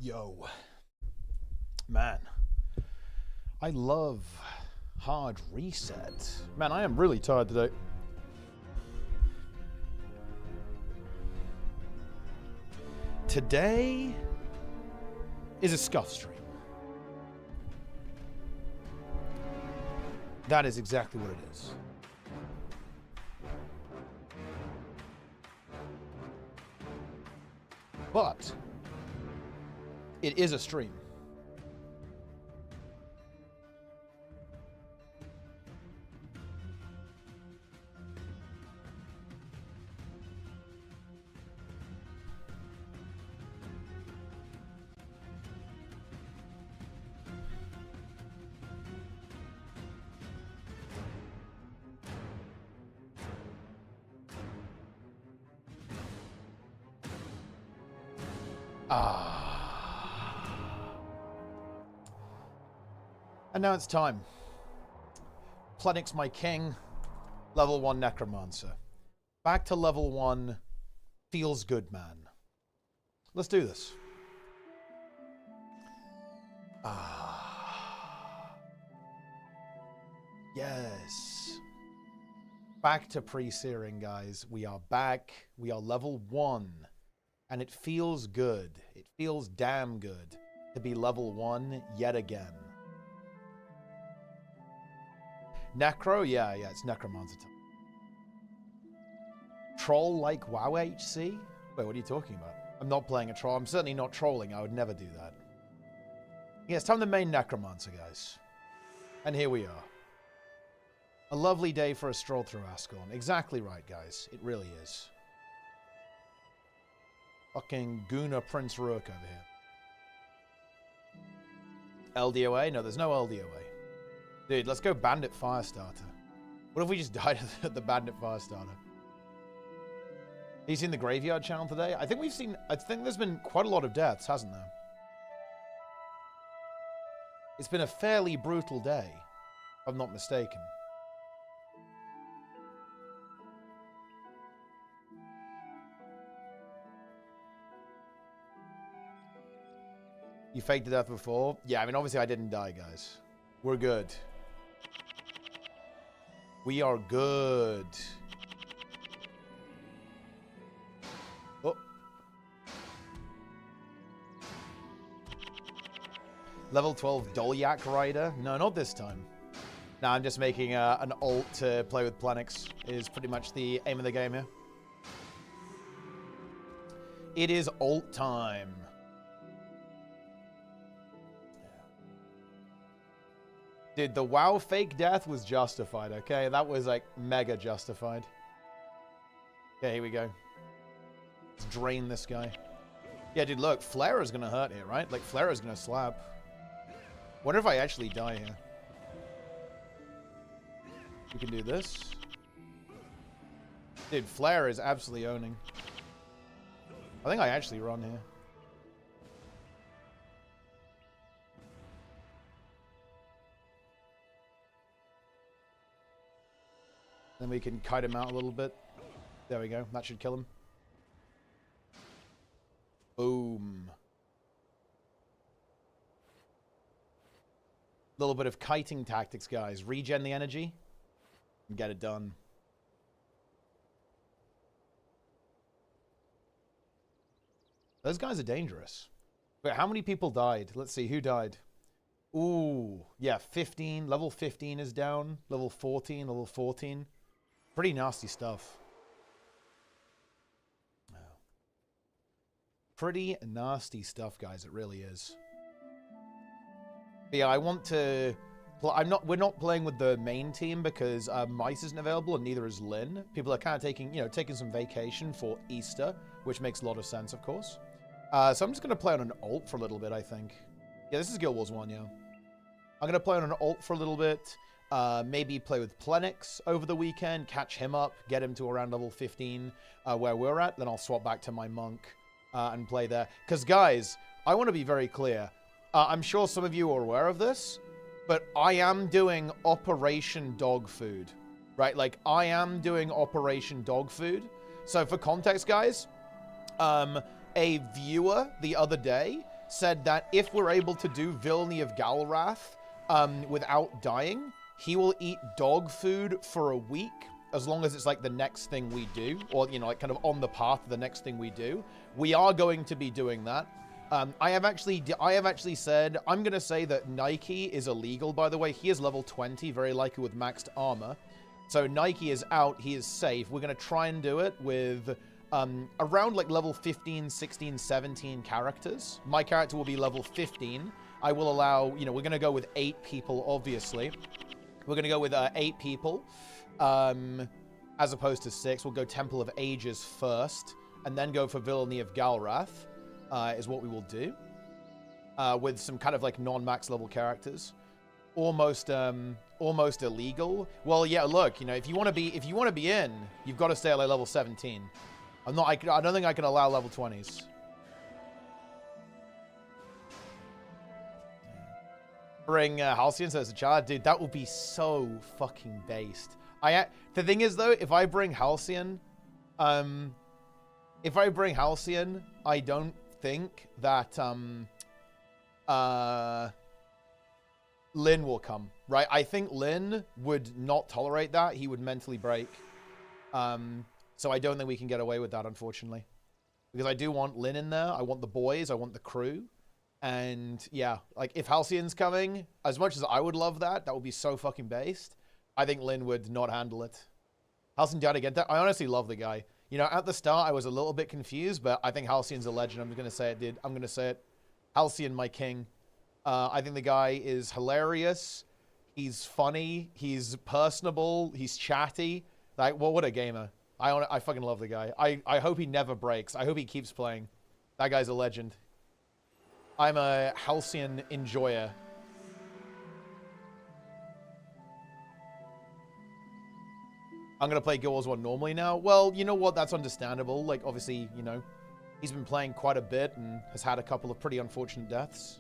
Yo, man, I love hard reset. Man, I am really tired today. Today is a scuff stream. That is exactly what it is. But it is a stream. And now it's time. Plenix, my king. Level 1 Necromancer. Back to level 1 Feels Good Man. Let's do this. Yes. Back to pre-searing, guys. We are back. We are level 1. And it feels good. It feels damn good to be level 1 yet again. Necro? Yeah, it's Necromancer time. Troll like WoW HC? Wait, what are you talking about? I'm not playing a troll. I'm certainly not trolling. I would never do that. Yeah, it's time to main Necromancer, guys. And here we are. A lovely day for a stroll through Ascalon. Exactly right, guys. It really is. Fucking Guna Prince Rook over here. LDOA? No, there's no LDOA. Dude, let's go Bandit Firestarter. What if we just died at the Bandit Firestarter? Have you seen the Graveyard channel today? I think there's been quite a lot of deaths, hasn't there? It's been a fairly brutal day, if I'm not mistaken. You faked to death before? Yeah, I mean, obviously I didn't die, guys. We're good. We are good. Oh. Level 12 Dolyak Rider? No, not this time. No, I'm just making an ult to play with Plenix. Is pretty much the aim of the game here. It is ult time. Dude, the WoW fake death was justified, okay? That was, like, mega justified. Okay, here we go. Let's drain this guy. Yeah, dude, look. Flare is gonna hurt here, right? Like, Flare is gonna slap. Wonder if I actually die here. We can do this. Dude, Flare is absolutely owning. I think I actually run here. Then we can kite him out a little bit. There we go. That should kill him. Boom. Little bit of kiting tactics, guys. Regen the energy and get it done. Those guys are dangerous. Wait, how many people died? Let's see. Who died? Ooh. Yeah, 15. Level 15 is down. Level 14. Level 14. Pretty nasty stuff. Pretty nasty stuff, guys. It really is. But yeah, I want to... We're not playing with the main team because Mice isn't available and neither is Lynn. People are kind of taking some vacation for Easter, which makes a lot of sense, of course. So I'm just going to play on an ult for a little bit, I think. Yeah, this is Guild Wars 1, yeah. I'm going to play on an ult for a little bit. Maybe play with Plenix over the weekend, catch him up, get him to around level 15 where we're at. Then I'll swap back to my monk and play there. Because, guys, I want to be very clear. I'm sure some of you are aware of this, but I am doing Operation Dog Food, right? Like, I am doing Operation Dog Food. So, for context, guys, a viewer the other day said that if we're able to do Villainy of Galrath without dying, he will eat dog food for a week, as long as it's like the next thing we do, or, you know, like kind of on the path to the next thing we do. We are going to be doing that. I have actually said, I'm going to say that Nike is illegal, by the way. He is level 20, very likely with maxed armor. So Nike is out, he is safe. We're going to try and do it with around like level 15, 16, 17 characters. My character will be level 15. I will allow, you know, we're going to go with 8 people, obviously. We're going to go with 8 people, as opposed to 6. We'll go Temple of Ages first, and then go for Villainy of Galrath, is what we will do. With some kind of like non-max level characters. Almost illegal. Well, yeah, look, you know, if you want to be in, you've got to stay at like level 17. I don't think I can allow level 20s. Bring Halcyon as a child, dude, that would be so fucking based. The thing is though, if I bring Halcyon, I don't think that Lin will come, right? I think Lin would not tolerate that. He would mentally break. So I don't think we can get away with that, unfortunately. Because I do want Lin in there. I want the boys. I want the crew. And yeah, like if Halcyon's coming, as much as I would love that, that would be so fucking based. I think Lin would not handle it. Halcyon died again. I honestly love the guy. You know, at the start, I was a little bit confused, but I think Halcyon's a legend. I'm just going to say it, dude. I'm going to say it. Halcyon, my king. I think the guy is hilarious. He's funny. He's personable. He's chatty. Like, well, what a gamer. I fucking love the guy. I hope he never breaks. I hope he keeps playing. That guy's a legend. I'm a Halcyon enjoyer. I'm going to play gw1 normally now. Well, you know what? That's understandable. Like, obviously, you know, he's been playing quite a bit and has had a couple of pretty unfortunate deaths.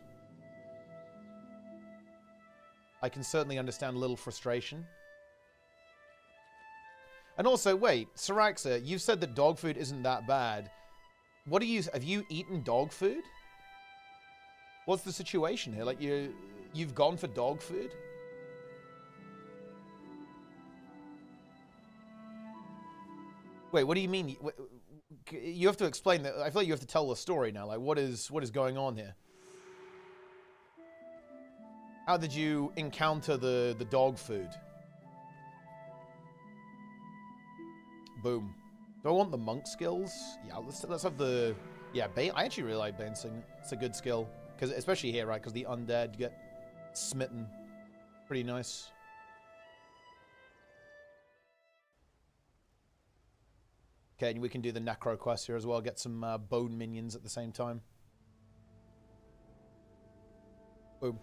I can certainly understand a little frustration. And also, wait, Syraxa, you've said that dog food isn't that bad. What have you eaten dog food? What's the situation here? Like, you've gone for dog food? Wait, what do you mean? You have to explain that. I feel like you have to tell the story now. Like, what is going on here? How did you encounter the dog food? Boom. Do I want the monk skills? Yeah, let's have the... Yeah, Bane. I actually really like Bane Signet. It's a good skill. Because especially here, right? Because the undead get smitten. Pretty nice. Okay, and we can do the Necro quest here as well. Get some bone minions at the same time. Boom.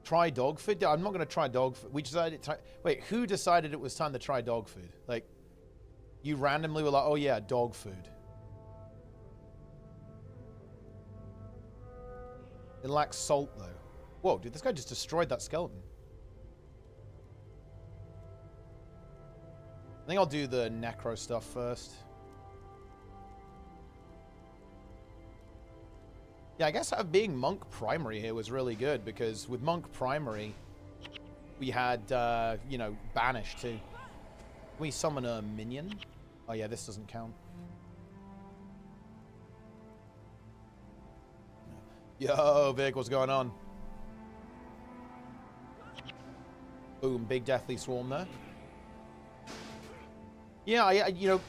Try dog food? I'm not going to try dog food. We decided... Wait, who decided it was time to try dog food? Like, you randomly were like, oh yeah, dog food. It lacks salt, though. Whoa, dude, this guy just destroyed that skeleton. I think I'll do the necro stuff first. Yeah, I guess being monk primary here was really good, because with monk primary, we had, you know, banish too. Can we summon a minion? Oh yeah, this doesn't count. Yo, Vic, what's going on? Boom, big deathly swarm there. Yeah, you know,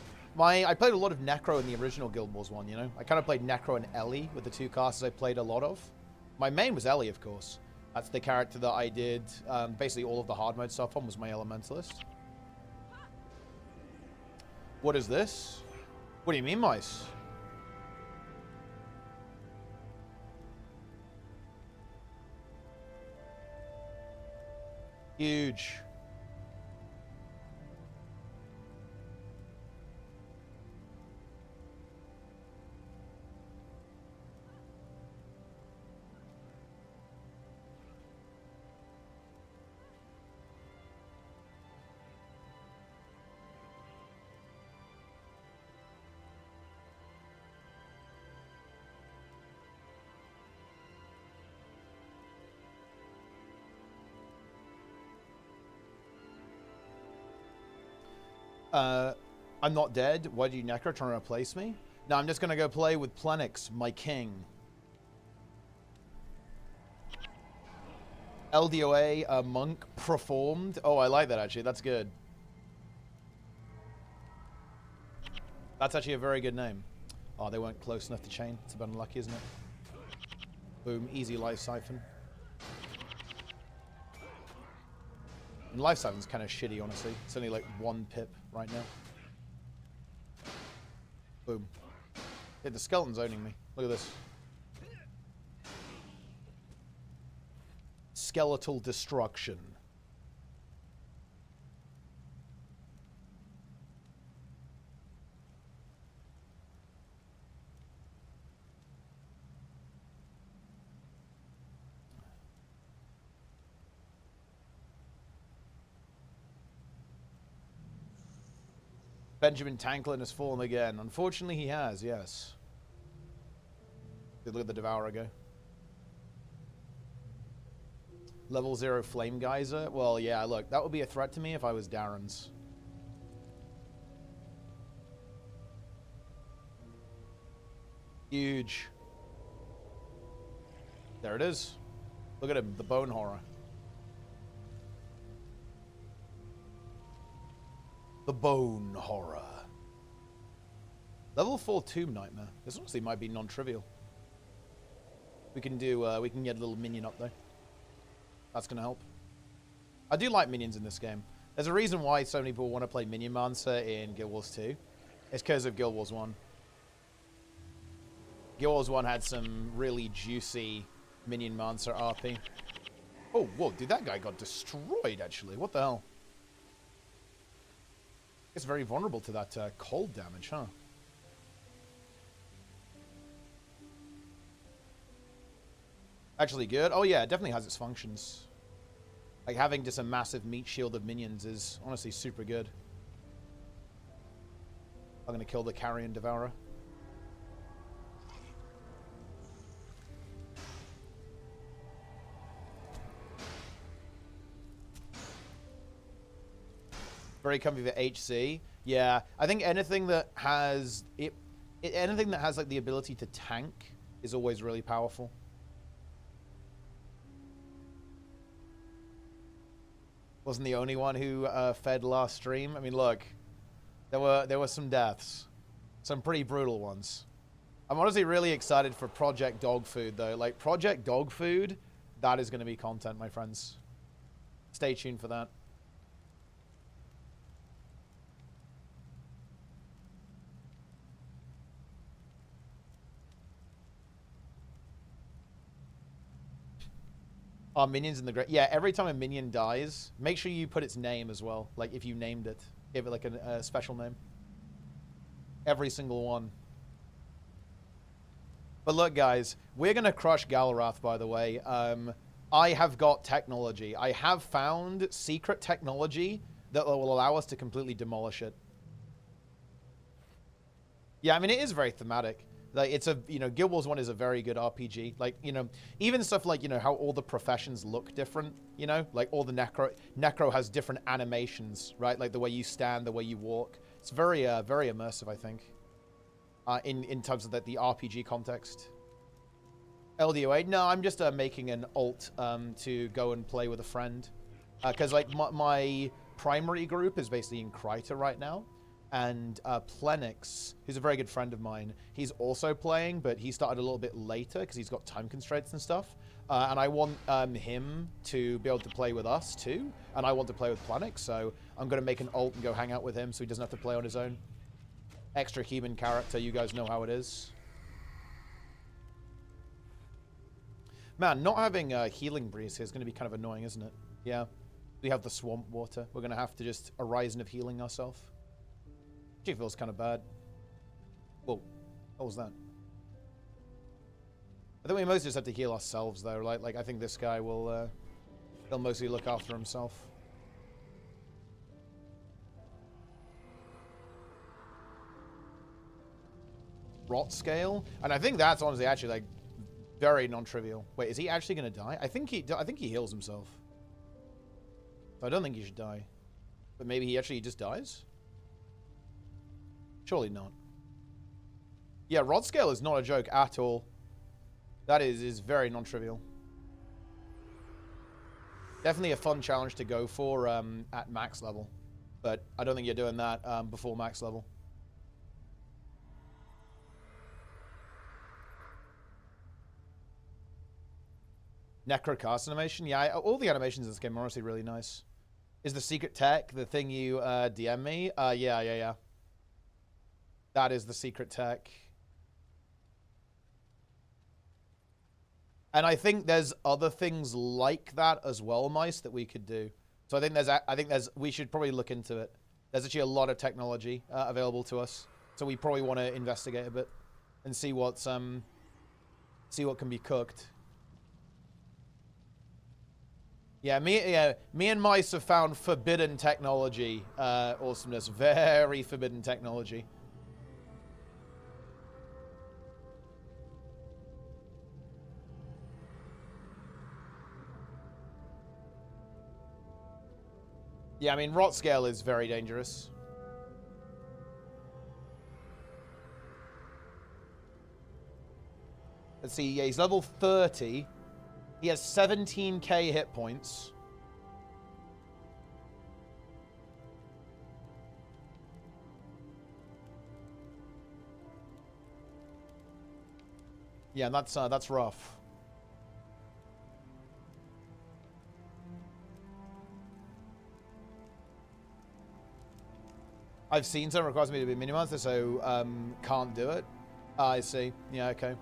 I played a lot of Necro in the original Guild Wars one, you know? I kind of played Necro and Ellie with the two classes I played a lot of. My main was Ellie, of course. That's the character that I did basically all of the hard mode stuff on, was my Elementalist. What is this? What do you mean, mice? Huge. I'm not dead. Why do you Necro trying to replace me? No, I'm just going to go play with Plenix, my king. LDOA, monk, performed. Oh, I like that, actually. That's good. That's actually a very good name. Oh, they weren't close enough to chain. It's a bit unlucky, isn't it? Boom. Easy life siphon. And life siphon's kind of shitty, honestly. It's only like 1 pip right now. Boom. Yeah, the skeleton's owning me. Look at this. Skeletal destruction. Benjamin Tanklin has fallen again. Unfortunately, he has, yes. Look at the Devourer go. Level 0 Flame Geyser? Well, yeah, look, that would be a threat to me if I was Darren's. Huge. There it is. Look at him, the Bone Horror. The Bone Horror. Level 4 Tomb Nightmare. This honestly might be non-trivial. We can do, we can get a little minion up though. That's gonna help. I do like minions in this game. There's a reason why so many people want to play Minion Mancer in Guild Wars 2. It's because of Guild Wars 1. Guild Wars 1 had some really juicy Minion Mancer RP. Oh, whoa, dude, that guy got destroyed, actually. What the hell? It's very vulnerable to that cold damage, huh? Actually good. Oh, yeah, it definitely has its functions. Like, having just a massive meat shield of minions is honestly super good. I'm going to kill the Carrion Devourer. Very comfy for HC. Yeah, I think anything that has anything that has like the ability to tank is always really powerful. Wasn't the only one who fed last stream. I mean, look, there were some deaths, some pretty brutal ones. I'm honestly really excited for Project Dog Food though. Like Project Dog Food, that is going to be content, my friends. Stay tuned for that. Oh, minions in the great. Yeah, every time a minion dies, make sure you put its name as well. Like if you named it, give it like a special name. Every single one. But look, guys, we're gonna crush Galrath. By the way, I have got technology. I have found secret technology that will allow us to completely demolish it. Yeah, I mean it is very thematic. Like, it's a, you know, Guild Wars 1 is a very good RPG. Like, you know, even stuff like, you know, how all the professions look different, you know? Like, all the Necro has different animations, right? Like, the way you stand, the way you walk. It's very, very immersive, I think. In terms of the RPG context. LDOA? No, I'm just making an alt to go and play with a friend. Because, like, my primary group is basically in Kryta right now. And Plenix, who's a very good friend of mine, he's also playing, but he started a little bit later because he's got time constraints and stuff. And I want him to be able to play with us too. And I want to play with Plenix, so I'm going to make an alt and go hang out with him so he doesn't have to play on his own. Extra human character, you guys know how it is. Man, not having a healing breeze here is going to be kind of annoying, isn't it? Yeah. We have the swamp water. We're going to have to just a Horizon of healing ourselves. Actually feels kind of bad. Whoa, what was that? I think we mostly just have to heal ourselves though, right? Like I think this guy will, he'll mostly look after himself. Rot scale, and I think that's honestly actually like very non-trivial. Wait, is he actually gonna die? I think he heals himself. So I don't think he should die, but maybe he actually just dies. Surely not. Yeah, rod scale is not a joke at all. That is very non-trivial. Definitely a fun challenge to go for at max level. But I don't think you're doing that before max level. Necrocast animation? Yeah, all the animations in this game are honestly really nice. Is the secret tech the thing you DM me? Yeah. That is the secret tech. And I think there's other things like that as well, Mice, that we could do. So I think we should probably look into it. There's actually a lot of technology available to us. So we probably want to investigate a bit and see what can be cooked. Yeah, me and Mice have found forbidden technology. Awesomeness. Very forbidden technology. Yeah, I mean, rot scale is very dangerous. Let's see, yeah, he's level 30. He has 17k hit points. Yeah, that's rough. I've seen some requires me to be mini-monster, so can't do it. I see. Yeah, okay.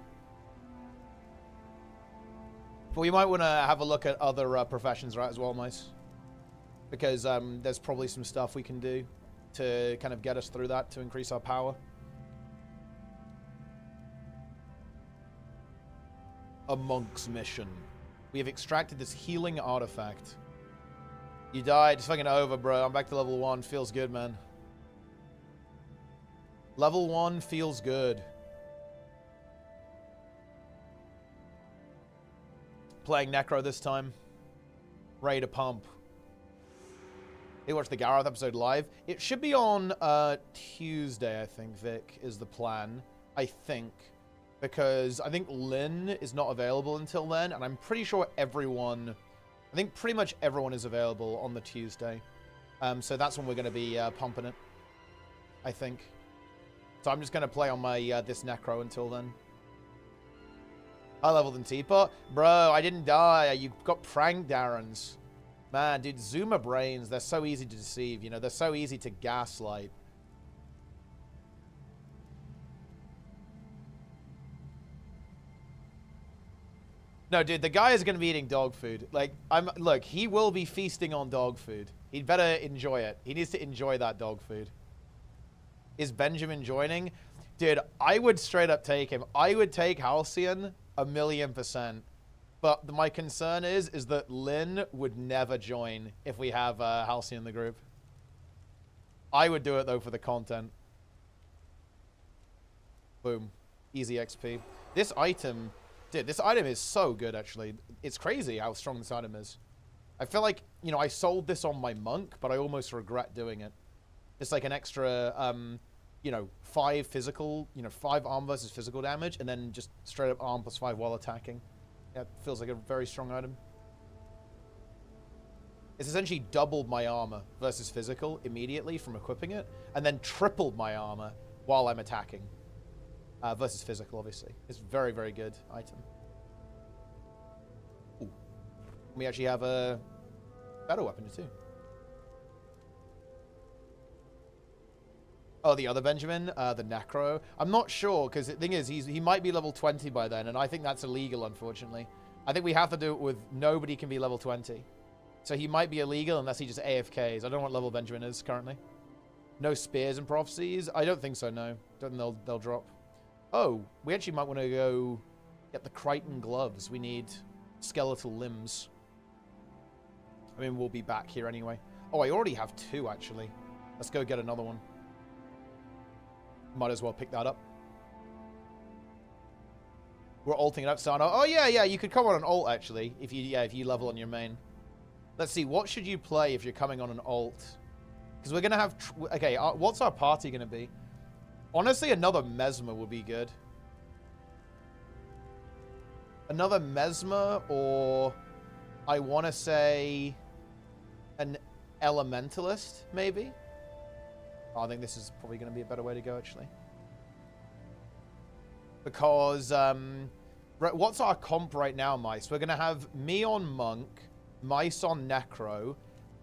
But we might want to have a look at other professions, right, as well, Mice? Because there's probably some stuff we can do to kind of get us through that, to increase our power. A monk's mission. We have extracted this healing artifact. You died. It's fucking over, bro. I'm back to level 1. Feels good, man. Level 1 feels good. Playing Necro this time. Ready to pump. Hey, watch the Gareth episode live. It should be on Tuesday, I think, Vic, is the plan. I think. Because I think Lynn is not available until then, and I'm pretty sure everyone... I think pretty much everyone is available on the Tuesday. So that's when we're going to be pumping it. I think. So I'm just going to play on my this Necro until then. High level than Teapot? Bro, I didn't die. You got pranked, Darrens. Man, dude, Zoomer brains, they're so easy to deceive, you know? They're so easy to gaslight. No, dude, the guy is going to be eating dog food. Like, look, he will be feasting on dog food. He'd better enjoy it. He needs to enjoy that dog food. Is Benjamin joining? Dude, I would straight up take him. I would take Halcyon 1,000,000%. But my concern is that Lynn would never join if we have Halcyon in the group. I would do it, though, for the content. Boom. Easy XP. This item... Dude, this item is so good, actually. It's crazy how strong this item is. I feel like, you know, I sold this on my monk, but I almost regret doing it. It's like an extra, you know, 5 physical, you know, 5 arm versus physical damage, and then just straight up arm plus 5 while attacking. Yeah, it feels like a very strong item. It's essentially doubled my armor versus physical immediately from equipping it, and then tripled my armor while I'm attacking. Versus physical, obviously. It's very, very good item. Ooh. We actually have a better weapon, too. Oh, the other Benjamin? The Necro? I'm not sure, because the thing is, he might be level 20 by then, and I think that's illegal, unfortunately. I think we have to do it with nobody can be level 20. So he might be illegal unless he just AFKs. I don't know what level Benjamin is currently. No spears and prophecies? I don't think so, no. Don't think they'll drop. Oh, we actually might want to go get the Crichton gloves. We need skeletal limbs. I mean, we'll be back here anyway. Oh, I already have 2, actually. Let's go get another one. Might as well pick that up. We're ulting it up, Sano. Oh, yeah, you could come on an ult, actually, if you level on your main. Let's see, what should you play if you're coming on an ult? Because we're going to have... Okay, what's our party going to be? Honestly, another Mesmer would be good. Another Mesmer, or I want to say an Elementalist, maybe? Oh, I think this is probably going to be a better way to go, actually. Because, what's our comp right now, Mice? We're going to have me on Monk, Mice on Necro,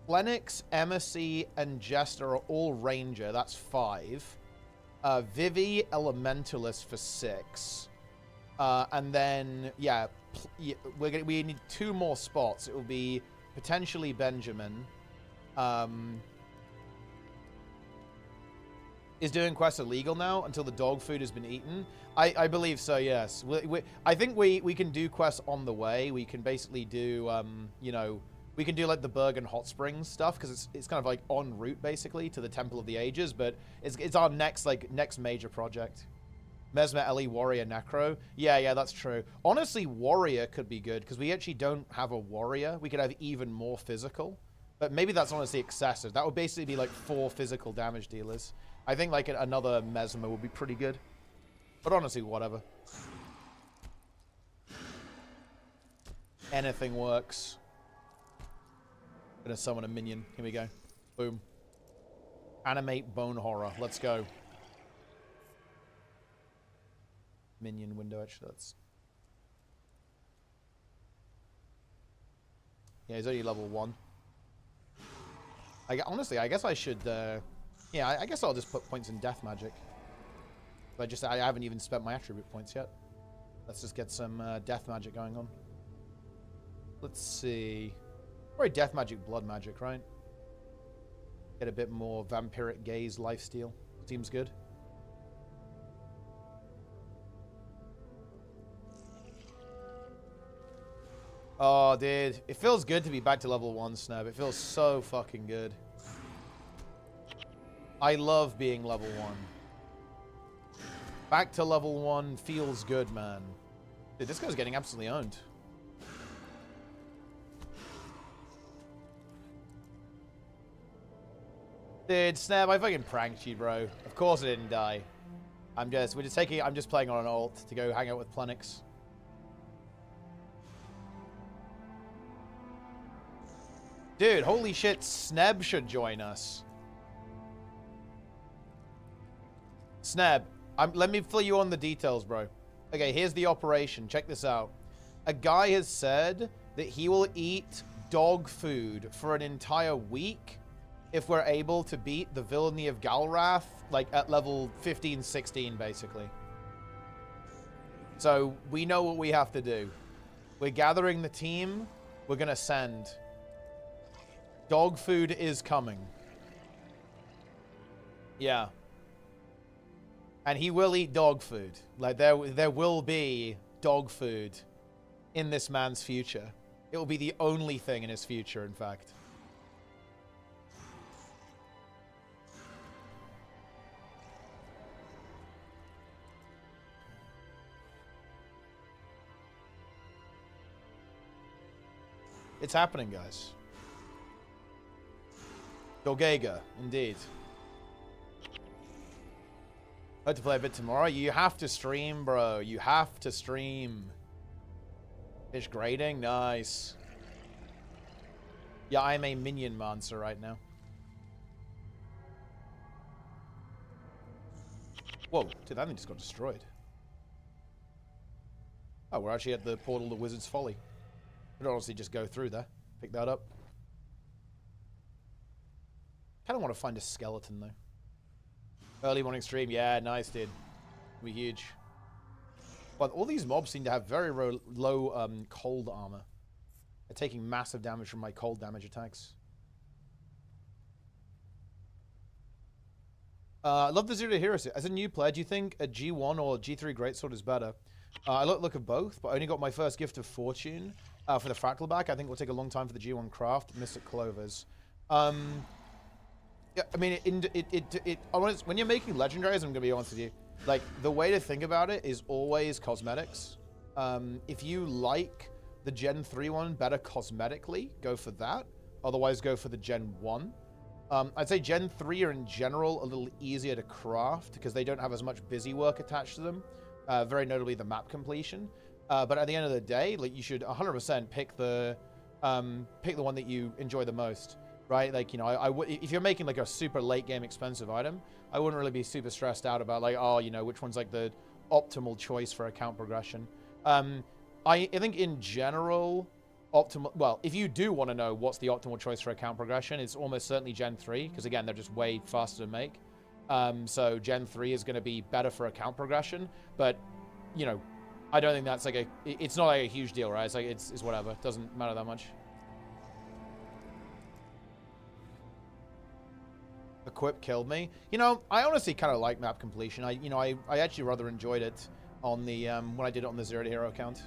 Plenix, Emissy, and Jester are all Ranger. That's 5. Vivi, Elementalist for 6. And then, yeah, we need 2 more spots. It will be potentially Benjamin. Is doing quests illegal now until the dog food has been eaten? I believe so, yes. I think we can do quests on the way. We can basically do, you know, we can do like the Bergen Hot Springs stuff because it's kind of like en route basically to the Temple of the Ages, but it's our next major project. Mesmer, Ellie, Warrior, Necro. Yeah, that's true. Honestly, Warrior could be good because we actually don't have a Warrior. We could have even more physical, but maybe that's honestly excessive. That would basically be like 4 physical damage dealers. I think like another Mesmer would be pretty good, but honestly, whatever. Anything works. Gonna summon a minion. Here we go. Boom. Animate Bone Horror. Let's go. Minion window, actually. That's... Yeah, he's only level 1. Honestly, I guess I should... yeah, I guess I'll just put points in Death Magic. But I haven't even spent my attribute points yet. Let's just get some Death Magic going on. Let's see... Probably Death Magic, Blood Magic, right? Get a bit more Vampiric Gaze lifesteal. Seems good. Oh, dude. It feels good to be back to level 1, Snub. It feels so fucking good. I love being level 1. Back to level 1 feels good, man. Dude, this guy's getting absolutely owned. Dude, Snap, I fucking pranked you, bro. Of course I didn't die. I'm just playing on an alt to go hang out with Plenix. Dude, holy shit, Sneb should join us. Sneb, let me fill you on the details, bro. Okay, here's the operation. Check this out. A guy has said that he will eat dog food for an entire week if we're able to beat the Villainy of Galrath, like, at level 15, 16, basically. So, we know what we have to do. We're gathering the team. We're gonna send. Dog food is coming. Yeah. And he will eat dog food. Like, there will be dog food in this man's future. It will be the only thing in his future, in fact. It's happening, guys. Dogega, indeed. Hope to play a bit tomorrow. You have to stream, bro. You have to stream. Fish grading, nice. Yeah, I'm a minion monster right now. Whoa, dude, that thing just got destroyed. Oh, we're actually at the portal of Wizard's Folly. Could honestly just go through there. Pick that up. Kind of want to find a skeleton, though. Early morning stream. Yeah, nice, dude. Be huge. But all these mobs seem to have very low cold armor. They're taking massive damage from my cold damage attacks. I love the Zero to Hero. As a new player, do you think a G1 or G3 Greatsword is better? I look at both, but I only got my first Gift of Fortune for the Fractal back. I think it will take a long time for the G1 craft. Mystic Clovers. Yeah, I mean, when you're making legendaries, I'm gonna be honest with you. Like, the way to think about it is always cosmetics. If you like the Gen 3 one better cosmetically, go for that. Otherwise, go for the Gen 1. I'd say Gen 3 are in general a little easier to craft because they don't have as much busy work attached to them. Very notably the map completion. But at the end of the day, like, you should 100% pick the one that you enjoy the most, right? Like, you know, if you're making like a super late game expensive item, I wouldn't really be super stressed out about like, oh, you know, which one's like the optimal choice for account progression. I think in general, well, if you do want to know what's the optimal choice for account progression, it's almost certainly Gen 3, because again, they're just way faster to make. So Gen 3 is going to be better for account progression, but, you know, I don't think that's like it's not like a huge deal, right? It's like, it's whatever. It doesn't matter that much. Equip killed me. You know, I honestly kind of like map completion. I actually rather enjoyed it on the, when I did it on the Zero to Hero account.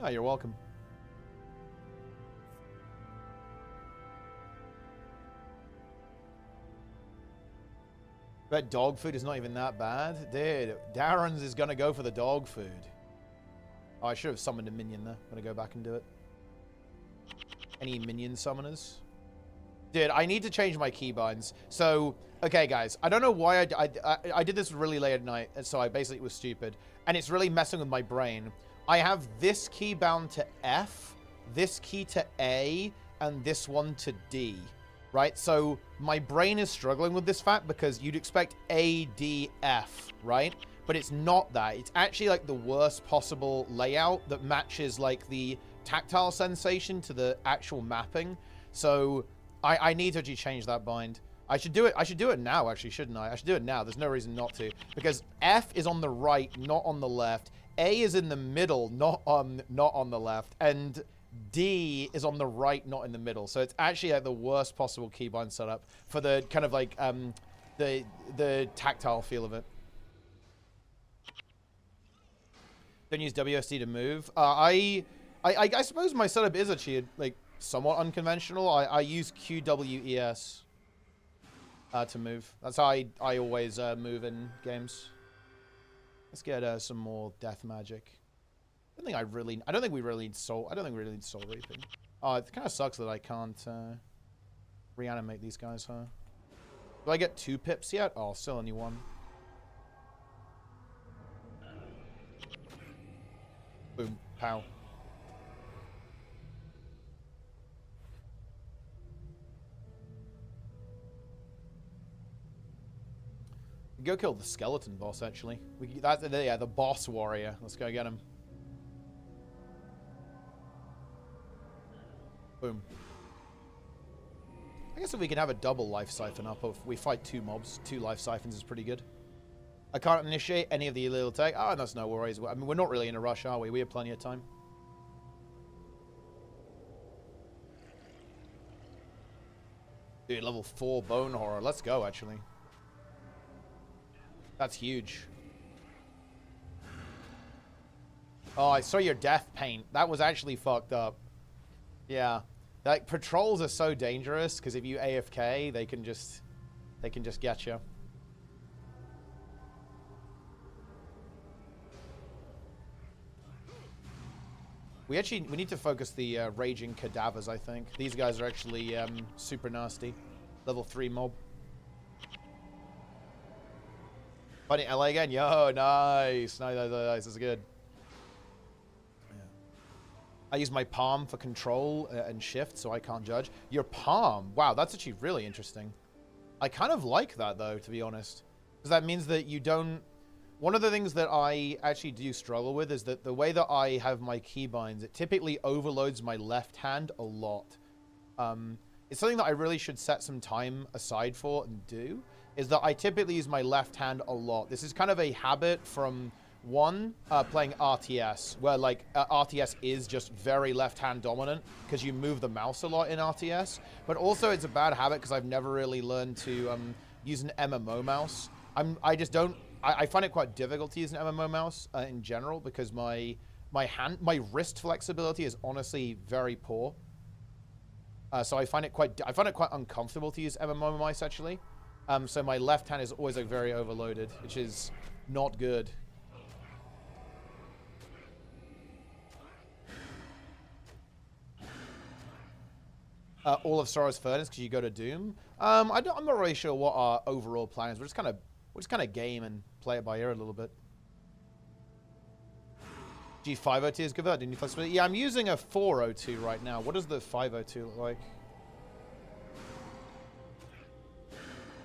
Oh, you're welcome. Bet dog food is not even that bad. Dude, Darren's is going to go for the dog food. Oh, I should have summoned a minion there. I'm going to go back and do it. Any minion summoners? Dude, I need to change my keybinds. So, okay, guys. I don't know why I did this really late at night, and so I basically was stupid. And it's really messing with my brain. I have this key bound to F, this key to A, and this one to D. Right? So my brain is struggling with this fact because you'd expect A, D, F, right? But it's not that. It's actually like the worst possible layout that matches like the tactile sensation to the actual mapping. So I need to actually change that bind. I should do it now, actually, shouldn't I? I should do it now. There's no reason not to. Because F is on the right, not on the left. A is in the middle, not on the left. And D is on the right, not in the middle. So it's actually like the worst possible keybind setup for the kind of like the tactile feel of it. Don't use WSD to move. I suppose my setup is actually like somewhat unconventional. I use QWES to move. That's how I always move in games. Let's get some more death magic. I don't think we really need soul reaping. Oh, it kind of sucks that I can't reanimate these guys, huh? Do I get 2 pips yet? Oh, still only 1. Boom. Pow. Go kill the skeleton boss, actually. Yeah, the boss warrior. Let's go get him. Boom. I guess if we can have a double life siphon up, if we fight 2 mobs, 2 life siphons is pretty good. I can't initiate any of the illegal tag. Oh, that's no worries. I mean, we're not really in a rush, are we? We have plenty of time. Dude, level 4 bone horror. Let's go, actually. That's huge. Oh, I saw your death paint. That was actually fucked up. Yeah. Like, patrols are so dangerous because if you AFK, they can just get you. We need to focus the raging cadavers, I think. These guys are actually super nasty. Level 3 mob. Fighting LA again? Yo, nice. Nice. This is good. Yeah. I use my palm for control and shift, so I can't judge. Your palm? Wow, that's actually really interesting. I kind of like that, though, to be honest. Because that means that you don't... One of the things that I actually do struggle with is that the way that I have my keybinds, it typically overloads my left hand a lot. It's something that I really should set some time aside for and do, is that I typically use my left hand a lot. This is kind of a habit from, one, playing RTS, where, like, RTS is just very left-hand dominant because you move the mouse a lot in RTS. But also, it's a bad habit because I've never really learned to use an MMO mouse. I find it quite difficult to use an MMO mouse in general because my wrist flexibility is honestly very poor. So I find it quite uncomfortable to use MMO mice, actually. So my left hand is always like very overloaded, which is not good. All of Sorrow's Furnace because you go to Doom. I'm not really sure what our overall plan is. We're just kind of game and play it by ear a little bit. G502 is good for that. Didn't you flexibility? Yeah, I'm using a 402 right now. What does the 502 look like?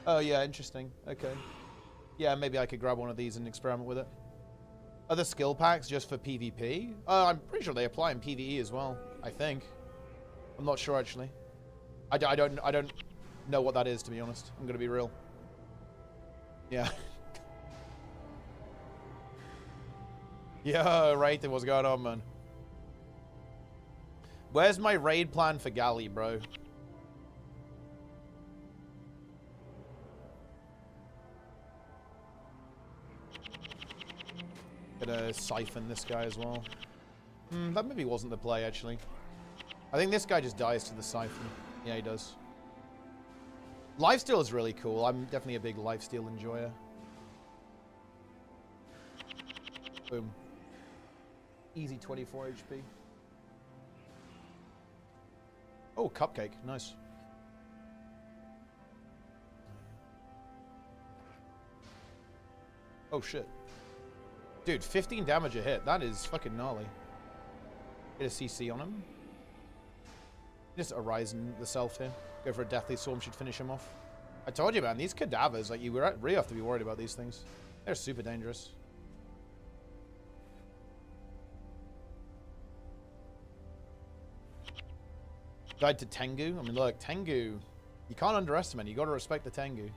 Oh yeah, interesting. Okay. Yeah, maybe I could grab one of these and experiment with it. Are the skill packs just for PvP? I'm pretty sure they apply in PvE as well. I think. I'm not sure actually. I don't know what that is, to be honest. I'm gonna be real. Yeah. Yo, Raiden, what's going on, man? Where's my raid plan for Galley, bro? Gonna siphon this guy as well. That maybe wasn't the play, actually. I think this guy just dies to the siphon. Yeah, he does. Lifesteal is really cool. I'm definitely a big lifesteal enjoyer. Boom. Easy 24 HP. Oh, cupcake. Nice. Oh, shit. Dude, 15 damage a hit. That is fucking gnarly. Get a CC on him. Just Horizon the self here. Go for a Deathly Swarm, should finish him off. I told you, man, these cadavers, like, you really have to be worried about these things. They're super dangerous. Died to Tengu. I mean, look, Tengu, you can't underestimate. You got to respect the Tengu.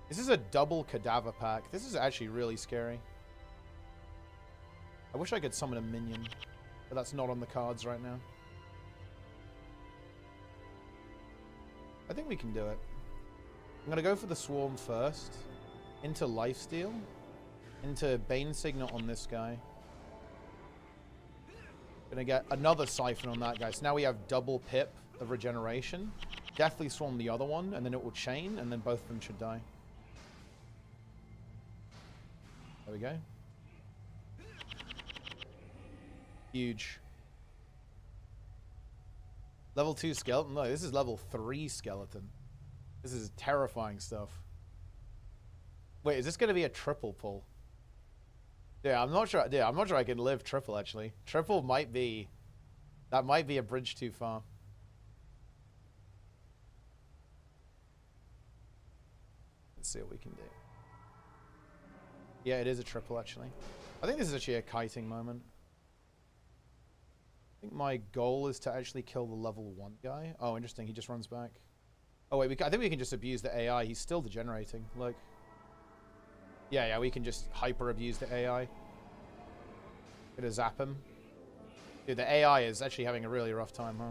This is a double cadaver pack. This is actually really scary. I wish I could summon a minion, but that's not on the cards right now. I think we can do it. I'm going to go for the Swarm first. Into Lifesteal. Into Bane Signet on this guy. Going to get another Siphon on that guy. So now we have double pip of regeneration. Deathly Swarm the other one, and then it will chain, and then both of them should die. There we go. Huge. Level 2 skeleton? No, this is level 3 skeleton. This is terrifying stuff. Wait, is this going to be a triple pull? Yeah, I'm not sure. Yeah, I'm not sure I can live triple, actually. Triple might be... That might be a bridge too far. Let's see what we can do. Yeah, it is a triple, actually. I think this is actually a kiting moment. I think my goal is to actually kill the level 1 guy. Oh, interesting. He just runs back. Oh, wait. I think we can just abuse the AI. He's still degenerating. Look. Yeah, we can just hyper-abuse the AI. Gonna zap him. Dude, the AI is actually having a really rough time, huh?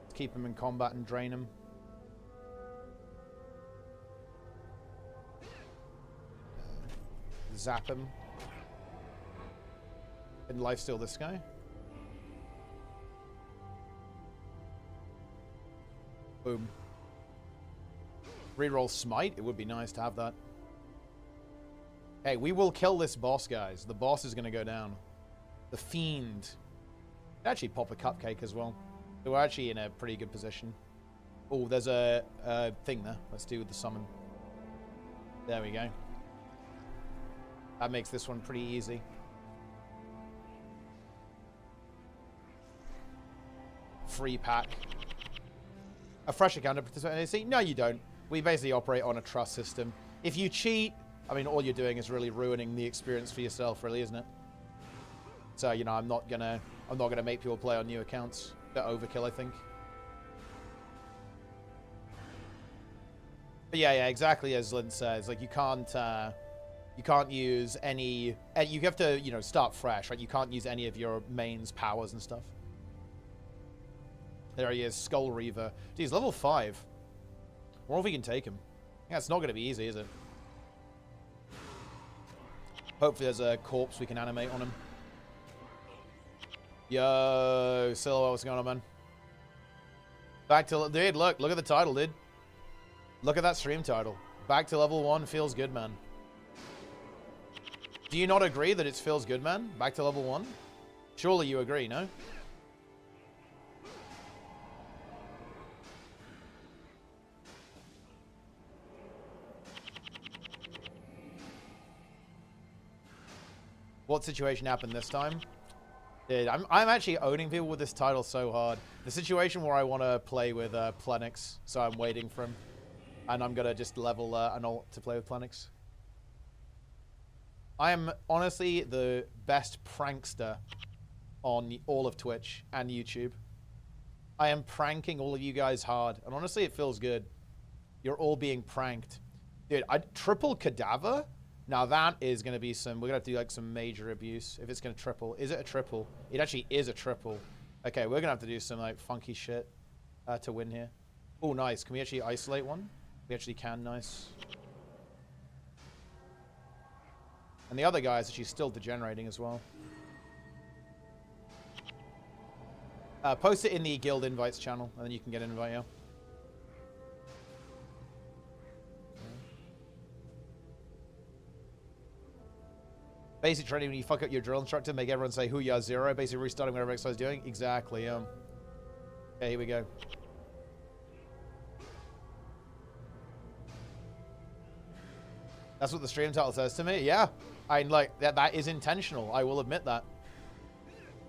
Let's keep him in combat and drain him. Zap him. And lifesteal this guy. Boom. Reroll Smite. It would be nice to have that. Hey, we will kill this boss, guys. The boss is going to go down. The Fiend. Actually pop a cupcake as well. So we're actually in a pretty good position. Oh, there's a thing there. Let's do with the summon. There we go. That makes this one pretty easy. Free pack. A fresh account to participate. See, no, you don't. We basically operate on a trust system. If you cheat, I mean, all you're doing is really ruining the experience for yourself, really, isn't it? So, you know, I'm not gonna make people play on new accounts. Bit overkill, I think. But yeah, exactly as Lynn says. Like, you can't use any... You have to, you know, start fresh, right? You can't use any of your main's powers and stuff. There he is, Skull Reaver. Dude, he's level 5. What if we can take him? Yeah, it's not going to be easy, is it? Hopefully there's a corpse we can animate on him. Yo, Silhouette, what's going on, man? Back to... Dude, look at the title, dude. Look at that stream title. Back to level 1 feels good, man. Do you not agree that it feels good, man? Back to level 1? Surely you agree, no? What situation happened this time? Dude, I'm actually owning people with this title so hard. The situation where I want to play with Plenix, so I'm waiting for him. And I'm going to just level an ult to play with Plenix. I am honestly the best prankster on all of Twitch and YouTube. I am pranking all of you guys hard. And honestly, it feels good. You're all being pranked. Dude, triple cadaver? Now that is going to be some... We're going to have to do like some major abuse if it's going to triple. Is it a triple? It actually is a triple. Okay, we're going to have to do some like funky shit to win here. Oh, nice. Can we actually isolate one? We actually can. Nice. And the other guy is actually still degenerating as well. Post it in the guild invites channel, and then you can get an invite, yeah. Basic training, when you fuck up your drill instructor, make everyone say, "Hoo-yah, zero." Basically restarting whatever exercise is doing. Exactly, Okay, here we go. That's what the stream title says to me. Yeah. Like, that is intentional. I will admit that.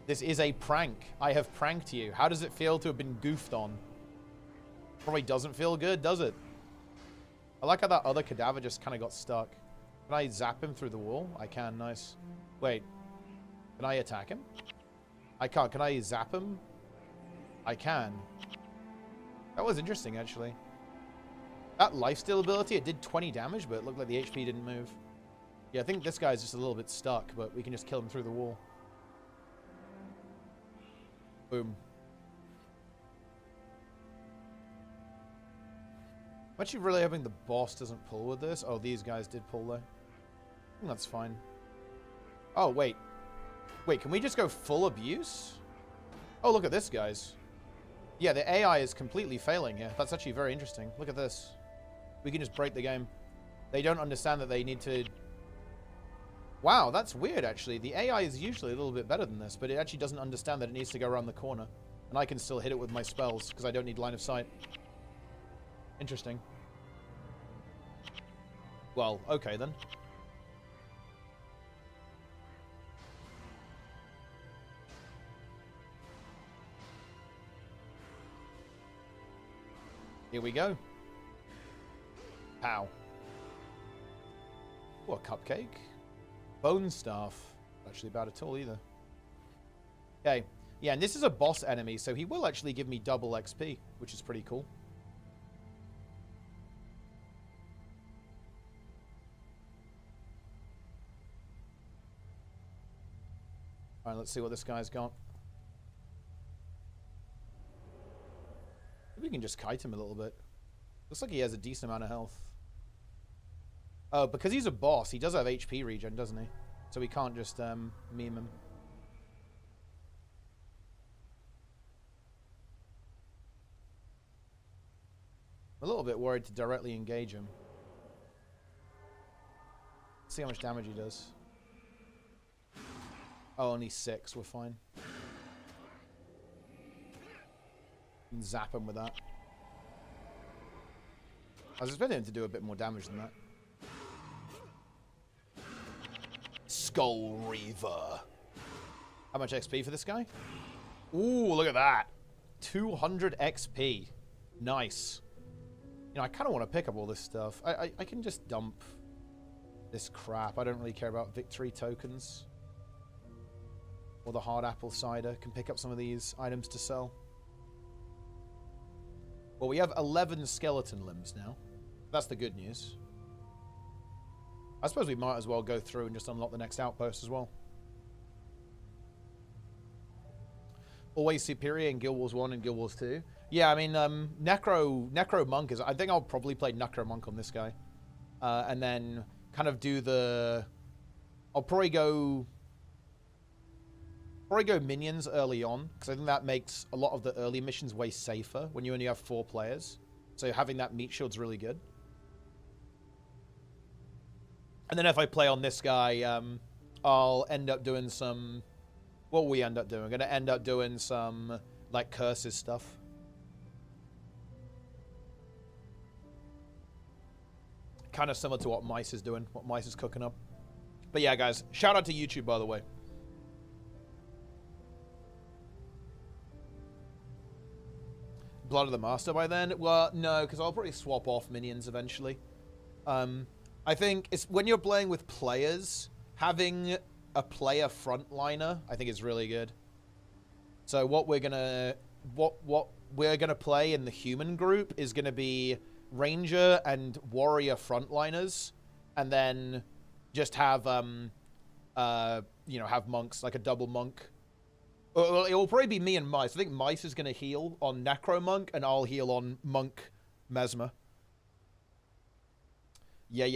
This is a prank. I have pranked you. How does it feel to have been goofed on? Probably doesn't feel good, does it? I like how that other cadaver just kind of got stuck. Can I zap him through the wall? I can. Nice. Wait. Can I attack him? I can't. Can I zap him? I can. That was interesting, actually. That lifesteal ability, it did 20 damage, but it looked like the HP didn't move. Yeah, I think this guy's just a little bit stuck, but we can just kill him through the wall. Boom. I'm actually really hoping the boss doesn't pull with this. Oh, these guys did pull, though. I think that's fine. Oh, wait. Wait, can we just go full abuse? Oh, look at this, guys. Yeah, the AI is completely failing here. That's actually very interesting. Look at this. We can just break the game. They don't understand that they need to... Wow, that's weird, actually. The AI is usually a little bit better than this, but it actually doesn't understand that it needs to go around the corner. And I can still hit it with my spells, because I don't need line of sight. Interesting. Well, okay, then. Here we go. Pow. What, a cupcake? Bone staff. Actually bad at all either. Okay. Yeah, and this is a boss enemy, so he will actually give me double XP, which is pretty cool. Alright, let's see what this guy's got. Maybe we can just kite him a little bit. Looks like he has a decent amount of health. Oh, because he's a boss, he does have HP regen, doesn't he? So we can't just meme him. I'm a little bit worried to directly engage him. Let's see how much damage he does. Oh, only 6. We're fine. And zap him with that. I was expecting him to do a bit more damage than that. Skull Reaver. How much XP for this guy? Ooh, look at that. 200 XP. Nice. You know, I kind of want to pick up all this stuff. I can just dump this crap. I don't really care about victory tokens. Or the hard apple cider. Can pick up some of these items to sell. Well, we have 11 skeleton limbs now. That's the good news. I suppose we might as well go through and just unlock the next outpost as well. Always superior in Guild Wars 1 and Guild Wars 2. Yeah, I mean, Necro Monk is... I think I'll probably play Necro Monk on this guy. And then kind of do the... I'll probably go minions early on, because I think that makes a lot of the early missions way safer when you only have 4 players. So having that meat shield's really good. And then if I play on this guy, I'll end up doing some... What will we end up doing? We're going to end up doing some, like, curses stuff. Kind of similar to what Mice is doing, what Mice is cooking up. But yeah, guys, shout out to YouTube, by the way. Blood of the Master by then? Well, no, because I'll probably swap off minions eventually. I think it's when you're playing with players, having a player frontliner, I think is really good. So what we're gonna play in the human group is gonna be Ranger and Warrior frontliners, and then just have you know, have monks, like a double monk. Well, it will probably be me and Mice. I think Mice is gonna heal on Necromonk, and I'll heal on Monk Mesmer. Yeah.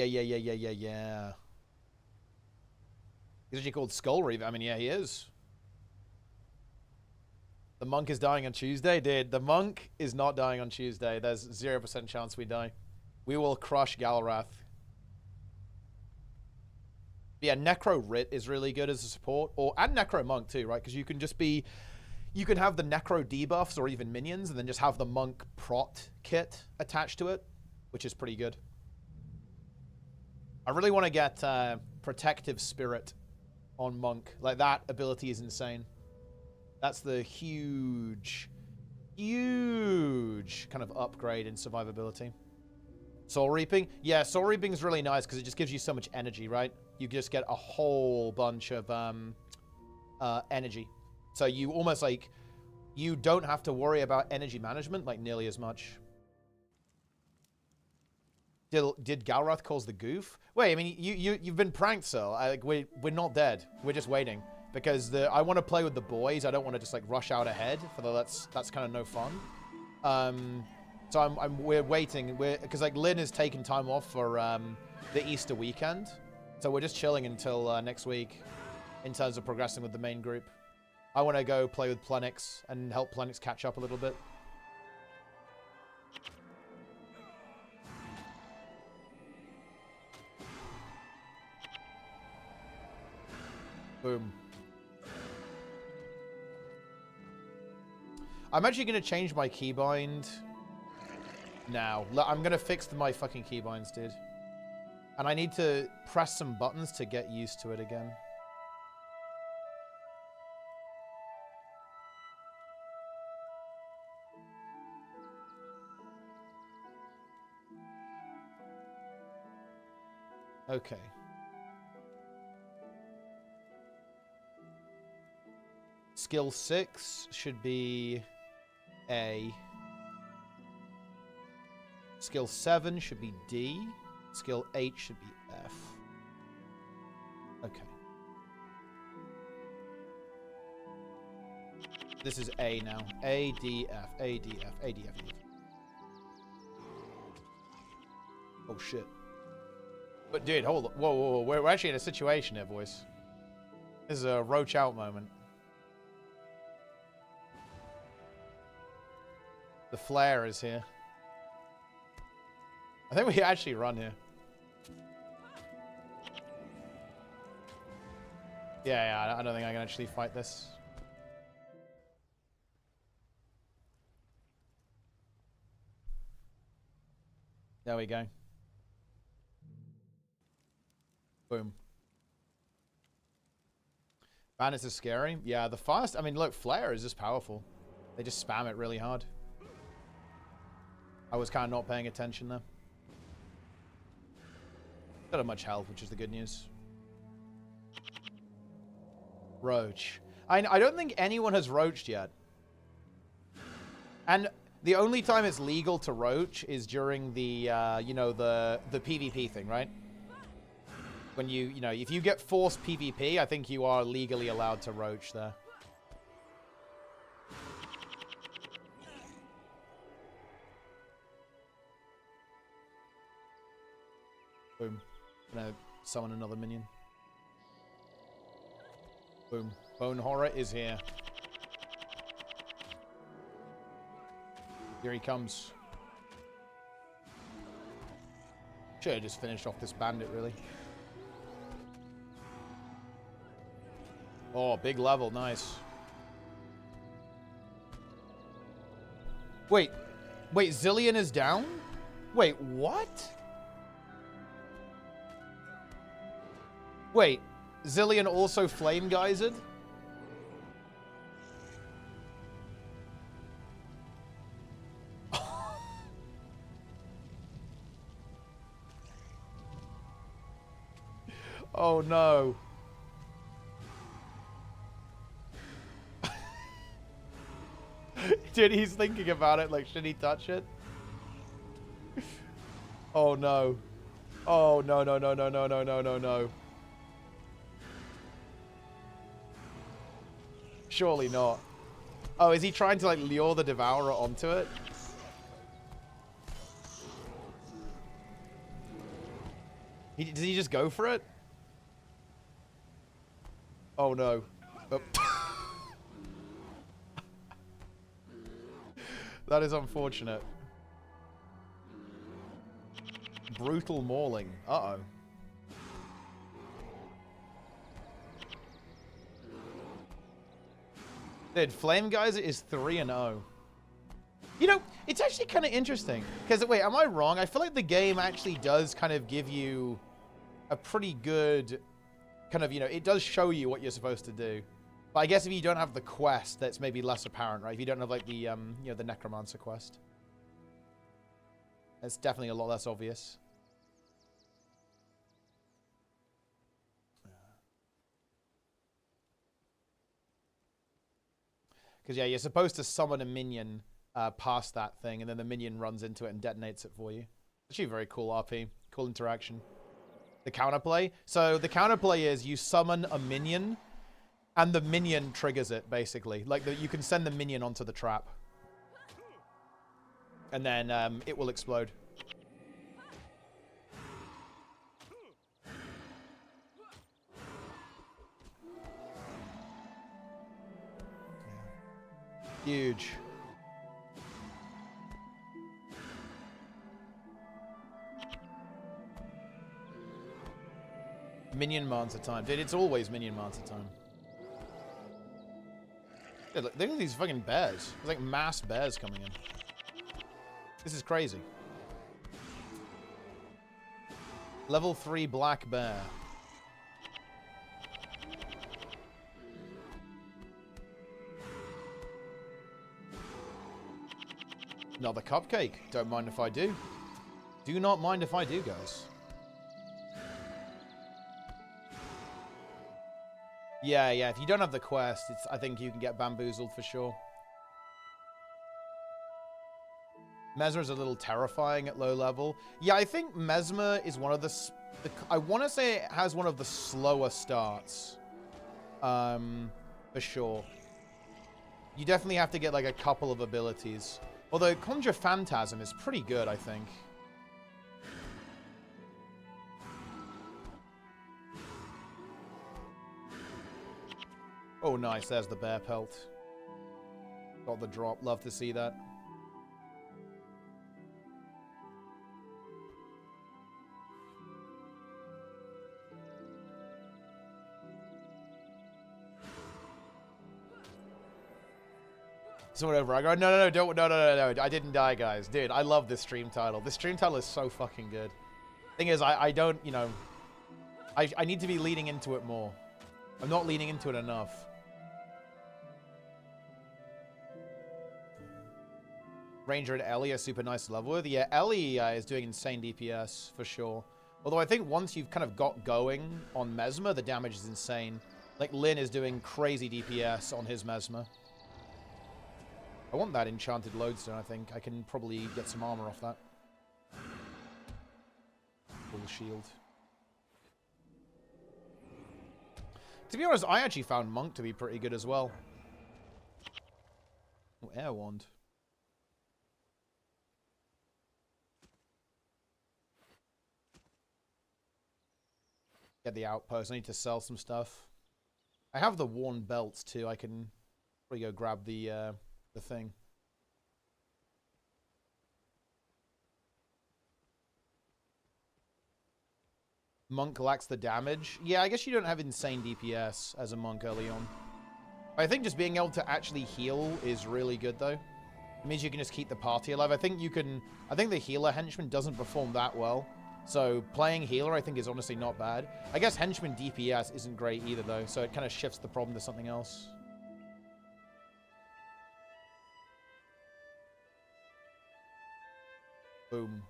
He's actually called Skull Reaver. I mean, yeah, he is. The monk is dying on Tuesday? Dude, the monk is not dying on Tuesday. There's 0% chance we die. We will crush Galrath. Yeah, Necro Rit is really good as a support. And Necro Monk too, right? Because you can just be... You can have the Necro debuffs or even minions, and then just have the Monk Prot kit attached to it, which is pretty good. I really want to get Protective Spirit on Monk. Like, that ability is insane. That's the huge kind of upgrade in survivability. Soul Reaping? Yeah, Soul Reaping is really nice because it just gives you so much energy, right? You just get a whole bunch of energy. So you almost, like, you don't have to worry about energy management, like, nearly as much. Did Galrath cause the goof? Wait, I mean, you've been pranked, sir. Like, we're not dead. We're just waiting. Because I want to play with the boys. I don't want to just, like, rush out ahead. For that's kind of no fun. So we're waiting. Because, like, Lynn is taking time off for the Easter weekend. So we're just chilling until next week in terms of progressing with the main group. I want to go play with Plenix and help Plenix catch up a little bit. Boom. I'm actually going to change my keybind now. I'm going to fix my fucking keybinds, dude. And I need to press some buttons to get used to it again. Okay. Skill 6 should be A. Skill 7 should be D. Skill 8 should be F. Okay. This is A now. A, D, F. A, D, F. A, D, F. E. Oh, shit. But, dude, hold on. Whoa, whoa, whoa. We're actually in a situation here, boys. This is a roach out moment. The flare is here. I think we actually run here. Yeah, I don't think I can actually fight this. There we go. Boom. Bandits is scary. Yeah, the fast... I mean, look, flare is just powerful. They just spam it really hard. I was kind of not paying attention there. Not have much health, which is the good news. Roach. I don't think anyone has roached yet. And the only time it's legal to roach is during the, you know, the PvP thing, right? When you know, if you get forced PvP, I think you are legally allowed to roach there. Boom. Gonna summon another minion. Boom. Bone Horror is here. Here he comes. Should have just finished off this bandit, really. Oh, big level. Nice. Wait. Wait, Zillion is down? Wait, what? Wait, Zillion also flame geysered? Oh no. Dude, he's thinking about it, like, should he touch it? Oh no. Oh no, no, no, no, no, no, no, no, no. Surely not. Oh, is he trying to, like, lure the Devourer onto it? Did he just go for it? Oh no. Oh. That is unfortunate. Brutal mauling. Uh-oh. Dude, Flame Geyser is 3-0. You know, it's actually kind of interesting. Because, wait, am I wrong? I feel like the game actually does kind of give you a pretty good kind of, you know, it does show you what you're supposed to do. But I guess if you don't have the quest, that's maybe less apparent, right? If you don't have, like, the, you know, the Necromancer quest. It's definitely a lot less obvious. Because, yeah, you're supposed to summon a minion past that thing, and then the minion runs into it and detonates it for you. Actually, very cool RP. Cool interaction. The counterplay. So, the counterplay is you summon a minion, and the minion triggers it, basically. Like, you can send the minion onto the trap. And then it will explode. Huge. Minion Mancer time. Dude, it's always Minion Mancer time. Dude, look at these fucking bears. There's like mass bears coming in. This is crazy. Level 3 black bear. Another cupcake. Don't mind if I do. Do not mind if I do, guys. Yeah, yeah. If you don't have the quest, I think you can get bamboozled for sure. Mesmer is a little terrifying at low level. Yeah, I think Mesmer is one of the I want to say it has one of the slower starts. For sure. You definitely have to get like a couple of abilities. Although Conjure Phantasm is pretty good, I think. Oh, nice. There's the bear pelt. Got the drop. Love to see that. So whatever. I go, no, no. I didn't die, guys. Dude, I love this stream title. This stream title is so fucking good. Thing is, I don't, you know, I need to be leaning into it more. I'm not leaning into it enough. Ranger and Ellie are super nice to level with. Yeah, Ellie is doing insane DPS, for sure. Although I think once you've kind of got going on Mesmer, the damage is insane. Like, Lyn is doing crazy DPS on his Mesmer. I want that enchanted lodestone, I think. I can probably get some armor off that. Full shield. To be honest, I actually found Monk to be pretty good as well. Oh, Air Wand. Get the outpost. I need to sell some stuff. I have the worn belts too. I can probably go grab the thing. Monk lacks the damage. Yeah, I guess you don't have insane DPS as a monk early on. I think just being able to actually heal is really good, though. It means you can just keep the party alive. I think you can... I think the healer henchman doesn't perform that well. So playing healer, I think, is honestly not bad. I guess henchman DPS isn't great either, though. So it kind of shifts the problem to something else. Boom.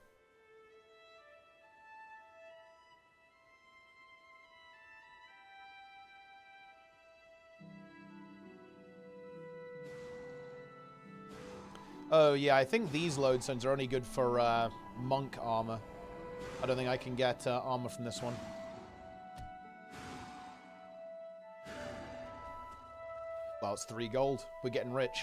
Oh, yeah, I think these lodestones are only good for monk armor. I don't think I can get armor from this one. Well, it's 3 gold. We're getting rich.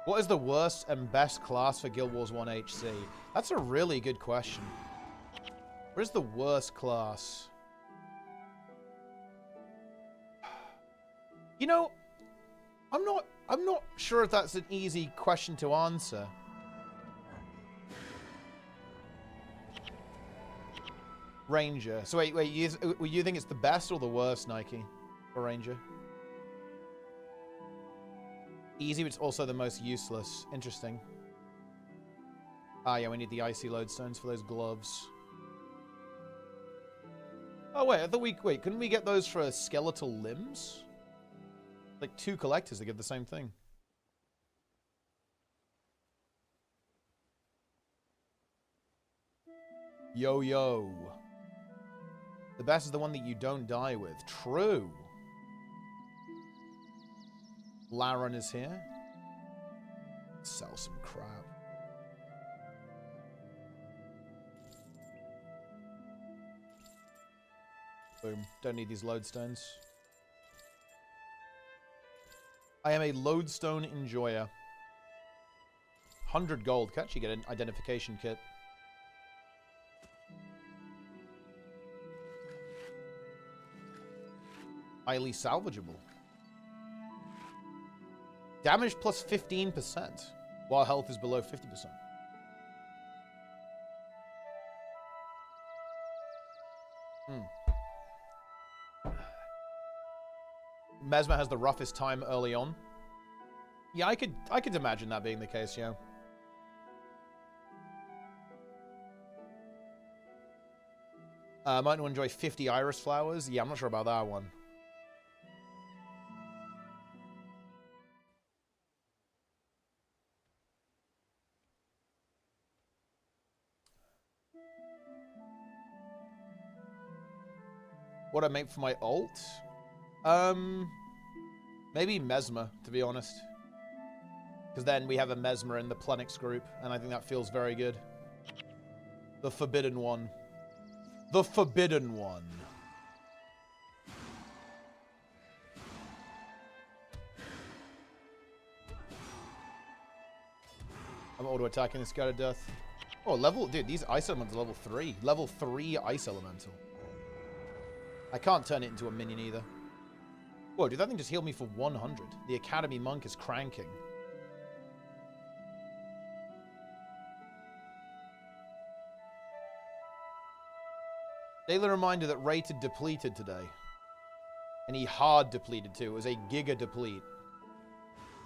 What is the worst and best class for Guild Wars 1 HC? That's a really good question. Where's the worst class? You know, I'm not sure if that's an easy question to answer. Ranger. So wait, you think it's the best or the worst, Nike, for Ranger? Easy, but it's also the most useless. Interesting. Ah, yeah, we need the icy lodestones for those gloves. Oh, wait, I thought wait, couldn't we get those for skeletal limbs? Like 2 collectors that give the same thing. Yo. The best is the one that you don't die with. True. Laren is here. Sell some crap. Boom. Don't need these lodestones. I am a lodestone enjoyer. 100 gold. Can actually get an identification kit. Highly salvageable. Damage plus 15%, while health is below 50%. Mesmer has the roughest time early on. Yeah, I could imagine that being the case, yeah. Might want to enjoy 50 iris flowers. Yeah, I'm not sure about that one. What I make for my ult? Maybe Mesmer, to be honest. Because then we have a Mesmer in the Plenix group, and I think that feels very good. The Forbidden One. The Forbidden One. I'm auto-attacking this guy to death. Oh, level... Dude, these Ice Elementals are level 3. Level 3 Ice Elemental. I can't turn it into a minion either. Whoa, dude, that thing just healed me for 100. The Academy Monk is cranking. Daily reminder that rated depleted today. And he hard depleted too. It was a giga deplete.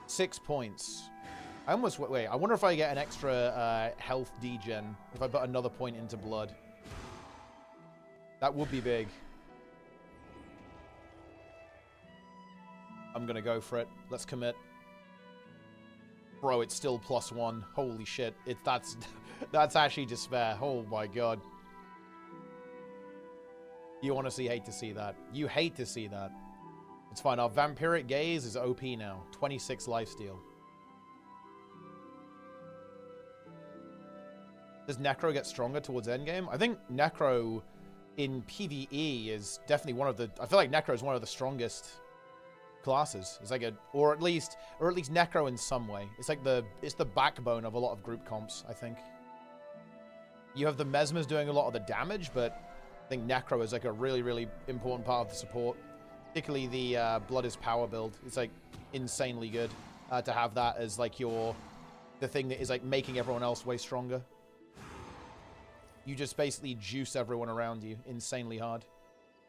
6 points. I almost... Wait, I wonder if I get an extra health degen if I put another point into blood. That would be big. I'm gonna go for it. Let's commit. Bro, it's still +1. Holy shit. That's actually despair. Oh my god. You honestly hate to see that. You hate to see that. It's fine. Our Vampiric Gaze is OP now. 26 lifesteal. Does Necro get stronger towards endgame? I think Necro in PvE is definitely one of the... I feel like Necro is one of the strongest classes. It's like a... Or at least Necro in some way. It's like it's the backbone of a lot of group comps, I think. You have the Mesmers doing a lot of the damage, but I think Necro is like a really, really important part of the support. Particularly the Blood is Power build. It's like insanely good to have that as like the thing that is like making everyone else way stronger. you just basically juice everyone around you insanely hard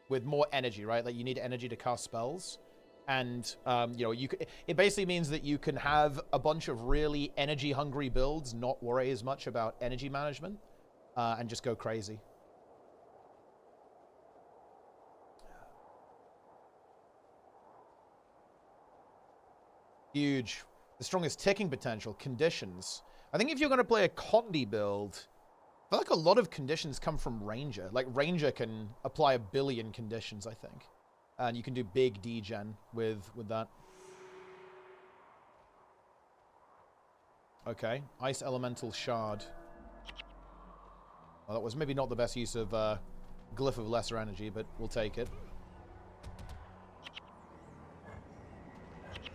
with more energy, right? Like you need energy to cast spells. And, you know, it basically means that you can have a bunch of really energy-hungry builds, not worry as much about energy management, and just go crazy. Huge. The strongest ticking potential, conditions. I think if you're going to play a Condi build, I feel like a lot of conditions come from Ranger. Like, Ranger can apply 1 billion conditions, I think. And you can do big degen with that. Okay. Ice Elemental Shard. Well, that was maybe not the best use of Glyph of Lesser Energy, but we'll take it.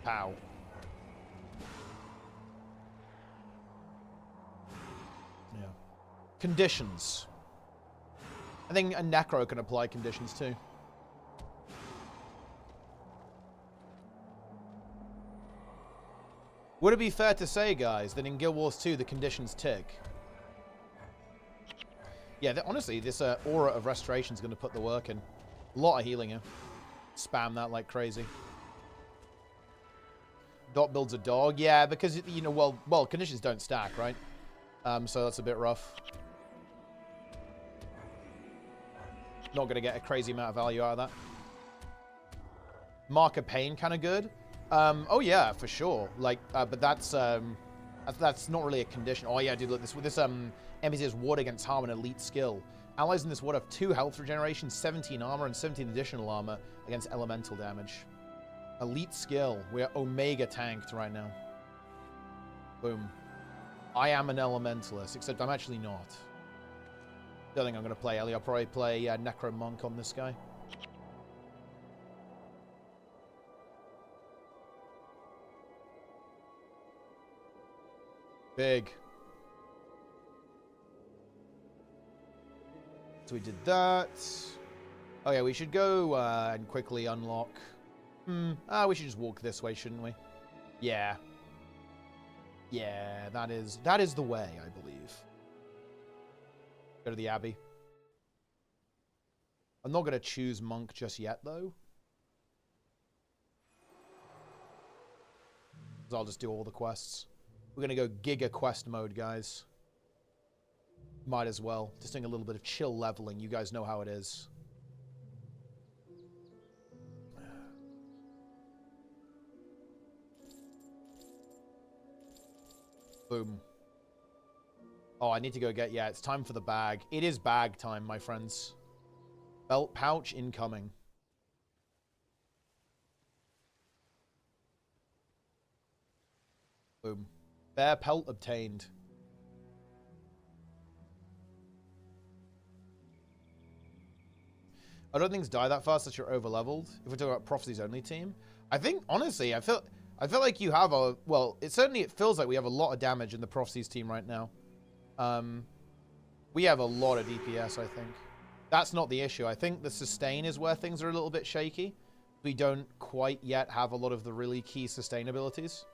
Pow. Yeah. Conditions. I think a Necro can apply conditions too. Would it be fair to say, guys, that in Guild Wars 2, the conditions tick? Yeah, honestly, this Aura of Restoration is going to put the work in. A lot of healing here. Spam that like crazy. Dot builds a dog. Yeah, because, you know, well, conditions don't stack, right? So that's a bit rough. Not going to get a crazy amount of value out of that. Mark of Pain kind of good. Oh yeah, for sure. Like, but that's not really a condition. Oh yeah, dude, look, this NPC has Ward against harm, an elite skill. Allies in this Ward have 2 health regeneration, 17 armor, and 17 additional armor against elemental damage. Elite skill. We are Omega tanked right now. Boom. I am an elementalist, except I'm actually not. Don't think I'm going to play Ellie. I'll probably play Necro Monk on this guy. Big. So we did that. Oh yeah, we should go and quickly unlock. We should just walk this way, shouldn't we? Yeah. Yeah, that is the way, I believe. Go to the Abbey. I'm not going to choose Monk just yet, though. So I'll just do all the quests. We're going to go Giga Quest mode, guys. Might as well. Just doing a little bit of chill leveling. You guys know how it is. Boom. Oh, I need to go get... Yeah, it's time for the bag. It is bag time, my friends. Belt pouch incoming. Boom. Bear pelt obtained. I don't think things die that fast that you're over-leveled. If we're talking about Prophecies only team. I think, honestly, I feel like you have a... Well, it feels like we have a lot of damage in the Prophecies team right now. We have a lot of DPS, I think. That's not the issue. I think the sustain is where things are a little bit shaky. We don't quite yet have a lot of the really key sustain abilities.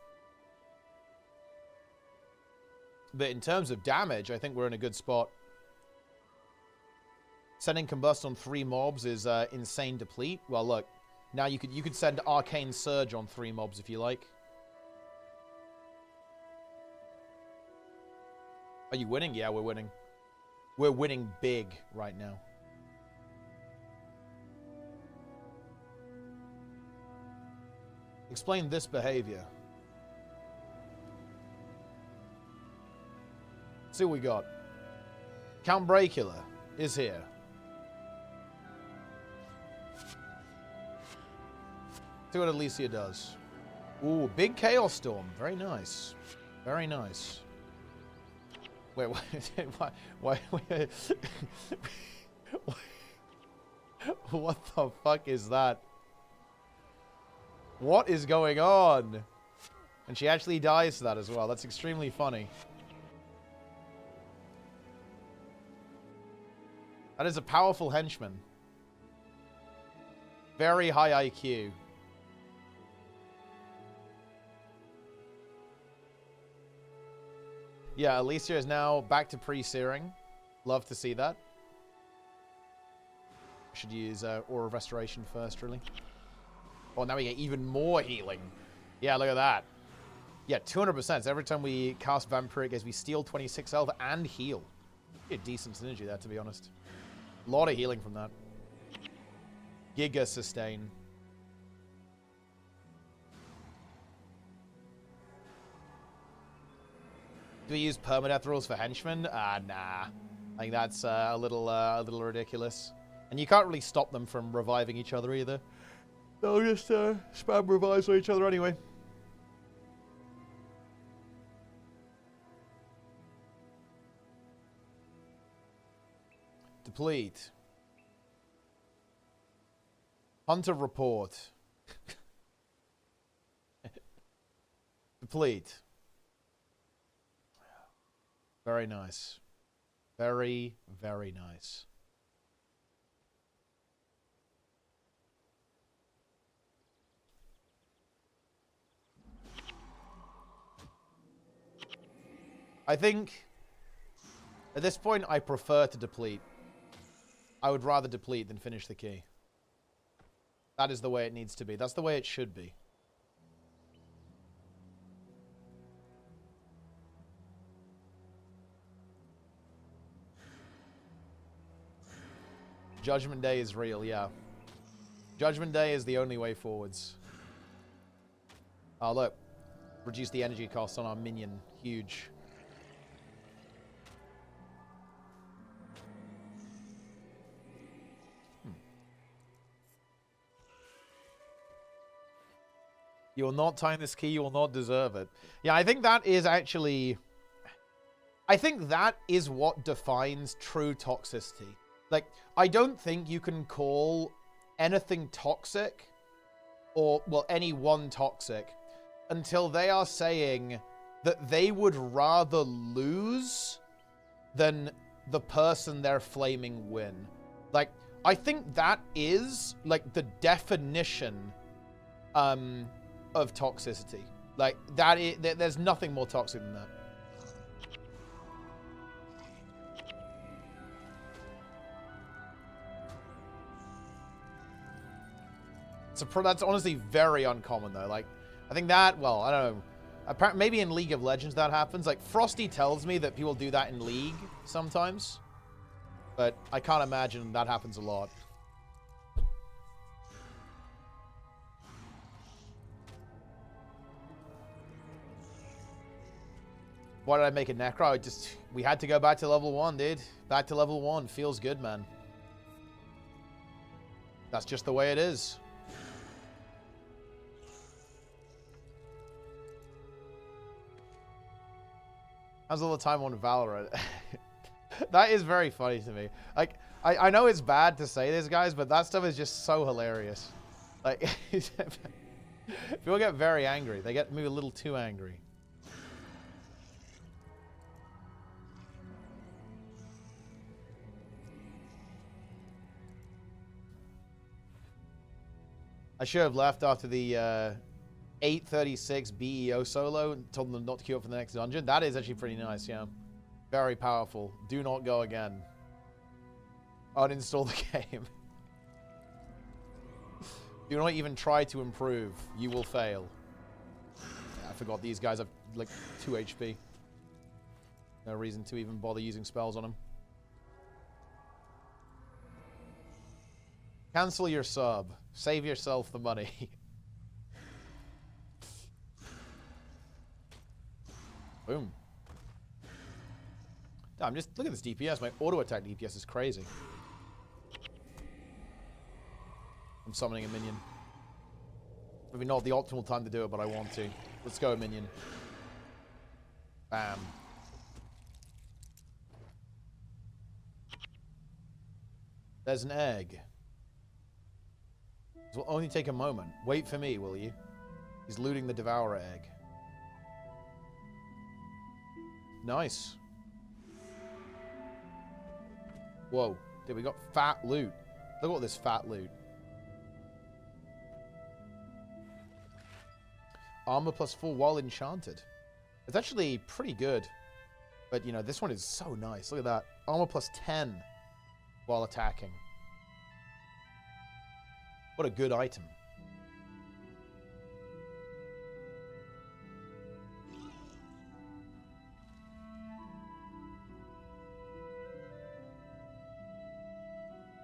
But in terms of damage, I think we're in a good spot. Sending Combust on 3 mobs is insane deplete. Well, look. Now you could send Arcane Surge on 3 mobs if you like. Are you winning? Yeah, we're winning. We're winning big right now. Explain this behavior. See what we got. Count Bracula is here. See what Alicia does. Ooh, big Chaos Storm. Very nice. Very nice. Wait, why what the fuck is that? What is going on? And she actually dies to that as well. That's extremely funny. That is a powerful henchman. Very high IQ. Yeah, Alicia is now back to pre-searing. Love to see that. Should use Aura of Restoration first, really. Oh, now we get even more healing. Yeah, look at that. Yeah, 200%. So every time we cast Vampiric, as we steal 26 health and heal. A decent synergy there, to be honest. A lot of healing from that. Giga sustain. Do we use permadeath rules for henchmen? Nah. I think that's a little ridiculous. And you can't really stop them from reviving each other either. They'll just spam revives on each other anyway. Deplete. Hunter report. Deplete. Very nice. Very, very nice. I think at this point I prefer to deplete. I would rather deplete than finish the key. That is the way it needs to be. That's the way it should be. Judgment Day is real, yeah. Judgment Day is the only way forwards. Oh, look. Reduce the energy cost on our minion. Huge. You will not time this key. You will not deserve it. Yeah, I think that is actually... I think that is what defines true toxicity. Like, I don't think you can call anything toxic, or, well, anyone toxic, until they are saying that they would rather lose than the person they're flaming win. Like, I think that is, like, the definition of toxicity. Like, that is, there's nothing more toxic than that. That's honestly very uncommon, though. Like, I think that, well, I don't know. Apparently, maybe in League of Legends that happens. Like, Frosty tells me that people do that in League sometimes. But I can't imagine that happens a lot. Why did I make a Necro? We had to go back to level 1, dude. Back to level 1. Feels good, man. That's just the way it is. How's all the time on Valorant? That is very funny to me. Like, I know it's bad to say this, guys, but that stuff is just so hilarious. Like, people get very angry. They get maybe a little too angry. I should have left after the 836 BEO solo and told them not to queue up for the next dungeon. That is actually pretty nice, yeah. Very powerful. Do not go again. Uninstall the game. Do not even try to improve. You will fail. Yeah, I forgot these guys have like 2 HP. No reason to even bother using spells on them. Cancel your sub. Save yourself the money. Boom. Damn, just look at this DPS. My auto attack DPS is crazy. I'm summoning a minion. Maybe not the optimal time to do it, but I want to. Let's go, minion. Bam. There's an egg. This will only take a moment. Wait for me, will you? He's looting the Devourer egg. Nice. Whoa. Dude, we got fat loot. Look at all this fat loot. Armor +4 while enchanted. It's actually pretty good. But, you know, this one is so nice. Look at that. Armor plus 10 while attacking. What a good item.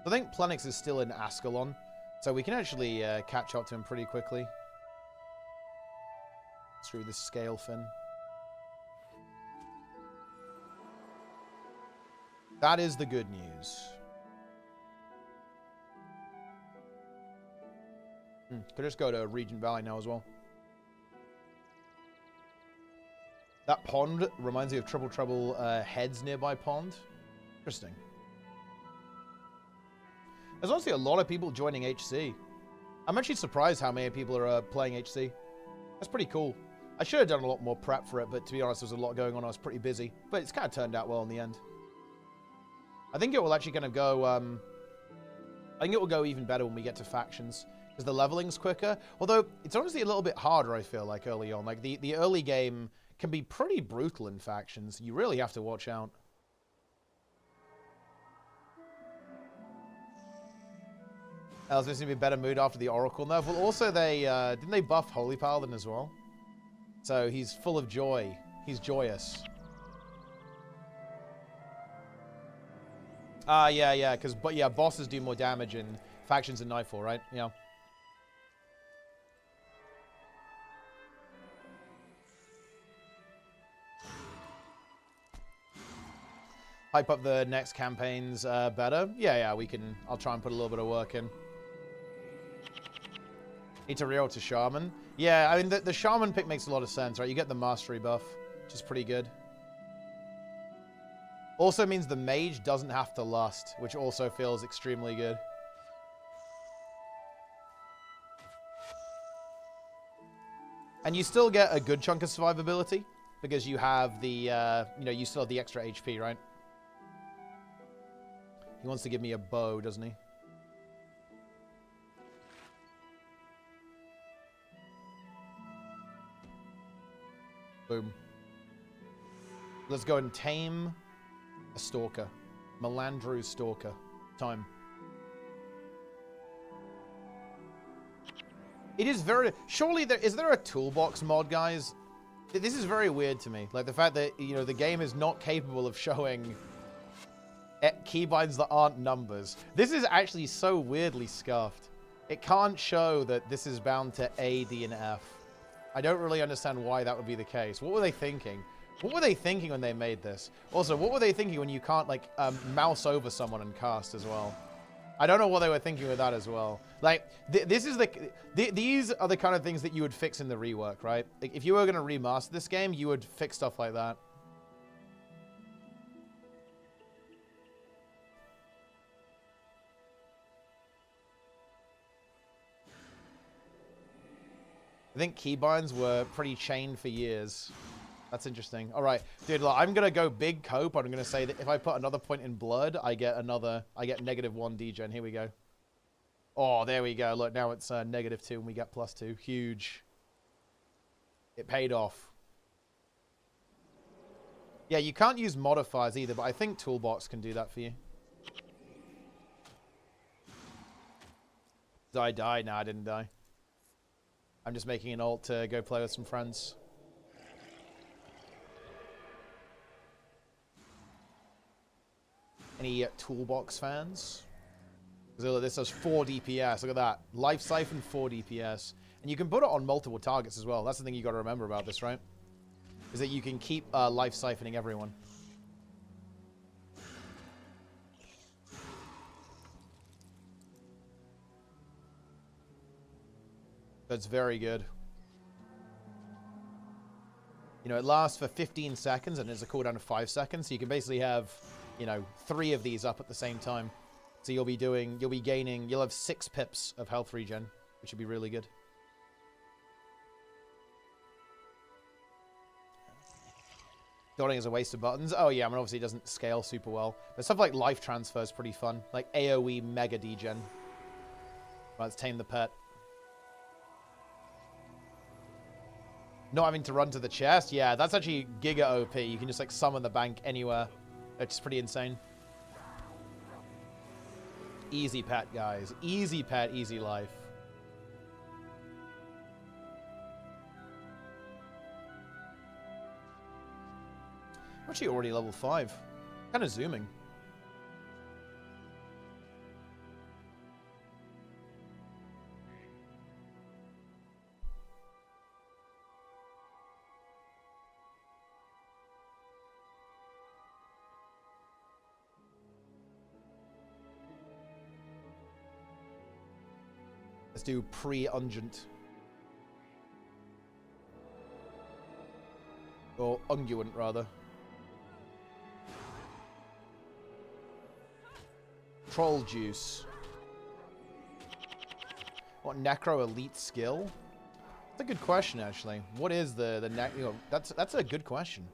I think Plenix is still in Ascalon, so we can actually catch up to him pretty quickly. Through this scale fin. That is the good news. Could just go to Regent Valley now as well. That pond reminds me of Trouble Head's nearby pond. Interesting. There's honestly a lot of people joining HC. I'm actually surprised how many people are playing HC. That's pretty cool. I should have done a lot more prep for it, but to be honest, there was a lot going on. I was pretty busy. But it's kind of turned out well in the end. I think it will actually kind of go... I think it will go even better when we get to factions, because the leveling's quicker. Although, it's honestly a little bit harder, I feel like, early on. Like, the early game can be pretty brutal in factions. You really have to watch out. I was supposed to be a better mood after the Oracle nerf. Well, also, they... didn't they buff Holy Paladin as well? So, he's full of joy. He's joyous. Yeah, because bosses do more damage in factions in Nightfall, right? Yeah. Hype up the next campaigns better. Yeah, we can. I'll try and put a little bit of work in. Need to reroll to Shaman. Yeah, I mean, the Shaman pick makes a lot of sense, right? You get the Mastery buff, which is pretty good. Also means the Mage doesn't have to Lust, which also feels extremely good. And you still get a good chunk of survivability, because you have the, you still have the extra HP, right? He wants to give me a bow, doesn't he? Boom. Let's go and tame a Stalker. Melandru Stalker. Time. It is very... Surely there... Is there a toolbox mod, guys? This is very weird to me. Like, the fact that, the game is not capable of showing keybinds that aren't numbers. This is actually so weirdly scuffed. It can't show that this is bound to A, D, and F. I don't really understand why that would be the case. What were they thinking? What were they thinking when they made this? Also, what were they thinking when you can't, like, mouse over someone and cast as well? I don't know what they were thinking with that as well. Like, these are the kind of things that you would fix in the rework, right? Like, if you were going to remaster this game, you would fix stuff like that. I think keybinds were pretty chained for years. That's interesting. All right, dude, look, I'm going to go big cope. I'm going to say that if I put another point in blood, I get -1 degen. Here we go. Oh, there we go. Look, now it's -2 and we get +2. Huge. It paid off. Yeah, you can't use modifiers either, but I think Toolbox can do that for you. Did I die? No, I didn't die. I'm just making an ult to go play with some friends. Any Toolbox fans? So this has 4 DPS. Look at that. Life Siphon, 4 DPS. And you can put it on multiple targets as well. That's the thing you got to remember about this, right? Is that you can keep life siphoning everyone. That's very good. It lasts for 15 seconds and there's a cooldown of 5 seconds. So you can basically have, 3 of these up at the same time. So you'll have 6 pips of health regen, which would be really good. Dotting is a waste of buttons. Oh yeah, I mean obviously it doesn't scale super well. But stuff like life transfer is pretty fun. Like AoE mega degen. Let's tame the pet. Not having to run to the chest? Yeah, that's actually giga OP. You can just, like, summon the bank anywhere. It's pretty insane. Easy pet, guys. Easy pet, easy life. I'm actually already level 5. Kind of zooming. Let's do pre-ungent. Or unguent, rather. Troll juice. What necro elite skill? That's a good question, actually. What is the that's a good question.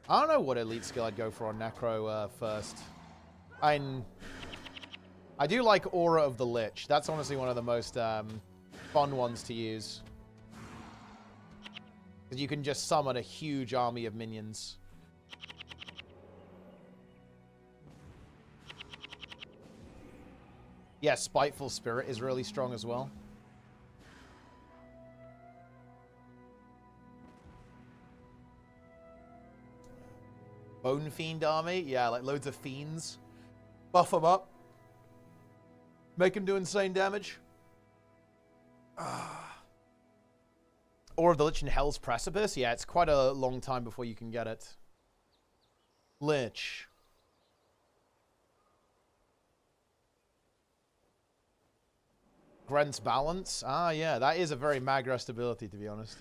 I don't know what elite skill I'd go for on necro first. I do like Aura of the Lich. That's honestly one of the most fun ones to use. Because you can just summon a huge army of minions. Yeah, Spiteful Spirit is really strong as well. Bone Fiend army? Yeah, like loads of fiends. Buff them up. Make them do insane damage. Or of the Lich in Hell's Precipice? Yeah, it's quite a long time before you can get it. Lich. Grent's Balance? Ah, yeah, that is a very Magrest ability, to be honest.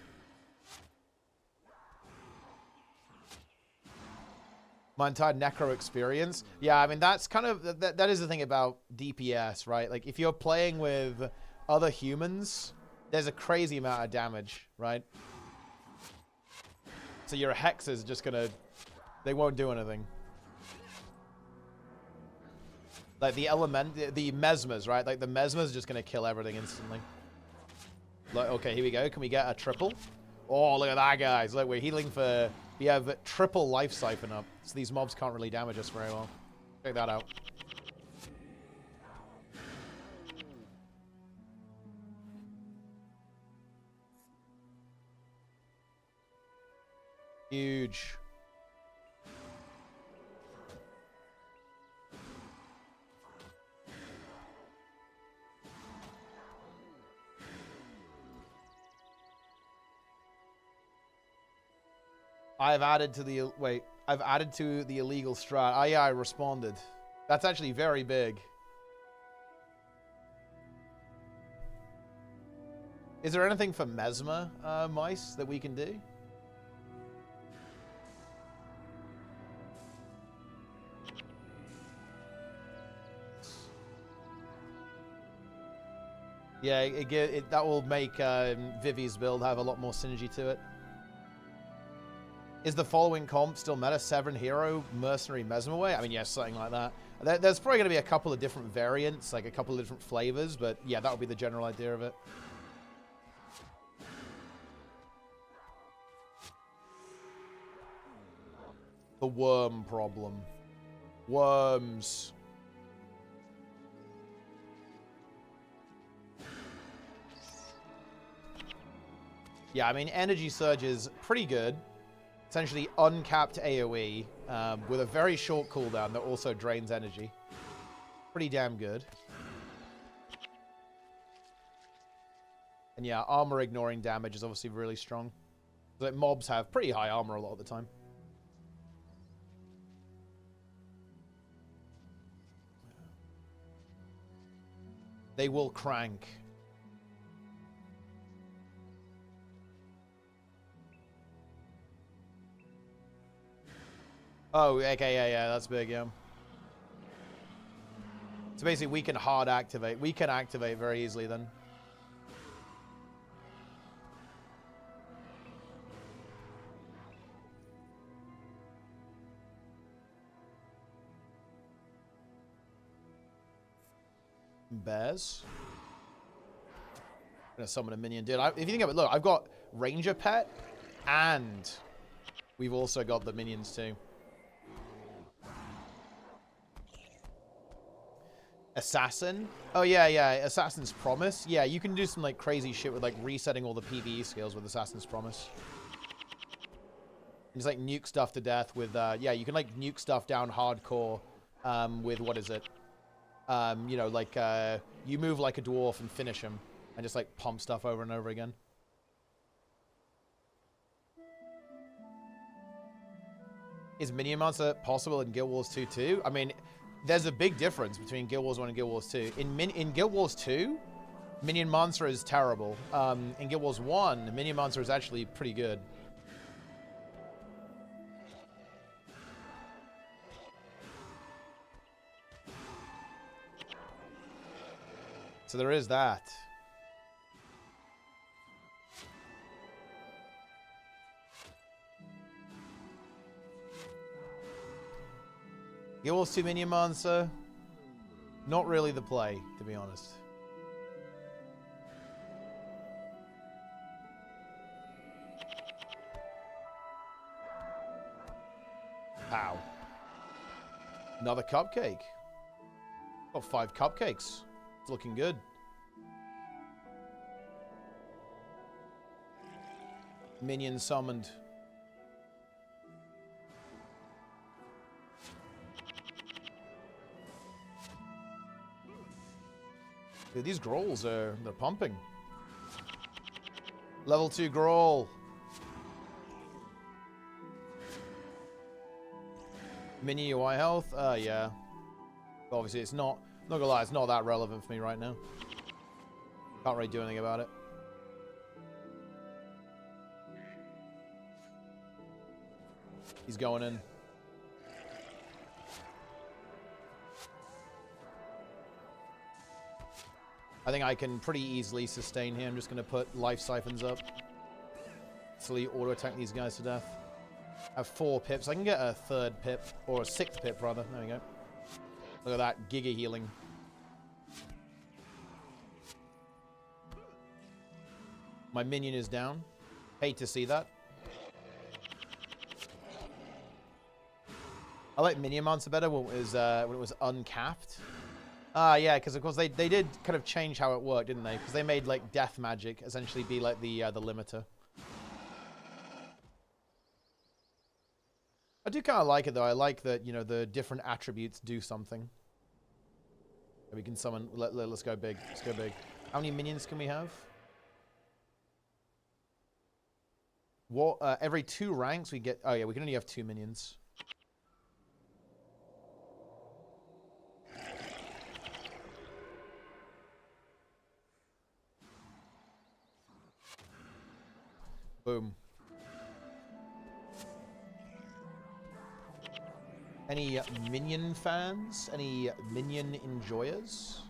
My entire necro experience. Yeah, I mean, that's kind of... That is the thing about DPS, right? Like, if you're playing with other humans, there's a crazy amount of damage, right? So your hexes are just gonna... They won't do anything. Like, the mesmers, right? Like, the mesmers are just gonna kill everything instantly. Like, okay, here we go. Can we get a triple? Oh, look at that, guys. Look, we're healing for... We have triple life siphon up, so these mobs can't really damage us very well. Check that out. Huge. I've added to the... Wait. I've added to the illegal strat. Oh, yeah, I responded. That's actually very big. Is there anything for Mesmer mice that we can do? Yeah, that will make Vivi's build have a lot more synergy to it. Is the following comp still meta? Severin Hero, Mercenary Mesmerway? I mean, yeah, something like that. There's probably going to be a couple of different variants, like a couple of different flavors, but yeah, that would be the general idea of it. The worm problem. Worms. Yeah, I mean, Energy Surge is pretty good. Essentially uncapped AoE with a very short cooldown that also drains energy. Pretty damn good. And yeah, armor ignoring damage is obviously really strong. Like, mobs have pretty high armor a lot of the time. They will crank. Oh, okay, yeah, that's big, yeah. So basically, we can hard activate. We can activate very easily then. Bears. I'm gonna summon a minion, dude. If you think of it, look, I've got ranger pet, and we've also got the minions too. Assassin? Oh, yeah, yeah. Assassin's Promise. Yeah, you can do some, like, crazy shit with, like, resetting all the PvE skills with Assassin's Promise. Just, like, nuke stuff to death with, yeah, you can, like, nuke stuff down hardcore, with, what is it? You know, like, you move like a dwarf and finish him, and just, like, pump stuff over and over again. Is Minion Monster possible in Guild Wars 2 too? I mean, there's a big difference between Guild Wars 1 and Guild Wars 2. In Guild Wars 2, Minion Monster is terrible. In Guild Wars 1, Minion Monster is actually pretty good. So there is that. Guild Wars 2 Minion Monster, not really the play, to be honest. Pow. Another cupcake. Got 5 cupcakes. It's looking good. Minion summoned. Dude, these Grolls they're pumping. Level 2 Groll. Mini UI health? Yeah. Obviously, it's not gonna lie, it's not that relevant for me right now. Can't really do anything about it. He's going in. I think I can pretty easily sustain here. I'm just going to put life siphons up. Slowly auto-attack these guys to death. I have 4 pips. I can get a 3rd pip. Or a 6th pip, rather. There we go. Look at that. Giga healing. My minion is down. Hate to see that. I like Minion Monster better when it was uncapped. Yeah, because of course they did kind of change how it worked, didn't they? Because they made like death magic essentially be like the limiter. I do kind of like it though. I like that, you know, the different attributes do something. We can summon. Let's go big. Let's go big. How many minions can we have? What? Every 2 ranks we get. Oh yeah, we can only have 2 minions. Boom. Any minion fans? Any minion enjoyers?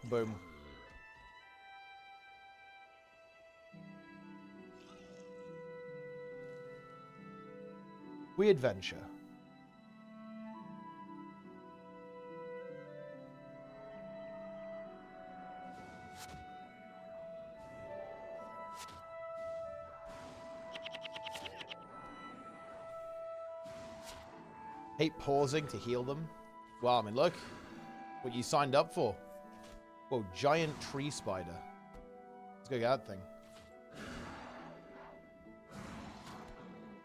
Boom. We adventure. Hate pausing to heal them. Well, I mean, look what you signed up for. Whoa, giant tree spider. Let's go get that thing.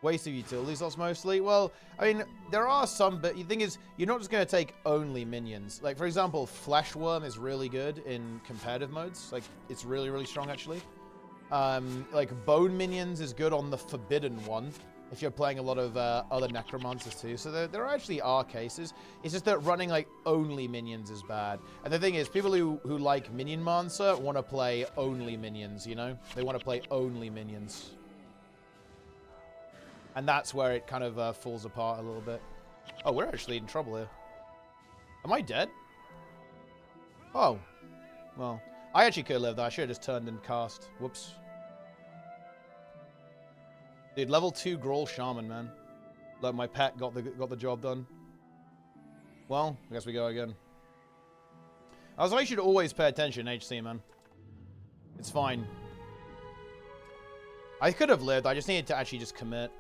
Waste of utility slots mostly. Well, I mean, there are some, but the thing is, you're not just going to take only minions. Like, for example, Flesh Worm is really good in competitive modes. Like, it's really, really strong, actually. Like, Bone Minions is good on the Forbidden one, if you're playing a lot of other Necromancers, too. So there actually are cases. It's just that running, like, only minions is bad. And the thing is, people who like Minion Monster want to play only minions, you know? They want to play only minions. And that's where it kind of falls apart a little bit. Oh, we're actually in trouble here. Am I dead? Oh. Well, I actually could have lived that. I should have just turned and cast. Whoops. Dude, level 2 Grawl Shaman, man. Look, my pet got the job done. Well, I guess we go again. I was like, you should always pay attention, HC, man. It's fine. I could have lived. I just needed to actually just commit.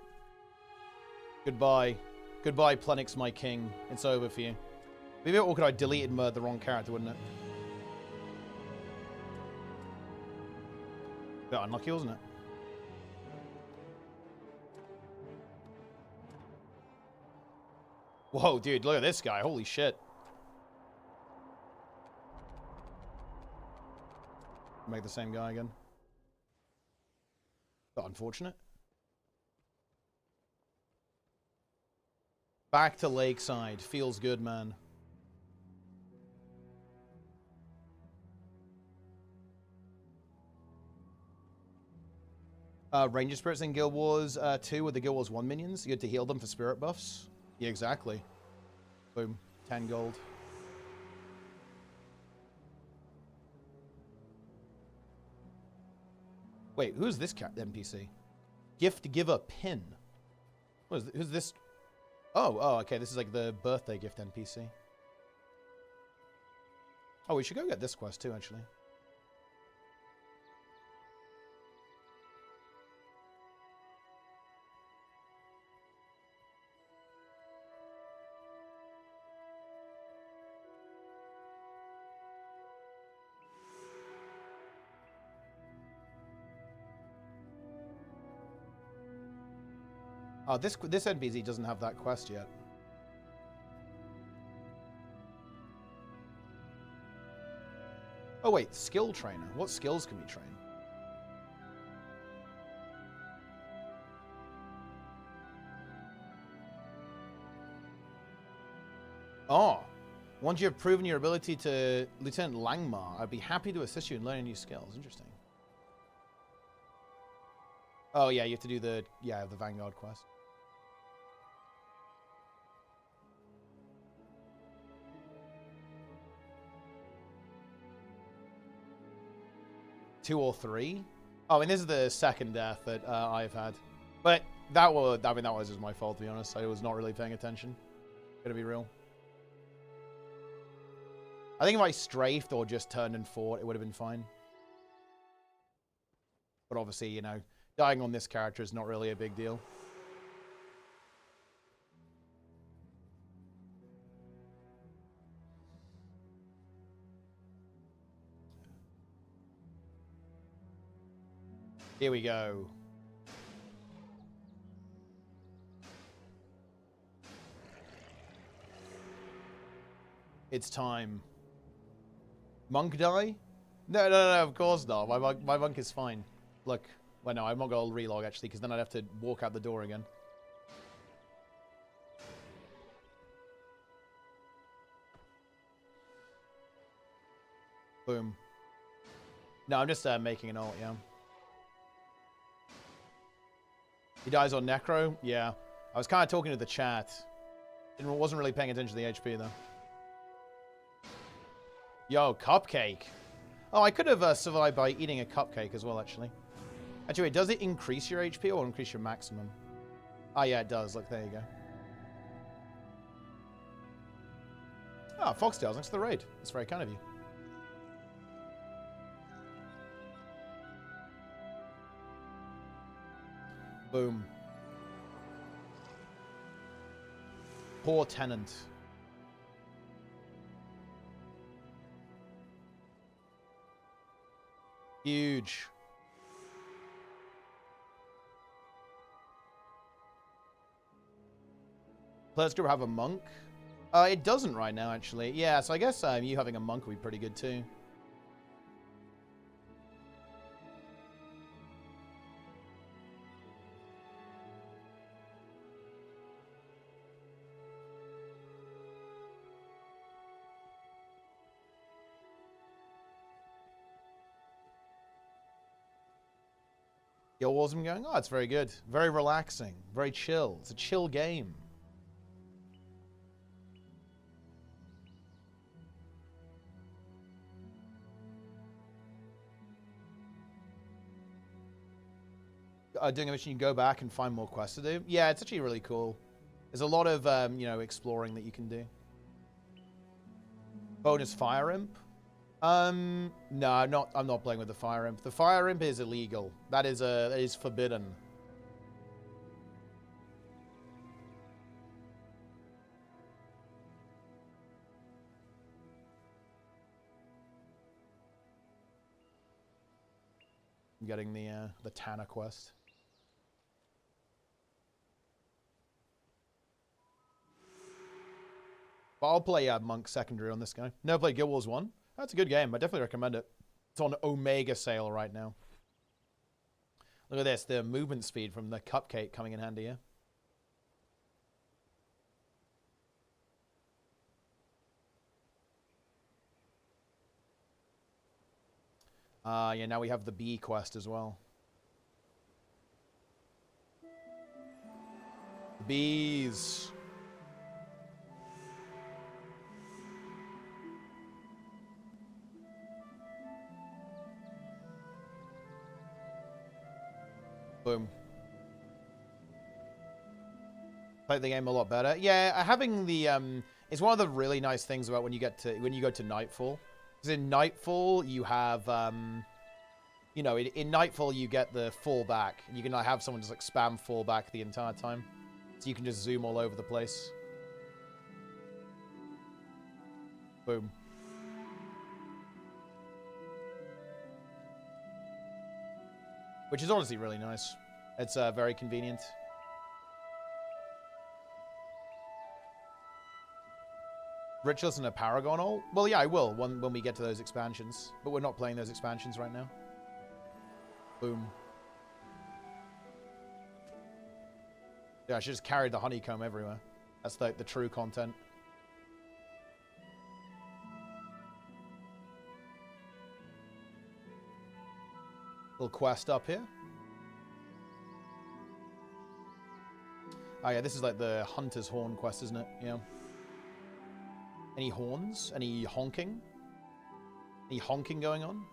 Goodbye. Goodbye, Plenix, my king. It's over for you. Maybe or could I deleted the wrong character, wouldn't it? Bit unlucky, wasn't it? Whoa, dude, look at this guy. Holy shit. Make the same guy again. But unfortunate. Back to Lakeside. Feels good, man. Ranger Spirits in Guild Wars 2 with the Guild Wars 1 minions. You had to heal them for spirit buffs. Yeah, exactly. Boom. 10 gold. Wait, who's this NPC? Gift Giver Pin. What is who's this? Oh, okay. This is like the birthday gift NPC. Oh, we should go get this quest too, actually. Oh, this NPC doesn't have that quest yet. Oh wait, skill trainer. What skills can we train? Oh, once you have proven your ability to Lieutenant Langmar, I'd be happy to assist you in learning new skills. Interesting. Oh yeah, you have to do the Vanguard quest. Two or three? Oh, and this is the second death that I've had. But that was just my fault, to be honest. I was not really paying attention. Gonna be real. I think if I strafed or just turned and fought, it would have been fine. But obviously, you know, dying on this character is not really a big deal. Here we go. It's time. Monk die? No, of course not. My monk is fine. Look, well, no, I'm not going to relog, actually, because then I'd have to walk out the door again. Boom. No, I'm just making an ult, yeah. He dies on Necro? Yeah. I was kind of talking to the chat. Wasn't really paying attention to the HP, though. Yo, cupcake. Oh, I could have survived by eating a cupcake as well, actually. Actually, wait, does it increase your HP or increase your maximum? Oh, yeah, it does. Look, there you go. Ah, Foxtails, thanks for the raid. That's very kind of you. Boom. Poor tenant. Huge. Players group have a monk? It doesn't right now, actually. Yeah, so I guess you having a monk would be pretty good, too. Your war's been going? Oh, it's very good. Very relaxing. Very chill. It's a chill game. doing a mission, you go back and find more quests to do. Yeah, it's actually really cool. There's a lot of, you know, exploring that you can do. Bonus Fire Imp? No, I'm not playing with the Fire Imp. The Fire Imp is illegal. That is forbidden. I'm getting the Tanner quest. But I'll play Monk Secondary on this guy. Never played Guild Wars 1. That's a good game. I definitely recommend it. It's on Omega sale right now. Look at this. The movement speed from the Cupcake coming in handy here. Yeah, now we have the bee quest as well. The bees. Boom. Play the game a lot better. Yeah, having the it's one of the really nice things about when you go to Nightfall. Because in Nightfall you have you know, in Nightfall you get the fallback. You can like, have someone just like spam fallback the entire time. So you can just zoom all over the place. Boom. Which is honestly really nice. It's very convenient. Ritualist and a Paragon all? Well, yeah, I will when we get to those expansions. But we're not playing those expansions right now. Boom. Yeah, I should just carry the honeycomb everywhere. That's like the true content. Little quest up here. Oh yeah, this is like the Hunter's Horn quest, isn't it? Yeah. Any horns? Any honking? Any honking going on?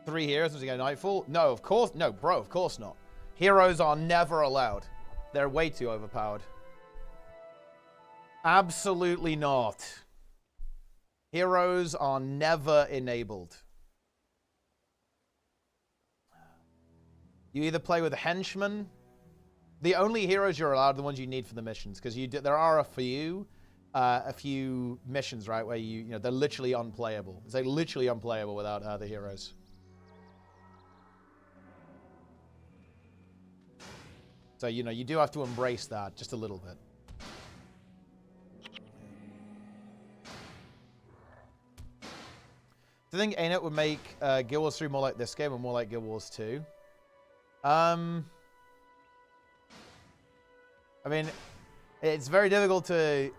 Three heroes once you get Nightfall? No, of course. No, bro, of course not. Heroes are never allowed. They're way too overpowered. Absolutely not. Heroes are never enabled. You either play with henchmen. The only heroes you're allowed are the ones you need for the missions, because there are a few missions, right, where you know they're literally unplayable. It's like literally unplayable without the heroes. So you know you do have to embrace that just a little bit. Do you think ArenaNet would make Guild Wars 3 more like this game or more like Guild Wars 2? I mean, it's very difficult to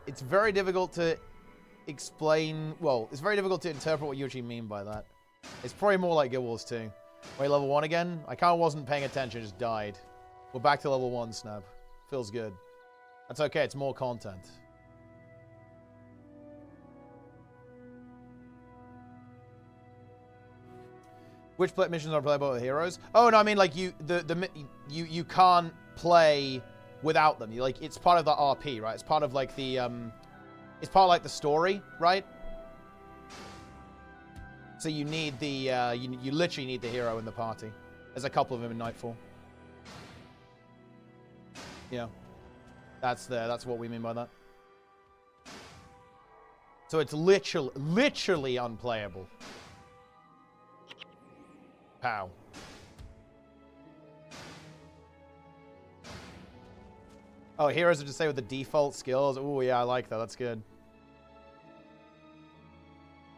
explain. Well, it's very difficult to interpret what you actually mean by that. It's probably more like Guild Wars 2. Wait, level 1 again? I kind of wasn't paying attention, just died. We're back to level 1, Snap. Feels good. That's okay, it's more content. Which missions are playable with heroes? Oh no, I mean like you can't play without them. It's part of the RP, right? It's part of like the it's part of like the story, right? So you need the you literally need the hero in the party. There's a couple of them in Nightfall. Yeah, that's what we mean by that. So it's literally unplayable. Pow. Oh, heroes are just say with the default skills. Oh yeah, I like that. That's good.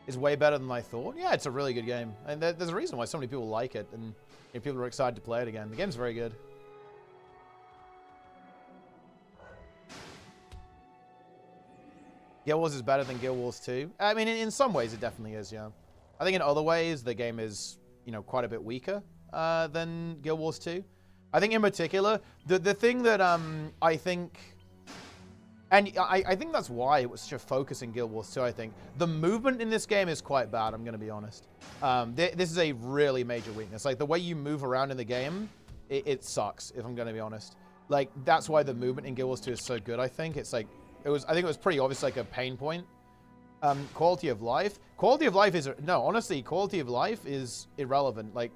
It's way better than I thought. Yeah, it's a really good game, and there's a reason why so many people like it, and you know, people are excited to play it again. The game's very good. Guild Wars is better than Guild Wars 2. I mean, in some ways, it definitely is. Yeah, I think in other ways, the game is, you know, quite a bit weaker than Guild Wars 2. I think in particular, the thing that I think And I think that's why it was such a focus in Guild Wars 2, I think. The movement in this game is quite bad, I'm going to be honest. This is a really major weakness. Like, the way you move around in the game, it sucks, if I'm going to be honest. Like, that's why the movement in Guild Wars 2 is so good, I think. It's like, I think it was pretty obvious, like, a pain point. Quality of life. Quality of life is... No, honestly, quality of life is irrelevant. Like,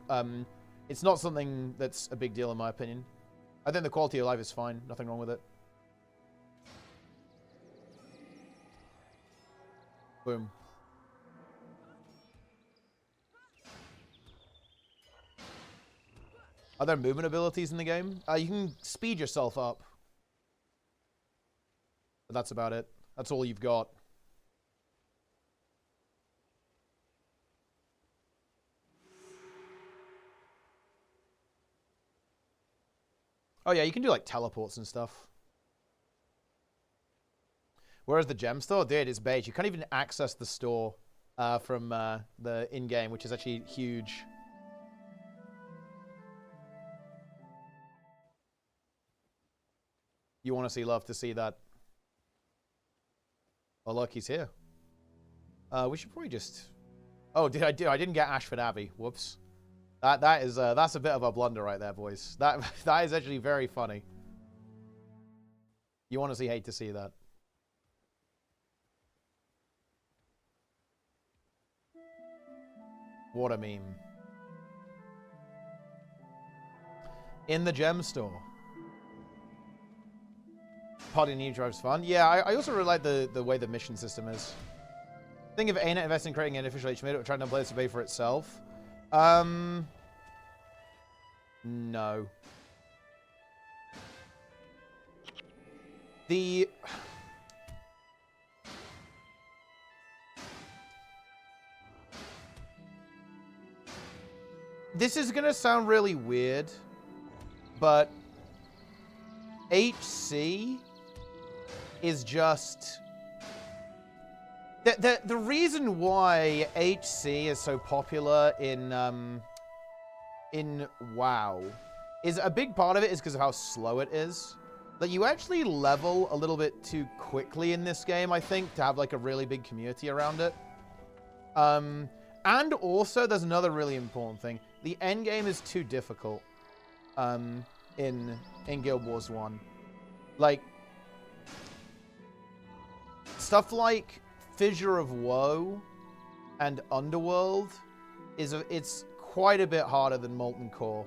it's not something that's a big deal, in my opinion. I think the quality of life is fine. Nothing wrong with it. Boom. Are there movement abilities in the game? You can speed yourself up. But that's about it. That's all you've got. Oh yeah, you can do like teleports and stuff. Whereas the gem store, dude, it's beige. You can't even access the store from the in-game, which is actually huge. You honestly love to see that. Oh, look, he's here. We should probably just... Oh, did I do? I didn't get Ashford Abbey. Whoops. That's a bit of a blunder right there, boys. That is actually very funny. You honestly hate to see that. What a meme. In the gem store. Party New Drive's fun. Yeah, I also really like the way the mission system is. Think of ArenaNet investing in creating an official HMid or trying to play this to pay for itself. No. This is gonna sound really weird, but HC is just... The reason why HC is so popular in WoW is a big part of it is because of how slow it is. Like, you actually level a little bit too quickly in this game, I think, to have like a really big community around it. And also, there's another really important thing. The end game is too difficult in Guild Wars 1. Like, stuff like Fissure of Woe and Underworld it's quite a bit harder than Molten Core.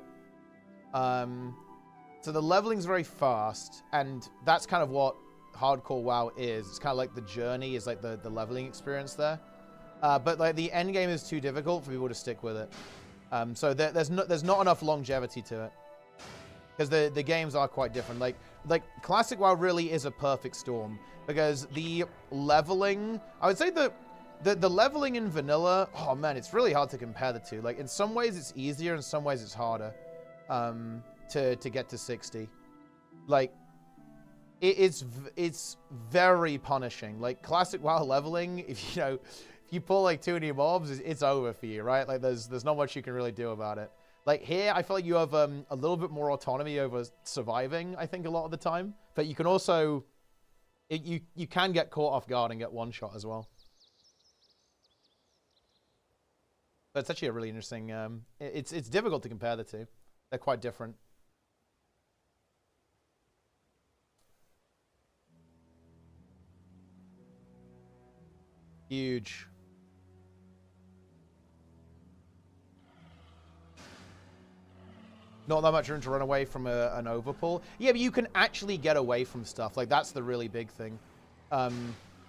So the leveling's very fast, and that's kind of what hardcore WoW is. It's kind of like the journey is like the leveling experience there. But like the end game is too difficult for people to stick with it. So there's not enough longevity to it, because the games are quite different. Like classic WoW really is a perfect storm, because the leveling, I would say the leveling in vanilla, oh man, it's really hard to compare the two. Like in some ways it's easier, in some ways it's harder to get to 60. Like it's very punishing. Like classic WoW leveling, if you pull like too many mobs, it's over for you, right? Like there's not much you can really do about it. Like here, I feel like you have a little bit more autonomy over surviving, I think, a lot of the time. But you can also, you can get caught off guard and get one shot as well. But it's actually a really interesting, it's difficult to compare the two. They're quite different. Huge. Not that much room to run away from an overpull. Yeah, but you can actually get away from stuff. Like, that's the really big thing.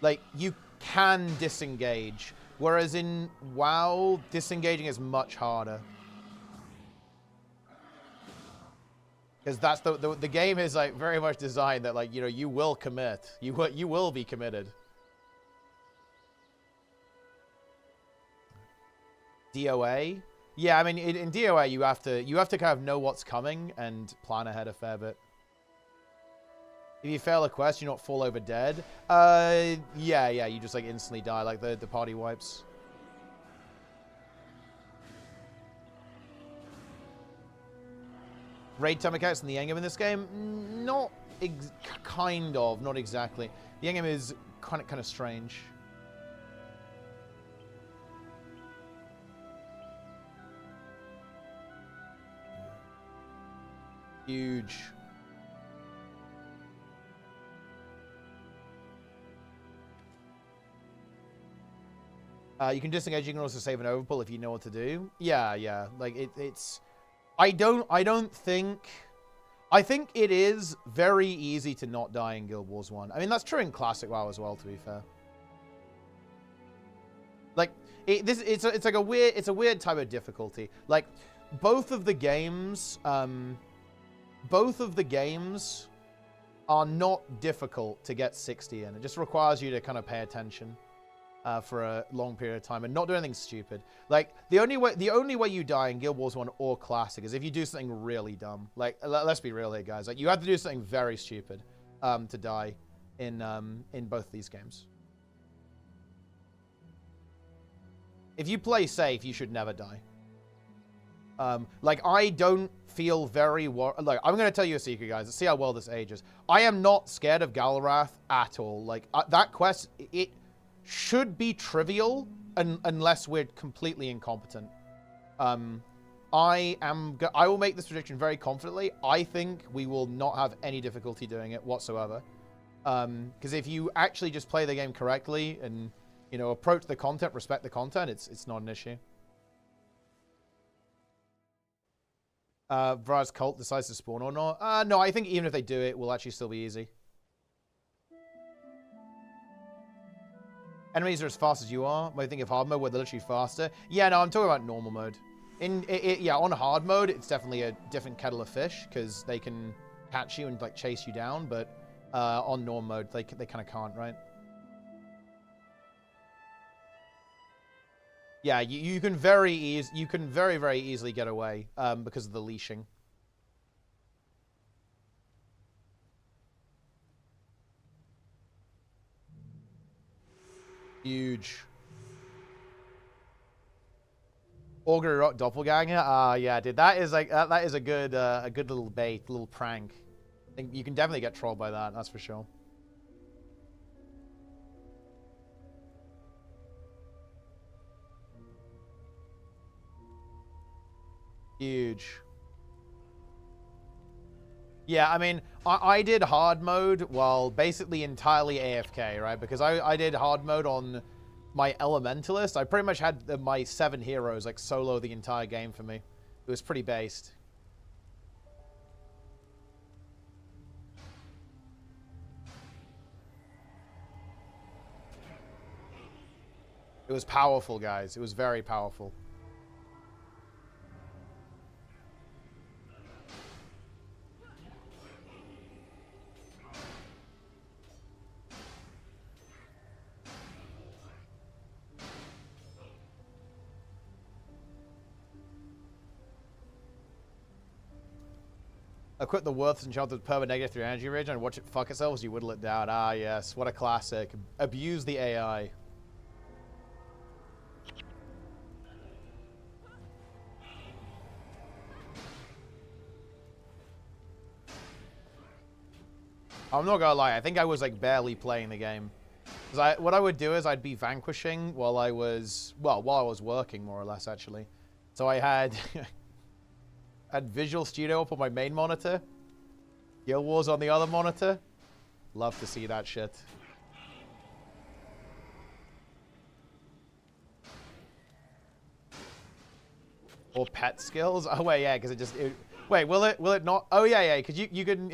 Like, you can disengage. Whereas in WoW, disengaging is much harder. Because that's the game is, like, very much designed that, like, you will commit. You will be committed. DOA? Yeah, I mean, in DOA, you have to kind of know what's coming and plan ahead a fair bit. If you fail a quest, you not fall over dead. Yeah, you just like instantly die, like the party wipes. Raid time mechanics in the endgame in this game, not kind of, not exactly. The endgame is kind of strange. Huge. You can disengage. You can also save an overpull if you know what to do. Yeah, yeah. Like it's. I don't think. I think it is very easy to not die in Guild Wars 1. I mean, that's true in Classic WoW as well, to be fair. Like it's like a weird type of difficulty. Like both of the games are not difficult to get 60 in. It just requires you to kind of pay attention for a long period of time and not do anything stupid. Like the only way you die in Guild Wars 1 or Classic is if you do something really dumb. Like let's be real here, guys. Like you have to do something very stupid to die in both these games. If you play safe, you should never die. Like I don't feel very like I'm gonna tell you a secret, guys. Let's see how well this ages. I am not scared of Galarath at all. Like that quest, it should be trivial unless we're completely incompetent. I will make this prediction very confidently. I think we will not have any difficulty doing it whatsoever. Because if you actually just play the game correctly and, you know, approach the content, respect the content, it's not an issue. Vraz cult decides to spawn or not? No, I think even if they do, it will actually still be easy. Enemies are as fast as you are. When I think of hard mode, where they're literally faster. Yeah, no, I'm talking about normal mode. Yeah, on hard mode, it's definitely a different kettle of fish because they can catch you and like chase you down. But on normal mode, they kind of can't, right? Yeah, you can very easily get away because of the leashing. Huge. Augury Rock Doppelganger. Yeah, dude, that is like that is a good little bait, little prank. I think you can definitely get trolled by that. That's for sure. Huge. Yeah, I mean, I did hard mode while basically entirely AFK, right? Because I did hard mode on my Elementalist. I pretty much had my 7 heroes like solo the entire game for me. It was pretty based. It was powerful, guys. It was very powerful. Equip the Worth's Enchanted Perma Negative through Energy Rage and watch it fuck itself as you whittle it down. Ah, yes. What a classic. Abuse the AI. I'm not gonna lie. I think I was like barely playing the game. Because what I would do is I'd be vanquishing while I was, well, while I was working more or less actually. So I had... had Visual Studio up on my main monitor. Guild Wars on the other monitor. Love to see that shit. Or pet skills. Oh wait, yeah, because wait, will it not? Oh yeah, because you can.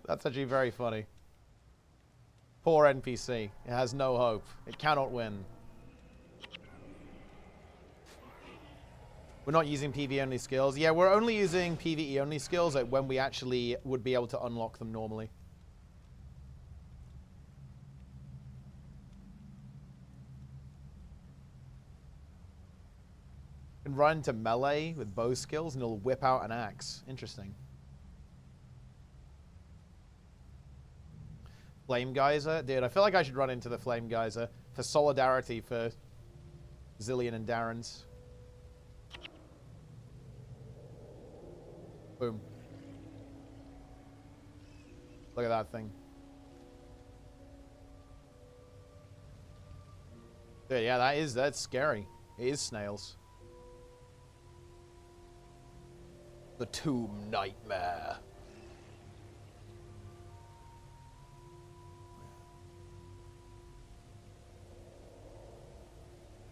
That's actually very funny. Poor NPC. It has no hope. It cannot win. We're not using PvE only skills. Yeah, we're only using PvE only skills like when we actually would be able to unlock them normally. And run into melee with bow skills and it'll whip out an axe. Interesting. Flame Geyser? Dude, I feel like I should run into the Flame Geyser for solidarity for Zillion and Darren's. Boom. Look at that thing. Dude, yeah, that's scary. It is snails. The Tomb Nightmare.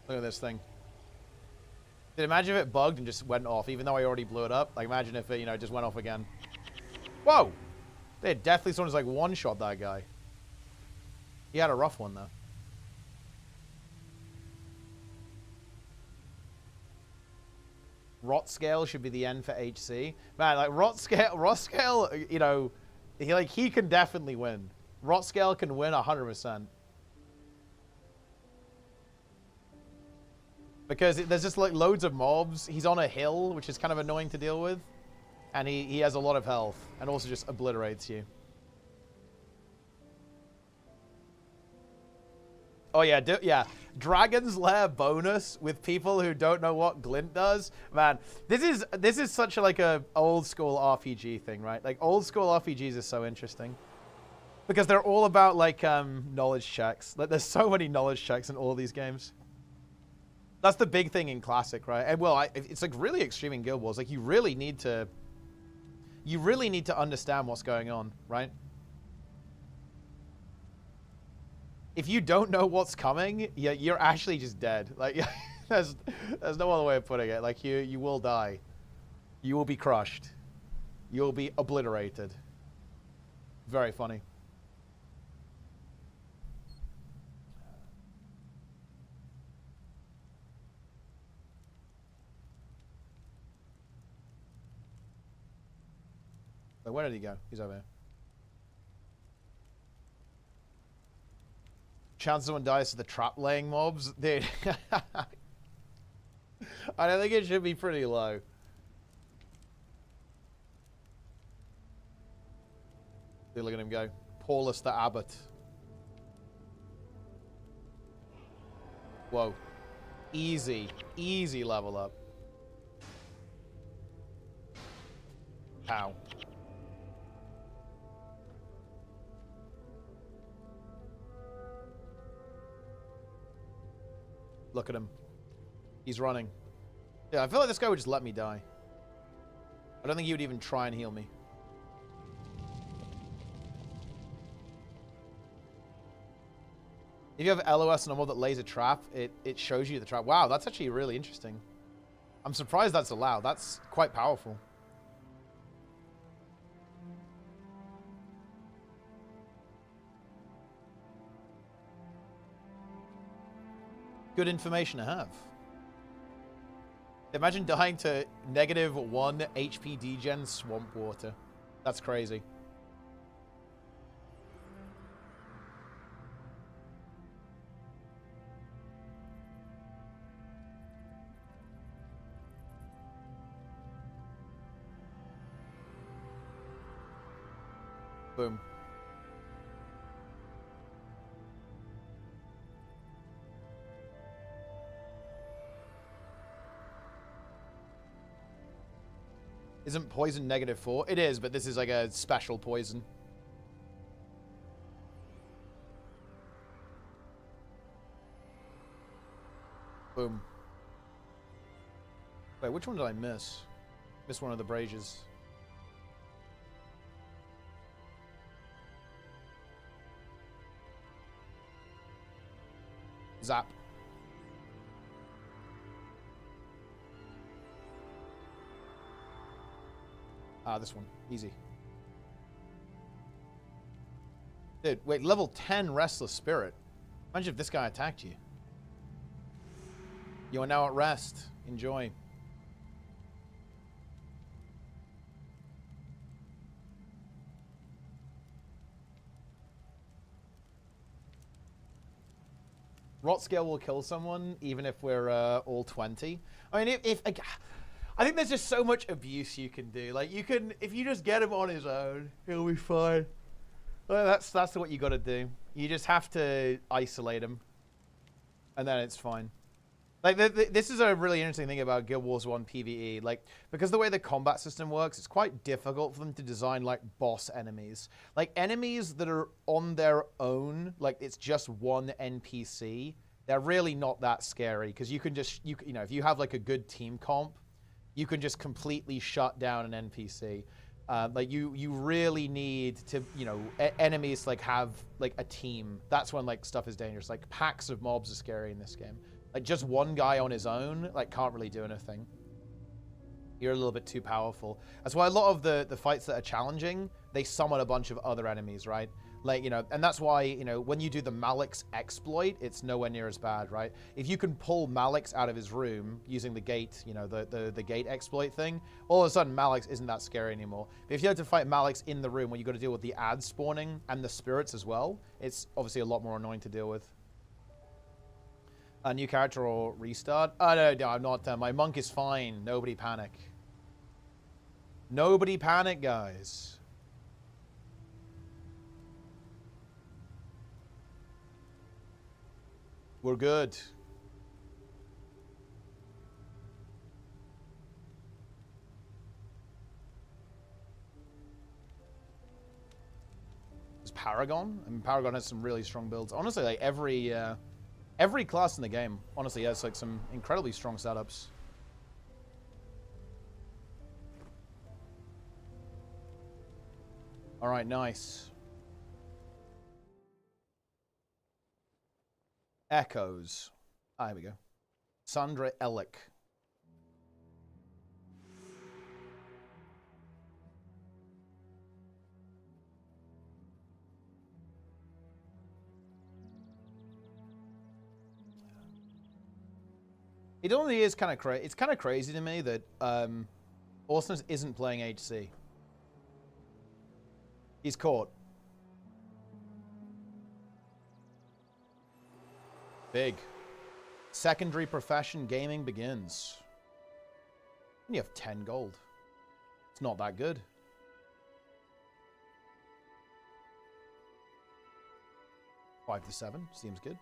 Look at this thing. Dude, imagine if it bugged and just went off, even though I already blew it up. Like, imagine if it, you know, just went off again. Whoa! Dude, definitely someone just, like, one-shot that guy. He had a rough one, though. Rot scale should be the N for HC. Man, like, rot scale, you know, he can definitely win. Rot scale can win 100%. Because there's just like loads of mobs. He's on a hill, which is kind of annoying to deal with. And he has a lot of health. And also just obliterates you. Oh yeah, yeah. Dragon's Lair bonus with people who don't know what Glint does. Man, this is such a, like a old school RPG thing, right? Like old school RPGs is so interesting. Because they're all about like knowledge checks. Like there's so many knowledge checks in all these games. That's the big thing in Classic, right? And well, it's like really extreme in Guild Wars. Like you really need to understand what's going on, right? If you don't know what's coming, you're actually just dead. Like there's no other way of putting it. Like you will die. You will be crushed. You will be obliterated. Very funny. Where did he go? He's over here. Chance someone dies to the trap laying mobs? Dude. I don't think it should be pretty low. Dude, look at him go. Paulus the Abbot. Whoa. Easy. Easy level up. Pow. Look at him. He's running. Yeah, I feel like this guy would just let me die. I don't think he would even try and heal me. If you have LOS and a mob that lays a trap, it shows you the trap. Wow, that's actually really interesting. I'm surprised that's allowed. That's quite powerful. Good information to have. Imagine dying to -1 HP degen swamp water. That's crazy. Boom. Isn't poison -4? It is, but this is like a special poison. Boom. Wait, which one did I miss? Missed one of the braziers. Zap. Ah, this one. Easy. Dude, wait, level 10 Restless Spirit. Imagine if this guy attacked you. You are now at rest. Enjoy. Rot scale will kill someone, even if we're all 20. I mean, I think there's just so much abuse you can do. Like, you can, if you just get him on his own, he'll be fine. Well, that's what you got to do. You just have to isolate him, and then it's fine. Like, this is a really interesting thing about Guild Wars 1 PvE. Like, because the way the combat system works, it's quite difficult for them to design, like, boss enemies. Like, enemies that are on their own, like, it's just one NPC, they're really not that scary. Because you can just, you know, if you have, like, a good team comp, you can just completely shut down an NPC. Like, you really need to, you know, enemies, like, have, like, a team. That's when, like, stuff is dangerous. Like, packs of mobs are scary in this game. Like, just one guy on his own, like, can't really do anything. You're a little bit too powerful. That's why a lot of the fights that are challenging, they summon a bunch of other enemies, right? Like, you know, and that's why, you know, when you do the Malik's exploit, it's nowhere near as bad, right? If you can pull Malik's out of his room using the gate, you know, the gate exploit thing, all of a sudden Malik's isn't that scary anymore. But if you have to fight Malik's in the room where you got to deal with the ads spawning and the spirits as well, it's obviously a lot more annoying to deal with. A new character or restart? Oh, no, I'm not. My monk is fine. Nobody panic. Nobody panic, guys. We're good. Is Paragon? I mean, Paragon has some really strong builds. Honestly, like, every class in the game, honestly, has like some incredibly strong setups. All right, nice. Echoes. Ah, here we go. Sandra Ellick. It only is kind of crazy. It's kind of crazy to me that Awesomeness isn't playing HC. He's caught. Big. Secondary profession gaming begins. And you have 10 gold. It's not that good. Five to 7 seems good.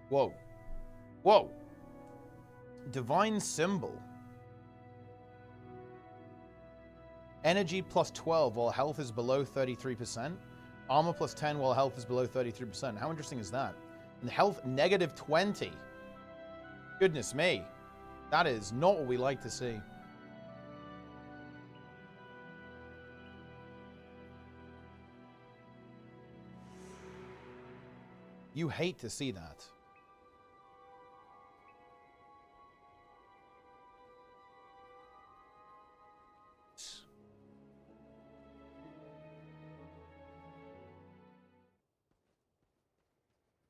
Whoa. Whoa. Divine Symbol. Energy plus 12 while health is below 33%. Armor plus 10 while health is below 33%. How interesting is that? And health negative 20. Goodness me. That is not what we like to see. You hate to see that.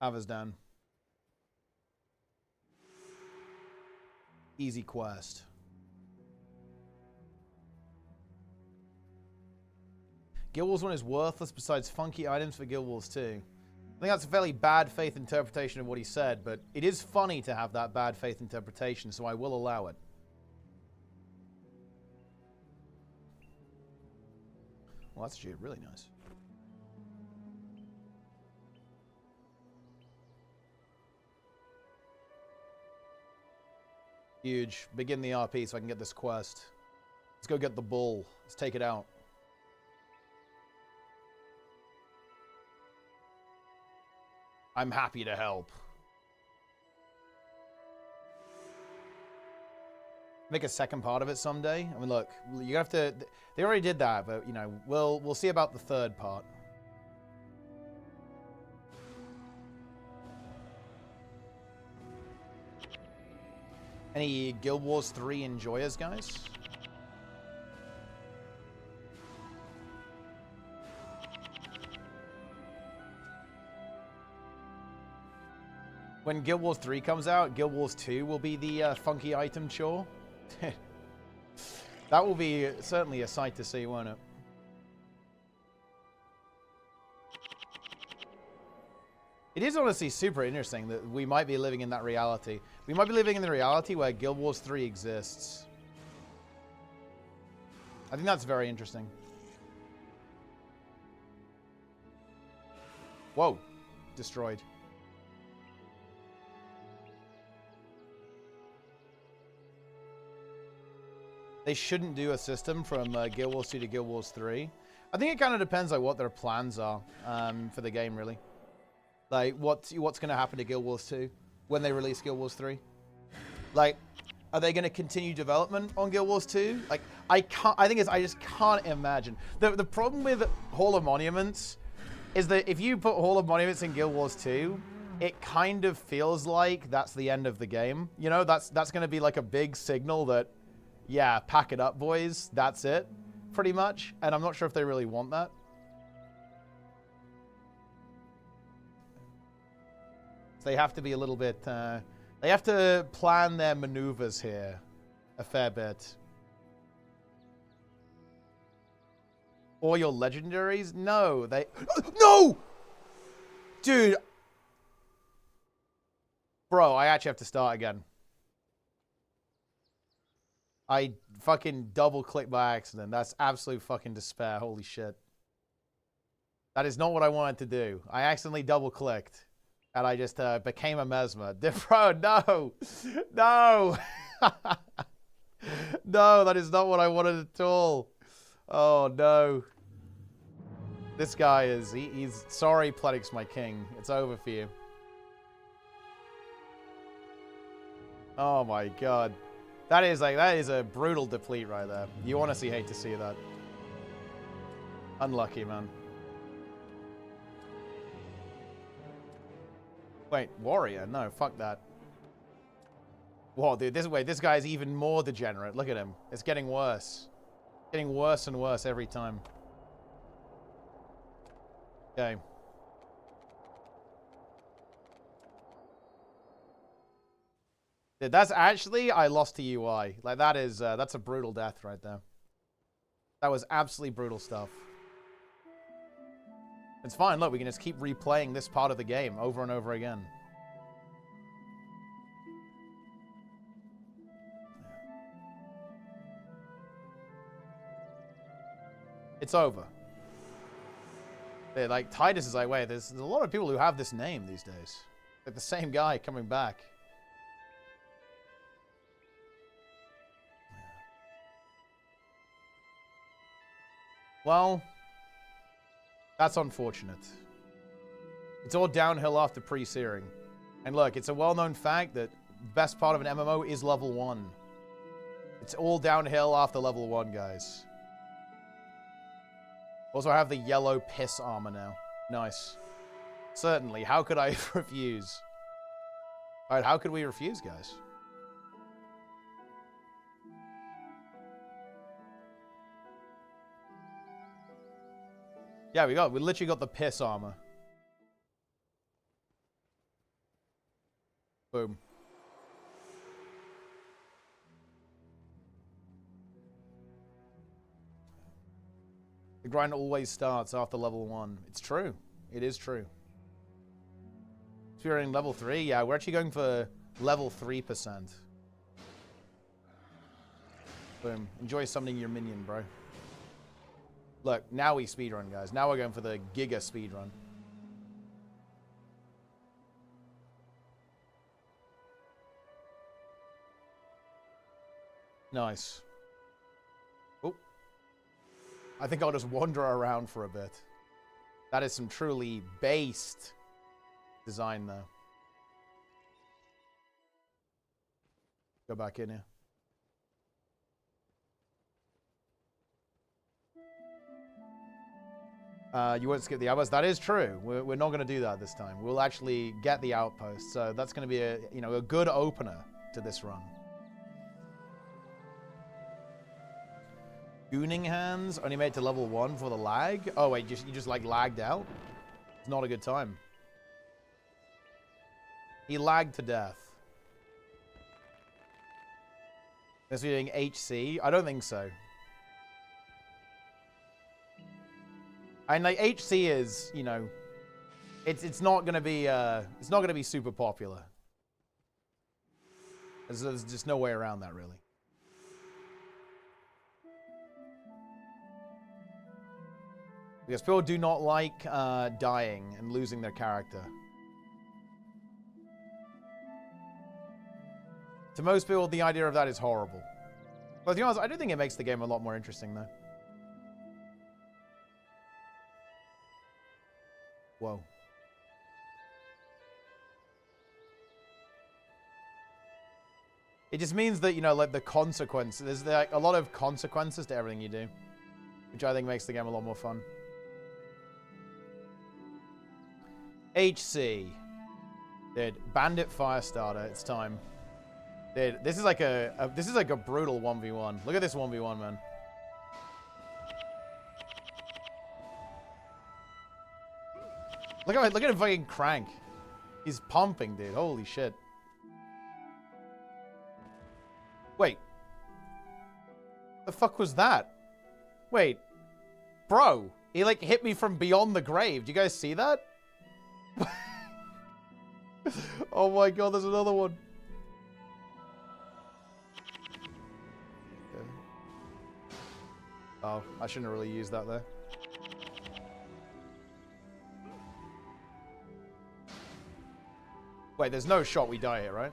Avazdan. Easy quest. Guild Wars 1 is worthless besides funky items for Guild Wars 2. I think that's a fairly bad faith interpretation of what he said, but it is funny to have that bad faith interpretation, so I will allow it. Well, that's actually really nice. Huge. Begin the RP so I can get this quest. Let's go get the bull. Let's take it out. I'm happy to help. Make a second part of it someday. I mean, look, you have to. They already did that, but you know, we'll see about the third part. Any Guild Wars 3 enjoyers, guys? When Guild Wars 3 comes out, Guild Wars 2 will be the funky item chore. That will be certainly a sight to see, won't it? It is honestly super interesting that we might be living in that reality. We might be living in the reality where Guild Wars 3 exists. I think that's very interesting. Whoa. Destroyed. They shouldn't do a system from Guild Wars 2 to Guild Wars 3. I think it kind of depends on what their plans are for the game, really. Like, what's going to happen to Guild Wars 2 when they release Guild Wars 3? Like, are they going to continue development on Guild Wars 2? Like, I just can't imagine. The problem with Hall of Monuments is that if you put Hall of Monuments in Guild Wars 2, it kind of feels like that's the end of the game. You know, that's going to be like a big signal that, yeah, pack it up, boys. That's it, pretty much. And I'm not sure if they really want that. So they have to be a little bit... they have to plan their maneuvers here a fair bit. Or your legendaries? No, they... No! Dude. Bro, I actually have to start again. I fucking double-clicked by accident. That's absolute fucking despair. Holy shit. That is not what I wanted to do. I accidentally double-clicked. And I just became a mesmer. Bro, no! No! No, that is not what I wanted at all. Oh, no. This guy is... He's... Sorry, Pledix, my king. It's over for you. Oh, my God. That is a brutal deplete right there. You honestly hate to see that. Unlucky, man. Wait, warrior? No, fuck that. Whoa, dude, this guy's even more degenerate. Look at him. It's getting worse. Getting worse and worse every time. Okay. Dude, that's actually, I lost to UI. Like, that is, that's a brutal death right there. That was absolutely brutal stuff. It's fine, look, we can just keep replaying this part of the game over and over again. It's over. Like, Titus is like, wait, there's a lot of people who have this name these days. Like, the same guy coming back. Well, that's unfortunate. It's all downhill after pre-searing. And look, it's a well-known fact that the best part of an MMO is level 1. It's all downhill after level 1, guys. Also, I have the yellow piss armor now. Nice. Certainly. How could I refuse? Alright, how could we refuse, guys? Yeah, we literally got the piss armor. Boom. The grind always starts after level 1. It's true. It is true. If you're in level 3, yeah, we're actually going for level 3%. Boom. Enjoy summoning your minion, bro. Look, now we speedrun, guys. Now we're going for the Giga speedrun. Nice. Oh. I think I'll just wander around for a bit. That is some truly based design there. Go back in here. You won't skip the outpost. That is true. We're not going to do that this time. We'll actually get the outpost. So that's going to be a good opener to this run. Gooning hands only made it to level 1 for the lag. Oh wait, you just like lagged out. It's not a good time. He lagged to death. Is he doing HC? I don't think so. And like HC is, you know, it's not gonna be super popular. There's just no way around that, really. Because people do not like dying and losing their character. To most people, the idea of that is horrible. But to be honest, I do think it makes the game a lot more interesting, though. Whoa. It just means that, you know, like the consequences, there's like a lot of consequences to everything you do, which I think makes the game a lot more fun. HC. Dude, Bandit Firestarter, it's time. Dude, this is like a brutal 1v1. Look at this 1v1, man. Look at him fucking crank. He's pumping, dude. Holy shit. Wait. The fuck was that? Wait. Bro, he like hit me from beyond the grave. Do you guys see that? Oh my god, there's another one. Okay. Oh, I shouldn't have really used that there. Wait, there's no shot we die here, right?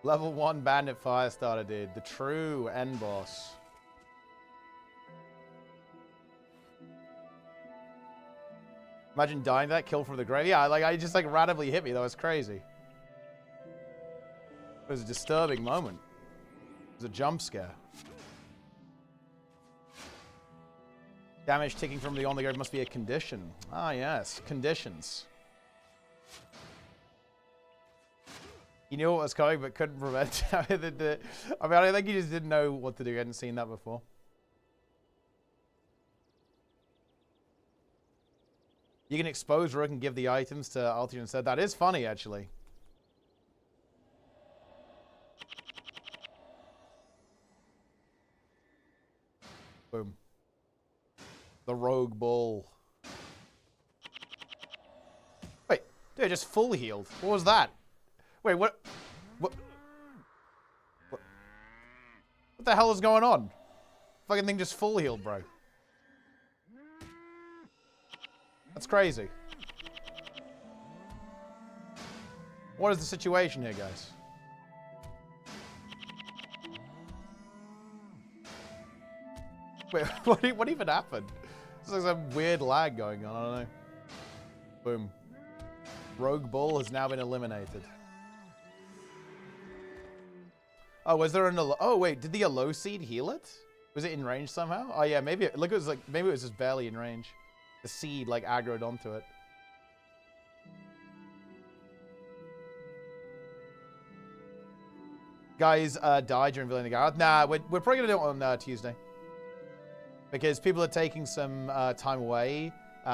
Level 1 Bandit Firestarter, dude. The true end boss. Imagine dying that kill from the grave. Yeah, like I just like randomly hit me. That was crazy. It was a disturbing moment. It was a jump scare. Damage ticking from beyond the grave must be a condition. Ah, yes. Conditions. You knew what was coming, but couldn't prevent it. I mean, I think you just didn't know what to do. You hadn't seen that before. You can expose Rook and give the items to Altitude instead. That is funny, actually. Boom. The Rogue Bull. Wait, dude, just full healed. What was that? Wait, what? What the hell is going on? Fucking thing just full healed, bro. That's crazy. What is the situation here, guys? Wait, what even happened? There's like some weird lag going on, I don't know. Boom. Rogue Bull has now been eliminated. Oh, was there an... Oh, wait, did the Aloe Seed heal it? Was it in range somehow? Oh, yeah, maybe... Look, it was like... Maybe it was just barely in range. The seed, like, aggroed onto it. Guys die during Villain the Garth. Nah, we're probably going to do it on Tuesday. Because people are taking some time away.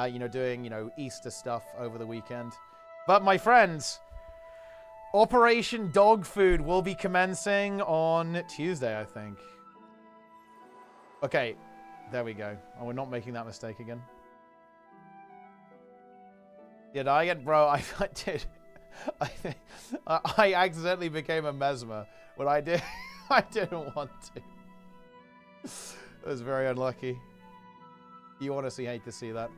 You know, doing, you know, Easter stuff over the weekend. But, my friends... Operation Dog Food will be commencing on Tuesday, I think. Okay, there we go. Oh, we're not making that mistake again. Did I get... Bro, I did... I accidentally became a Mesmer when I did... I didn't want to. It was very unlucky. You honestly hate to see that.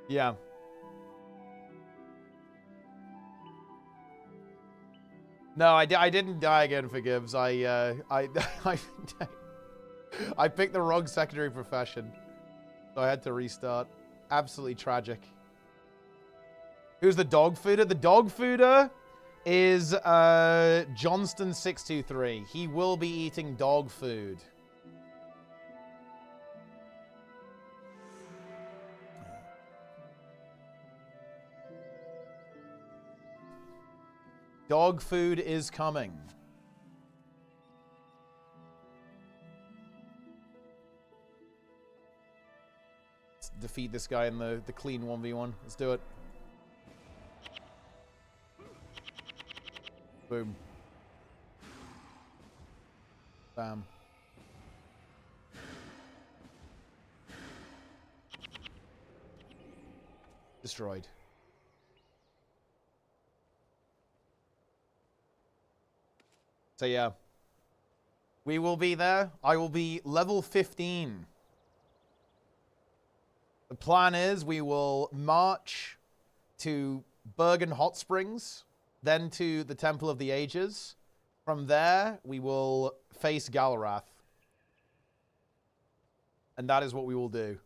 Yeah. No, I didn't die again for Gibbs. I picked the wrong secondary profession. So I had to restart. Absolutely tragic. Who's the dog fooder? The dog fooder is Johnston623. He will be eating dog food. Dog food is coming. Let's defeat this guy in the clean 1v1. Let's do it. Boom. Bam. Destroyed. So yeah. We will be there. I will be level 15. The plan is we will march to Bergen Hot Springs, then to the Temple of the Ages. From there, we will face Galarath. And that is what we will do.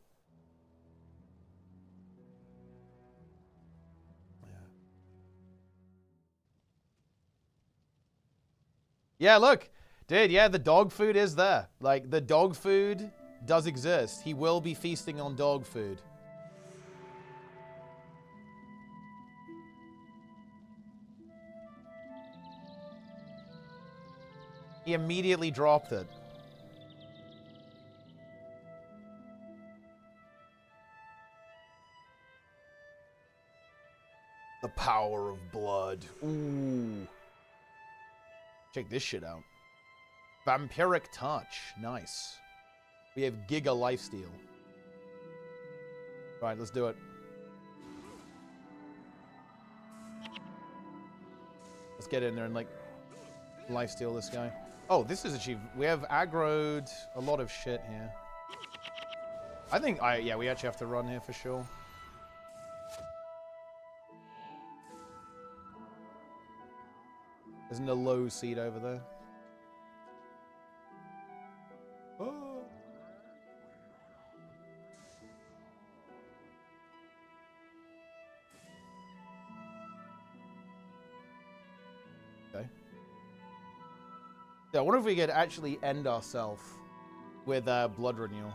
Yeah, look. Dude, yeah, the dog food is there. Like, the dog food does exist. He will be feasting on dog food. He immediately dropped it. The power of blood. Ooh. Check this shit out. Vampiric Touch. Nice. We have Giga Lifesteal. Right, let's do it. Let's get in there and, like, lifesteal this guy. Oh, this is achieved. We have aggroed a lot of shit here. I think, yeah, we actually have to run here for sure. Isn't a low seed over there? Oh. Okay. Yeah, I wonder if we could actually end ourselves with blood renewal.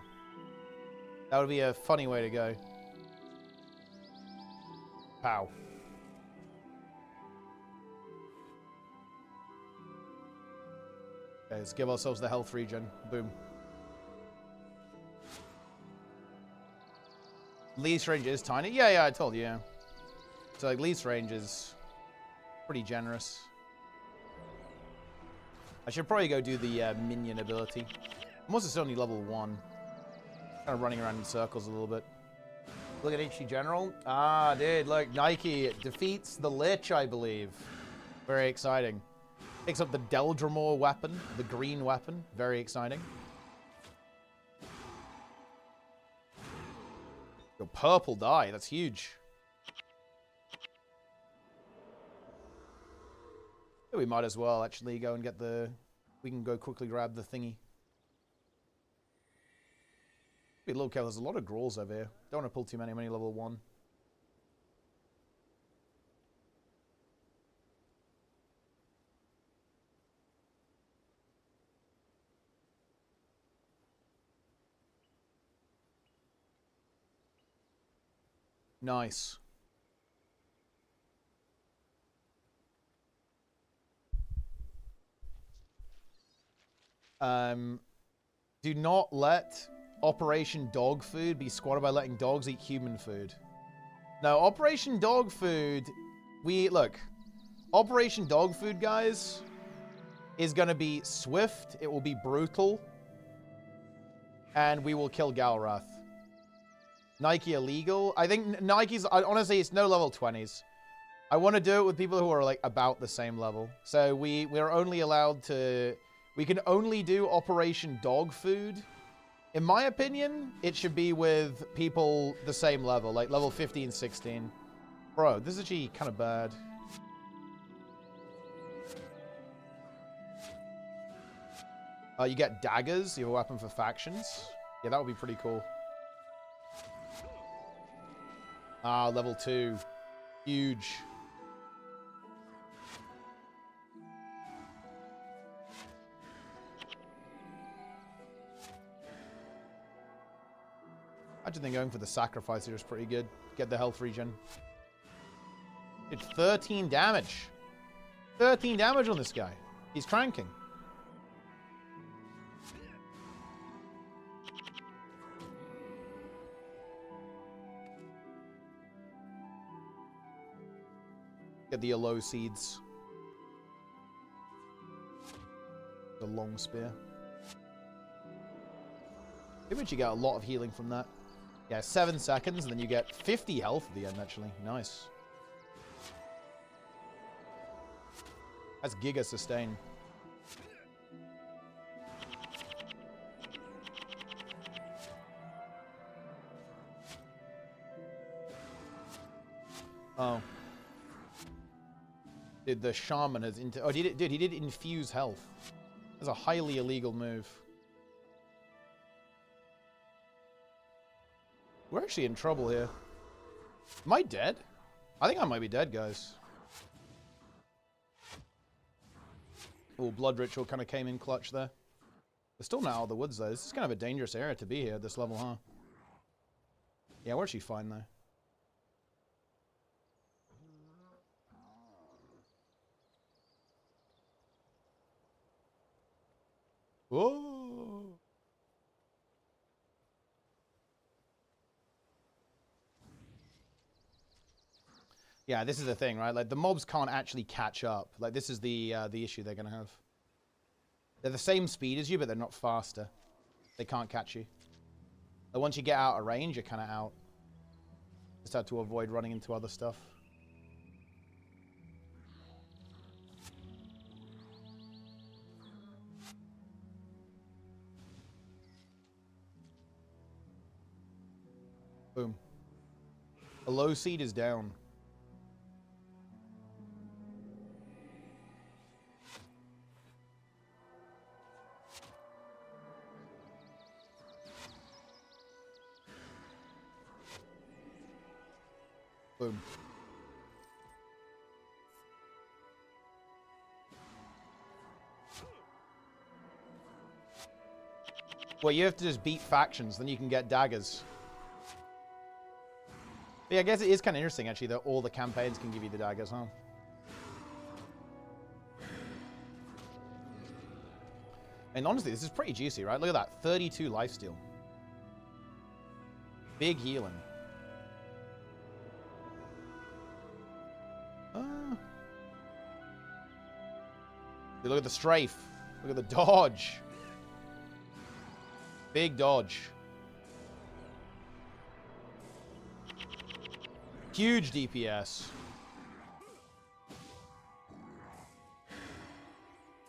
That would be a funny way to go. Pow. Okay, let's give ourselves the health regen. Boom. Least range is tiny. Yeah, I told you, yeah. So, like, least range is pretty generous. I should probably go do the minion ability. I'm also only level 1. Kind of running around in circles a little bit. Look at HG General. Ah, dude, look. Nike defeats the Lich, I believe. Very exciting. Picks up the Deldramore weapon, the green weapon. Very exciting. Your purple die. That's huge. Yeah, we might as well actually go and get the... We can go quickly grab the thingy. Be a little careful. There's a lot of Growls over here. Don't want to pull too many level 1. Nice. Do not let Operation Dog Food be squatted by letting dogs eat human food. No, Operation Dog Food, look, Operation Dog Food, guys, is going to be swift, it will be brutal, and we will kill Galarath. Nike illegal? I think Nike's, honestly, it's no level 20s. I want to do it with people who are, like, about the same level. So we're only allowed to... We can only do Operation Dog Food. In my opinion, it should be with people the same level, like level 15, 16. Bro, this is actually kind of bad. You get daggers, you have a weapon for factions. Yeah, that would be pretty cool. Ah, level 2. Huge. I actually think going for the sacrifice here is pretty good. Get the health regen. It's 13 damage. 13 damage on this guy. He's cranking. Get the yellow seeds. The long spear. Maybe you get a lot of healing from that. Yeah, 7 seconds, and then you get 50 health at the end, actually. Nice. That's Giga Sustain. Oh. Dude, the shaman has... Oh, he did infuse health. That's a highly illegal move. We're actually in trouble here. Am I dead? I think I might be dead, guys. Oh, Blood Ritual kind of came in clutch there. We're still not out of the woods, though. This is kind of a dangerous area to be here at this level, huh? Yeah, we're actually fine, though. Whoa! Yeah, this is the thing, right? Like, the mobs can't actually catch up. Like, this is the issue they're going to have. They're the same speed as you, but they're not faster. They can't catch you. Like, once you get out of range, you're kind of out. Just have to avoid running into other stuff. Boom. A low seed is down. Boom. Well, you have to just beat factions, then you can get daggers. But yeah, I guess it is kind of interesting, actually, that all the campaigns can give you the daggers, huh? And honestly, this is pretty juicy, right? Look at that. 32 lifesteal. Big healing. Look at the strafe. Look at the dodge. Big dodge. Huge DPS.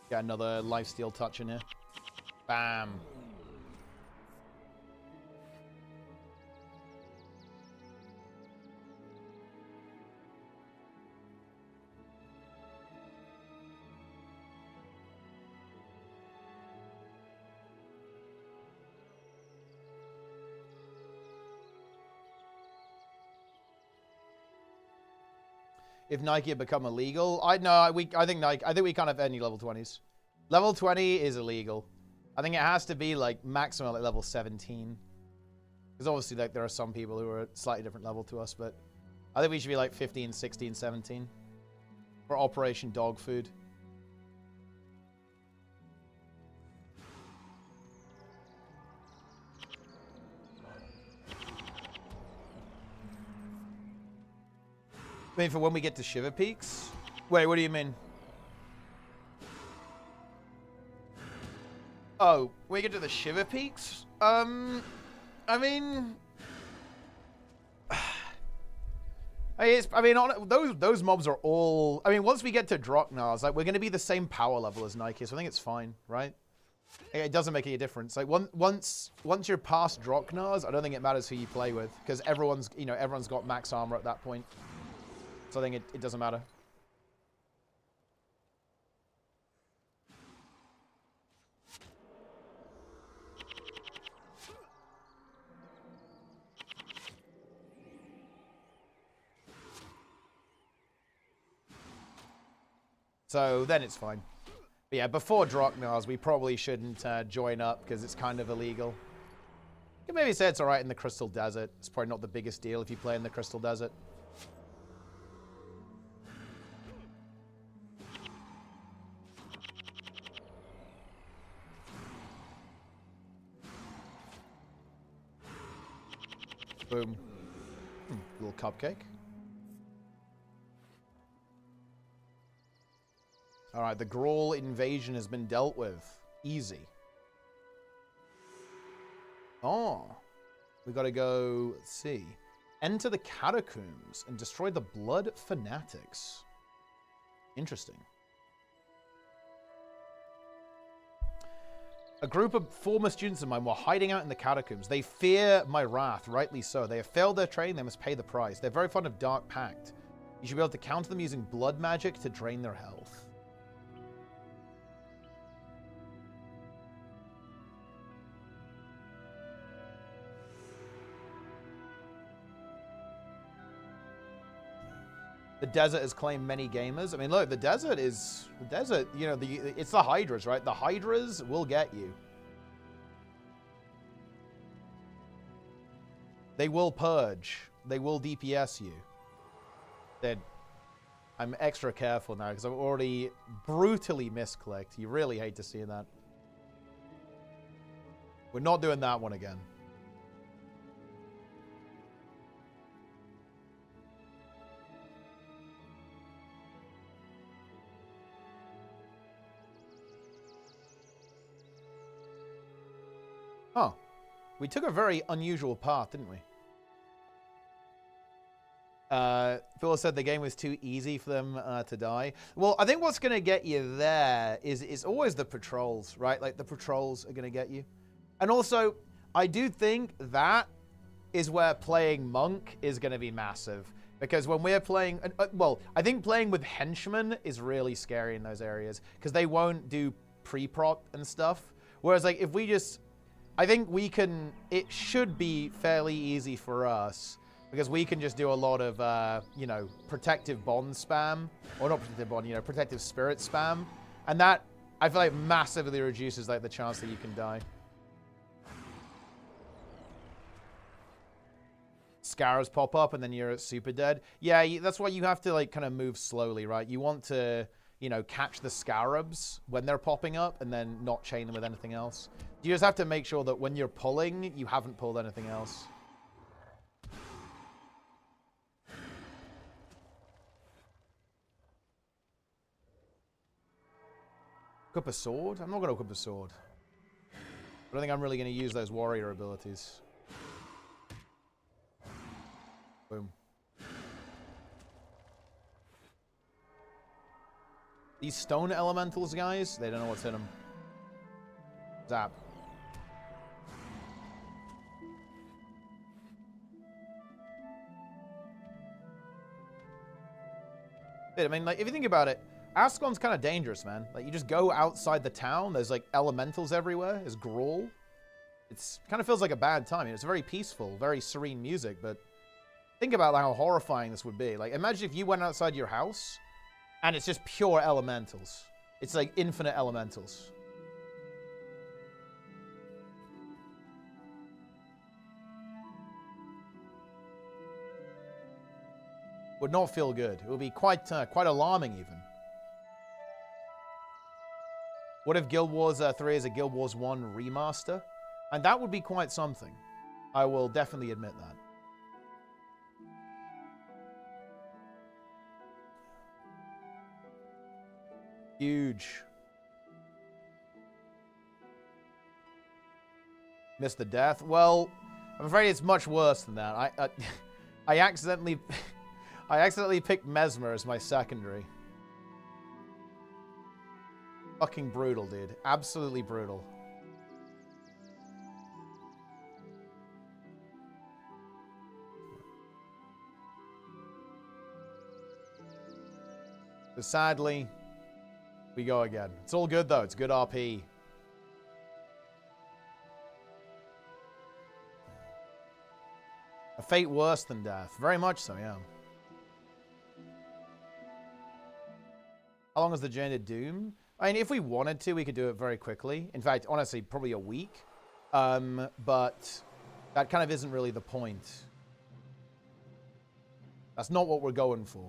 Got another lifesteal touch in here. Bam. If Nike had become illegal, I think we can't have any level 20s. Level 20 is illegal. I think it has to be like maximum like level 17. Because obviously like there are some people who are at slightly different level to us, but I think we should be like 15, 16, 17 for Operation Dog Food. I mean, for when we get to Shiver Peaks? Wait, what do you mean? Oh, when we get to the Shiver Peaks? I mean... those mobs are all... I mean, once we get to Draknars, like, we're going to be the same power level as Nike, so I think it's fine, right? It doesn't make any difference. Like, once you're past Draknars, I don't think it matters who you play with, because everyone's got max armor at that point. So I think it doesn't matter. So then it's fine. But yeah, before Draknars, we probably shouldn't join up because it's kind of illegal. You can maybe say it's alright in the Crystal Desert. It's probably not the biggest deal if you play in the Crystal Desert. Boom. Little cupcake. Alright, the Grawl invasion has been dealt with. Easy. Oh. We gotta go, let's see. Enter the catacombs and destroy the blood fanatics. Interesting. A group of former students of mine were hiding out in the catacombs. They fear my wrath, rightly so. They have failed their training, they must pay the price. They're very fond of Dark Pact. You should be able to counter them using blood magic to drain their health. The desert has claimed many gamers. I mean, look, the desert, you know, it's the Hydras, right? The Hydras will get you. They will purge. They will DPS you. I'm extra careful now because I've already brutally misclicked. You really hate to see that. We're not doing that one again. Oh, we took a very unusual path, didn't we? Phil said the game was too easy for them to die. Well, I think what's going to get you there is always the patrols, right? Like, the patrols are going to get you. And also, I do think that is where playing Monk is going to be massive. Because when we're playing... well, I think playing with henchmen is really scary in those areas. Because they won't do pre-proc and stuff. Whereas, like, if we just... I think we can... It should be fairly easy for us. Because we can just do a lot of, you know, protective bond spam. Or not protective bond, you know, protective spirit spam. And that, I feel like, massively reduces, like, the chance that you can die. Scarabs pop up and then you're super dead. Yeah, that's why you have to, like, kind of move slowly, right? You want to, you know, catch the scarabs when they're popping up and then not chain them with anything else. You just have to make sure that when you're pulling, you haven't pulled anything else. Equip a sword? I'm not going to equip a sword. I don't think I'm really going to use those warrior abilities. Boom. These stone elementals, guys, they don't know what's in them. Zap. I mean, like, if you think about it, Ascalon's kind of dangerous, man. Like, you just go outside the town, there's, like, elementals everywhere. There's Grawl. It's kind of feels like a bad time. You know, it's very peaceful, very serene music, but think about how horrifying this would be. Like, imagine if you went outside your house, and it's just pure elementals. It's, like, infinite elementals. Would not feel good. It would be quite alarming, even. What if Guild Wars 3 is a Guild Wars 1 remaster? And that would be quite something. I will definitely admit that. Huge. Missed the death. Well, I'm afraid it's much worse than that. I accidentally... I accidentally picked Mesmer as my secondary. Fucking brutal, dude. Absolutely brutal. So sadly, we go again. It's all good, though. It's good RP. A fate worse than death. Very much so, yeah. How long is the journey to Doom? I mean, if we wanted to, we could do it very quickly. In fact, honestly, probably a week. But that kind of isn't really the point. That's not what we're going for.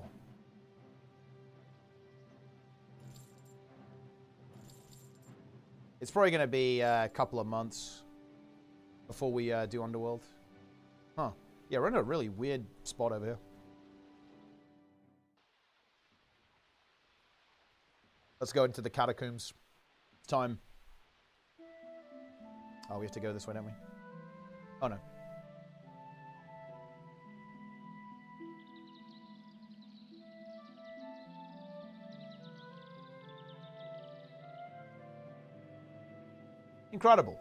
It's probably going to be a couple of months before we do Underworld. Huh. Yeah, we're in a really weird spot over here. Let's go into the catacombs. Time. Oh, we have to go this way, don't we? Oh, no. Incredible.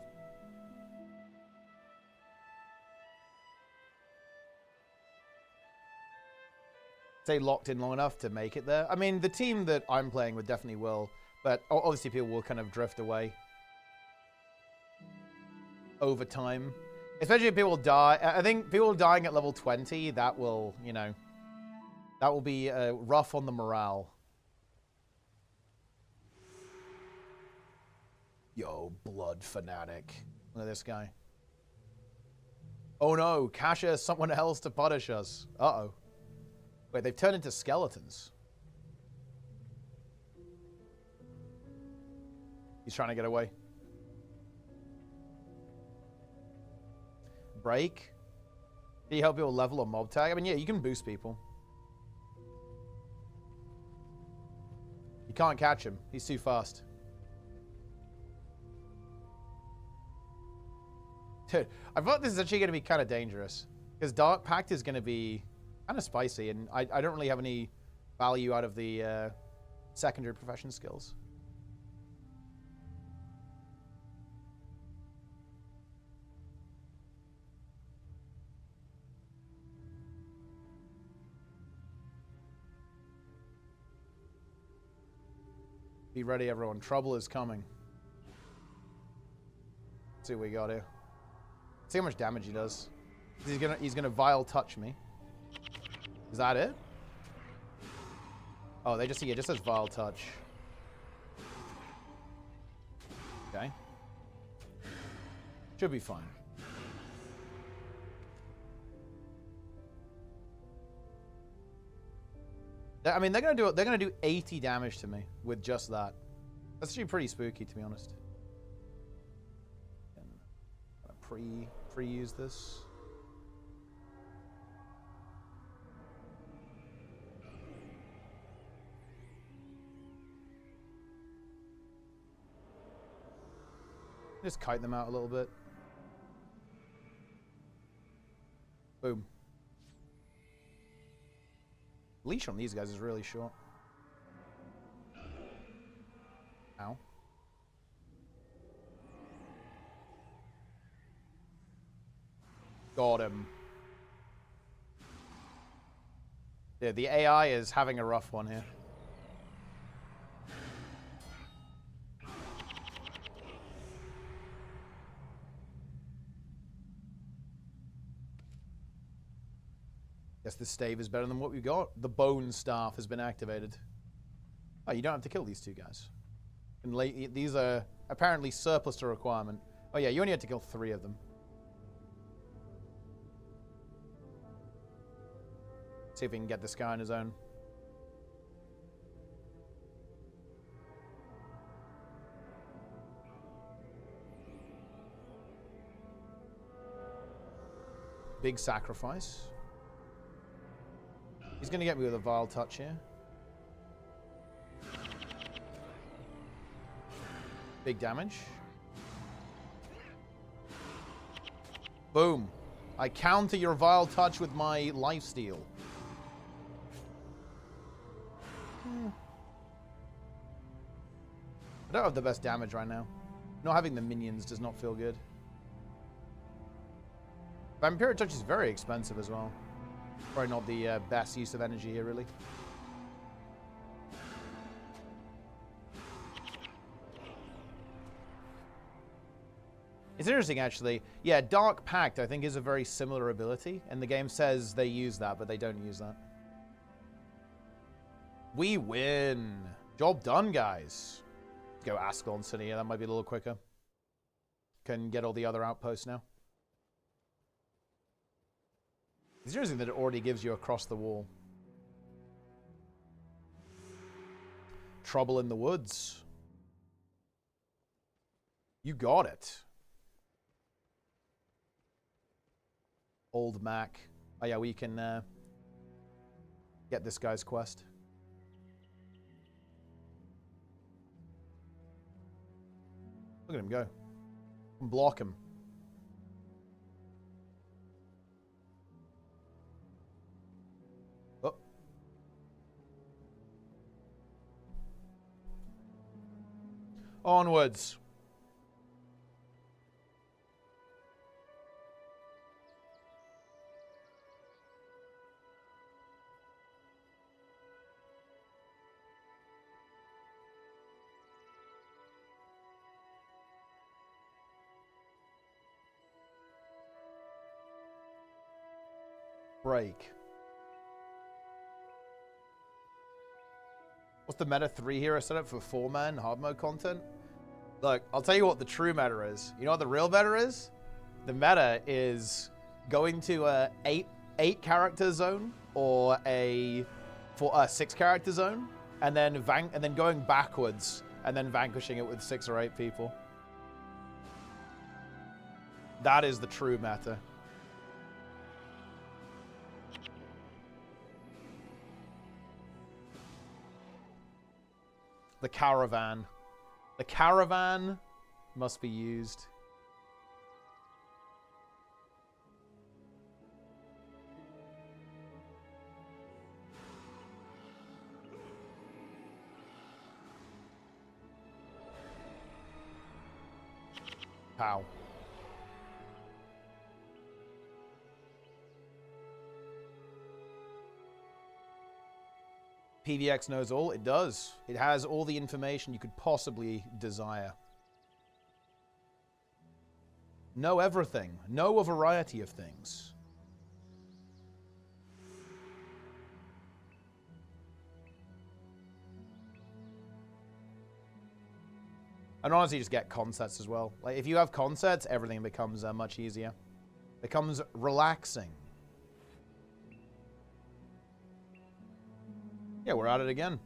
stay locked in long enough to make it there. I mean, the team that I'm playing with definitely will, but obviously people will kind of drift away over time. Especially if people die. I think people dying at level 20, that will, you know, that will be rough on the morale. Yo, blood fanatic. Look at this guy. Oh no, Kasha has someone else to punish us. Uh-oh. Wait, they've turned into skeletons. He's trying to get away. Break? Can you help people level or mob tag? I mean, yeah, you can boost people. You can't catch him. He's too fast. Dude, I thought this is actually going to be kind of dangerous. Because Dark Pact is going to be kind of spicy. And I don't really have any value out of the secondary profession skills. Be ready, everyone. Trouble is coming. Let's see what we got here. See how much damage he does. He's gonna vile touch me. Is that it? Oh, it just says vile touch. Okay. Should be fine. I mean, they're gonna do 80 damage to me with just that. That's actually pretty spooky, to be honest. Pre-use this. Just kite them out a little bit. Boom. Leash on these guys is really short. Ow. Got him. Yeah, the AI is having a rough one here. Guess the stave is better than what we got. The bone staff has been activated. Oh, you don't have to kill these two guys. And these are apparently surplus to requirement. Oh yeah, you only had to kill 3 of them. See if we can get this guy on his own. Big sacrifice. He's going to get me with a vile touch here. Big damage. Boom. I counter your vile touch with my lifesteal. I don't have the best damage right now. Not having the minions does not feel good. Vampiric Touch is very expensive as well. Probably not the best use of energy here, really. It's interesting, actually. Yeah, Dark Pact, I think, is a very similar ability. And the game says they use that, but they don't use that. We win. Job done, guys. Let's go Ascalon City. Yeah, that might be a little quicker. Can get all the other outposts now. It's interesting that it already gives you across the wall. Trouble in the woods. You got it. Old Mac. Oh yeah, we can get this guy's quest. Look at him go. Block him. Oh. Onwards. Break. What's the meta 3 hero setup for 4-man hard mode content? Look, I'll tell you what the true meta is. You know what the real meta is? The meta is going to a 8 character zone or a 6 character zone, and then going backwards and then vanquishing it with 6 or 8 people. That is the true meta. The caravan. The caravan must be used. Pow. PVX knows all. It does. It has all the information you could possibly desire. Know everything. Know a variety of things. And honestly, just get concepts as well. Like, if you have concepts, everything becomes much easier. Becomes relaxing. Yeah, we're at it again.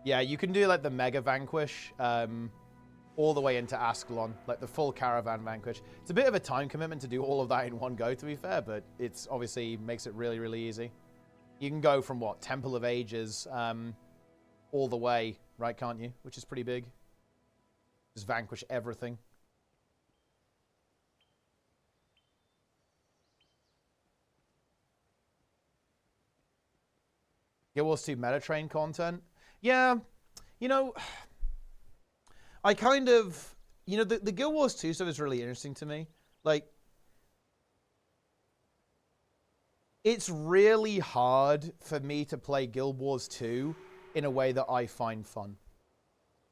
Yeah, you can do, like, the Mega Vanquish all the way into Ascalon. Like, the full Caravan Vanquish. It's a bit of a time commitment to do all of that in one go, to be fair, but it's obviously makes it really, really easy. You can go from, what, Temple of Ages all the way, right, can't you? Which is pretty big. Just vanquish everything. Guild Wars 2 meta train content. Yeah, you know, I kind of, you know, the Guild Wars 2 stuff is really interesting to me. Like, it's really hard for me to play Guild Wars 2 in a way that I find fun.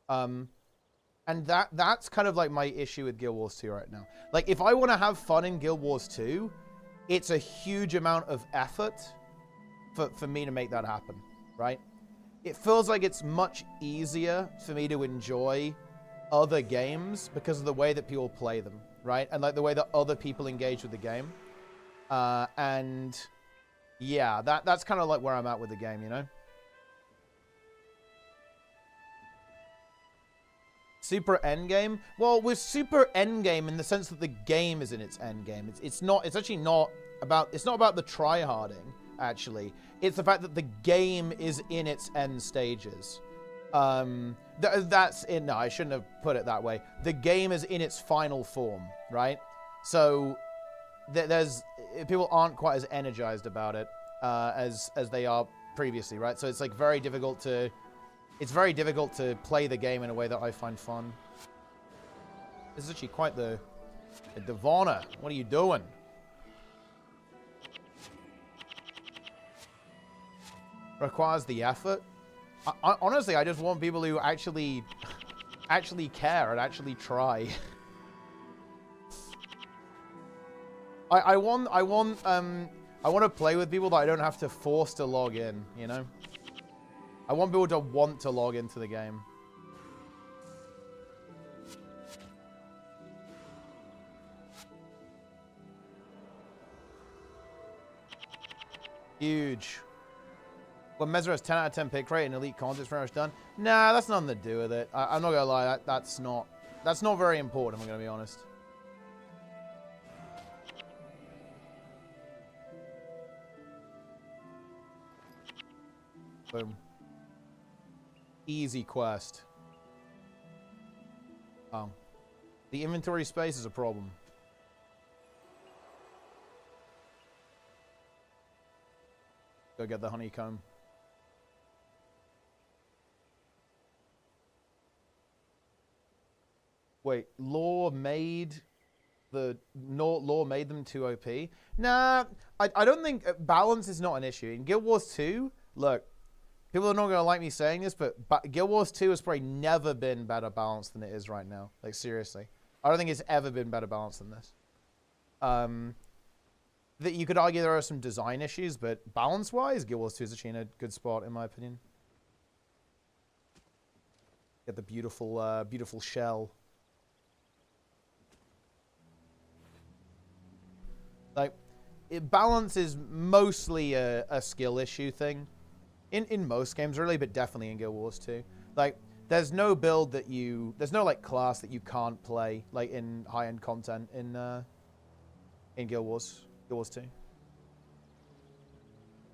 And that's kind of like my issue with Guild Wars 2 right now. Like, if I want to have fun in Guild Wars 2, it's a huge amount of effort for me to make that happen, right? It feels like it's much easier for me to enjoy other games because of the way that people play them, right? And like the way that other people engage with the game. And yeah, that's kind of like where I'm at with the game, you know? Super endgame? Well, with super endgame in the sense that the game is in its endgame. It's actually not about the tryharding, actually. It's the fact that the game is in its end stages. No, I shouldn't have put it that way. The game is in its final form, right? So people aren't quite as energized about it as they are previously, right? So it's like very difficult to play the game in a way that I find fun. This is actually quite the Devona. What are you doing? Requires the effort. Honestly, I just want people who actually care and actually try. I want to play with people that I don't have to force to log in, you know? I want people to want to log into the game. Huge. When Mezra has 10 out of 10 pick rate and elite contest pretty much done. Nah, that's nothing to do with it. I'm not gonna lie, that's not very important, if I'm gonna be honest. Boom. Easy quest. Oh. The inventory space is a problem. Go get the honeycomb. Wait, law made them too OP? Nah, I don't think balance is not an issue. In Guild Wars 2, look, people are not going to like me saying this, but Guild Wars 2 has probably never been better balanced than it is right now. Like, seriously. I don't think it's ever been better balanced than this. that you could argue there are some design issues, but balance-wise, Guild Wars 2 is actually in a good spot, in my opinion. Get the beautiful, beautiful shell. Like, balance is mostly a skill issue thing. In most games, really, but definitely in Guild Wars 2. Like, there's no build that you... There's no, like, class that you can't play, like, in high-end content in Guild Wars 2. And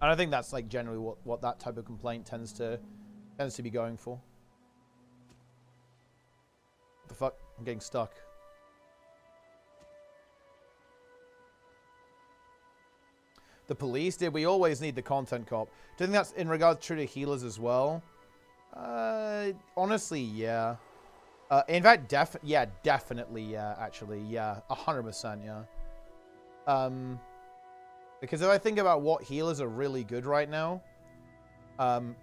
I think that's, like, generally what that type of complaint tends to be going for. What the fuck? I'm getting stuck. The police? Did we always need the content cop? Do you think that's in regards to healers as well? Honestly, yeah. In fact, definitely, yeah, actually, yeah. 100%, yeah. Because if I think about what healers are really good right now,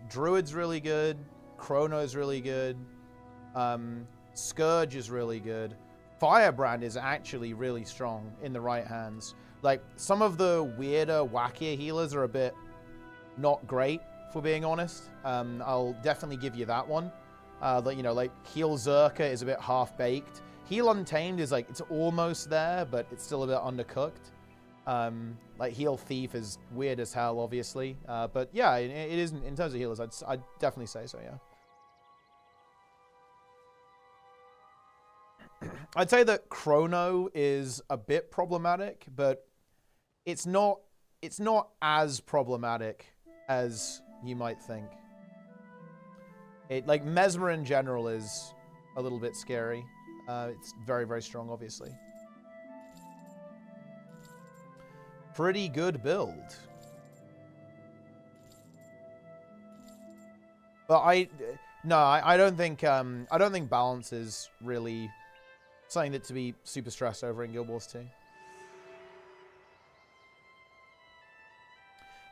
Druid's really good, Chrono's really good, Scourge is really good, Firebrand is actually really strong in the right hands. Like, some of the weirder, wackier healers are a bit not great, for being honest. I'll definitely give you that one. You know, like, Heal Zerka is a bit half-baked. Heal Untamed is, like, it's almost there, but it's still a bit undercooked. Like, Heal Thief is weird as hell, obviously. But, yeah, it isn't, in terms of healers, I'd definitely say so, yeah. I'd say that Chrono is a bit problematic, but it's not as problematic as you might think. Like, Mesmer in general is a little bit scary. It's very, very strong, obviously. Pretty good build. But I don't think balance is really something that to be super stressed over in Guild Wars 2.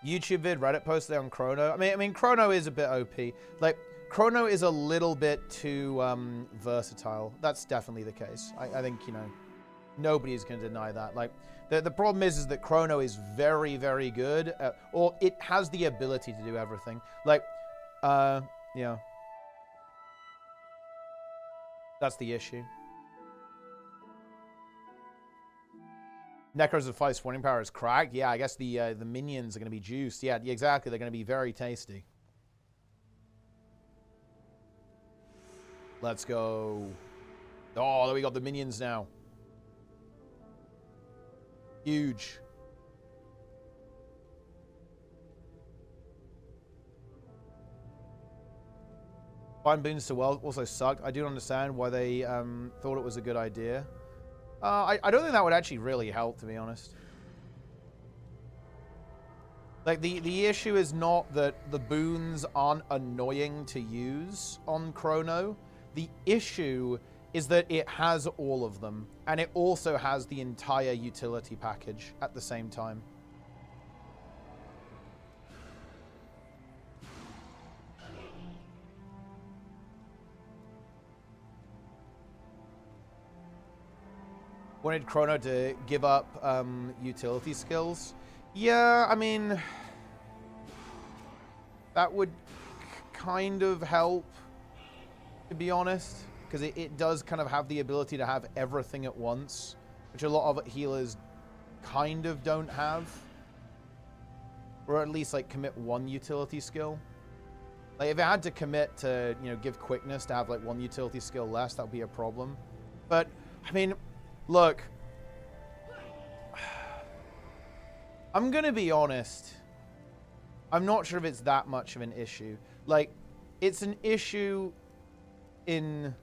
YouTube vid, Reddit post there on Chrono. I mean, Chrono is a bit OP. Like, Chrono is a little bit too versatile. That's definitely the case. I think, you know, nobody's going to deny that. Like, the problem is that Chrono is very, very good, or it has the ability to do everything. Like, yeah. That's the issue. Necro's of 5 spawning power is cracked. Yeah, I guess the minions are going to be juiced. Yeah, exactly. They're going to be very tasty. Let's go. Oh, there we got the minions now. Huge. Fine boons to well also sucked. I do understand why they thought it was a good idea. I don't think that would actually really help, to be honest. Like, the issue is not that the boons aren't annoying to use on Chrono. The issue is that it has all of them, and it also has the entire utility package at the same time. Wanted Chrono to give up utility skills. Yeah, I mean, that would kind of help, to be honest, because it does kind of have the ability to have everything at once, which a lot of healers kind of don't have, or at least like commit one utility skill. Like, if it had to commit to, you know, give quickness to have like one utility skill less, that would be a problem. But I mean, look, I'm going to be honest. I'm not sure if it's that much of an issue. Like, it's an issue in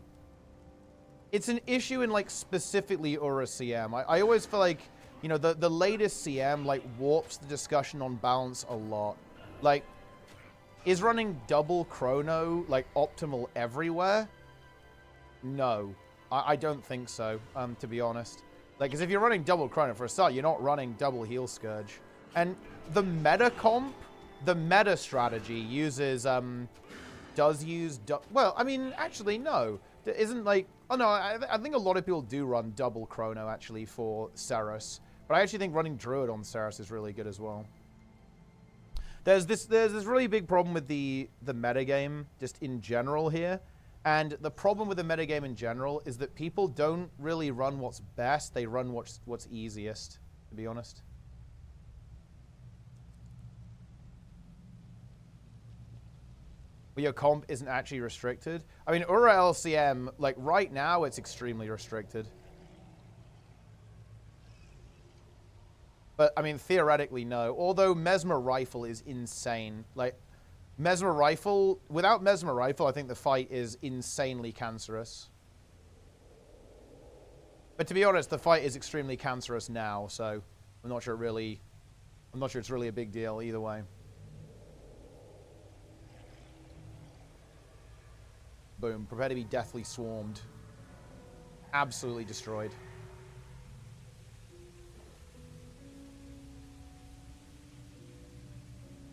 like specifically Aura CM. I always feel like, you know, the latest CM like warps the discussion on balance a lot. Like, is running double Chrono like optimal everywhere? No. I don't think so, to be honest. Like, because if you're running double Chrono, for a start, you're not running double Heal Scourge. And the meta comp, the meta strategy uses, does use, well, I mean, actually, no. There isn't like, oh no, I think a lot of people do run double Chrono, actually, for Ceros. But I actually think running Druid on Ceres is really good as well. There's this really big problem with the metagame just in general here. And the problem with the metagame in general is that people don't really run what's best. They run what's easiest, to be honest. But your comp isn't actually restricted. I mean, Ura LCM, like right now, it's extremely restricted. But, I mean, theoretically, no. Although Mesmer Rifle is insane. Like, Mesmer Rifle... Without Mesmer Rifle, I think the fight is insanely cancerous. But to be honest, the fight is extremely cancerous now, so... I'm not sure it's really a big deal either way. Boom. Prepare to be deathly swarmed. Absolutely destroyed.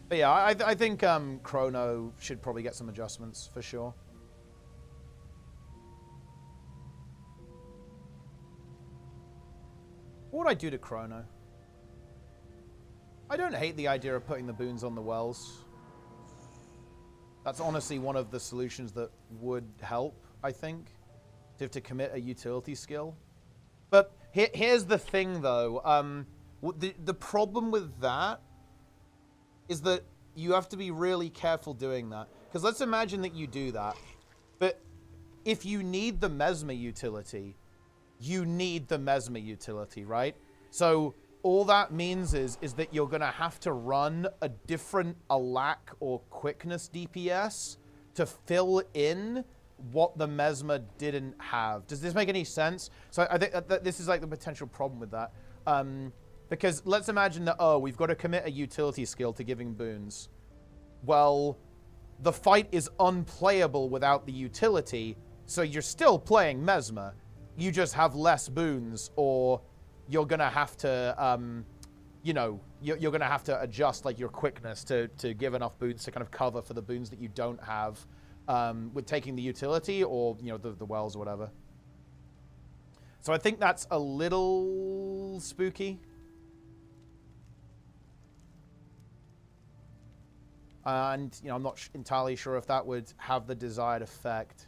But yeah, I think Chrono should probably get some adjustments, for sure. What would I do to Chrono? I don't hate the idea of putting the boons on the wells. That's honestly one of the solutions that would help, I think, to commit a utility skill. But here's the thing, though. The problem with that is that you have to be really careful doing that. Because let's imagine that you do that. But if you need the Mesmer utility, you need the Mesmer utility, right? So all that means is that you're going to have to run a different Alack or Quickness DPS to fill in what the Mesmer didn't have. Does this make any sense? So I think that this is like the potential problem with that. Because let's imagine that, oh, we've got to commit a utility skill to giving boons. Well, the fight is unplayable without the utility, so you're still playing Mesmer. You just have less boons, or you're going to have to, you know, you're going to have to adjust like your quickness to give enough boons to kind of cover for the boons that you don't have with taking the utility or, you know, the wells or whatever. So I think that's a little spooky. And, you know, I'm not entirely sure if that would have the desired effect.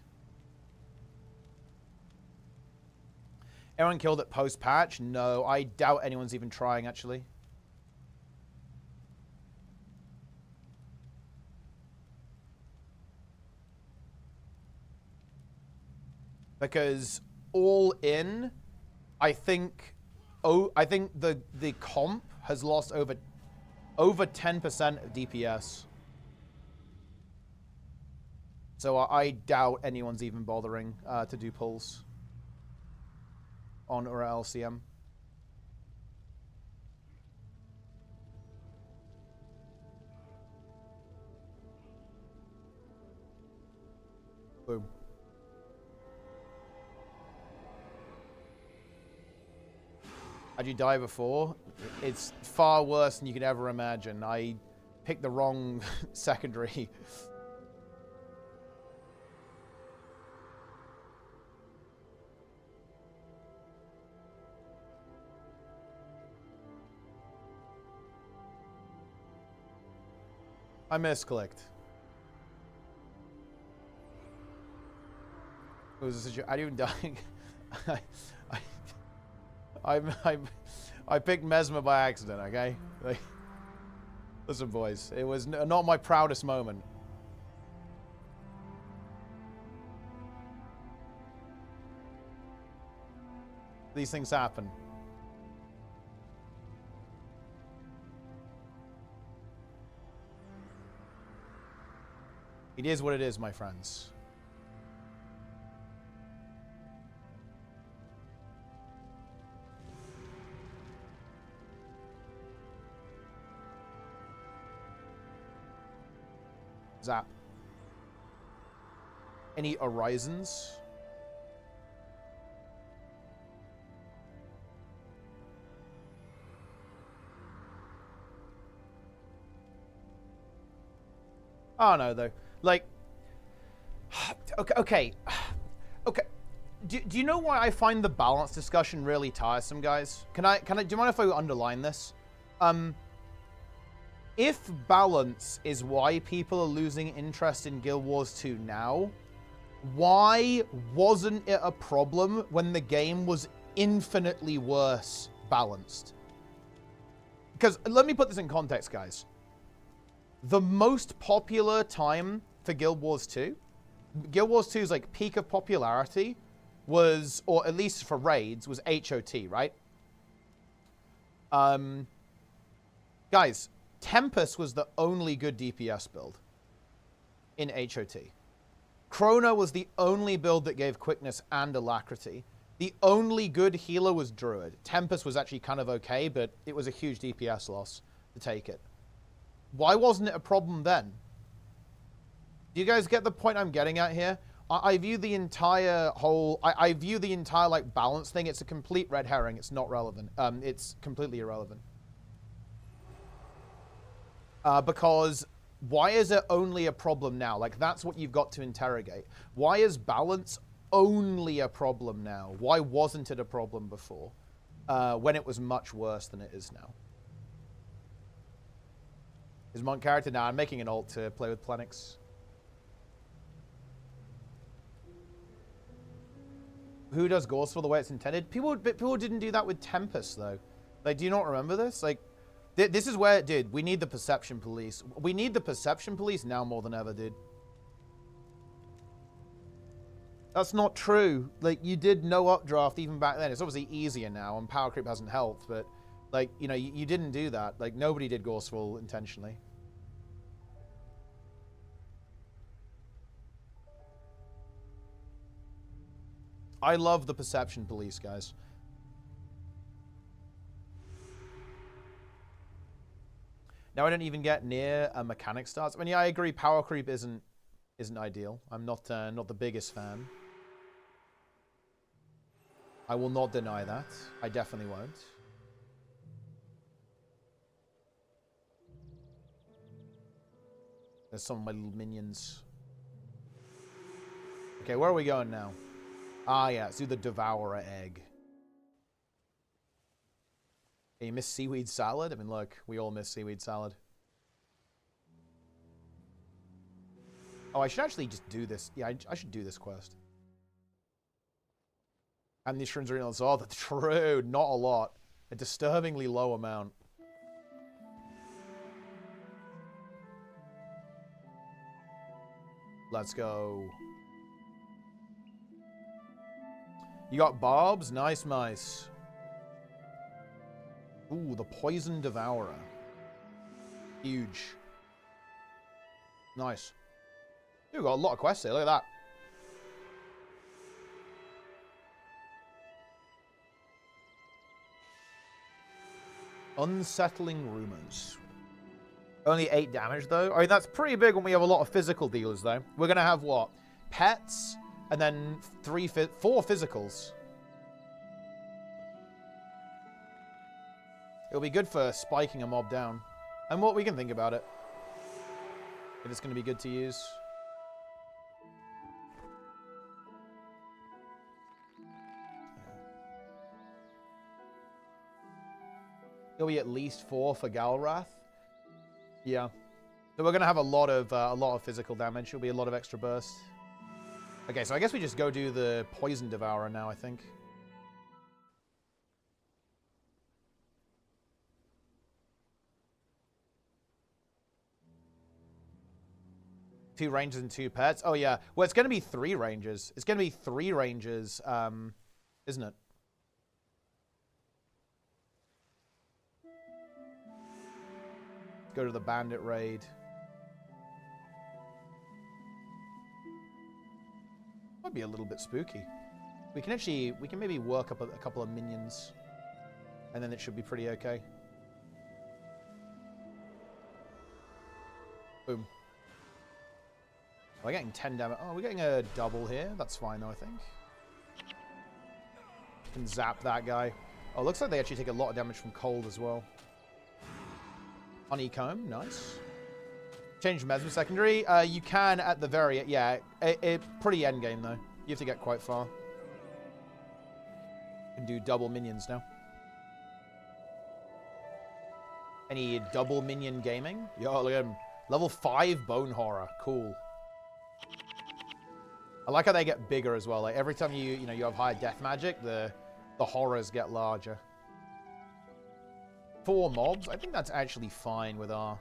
Anyone killed it post-patch? No, I doubt anyone's even trying, actually. Because all in, I think the comp has lost over 10% of DPS. So I doubt anyone's even bothering to do pulls on or LCM. Boom. How'd you die before? It's far worse than you could ever imagine. I picked the wrong secondary. I misclicked. It was a situation. I didn't die. I picked Mesmer by accident. Okay. Like, listen, boys. It was not my proudest moment. These things happen. It is what it is, my friends. Zap. Any horizons? Oh no, though. Like, okay. do you know why I find the balance discussion really tiresome, guys? Do you mind if I underline this? If balance is why people are losing interest in Guild Wars 2 now, why wasn't it a problem when the game was infinitely worse balanced? Because let me put this in context, guys. The most popular time for Guild Wars 2, Guild Wars 2's like peak of popularity was, or at least for raids, was HOT, right? Guys, Tempest was the only good DPS build in HOT. Chrono was the only build that gave quickness and alacrity. The only good healer was Druid. Tempest was actually kind of okay, but it was a huge DPS loss to take it. Why wasn't it a problem then? Do you guys get the point I'm getting at here? I view the entire whole... I view the entire, like, balance thing. It's a complete red herring. It's not relevant. It's completely irrelevant. Because... why is it only a problem now? Like, that's what you've got to interrogate. Why is balance only a problem now? Why wasn't it a problem before? When it was much worse than it is now. Is Monk character? Now I'm making an ult to play with Plenix. Who does Gorseful the way it's intended? People didn't do that with Tempest, though. Like, do you not remember this? Like, this is where, dude, we need the perception police. We need the perception police now more than ever, dude. That's not true. Like, you did no updraft even back then. It's obviously easier now, and power creep hasn't helped, but, like, you know, you didn't do that. Like, nobody did Gorseful intentionally. I love the perception police, guys. Now I don't even get near a mechanic starts. I mean, yeah, I agree. Power creep isn't ideal. I'm not the biggest fan. I will not deny that. I definitely won't. There's some of my little minions. Okay, where are we going now? Ah, yeah, let's do the Devourer egg. Hey, you miss seaweed salad? I mean, look, we all miss seaweed salad. Oh, I should actually just do this. Yeah, I should do this quest. And these shrooms are in as well. That's true. Not a lot. A disturbingly low amount. Let's go. You got barbs? Nice mice. Ooh, the Poison Devourer. Huge. Nice. Dude, got a lot of quests here. Look at that. Unsettling Rumors. Only 8 damage, though. I mean, that's pretty big when we have a lot of physical dealers, though. We're going to have, what? Pets, and then 4 physicals. It'll be good for spiking a mob down. And what we can think about it. If it's going to be good to use. It'll be at least 4 for Galrath. Yeah. So we're going to have a lot of physical damage. It'll be a lot of extra burst. Okay, so I guess we just go do the Poison Devourer now, I think. Two ranges and 2 pets. Oh, yeah. Well, it's going to be 3 ranges. It's going to be 3 ranges, isn't it? Go to the bandit raid. Might be a little bit spooky. We can maybe work up a couple of minions, and then it should be pretty okay. Boom. We're getting 10 damage. Oh, we're getting a double here. That's fine, though, I think. Can zap that guy. Oh, looks like they actually take a lot of damage from cold as well. Honeycomb, nice. Change Mesmer secondary. You can at the very... Yeah, pretty endgame, though. You have to get quite far. do double minions now. Any double minion gaming? Yo, look at him. Level 5 Bone Horror. Cool. I like how they get bigger as well. Like every time you have higher death magic, the horrors get larger. 4 mobs. I think that's actually fine with our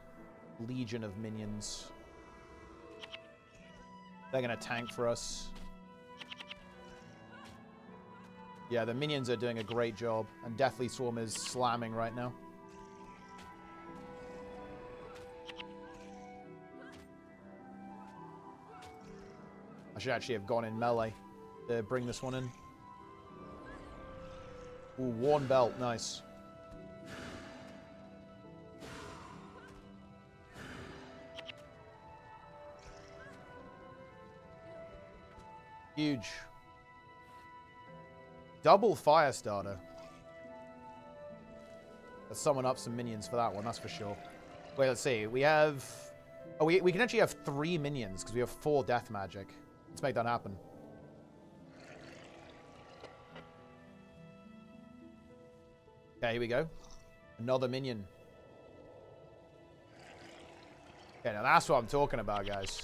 legion of minions. They're going to tank for us. Yeah, the minions are doing a great job. And Deathly Swarm is slamming right now. I should actually have gone in melee to bring this one in. Ooh, worn belt. Nice. Huge. Double fire starter. Let's summon up some minions for that one, that's for sure. Wait, let's see. We have... Oh, we can actually have 3 minions because we have 4 death magic. Let's make that happen. Okay, here we go. Another minion. Okay, now that's what I'm talking about, guys.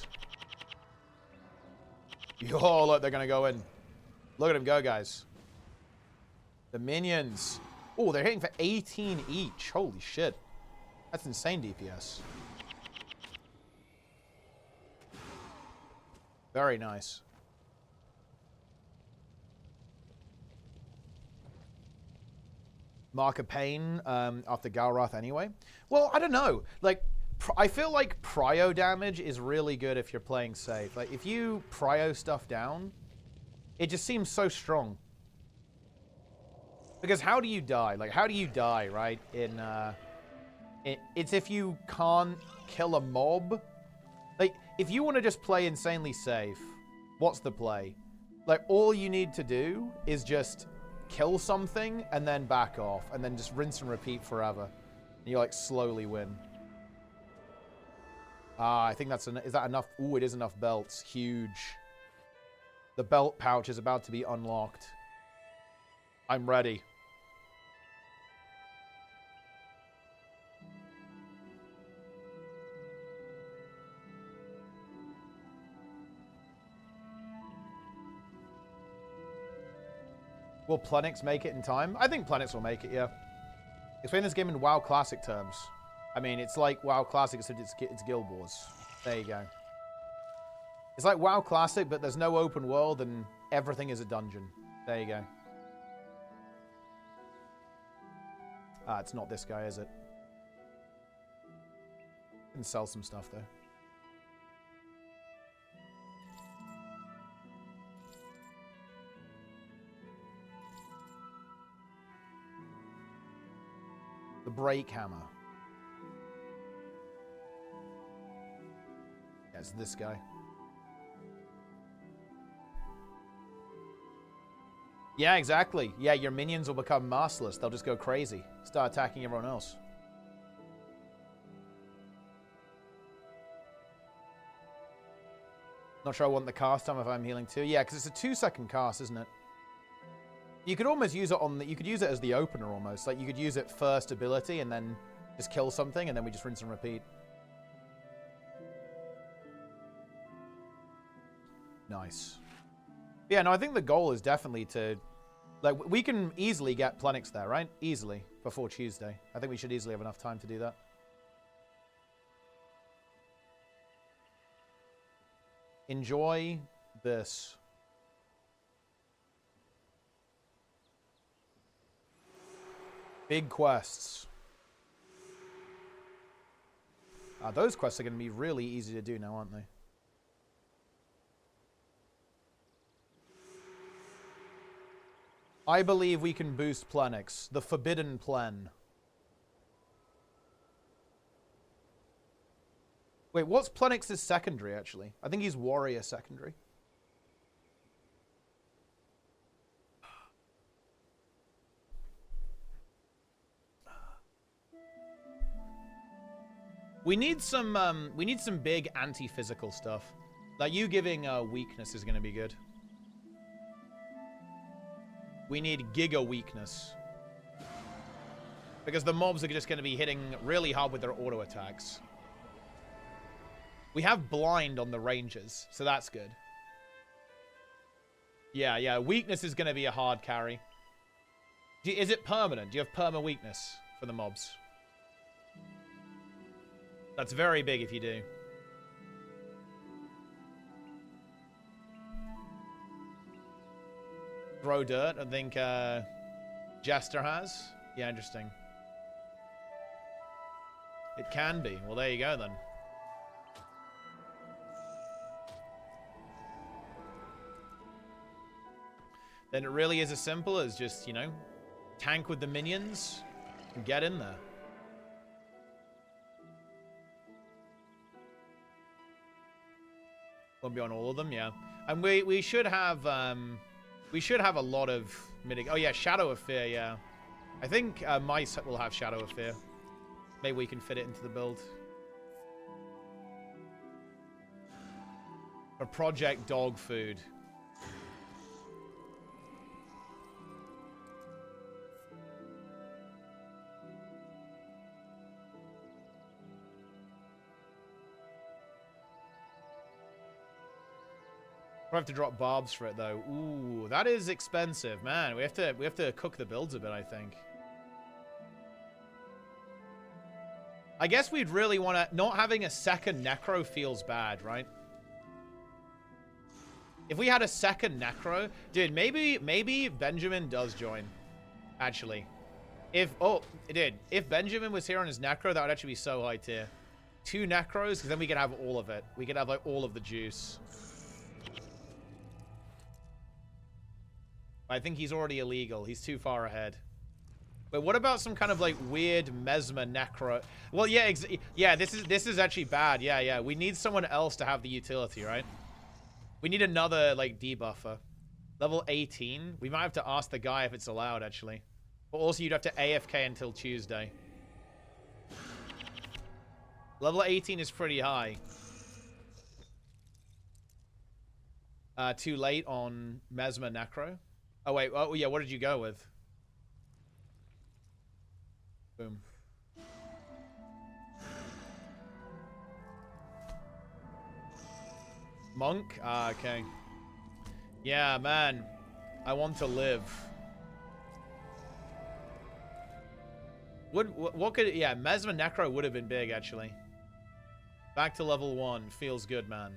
Yo, look, they're going to go in. Look at them go, guys. The minions. Oh, they're hitting for 18 each. Holy shit. That's insane DPS. Very nice. Mark of Pain after Galrath anyway. Well, I don't know. Like, I feel like prio damage is really good if you're playing safe. Like, if you prio stuff down, it just seems so strong. Because how do you die? Like, how do you die, right? It's if you can't kill a mob. Like, if you want to just play insanely safe, what's the play? Like, all you need to do is just kill something and then back off. And then just rinse and repeat forever. And you, like, slowly win. Ah, I think that's... Is that enough? Ooh, it is enough belts. Huge. The belt pouch is about to be unlocked. I'm ready. Will Plenix make it in time? I think Plenix will make it, yeah. Explain this game in WoW Classic terms. I mean, it's like WoW Classic, except it's Guild Wars. There you go. It's like WoW Classic, but there's no open world and everything is a dungeon. There you go. Ah, it's not this guy, is it? Can sell some stuff, though. The Break Hammer. Yeah, it's this guy. Yeah, exactly. Yeah, your minions will become masterless. They'll just go crazy. Start attacking everyone else. Not sure I want the cast time if I'm healing too. Yeah, because it's a 2-second cast, isn't it? You could almost use it on the... You could use it as the opener almost. Like, you could use it first ability and then just kill something and then we just rinse and repeat. Nice. Yeah, no, I think the goal is definitely to... Like, we can easily get Plenix there, right? Easily. Before Tuesday. I think we should easily have enough time to do that. Enjoy this. Big quests. Those quests are going to be really easy to do now, aren't they? I believe we can boost Plenix. The Forbidden Plen. Wait, what's Plenix's secondary, actually? I think he's Warrior secondary. We need some big anti-physical stuff. Like, you giving weakness is going to be good. We need Giga Weakness. Because the mobs are just going to be hitting really hard with their auto attacks. We have Blind on the Rangers, so that's good. Yeah, yeah. Weakness is going to be a hard carry. Is it permanent? Do you have perma weakness for the mobs? That's very big if you do. Throw dirt, I think Jester has. Yeah, interesting. It can be. Well, there you go then. Then it really is as simple as just, you know, tank with the minions and get in there. Won't be on all of them, yeah. And we should have a lot of mitig. Oh yeah, Shadow of Fear, yeah. I think Mice will have Shadow of Fear. Maybe we can fit it into the build. For Project Dog Food. We'll have to drop barbs for it though. Ooh, that is expensive, man. We have to cook the builds a bit, I think. I guess we'd really want to... Not having a second Necro feels bad, right? If we had a second Necro... Dude, maybe Benjamin does join. Actually. Oh, it did. If Benjamin was here on his Necro, that would actually be so high tier. 2 Necros, because then we could have all of it. We could have, like, all of the juice. I think he's already illegal. He's too far ahead. But what about some kind of like weird Mesmer Necro? Well, yeah, yeah. This is actually bad. Yeah, yeah. We need someone else to have the utility, right? We need another like debuffer. Level 18. We might have to ask the guy if it's allowed, actually. But also, you'd have to AFK until Tuesday. Level 18 is pretty high. Too late on Mesmer Necro. Oh wait. Oh yeah. What did you go with? Boom. Monk? Ah, okay. Yeah, man. I want to live. What could... Yeah, Mesmer Necro would have been big, actually. Back to level 1. Feels good, man.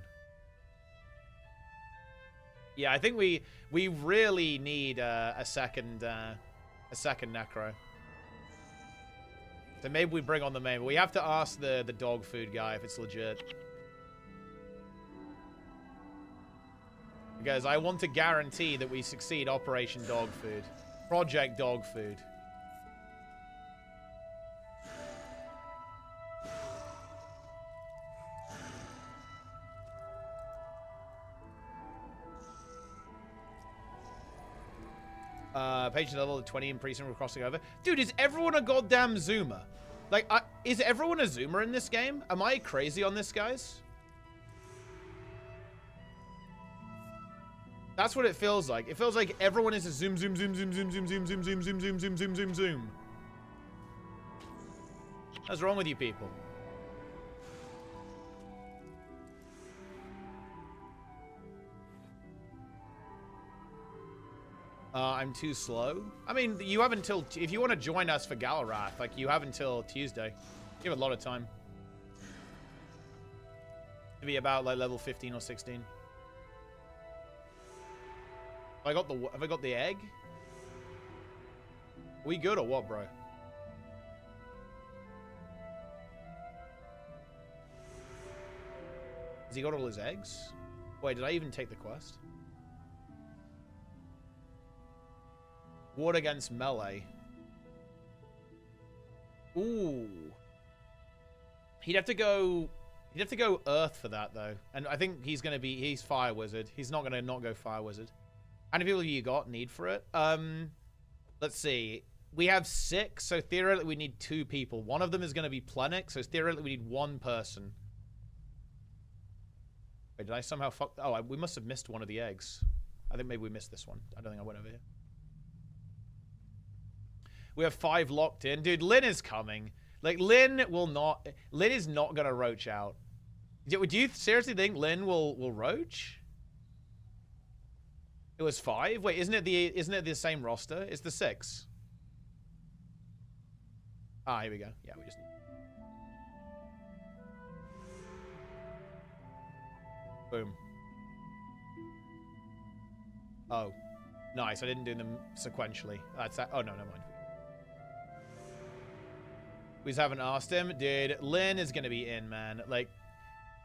Yeah, I think we really need a second Necro. So maybe we bring on the main. But we have to ask the dog food guy if it's legit. Because I want to guarantee that we succeed Operation Dog Food. Project Dog Food. Patient level 20 in precinct, we're crossing over. Dude, is everyone a goddamn zoomer? Like, is everyone a zoomer in this game? Am I crazy on this, guys? That's what it feels like. It feels like everyone is a zoom, zoom, zoom, zoom, zoom, zoom, zoom, zoom, zoom, zoom, zoom, zoom, zoom, zoom, zoom. What's wrong with you people? I'm too slow. I mean, you have until... If you want to join us for Galarath, like, you have until Tuesday. You have a lot of time. To be about, like, level 15 or 16. Have I got the egg? Are we good or what, bro? Has he got all his eggs? Wait, did I even take the quest? Ward against melee. Ooh. He'd have to go Earth for that though. And I think he's Fire Wizard. He's not gonna not go Fire Wizard. How many people have you got need for it? Let's see. We have 6, so theoretically we need 2 people. One of them is gonna be Plenic, so theoretically we need 1 person. Wait, did I somehow fuck? Oh, we must have missed one of the eggs. I think maybe we missed this one. I don't think I went over here. We have 5 locked in. Dude, Lin is coming. Like, Lin is not going to roach out. Do you seriously think Lin will roach? It was 5? Wait, isn't it the same roster? It's the 6. Ah, here we go. Yeah, we just... Boom. Oh. Nice, I didn't do them sequentially. That's that. Oh, no, never mind. We just haven't asked him. Dude, Lin is going to be in, man. Like,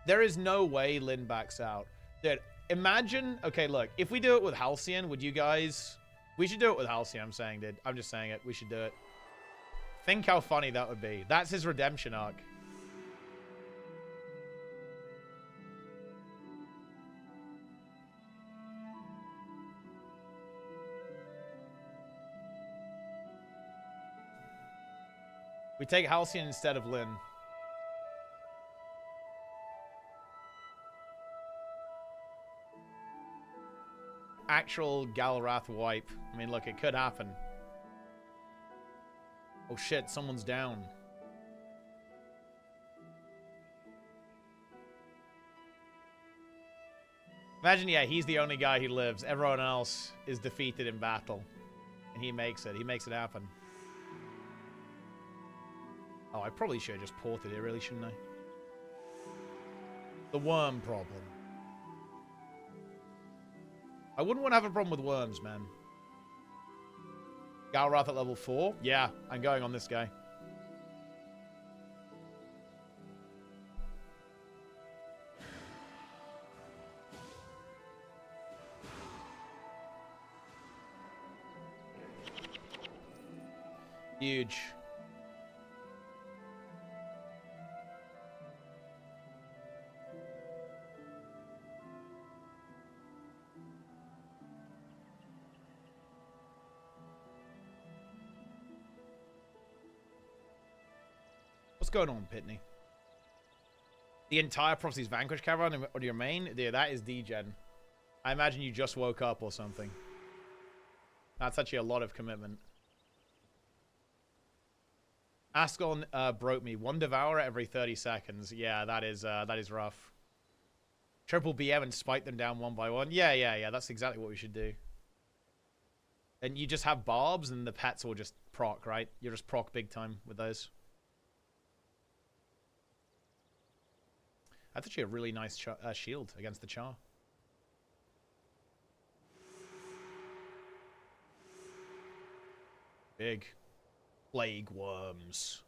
there is no way Lin backs out. Dude, imagine... Okay, look. If we do it with Halcyon, would you guys... We should do it with Halcyon, I'm saying, dude. I'm just saying it. We should do it. Think how funny that would be. That's his redemption arc. We take Halcyon instead of Lin. Actual Galrath wipe. I mean, look, it could happen. Oh shit, someone's down. Imagine, yeah, he's the only guy who lives. Everyone else is defeated in battle. And he makes it. He makes it happen. Oh, I probably should have just ported it, really, shouldn't I? The worm problem. I wouldn't want to have a problem with worms, man. Galrath at level 4? Yeah, I'm going on this guy. Huge. What's going on, Pitney? The entire Prophecy's Vanquish caravan on your main? Dude, that is degen. I imagine you just woke up or something. That's actually a lot of commitment. Ascalon broke me. 1 Devourer every 30 seconds. Yeah, that is rough. Triple BM and spike them down 1 by 1. Yeah. That's exactly what we should do. And you just have barbs and the pets will just proc, right? You'll just proc big time with those. That's actually a really nice shield against the Char. Big. Plague worms.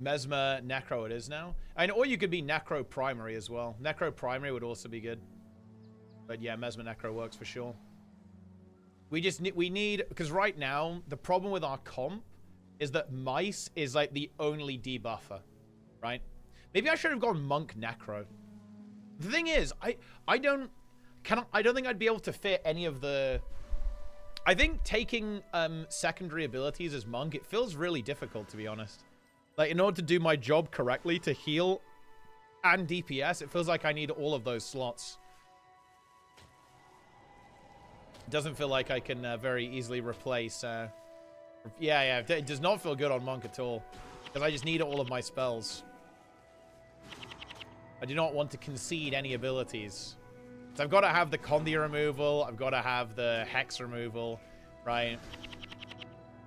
Mesmer Necro it is now. And or you could be Necro Primary as well. Necro Primary would also be good. But yeah, Mesmer Necro works for sure. We need because right now the problem with our comp is that Mice is like the only debuffer, right? Maybe I should have gone Monk Necro. The thing is, I don't think I'd be able to fit any of the... I think taking secondary abilities as Monk, it feels really difficult, to be honest. Like, in order to do my job correctly, to heal and DPS, it feels like I need all of those slots. It doesn't feel like I can very easily replace... Yeah, it does not feel good on Monk at all. Because I just need all of my spells. I do not want to concede any abilities. So I've got to have the Condia removal. I've got to have the Hex removal. Right?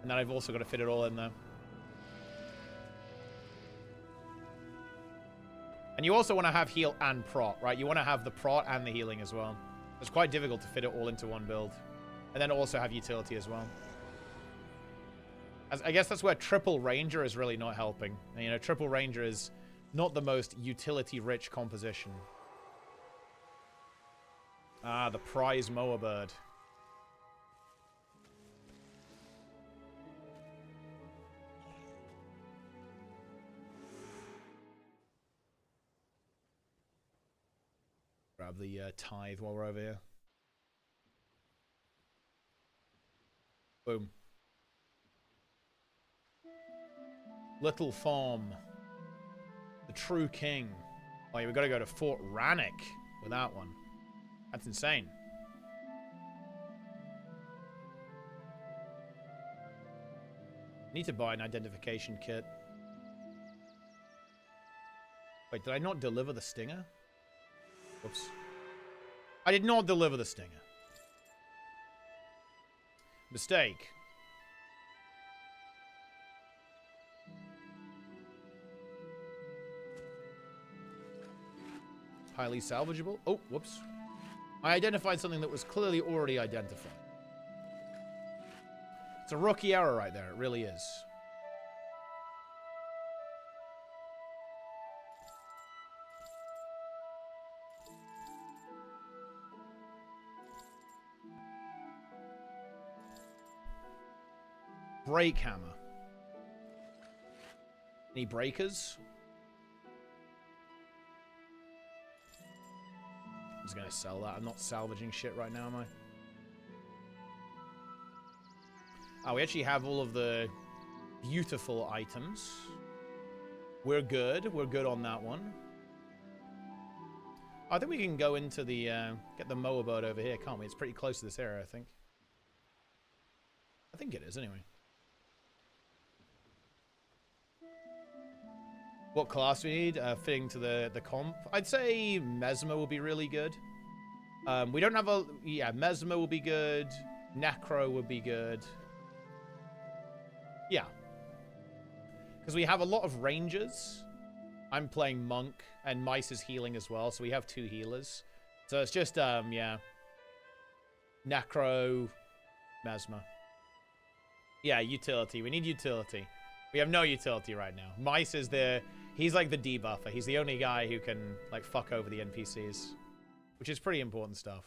And then I've also got to fit it all in there. And you also want to have heal and prot, right? You want to have the prot and the healing as well. It's quite difficult to fit it all into one build. And then also have utility as well. I guess that's where Triple Ranger is really not helping. You know, Triple Ranger is not the most utility-rich composition. Ah, the prize mower bird. Grab the tithe while we're over here. Boom. Little Farm. The True King. Oh, yeah, we've got to go to Fort Rannick with that one. That's insane. Need to buy an identification kit. Wait, did I not deliver the stinger? Whoops. I did not deliver the stinger. Mistake. Highly salvageable. Oh, whoops. I identified something that was clearly already identified. It's a rookie error right there. It really is. Brake hammer. Any breakers? I'm just gonna sell that. I'm not salvaging shit right now, am I? Oh, we actually have all of the beautiful items. We're good. We're good on that one. I think we can go into the, get the mower boat over here, can't we? It's pretty close to this area, I think. I think it is, anyway. What class we need? Fitting to the comp. I'd say Mesmer will be really good. We don't have a... Yeah, Mesmer will be good. Necro would be good. Yeah. Because we have a lot of rangers. I'm playing Monk, and Mice is healing as well, so we have 2 healers. So it's just, yeah. Necro, Mesmer. Yeah, utility. We need utility. We have no utility right now. Mice is the... He's like the debuffer. He's the only guy who can, like, fuck over the NPCs. Which is pretty important stuff.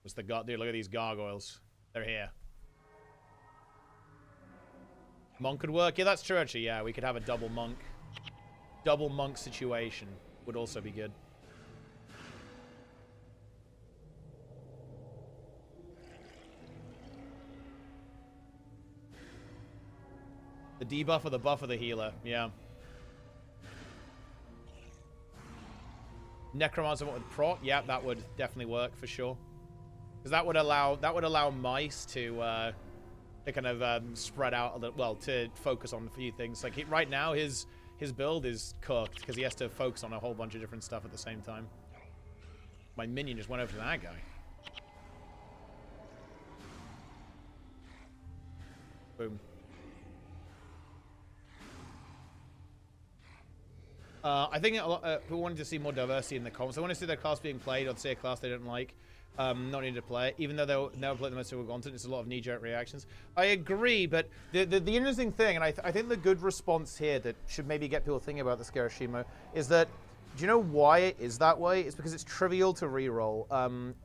What's the god? Dude, look at these gargoyles. They're here. Monk could work. Yeah, that's true, actually. Yeah, we could have a double monk. Double monk situation would also be good. The debuffer, the buffer, the healer. Yeah. Necromancer with prot, yeah, that would definitely work for sure. Because that would allow Mice to kind of spread out a little, well, to focus on a few things. Like right now, his build is cooked because he has to focus on a whole bunch of different stuff at the same time. My minion just went over to that guy. Boom. I think a lot, people wanted to see more diversity in the comps. I want to see their class being played, or say a class they don't like, not need to play. Even though they'll never play the most suitable content, it's a lot of knee-jerk reactions. I agree, but the interesting thing, and I think the good response here that should maybe get people thinking about the Scarashimo is that, do you know why it is that way? It's because it's trivial to reroll,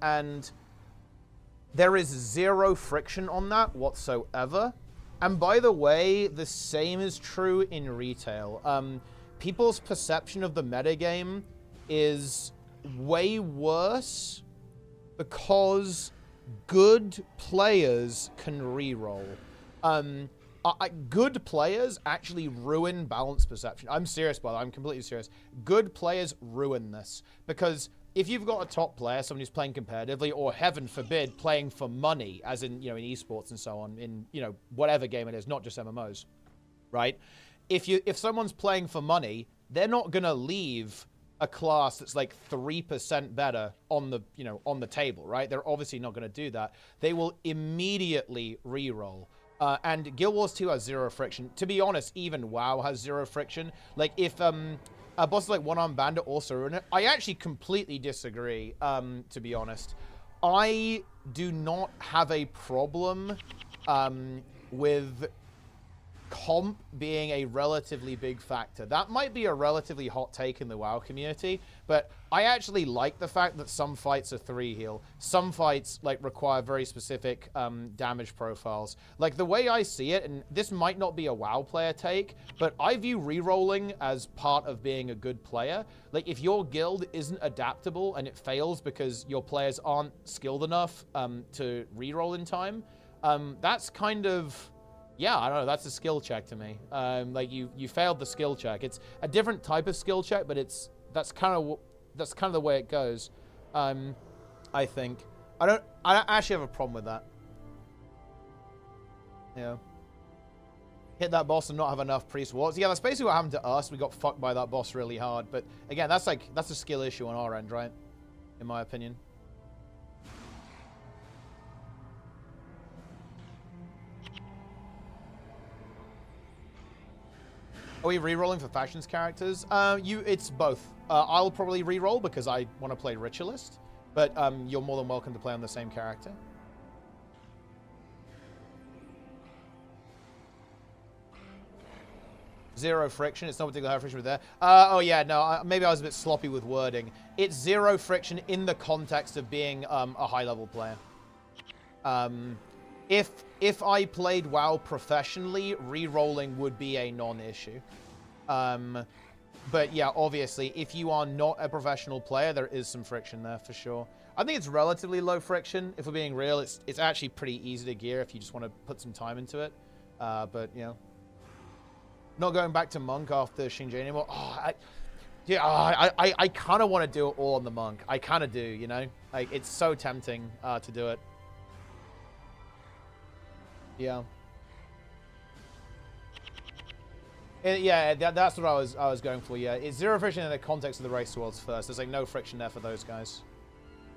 and there is 0 friction on that whatsoever. And by the way, the same is true in retail. People's perception of the metagame is way worse because good players can reroll. Good players actually ruin balance perception. I'm serious, by the way. I'm completely serious. Good players ruin this because if you've got a top player, someone who's playing competitively, or heaven forbid, playing for money, as in, in esports and so on, in, whatever game it is, not just MMOs, right? If someone's playing for money, they're not gonna leave a class that's like 3% better on the, on the table, right? They're obviously not gonna do that. They will immediately reroll. And Guild Wars 2 has 0 friction. To be honest, even WoW has 0 friction. Like if bosses like One Arm Bandit also ruin it. I actually completely disagree, to be honest. I do not have a problem with comp being a relatively big factor. That might be a relatively hot take in the WoW community, but I actually like the fact that some fights are 3 heal. Some fights require very specific damage profiles. Like the way I see it, and this might not be a WoW player take, but I view rerolling as part of being a good player. Like if your guild isn't adaptable and it fails because your players aren't skilled enough to reroll in time, that's kind of... Yeah, I don't know. That's a skill check to me. Like you failed the skill check. It's a different type of skill check, but that's kind of the way it goes. I think I don't actually have a problem with that. Yeah. hit that boss and not have enough priest wards. Yeah, that's basically what happened to us. We got fucked by that boss really hard. But again, that's a skill issue on our end, right? In my opinion. Are we re-rolling for factions characters? It's both. I'll probably re-roll because I want to play Ritualist, but you're more than welcome to play on the same character. Zero friction. It's not particularly high friction with there. Oh yeah, no. Maybe I was a bit sloppy with wording. It's zero friction in the context of being a high-level player. If I played WoW professionally, re-rolling would be a non-issue. But yeah, obviously, if you are not a professional player, there is some friction there for sure. I think it's relatively low friction. If we're being real, it's actually pretty easy to gear if you just want to put some time into it. But you know, not going back to Monk after Shinji anymore. Oh, I kind of want to do it all on the Monk. I kind of do, you know? Like, it's so tempting to do it. Yeah. Yeah, that's what I was going for, yeah. It's zero friction in the context of the race worlds first. There's, like, no friction there for those guys.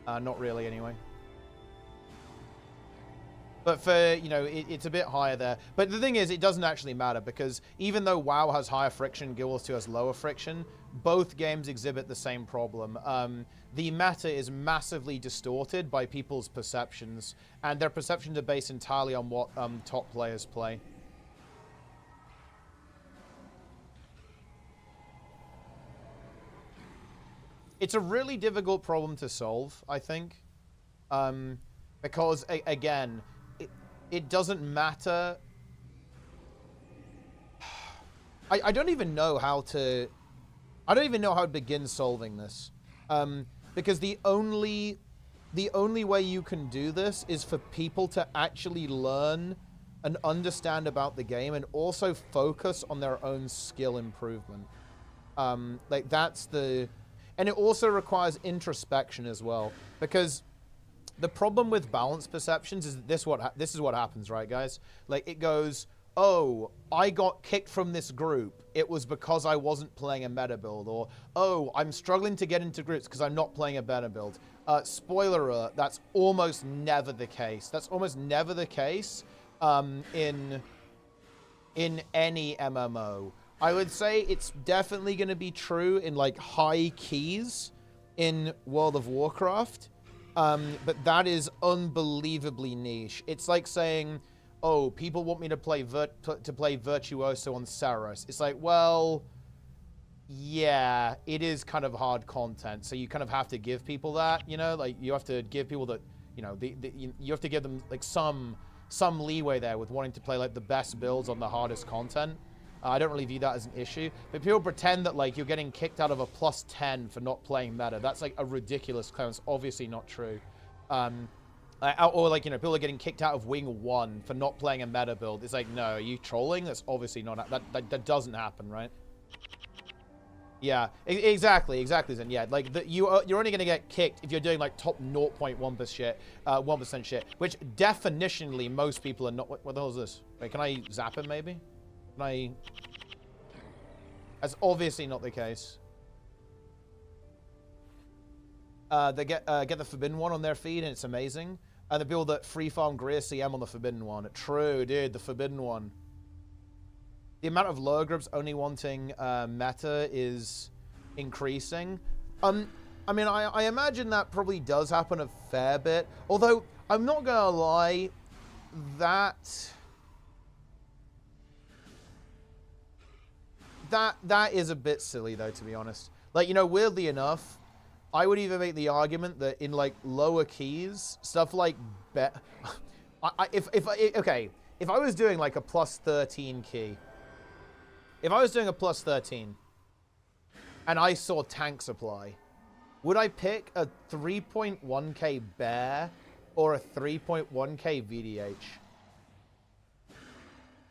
Not really, anyway. But for, you know, it's a bit higher there. But the thing is, it doesn't actually matter, because even though WoW has higher friction, Guild Wars 2 has lower friction, both games exhibit the same problem. The meta is massively distorted by people's perceptions, and their perceptions are based entirely on what top players play. It's a really difficult problem to solve, I think. Because, again, it doesn't matter. I don't even know how to... I don't even know how to begin solving this. Because the only way you can do this is for people to actually learn and understand about the game and also focus on their own skill improvement. Like, that's the... And it also requires introspection as well. Because the problem with balance perceptions is this is what happens, right, guys? Like, it goes, oh, I got kicked from this group. It was because I wasn't playing a meta build. Or, oh, I'm struggling to get into groups because I'm not playing a meta build. Spoiler alert, that's almost never the case. That's almost never the case in any MMO. I would say it's definitely going to be true in, like, high keys in World of Warcraft. But that is unbelievably niche. It's like saying, oh, people want me to play Virtuoso on Saros. It's like, well, yeah, it is kind of hard content. So you kind of have to give people that, you know? Like, you have to give people that, you know, you have to give them, like, some leeway there with wanting to play, like, the best builds on the hardest content. I don't really view that as an issue. But people pretend that, like, you're getting kicked out of a +10 for not playing meta. That's, like, a ridiculous claim. It's obviously not true. Or, like, you know, people are getting kicked out of Wing 1 for not playing a meta build. It's like, no, are you trolling? That's obviously not... That doesn't happen, right? Yeah, exactly, Zen. Yeah, like, you're only going to get kicked if you're doing, like, top 0.1% shit, which definitionally most people are not... What the hell is this? Wait, can I zap him, maybe? That's obviously not the case. They get the Forbidden One on their feed, and it's amazing. And the people that free farm Greer CM on the Forbidden One. True, dude, the Forbidden One. The amount of lower groups only wanting meta is increasing. I mean, I imagine that probably does happen a fair bit. Although, I'm not gonna lie, that is a bit silly, though, to be honest. Like, you know, weirdly enough, I would even make the argument that in, like, lower keys, stuff like... if I was doing, like, a +13 key, if I was doing a +13, and I saw tank supply, would I pick a 3.1k bear or a 3.1k VDH?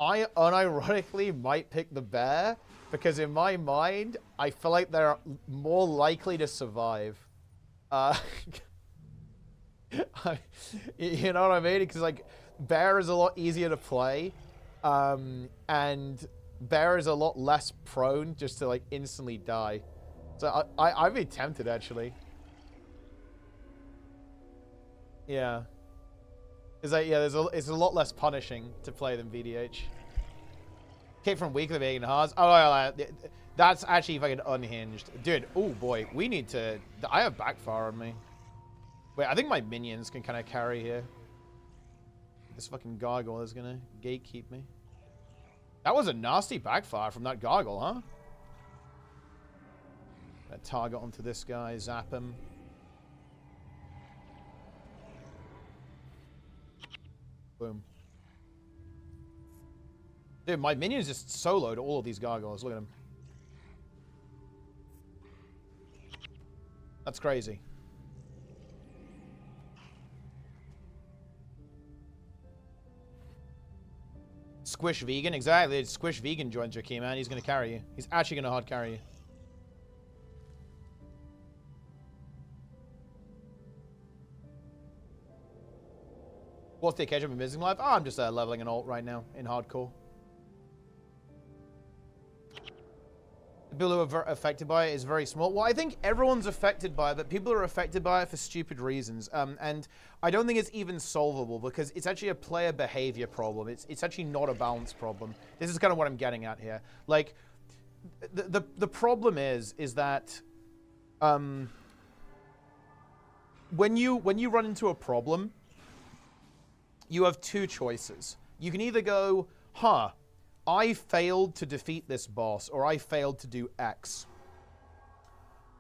I unironically might pick the bear, because in my mind, I feel like they're more likely to survive. You know what I mean? Because, like, bear is a lot easier to play. And Bear is a lot less prone just to, like, instantly die. So I'd be tempted, actually. Yeah. It's like, yeah, it's a lot less punishing to play than VDH. Kick from weak to being hard. Oh, yeah, that's actually fucking unhinged. Dude, oh boy, we need to... I have backfire on me. Wait, I think my minions can kind of carry here. This fucking gargoyle is gonna gatekeep me. That was a nasty backfire from that gargoyle, huh? Target onto this guy, zap him. Boom. Dude, my minions just soloed all of these gargoyles. Look at them. That's crazy. Squish Vegan, exactly. Squish Vegan joins your key, man. He's going to carry you. He's actually going to hard carry you. What's the occasion of missing life? Oh, I'm just leveling an alt right now in hardcore. The people who are affected by it is very small. Well, I think everyone's affected by it, but people are affected by it for stupid reasons. And I don't think it's even solvable because it's actually a player behavior problem. It's actually not a balance problem. This is kind of what I'm getting at here. Like, the problem is that when you run into a problem, you have two choices. You can either go, huh, I failed to defeat this boss, or I failed to do X.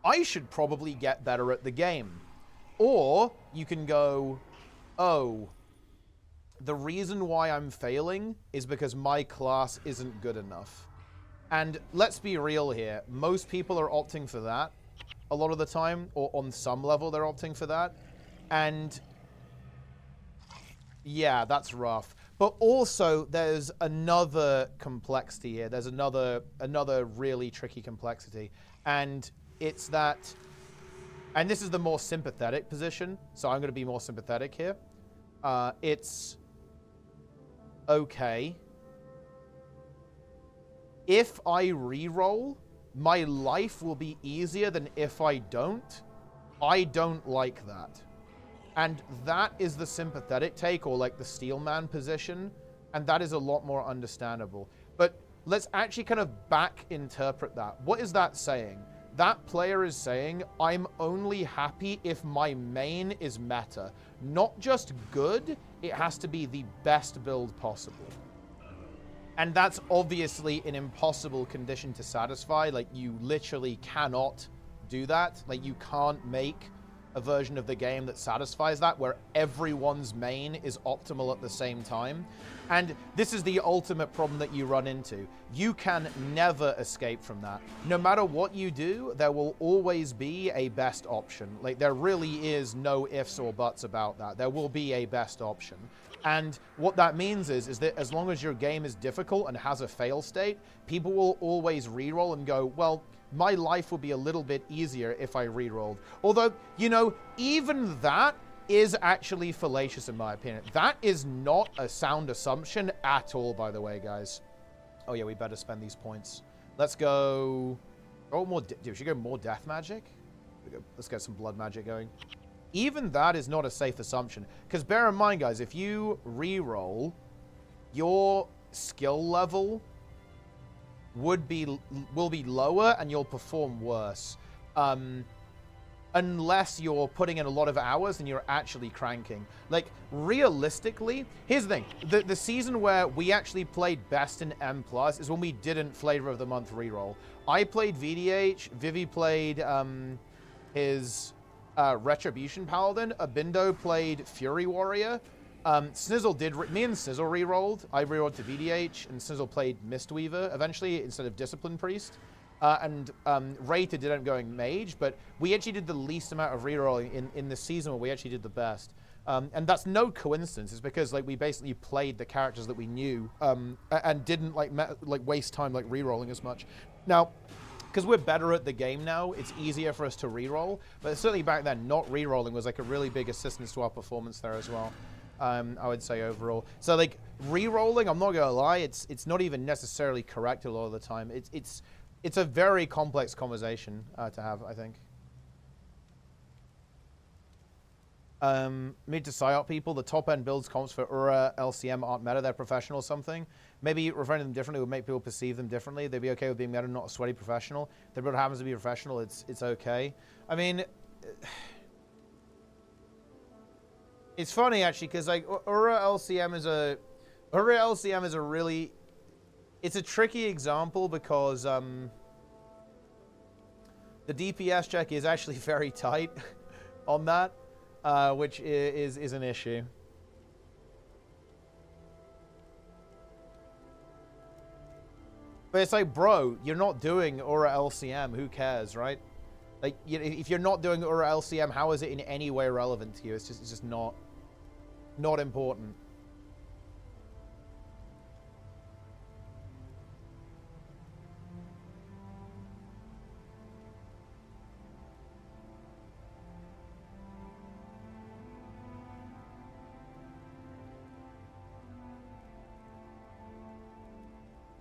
I should probably get better at the game. Or you can go, oh, the reason why I'm failing is because my class isn't good enough. And let's be real here. Most people are opting for that a lot of the time, or on some level they're opting for that. And yeah, that's rough. But also, there's another complexity here. There's another really tricky complexity. And it's that... And this is the more sympathetic position, so I'm going to be more sympathetic here. It's... okay. If I reroll, my life will be easier than if I don't. I don't like that. And that is the sympathetic take, or like the Steelman position, and that is a lot more understandable. But let's actually kind of back interpret that. What is that saying? That player is saying, I'm only happy if my main is meta. Not just good, it has to be the best build possible. And that's obviously an impossible condition to satisfy. Like, you literally cannot do that. Like, you can't make a version of the game that satisfies that, where everyone's main is optimal at the same time. And this is the ultimate problem that you run into. You can never escape from that. No matter what you do, there will always be a best option. Like, there really is no ifs or buts about that. There will be a best option. And what that means is that as long as your game is difficult and has a fail state, people will always reroll and go, well, my life would be a little bit easier if I rerolled. Although, you know, even that is actually fallacious in my opinion. That is not a sound assumption at all, by the way, guys. Oh yeah, we better spend these points. Let's go... oh, more... dude, we should go more death magic? Let's get some blood magic going. Even that is not a safe assumption. Because bear in mind, guys, if you reroll, your skill level will be lower and you'll perform worse. Unless you're putting in a lot of hours and you're actually cranking. Like, realistically, here's the thing. The season where we actually played best in M+ is when we didn't Flavor of the Month reroll. I played VDH, Vivi played his Retribution Paladin, Abindo played Fury Warrior. Snizzle did... me and Snizzle rerolled. I rerolled to VDH, and Snizzle played Mistweaver eventually instead of Discipline Priest. And Rayta did end up going Mage, but we actually did the least amount of rerolling in the season where we actually did the best. And that's no coincidence. It's because like we basically played the characters that we knew and didn't like waste time like rerolling as much. Now, because we're better at the game now, it's easier for us to reroll. But certainly back then, not rerolling was like a really big assistance to our performance there as well. I would say overall. So like re-rolling, I'm not gonna lie, it's not even necessarily correct a lot of the time. It's a very complex conversation to have, I think. Mid to psyop people, the top end builds comps for Ura LCM aren't meta, they're professional or something. Maybe referring to them differently would make people perceive them differently. They'd be okay with being meta, not a sweaty professional. If the build happens to be professional, it's okay. I mean, it's funny actually, because like Ura LCM is a really, it's a tricky example because the DPS check is actually very tight on that. Which is an issue. But it's like, bro, you're not doing Aura LCM. Who cares, right? Like, if you're not doing Aura LCM, how is it in any way relevant to you? It's just not important.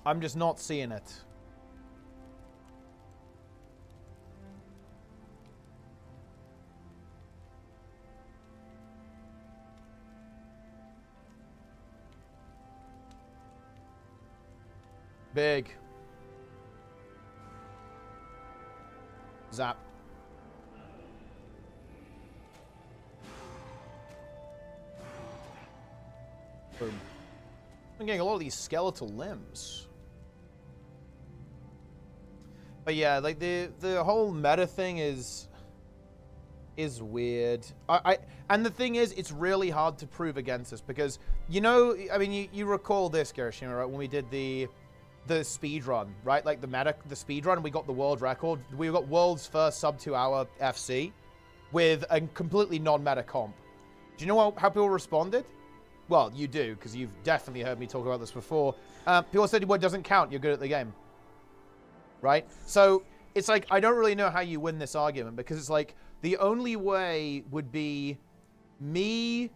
I'm just not seeing it. Big. Zap. Boom. I'm getting a lot of these skeletal limbs. But yeah, like the whole meta thing is weird. And the thing is, it's really hard to prove against this because, you know, I mean, you recall this, Garishima, right? When we did the speed run, right? Like the speed run, we got the world record. We got world's first sub 2 hour FC with a completely non-meta comp. Do you know how people responded? Well, you do, because you've definitely heard me talk about this before. People said, well, it doesn't count. You're good at the game. Right? So it's like, I don't really know how you win this argument because it's like the only way would be me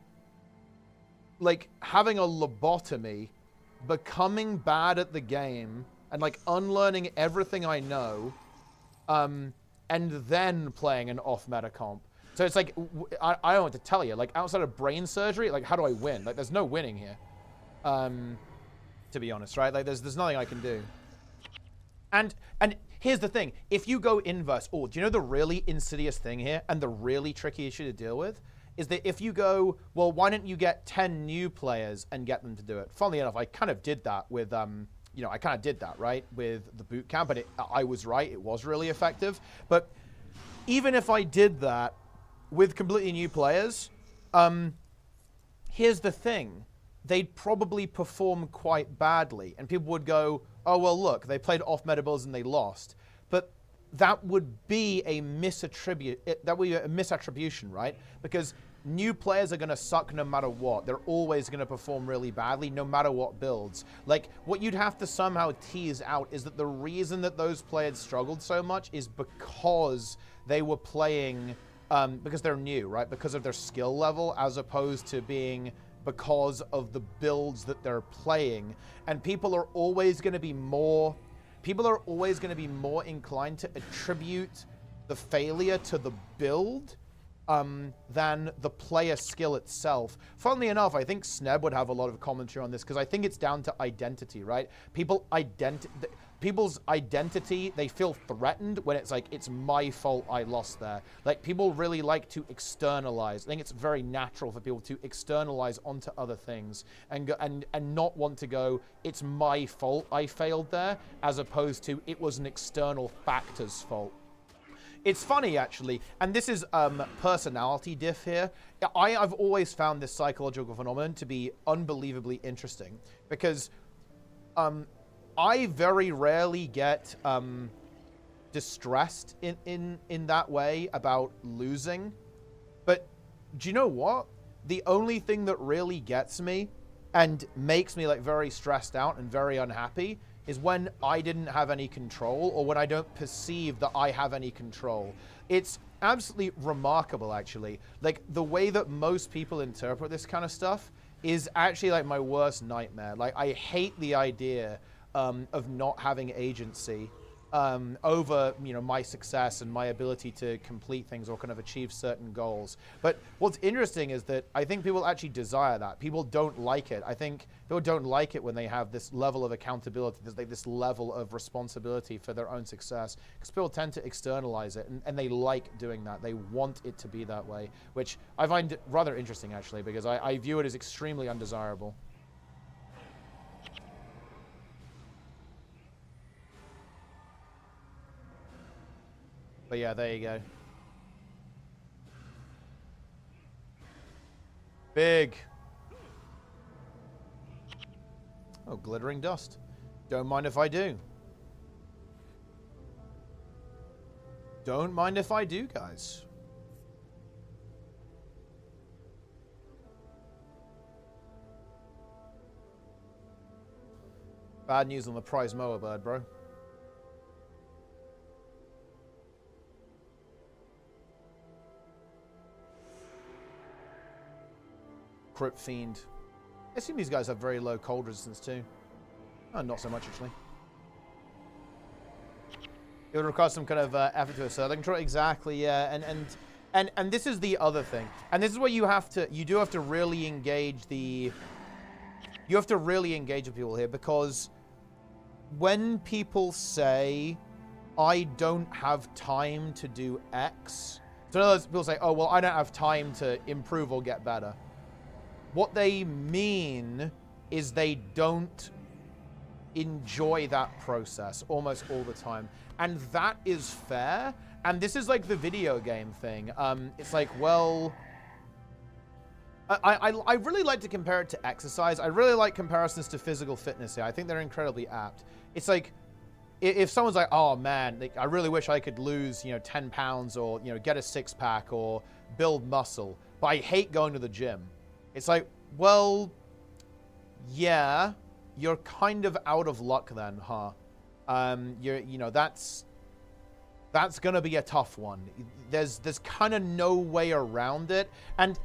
like having a lobotomy, becoming bad at the game and like unlearning everything I know, and then playing an off-meta comp. So it's like, I don't know what to tell you. Like outside of brain surgery, like how do I win? Like there's no winning here, to be honest, right? Like there's nothing I can do. And here's the thing. If you go inverse, do you know the really insidious thing here and the really tricky issue to deal with is that if you go, well, why don't you get 10 new players and get them to do it? Funnily enough, I kind of did that with, you know, I kind of did that, right, with the boot camp, and I was right. It was really effective. But even if I did that with completely new players, here's the thing. They'd probably perform quite badly, and people would go, oh, well, look, they played off-meta builds and they lost. But that would be a misattribution, right? Because new players are going to suck no matter what. They're always going to perform really badly no matter what builds. Like, what you'd have to somehow tease out is that the reason that those players struggled so much is because they were playing, because they're new, right? Because of their skill level, as opposed to being because of the builds that they're playing. And people are always going to be more inclined to attribute the failure to the build than the player skill itself. Funnily enough, I think Sneb would have a lot of commentary on this because I think it's down to identity, right? People's identity, they feel threatened when it's like, it's my fault I lost there. Like, people really like to externalize. I think it's very natural for people to externalize onto other things and not want to go, it's my fault I failed there, as opposed to it was an external factor's fault. It's funny, actually, and this is personality diff here. I've always found this psychological phenomenon to be unbelievably interesting because I very rarely get distressed in that way about losing. But do you know what? The only thing that really gets me and makes me like very stressed out and very unhappy is when I didn't have any control, or when I don't perceive that I have any control. It's absolutely remarkable, actually. Like, the way that most people interpret this kind of stuff is actually like my worst nightmare. Like, I hate the idea of not having agency over, you know, my success and my ability to complete things or kind of achieve certain goals. But what's interesting is that I think people actually desire that. People don't like it. I think people don't like it when they have this level of accountability, this level of responsibility for their own success, because people tend to externalize it, and they like doing that. They want it to be that way, which I find rather interesting, actually, because I view it as extremely undesirable. But yeah, there you go. Big. Oh, glittering dust. Don't mind if I do. Don't mind if I do, guys. Bad news on the prize mower bird, bro. Crypt Fiend. I assume these guys have very low cold resistance too. Oh, not so much actually. It would require some kind of effort to assert control. Exactly, yeah. And this is the other thing. And this is where you do have to really engage the... You have to really engage with people here, because when people say, I don't have time to do X, so in other words, people say, oh, well, I don't have time to improve or get better. What they mean is they don't enjoy that process almost all the time. And that is fair. And this is like the video game thing. It's like, well, I really like to compare it to exercise. I really like comparisons to physical fitness here. I think they're incredibly apt. It's like, if someone's like, oh man, like, I really wish I could lose, you know, 10 pounds or, you know, get a six-pack or build muscle, but I hate going to the gym. It's like, well, yeah, you're kind of out of luck then, huh? You know, that's gonna be a tough one. There's kind of no way around it. And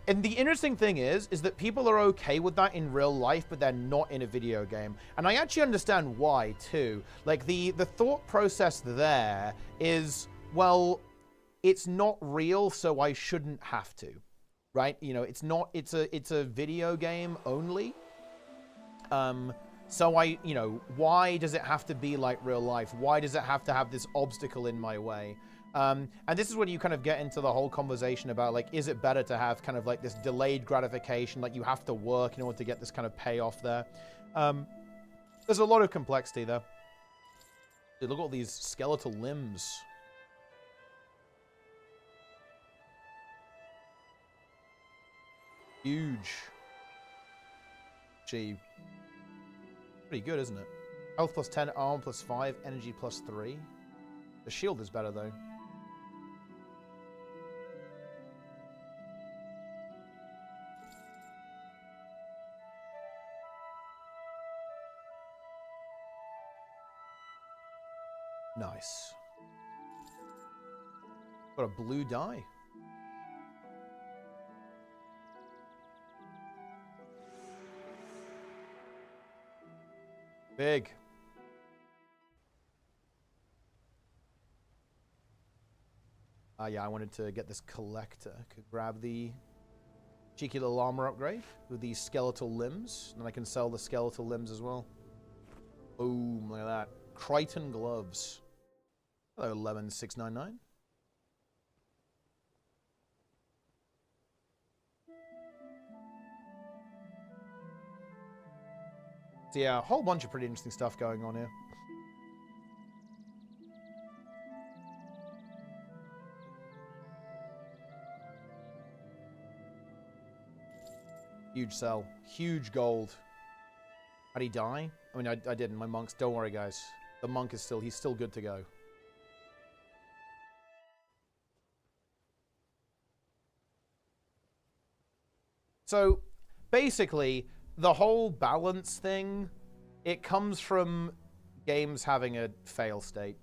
the interesting thing is that people are okay with that in real life, but they're not in a video game. And I actually understand why too. Like the thought process there is, well, it's not real, so I shouldn't have to. Right? You know, it's a video game only. So you know, why does it have to be like real life? Why does it have to have this obstacle in my way? And this is when you kind of get into the whole conversation about, like, is it better to have kind of like this delayed gratification, like you have to work in order to get this kind of payoff there? There's a lot of complexity there. Dude, look at all these skeletal limbs. Huge. Gee. Pretty good, isn't it? Health plus 10, arm plus 5, energy plus 3. The shield is better, though. Nice. Got a blue dye. Big. Yeah, I wanted to get this collector. Could grab the cheeky little armor upgrade with these skeletal limbs. And I can sell the skeletal limbs as well. Boom, look at that. Crichton gloves. Hello, 11699. So yeah, a whole bunch of pretty interesting stuff going on here. Huge sell. Huge gold. How'd he die? I mean, I didn't. My monks... Don't worry, guys. The monk is still... He's still good to go. So, basically, the whole balance thing it comes from games having a fail state.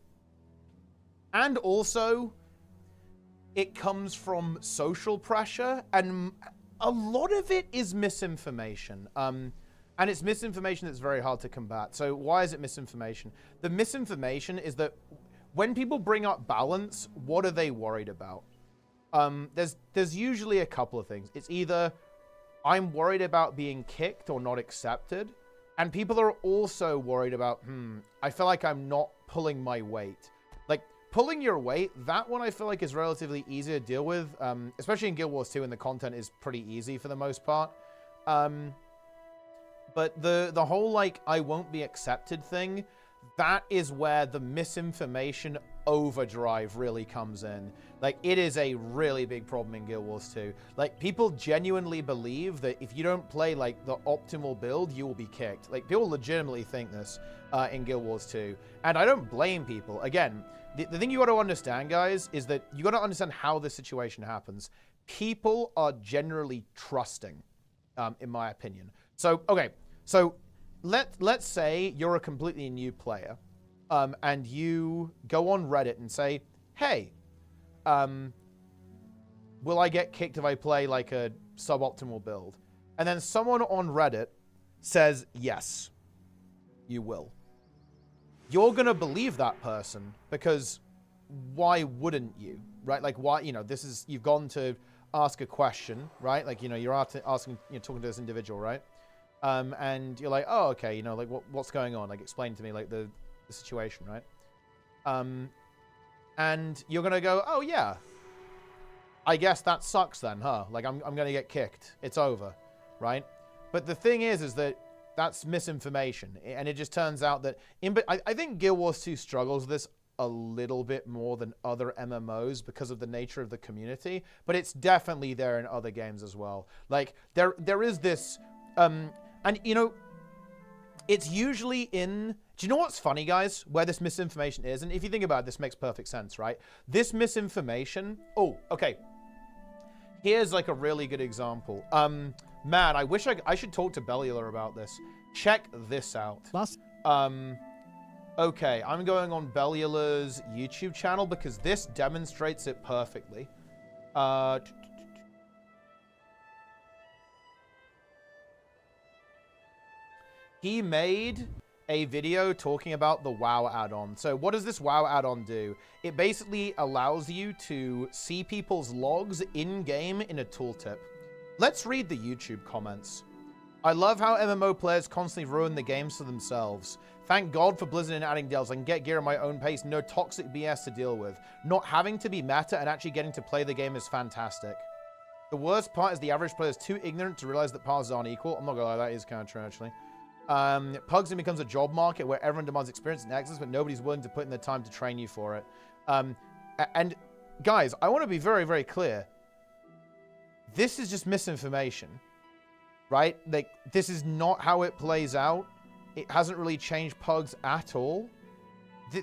And also, it comes from social pressure, and a lot of it is misinformation. And it's misinformation that's very hard to combat. So why is it misinformation? The misinformation is that when people bring up balance, what are they worried about? There's usually a couple of things. It's either I'm worried about being kicked or not accepted, and people are also worried about, I feel like I'm not pulling my weight. Like, pulling your weight, that one I feel like is relatively easy to deal with, especially in Guild Wars 2, and the content is pretty easy for the most part. But the whole, like, I won't be accepted thing, that is where the misinformation overdrive really comes in. Like, it is a really big problem in Guild Wars 2. Like, people genuinely believe that if you don't play, like, the optimal build, you will be kicked. Like, people legitimately think this in Guild Wars 2. And I don't blame people. Again, the thing you got to understand, guys, is that you got to understand how this situation happens. People are generally trusting, in my opinion. So, okay, so let's say you're a completely new player, and you go on Reddit and say, hey, will I get kicked if I play like a suboptimal build? And then someone on Reddit says, yes, you will. You're going to believe that person, because why wouldn't you, right? Like, why, you know, this is, you've gone to ask a question, right? Like, you know, you're asking, you're talking to this individual, right? And you're like, oh, okay, you know, like, what's going on? Like, explain to me, like, the situation, right? And you're going to go, oh, yeah, I guess that sucks then, huh? Like, I'm going to get kicked. It's over, right? But the thing is that that's misinformation. And it just turns out that, I think Guild Wars 2 struggles with this a little bit more than other MMOs because of the nature of the community, but it's definitely there in other games as well. Like, there is this, and, you know, it's usually in... Do you know what's funny, guys? Where this misinformation is? And if you think about it, this makes perfect sense, right? This misinformation... Oh, okay. Here's, like, a really good example. Man, I wish I should talk to Bellular about this. Check this out. Okay, I'm going on Bellular's YouTube channel because this demonstrates it perfectly. He made a video talking about the WoW add-on. So what does this WoW add-on do? It basically allows you to see people's logs in-game in a tooltip. Let's read the YouTube comments. I love how MMO players constantly ruin the games for themselves. Thank God for Blizzard and adding deals. I can get gear at my own pace. No toxic BS to deal with. Not having to be meta and actually getting to play the game is fantastic. The worst part is the average player is too ignorant to realize that paths aren't equal. I'm not gonna lie, that is kind of true, actually. Pugs becomes a job market where everyone demands experience and access, but nobody's willing to put in the time to train you for it. And guys, I want to be very, very clear. This is just misinformation, right? Like, this is not how it plays out. It hasn't really changed Pugs at all.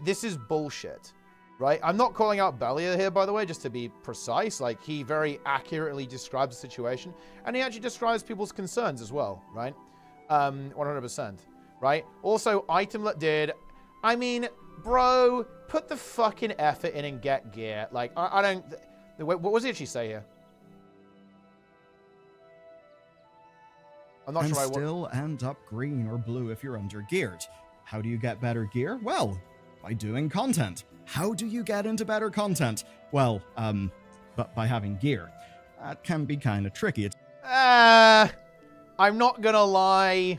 This is bullshit, right? I'm not calling out Bellular here, by the way, just to be precise. Like, he very accurately describes the situation, and he actually describes people's concerns as well, right? 100%, right? Also, I mean, bro, put the fucking effort in and get gear. Like, I don't... What does he actually say here? I'm not sure I still end up green or blue if you're under-geared. How do you get better gear? Well, by doing content. How do you get into better content? Well, but by having gear. That can be kind of tricky. I'm not gonna lie.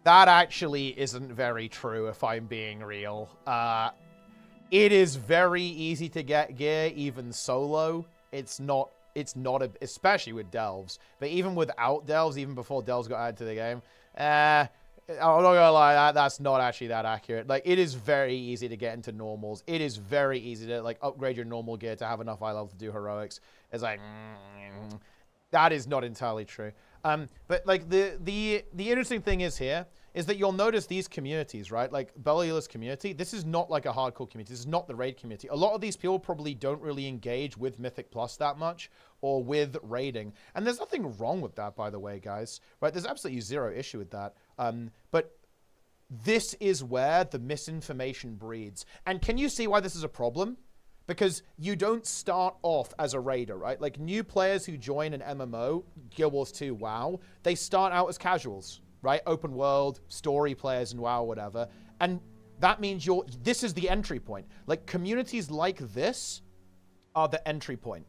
That actually isn't very true, if I'm being real. It is very easy to get gear, even solo. It's not, especially with delves. But even without delves, even before delves got added to the game, I'm not gonna lie, that's not actually that accurate. Like, it is very easy to get into normals. It is very easy to, like, upgrade your normal gear to have enough eye level to do heroics. It's like, that is not entirely true. But, like, the interesting thing is here is that you'll notice these communities, right? Like, Bellular's community, this is not like a hardcore community. This is not the raid community. A lot of these people probably don't really engage with Mythic Plus that much or with raiding. And there's nothing wrong with that, by the way, guys, right? There's absolutely zero issue with that. But this is where the misinformation breeds. And can you see why this is a problem? Because you don't start off as a raider, right? Like new players who join an MMO, Guild Wars 2, WoW, they start out as casuals, right? Open world, story players in WoW, whatever. And that means this is the entry point. Like communities like this are the entry point.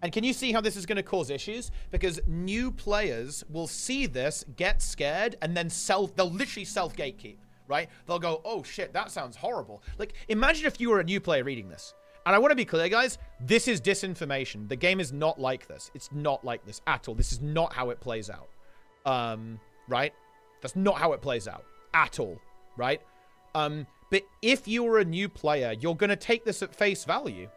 And can you see how this is going to cause issues? Because new players will see this, get scared, and then they'll literally self-gatekeep, right? They'll go, oh shit, that sounds horrible. Like imagine if you were a new player reading this. And I want to be clear, guys, this is disinformation. The game is not like this. It's not like this at all. This is not how it plays out. Right? That's not how it plays out at all, right? But if you were a new player, you're going to take this at face value.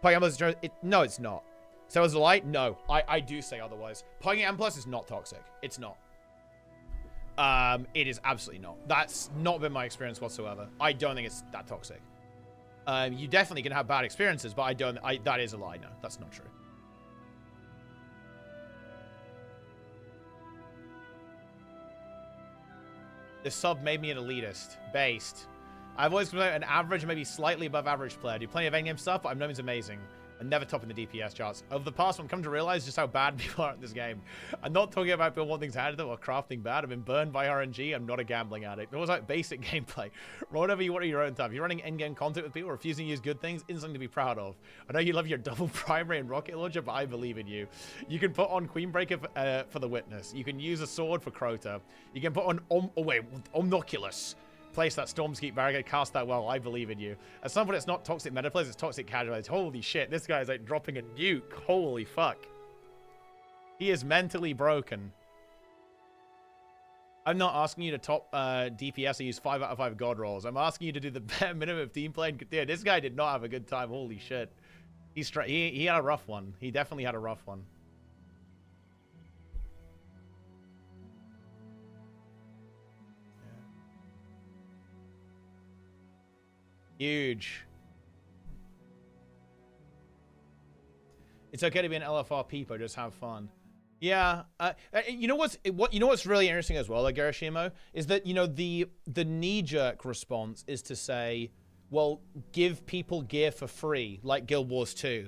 No, it's not. So as a lie? No, I do say otherwise. Playing M+ is not toxic. It's not. It is absolutely not. That's not been my experience whatsoever. I don't think it's that toxic. You definitely can have bad experiences, but that is a lie. No, that's not true. This sub made me an elitist. Based. I've always been an average, maybe slightly above average player. Do plenty of endgame stuff, but I'm known as amazing. And never topping the DPS charts. Over the past, I've come to realize just how bad people are at this game. I'm not talking about people wanting things handed to them or crafting bad. I've been burned by RNG. I'm not a gambling addict. It was like basic gameplay. Run whatever you want at your own time. If you're running endgame content with people refusing to use good things, it's something to be proud of. I know you love your double primary and rocket launcher, but I believe in you. You can put on Queenbreaker for the Witness. You can use a sword for Crota. You can put on Omnoculus. Place that Stormskeep barricade, cast that well. I believe in you. At some point, it's not toxic meta plays, it's toxic casuals. Holy shit, this guy is like dropping a nuke. Holy fuck. He is mentally broken. I'm not asking you to top DPS or use 5 out of 5 god rolls. I'm asking you to do the bare minimum of team play. And yeah, this guy did not have a good time. Holy shit. He had a rough one. He definitely had a rough one. Huge. It's okay to be an LFR peeper, just have fun. Yeah, you know what's really interesting as well, like Garashimo, is that the knee-jerk response is to say, well, give people gear for free, like Guild Wars 2.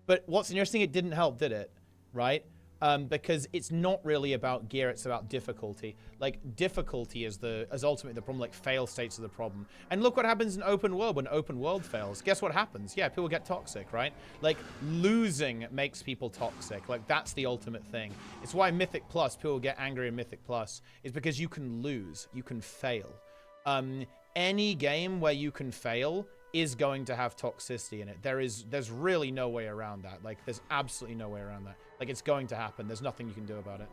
But what's interesting, it didn't help, did it? Right? Because it's not really about gear, it's about difficulty. Like, difficulty is ultimately the problem, like, fail states are the problem. And look what happens in open world when open world fails. Guess what happens? Yeah, people get toxic, right? Like, losing makes people toxic. Like, that's the ultimate thing. It's why Mythic Plus, people get angry in Mythic Plus, is because you can lose, you can fail. Any game where you can fail is going to have toxicity in it. There's really no way around that. Like, there's absolutely no way around that. Like, it's going to happen. There's nothing you can do about it.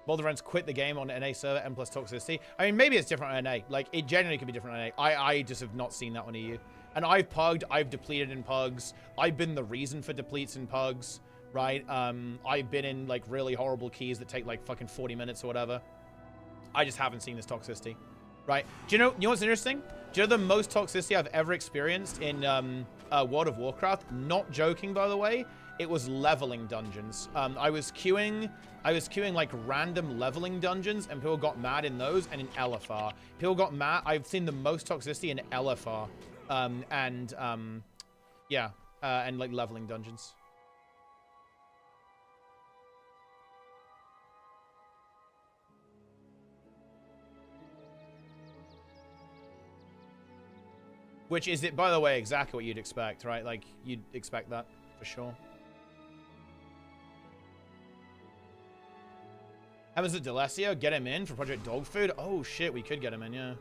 Boulder Friends quit the game on NA server, M+ toxicity. I mean, maybe it's different on NA. Like, it genuinely could be different on NA. I just have not seen that on EU. And I've pugged, I've depleted in pugs. I've been the reason for depletes in pugs, right? I've been in, like, really horrible keys that take, like, fucking 40 minutes or whatever. I just haven't seen this toxicity. Right. Do you know what's interesting? Do you know the most toxicity I've ever experienced in World of Warcraft? Not joking, by the way. It was leveling dungeons. I was queuing like random leveling dungeons, and people got mad in those and in LFR. People got mad. I've seen the most toxicity in LFR. And like leveling dungeons. Which is, by the way, exactly what you'd expect, right? Like, you'd expect that, for sure. Happens at Delesio, get him in for Project Dog Food? Oh, shit, we could get him in, yeah.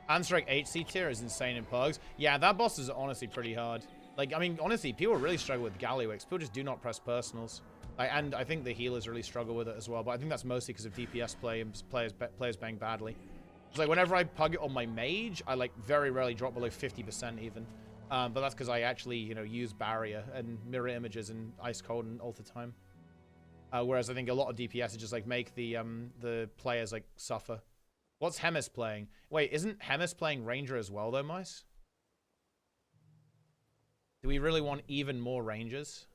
Anstrike HC tier is insane in pugs. Yeah, that boss is honestly pretty hard. Like, I mean, honestly, people really struggle with Gallywix. People just do not press personals. And I think the healers really struggle with it as well, but I think that's mostly because of DPS play and players bang badly. It's like whenever I pug it on my mage, I like very rarely drop below 50% even. But that's because I actually, use barrier and mirror images and ice cold and all the time. Whereas I think a lot of DPS just like make the players like suffer. What's Hemis playing? Wait, isn't Hemis playing Ranger as well though, mice? Do we really want even more Rangers?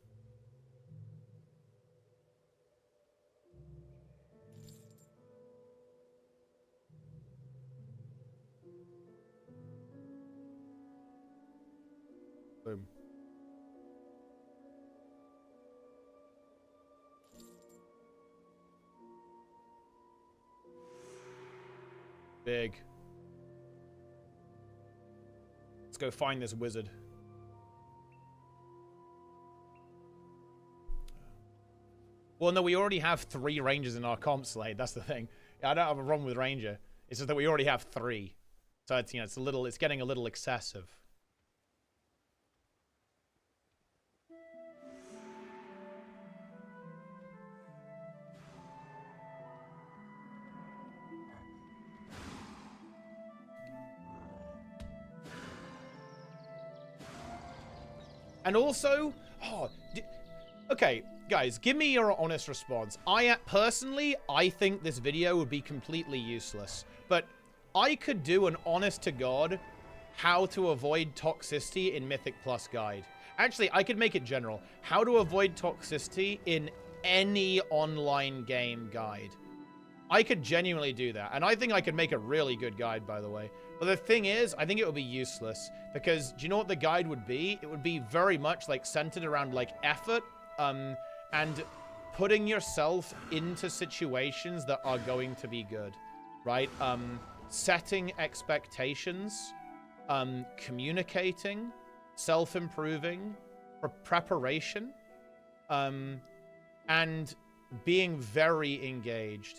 Big. Let's go find this wizard. Well, no, we already have 3 rangers in our comp slate. That's the thing. I don't have a problem with ranger. It's just that we already have 3. So it's, you know, it's getting a little excessive. And also, okay, guys, give me your honest response. Personally, I think this video would be completely useless, but I could do an honest to God how to avoid toxicity in Mythic Plus guide. Actually, I could make it general. How to avoid toxicity in any online game guide. I could genuinely do that. And I think I could make a really good guide, by the way. But the thing is, I think it would be useless. Because do you know what the guide would be? It would be very much like centered around like effort and putting yourself into situations that are going to be good, right? Setting expectations, communicating, self-improving, preparation, and being very engaged.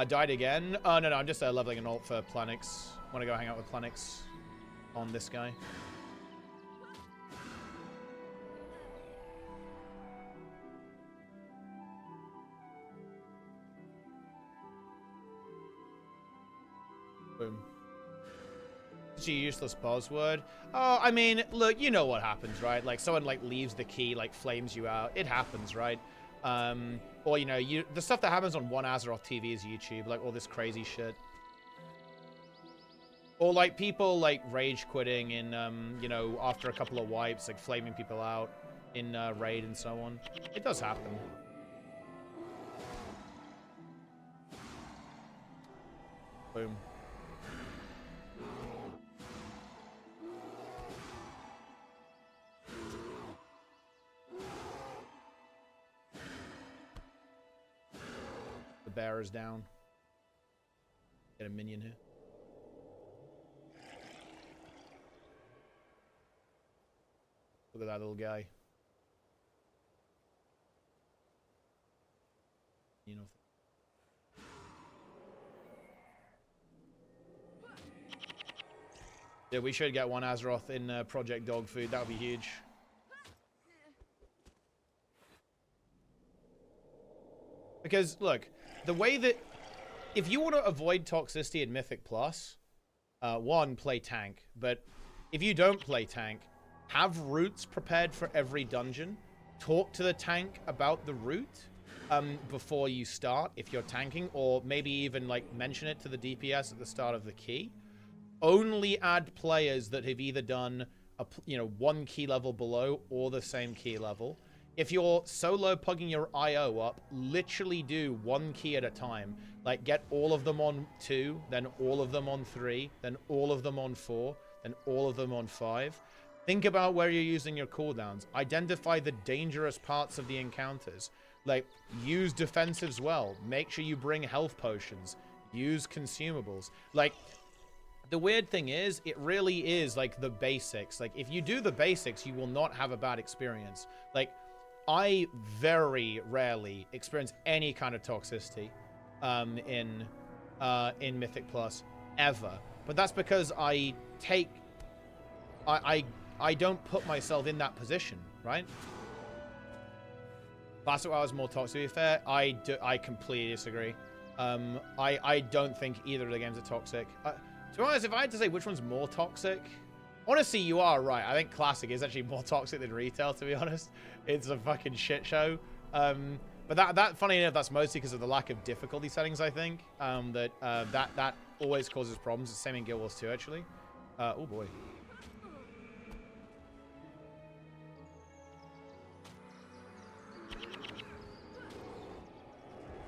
Died again? Oh, no, I'm just leveling an ult for Planix. Want to go hang out with Planix on this guy. Boom. Such a useless buzzword. Oh, I mean, look, you know what happens, right? Like, someone, like, leaves the key, like, flames you out. It happens, right? Or, you know, the stuff that happens on One Azeroth TV's YouTube, like all this crazy shit. Or, like, people, like, rage quitting in, you know, after a couple of wipes, like, flaming people out in Raid and so on. It does happen. Boom. The bear is down. Get a minion here. Look at that little guy. You know. Yeah, we should get one Azeroth in Project Dog Food. That would be huge. Because, look, the way that... If you want to avoid toxicity in Mythic Plus, one, play tank. But if you don't play tank, have routes prepared for every dungeon. Talk to the tank about the route before you start, if you're tanking. Or maybe even, like, mention it to the DPS at the start of the key. Only add players that have either done, you know, 1 key level below or the same key level. If you're solo pugging your IO up, literally do 1 key at a time. Like, get all of them on 2, then all of them on 3, then all of them on 4, then all of them on 5. Think about where you're using your cooldowns. Identify the dangerous parts of the encounters. Like, use defensives well. Make sure you bring health potions. Use consumables. Like... The weird thing is, it really is, like, the basics. Like, if you do the basics, you will not have a bad experience. Like, I very rarely experience any kind of toxicity in Mythic Plus, ever. But that's because I don't put myself in that position, right? Classic WoW is more toxic, to be fair. I completely disagree. I don't think either of the games are toxic. To be honest, if I had to say which one's more toxic, honestly, you are right. I think Classic is actually more toxic than Retail, to be honest. It's a fucking shit show. But that funny enough, that's mostly because of the lack of difficulty settings, I think. That always causes problems. It's the same in Guild Wars 2, actually. Oh, boy.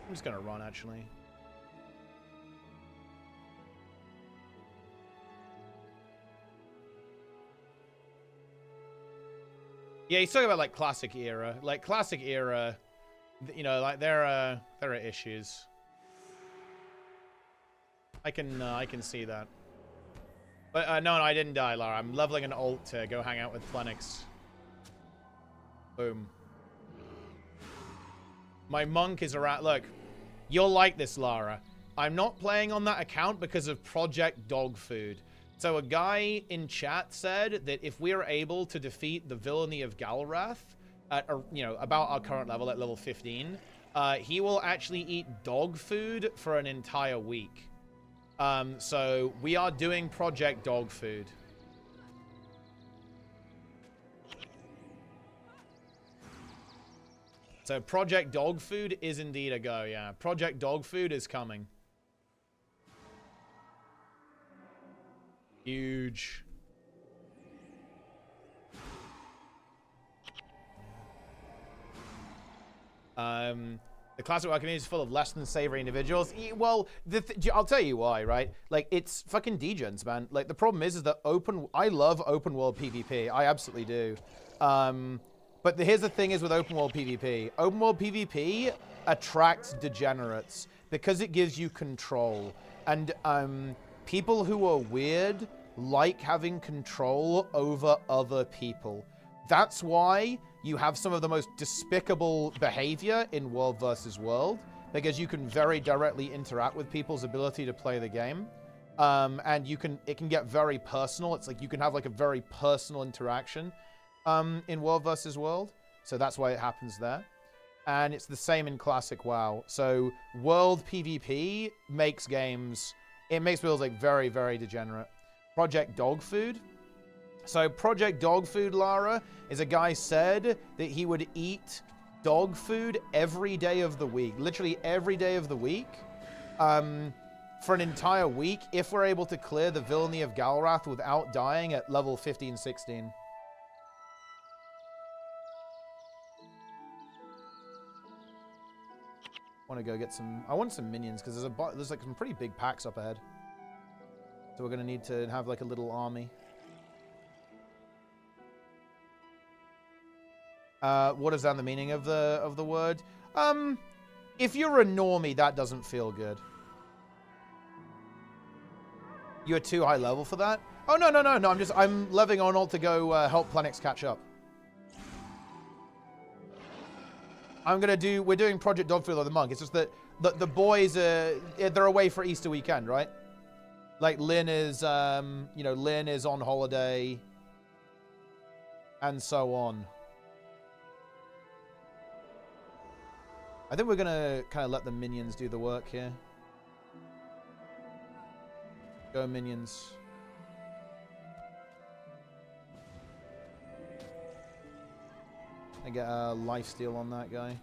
I'm just going to run, actually. Yeah, he's talking about, like, Classic Era. Like, Classic Era, you know, like, there are issues. I can see that. But no, I didn't die, Lara. I'm leveling an ult to go hang out with Plenix. Boom. My monk is around. Look, you'll like this, Lara. I'm not playing on that account because of Project Dog Food. So a guy in chat said that if we are able to defeat the villainy of Galrath at, you know, about our current level at level 15, he will actually eat dog food for an entire week. So we are doing Project Dog Food. So Project Dog Food is indeed a go, yeah. Project Dog Food is coming. Huge. The classic WoW community is full of less than savory individuals. Well, I'll tell you why, right? Like, it's fucking degens, man. Like, the problem is that I love open world PvP. I absolutely do. But here's the thing is with open world PvP. Open world PvP attracts degenerates because it gives you control. And people who are weird like having control over other people. That's why you have some of the most despicable behavior in World versus World, because you can very directly interact with people's ability to play the game. And it can get very personal. It's like you can have like a very personal interaction in World versus World. So that's why it happens there. And it's the same in Classic WoW. So World PvP makes games, it makes builds like very, very degenerate. Project Dog Food. So Project Dog Food, Lara, is a guy said that he would eat dog food every day of the week. Literally every day of the week. For an entire week, if we're able to clear the villainy of Galrath without dying at level 15, 16. I want to go get some... I want some minions, because there's like some pretty big packs up ahead. So we're going to need to have like a little army. What is that the meaning of the word? If you're a normie, that doesn't feel good. You're too high level for that? Oh, no. I'm leveling on ult to go help Plenix catch up. We're doing Project Dogfield of the Monk. It's just that the boys, they're away for Easter weekend, right? Like Lynn is, Lynn is on holiday. And so on. I think we're going to kind of let the minions do the work here. Go minions. And get a lifesteal on that guy.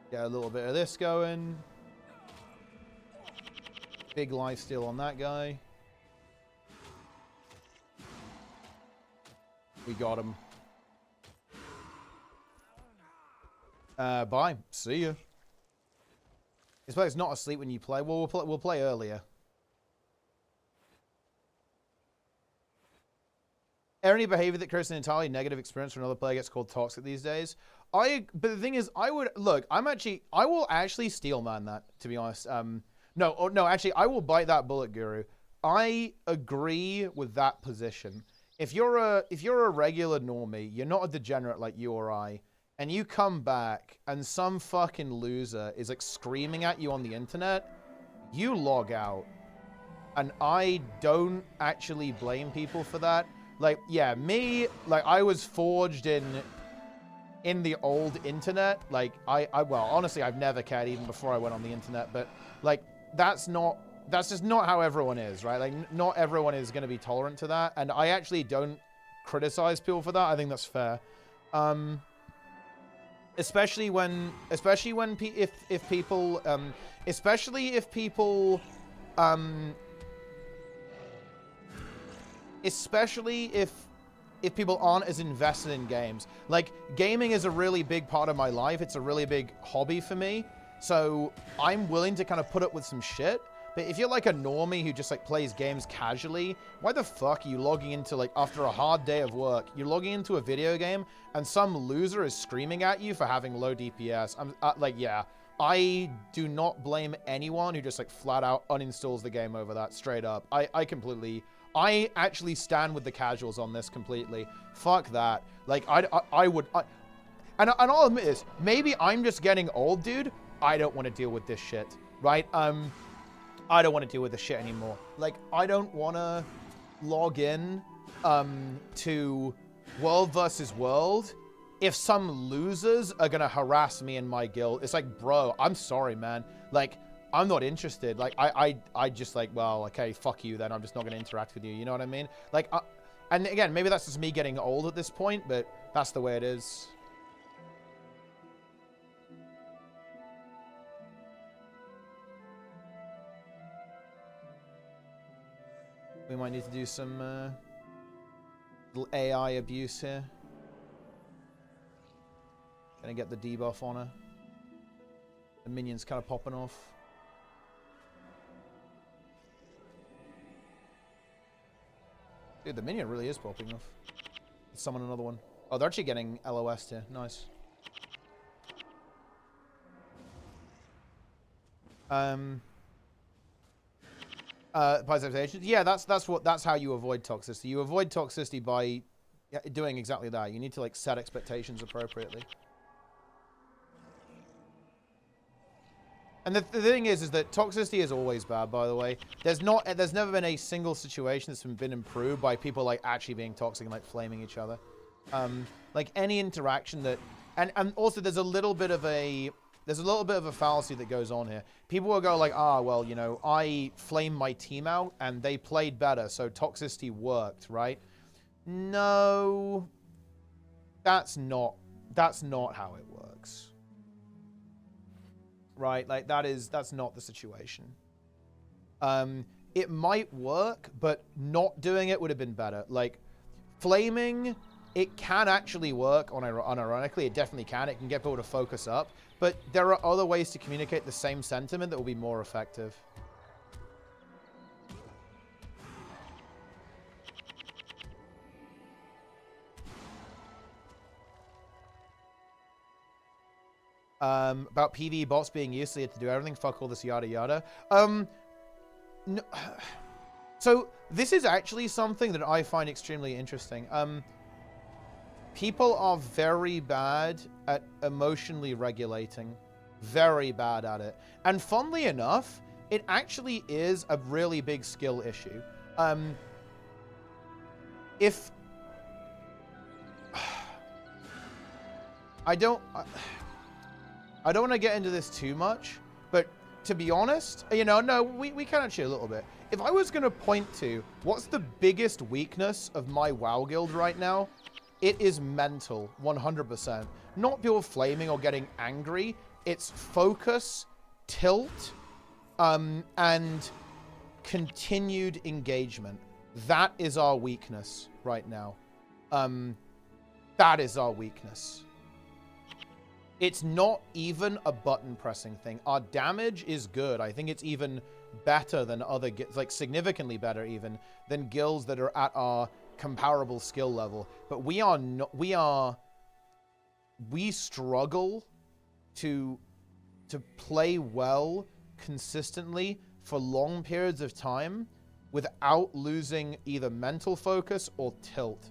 Get a little bit of this going. Big lifesteal on that guy. We got him. Bye. See ya. It's not asleep when you play. Well, we'll play earlier. Any behavior that creates an entirely negative experience for another player gets called toxic these days. But the thing is, I will actually steel man that, to be honest. No, actually, I will bite that bullet, Guru. I agree with that position. If you're a regular normie, you're not a degenerate like you or I, and you come back and some fucking loser is like screaming at you on the internet, you log out. And I don't actually blame people for that. Like, yeah, me, like, I was forged in the old internet. Like, well, honestly, I've never cared even before I went on the internet. But, like, that's just not how everyone is, right? Like, not everyone is going to be tolerant to that. And I actually don't criticize people for that. I think that's fair. Especially if people aren't as invested in games. Like, gaming is a really big part of my life. It's a really big hobby for me. So I'm willing to kind of put up with some shit. But if you're like a normie who just like plays games casually, why the fuck are you logging into, like, after a hard day of work, you're logging into a video game and some loser is screaming at you for having low DPS? I'm like, yeah, I do not blame anyone who just like flat out uninstalls the game over that, straight up. I actually stand with the casuals on this completely. Fuck that. Like, I would, and I'll admit this, maybe I'm just getting old, dude. I don't want to deal with this shit, right? I don't want to deal with this shit anymore. Like, I don't want to log in to World versus World if some losers are gonna harass me in my guild. It's like, bro, I'm sorry, man. Like, I'm not interested. Like, I just like, well, okay, fuck you then. I'm just not gonna interact with you. You know what I mean? Like, and again, maybe that's just me getting old at this point, but that's the way it is. We might need to do some little AI abuse here. Gonna get the debuff on her. The minion's kind of popping off. Dude, the minion really is popping off. Let's summon another one. Oh, they're actually getting LOS here. Nice. Yeah, that's how you avoid toxicity. You avoid toxicity by doing exactly that. You need to like set expectations appropriately. And the thing is that toxicity is always bad, by the way. There's never been a single situation that's been improved by people like actually being toxic and like flaming each other. Like any interaction that, and also there's a little bit of a fallacy that goes on here. People will go like, ah, well, you know, I flamed my team out and they played better, so toxicity worked, right? No, that's not how it works. Right, like that's not the situation. It might work, but not doing it would have been better. Like flaming, it can actually work unironically. It definitely can. It can get people to focus up, but there are other ways to communicate the same sentiment that will be more effective. About PvE bots being used, so you have to do everything. Fuck all this yada yada. No, so this is actually something that I find extremely interesting. People are very bad at emotionally regulating. Very bad at it. And funnily enough, it actually is a really big skill issue. If I don't want to get into this too much, but to be honest, you know, no, we can actually a little bit. If I was going to point to what's the biggest weakness of my WoW guild right now, it is mental, 100%. Not people flaming or getting angry. It's focus, tilt, and continued engagement. That is our weakness right now. That is our weakness. It's not even a button pressing thing. Our damage is good. I think it's even better than other, like significantly better even than guilds that are at our comparable skill level. But we struggle to play well consistently for long periods of time without losing either mental focus or tilt.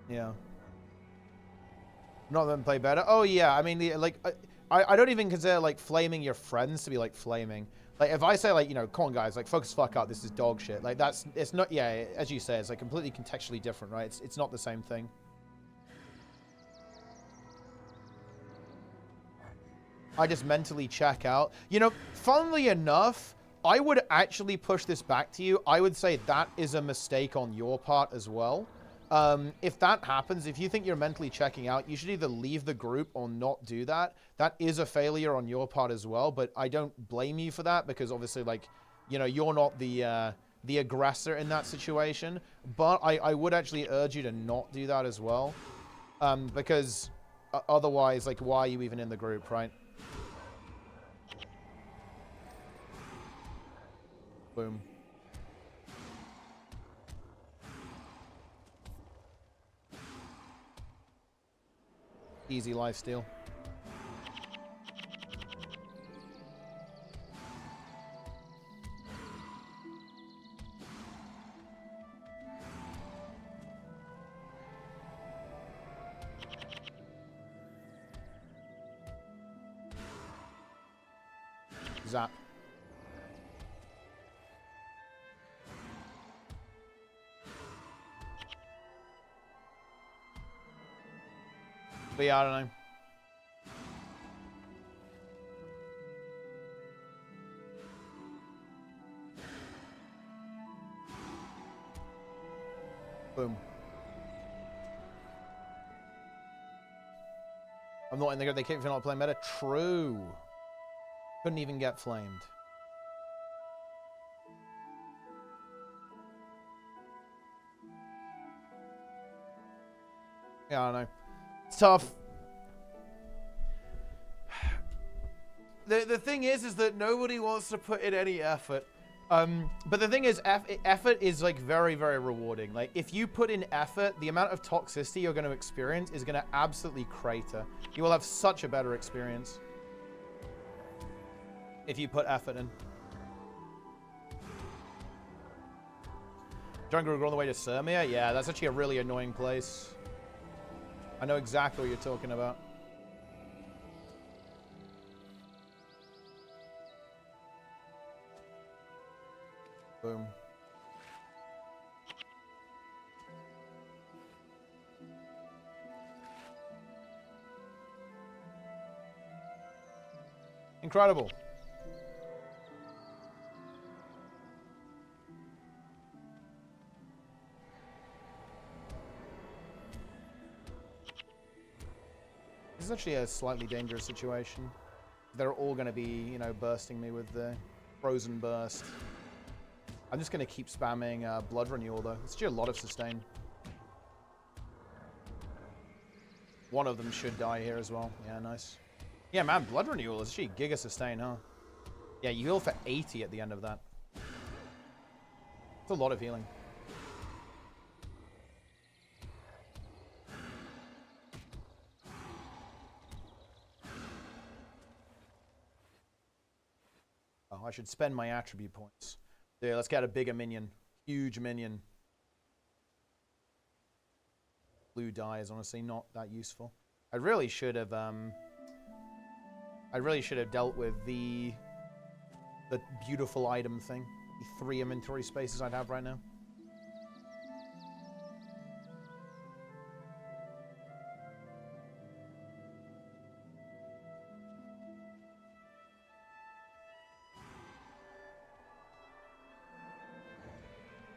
Yeah. Not them play better. Oh yeah, I mean, I don't even consider like flaming your friends to be like flaming. Like if I say like, you know, come on guys, like focus fuck up, this is dog shit. Like it's not, yeah, as you say, it's like completely contextually different, right? It's not the same thing. I just mentally check out. You know, funnily enough, I would actually push this back to you. I would say that is a mistake on your part as well. If that happens, if you think you're mentally checking out, you should either leave the group or not do that. That is a failure on your part as well, but I don't blame you for that because obviously, like, you know, you're not the aggressor in that situation. But I would actually urge you to not do that as well, because otherwise, like, why are you even in the group, right? Boom. Easy lifesteal. Zap. But yeah, I don't know. Boom. I'm not in the good. They keep not playing meta. True. Couldn't even get flamed. Yeah, I don't know. It's tough. The thing is that nobody wants to put in any effort. But the thing is, effort is like very, very rewarding. Like if you put in effort, the amount of toxicity you're going to experience is going to absolutely crater. You will have such a better experience if you put effort in. Jungle on the way to Sirmia? Yeah, that's actually a really annoying place. I know exactly what you're talking about. Boom. Incredible. This is actually a slightly dangerous situation. They're all going to be, you know, bursting me with the frozen burst. I'm just going to keep spamming blood renewal, though. It's actually a lot of sustain. One of them should die here as well. Yeah, nice. Yeah, man, blood renewal is actually giga sustain, huh? Yeah, you heal for 80 at the end of that. It's a lot of healing. Oh, I should spend my attribute points. Yeah, let's get a bigger minion. Huge minion. Blue dye is honestly not that useful. I really should have dealt with the beautiful item thing. The 3 inventory spaces I'd have right now.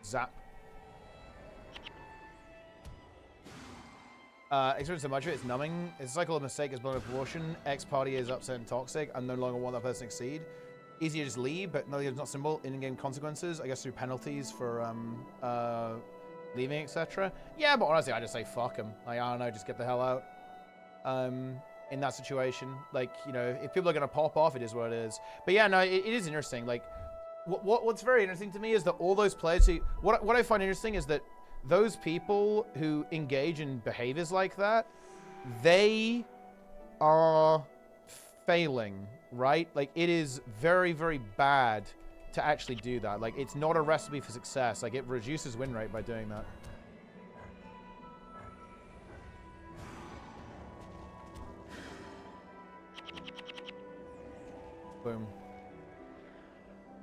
Zap. Experience so much of it, it's numbing. It's a cycle of mistake is blown up proportion. X party is upset and toxic. I no longer want that person to succeed. Easy to just leave, but no, it's not simple. In-game consequences, I guess through penalties for leaving, etc. Yeah, but honestly, I just say fuck them. Like, I don't know, just get the hell out. In that situation, like, you know, if people are gonna pop off, it is what it is. But yeah, no, it is interesting. Like, what's very interesting to me is that all those players who, what I find interesting is that those people who engage in behaviors like that, they are failing, right? Like, it is very, very bad to actually do that. Like, it's not a recipe for success. Like, it reduces win rate by doing that. Boom.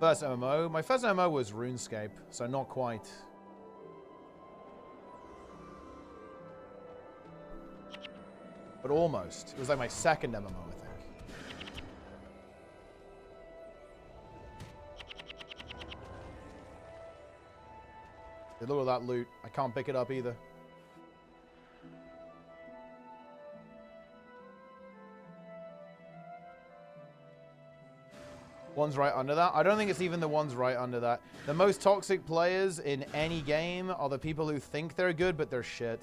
First MMO. My first MMO was RuneScape, so not quite. But almost. It was like my second MMO, I think. Hey, look at that loot. I can't pick it up either. One's right under that. I don't think it's even the ones right under that. The most toxic players in any game are the people who think they're good, but they're shit.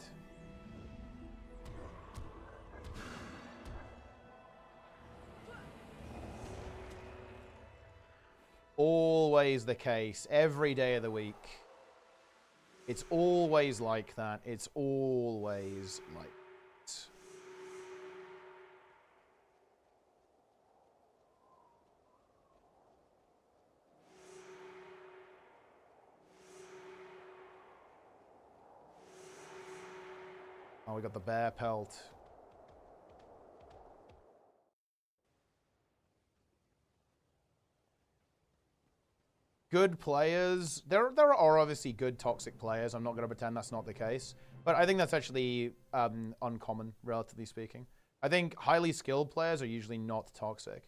Always the case. Every day of the week. It's always like that. It's always like that. Oh, we got the bear pelt. good players. There are obviously good toxic players. I'm not going to pretend that's not the case. But I think that's actually uncommon, relatively speaking. I think highly skilled players are usually not toxic.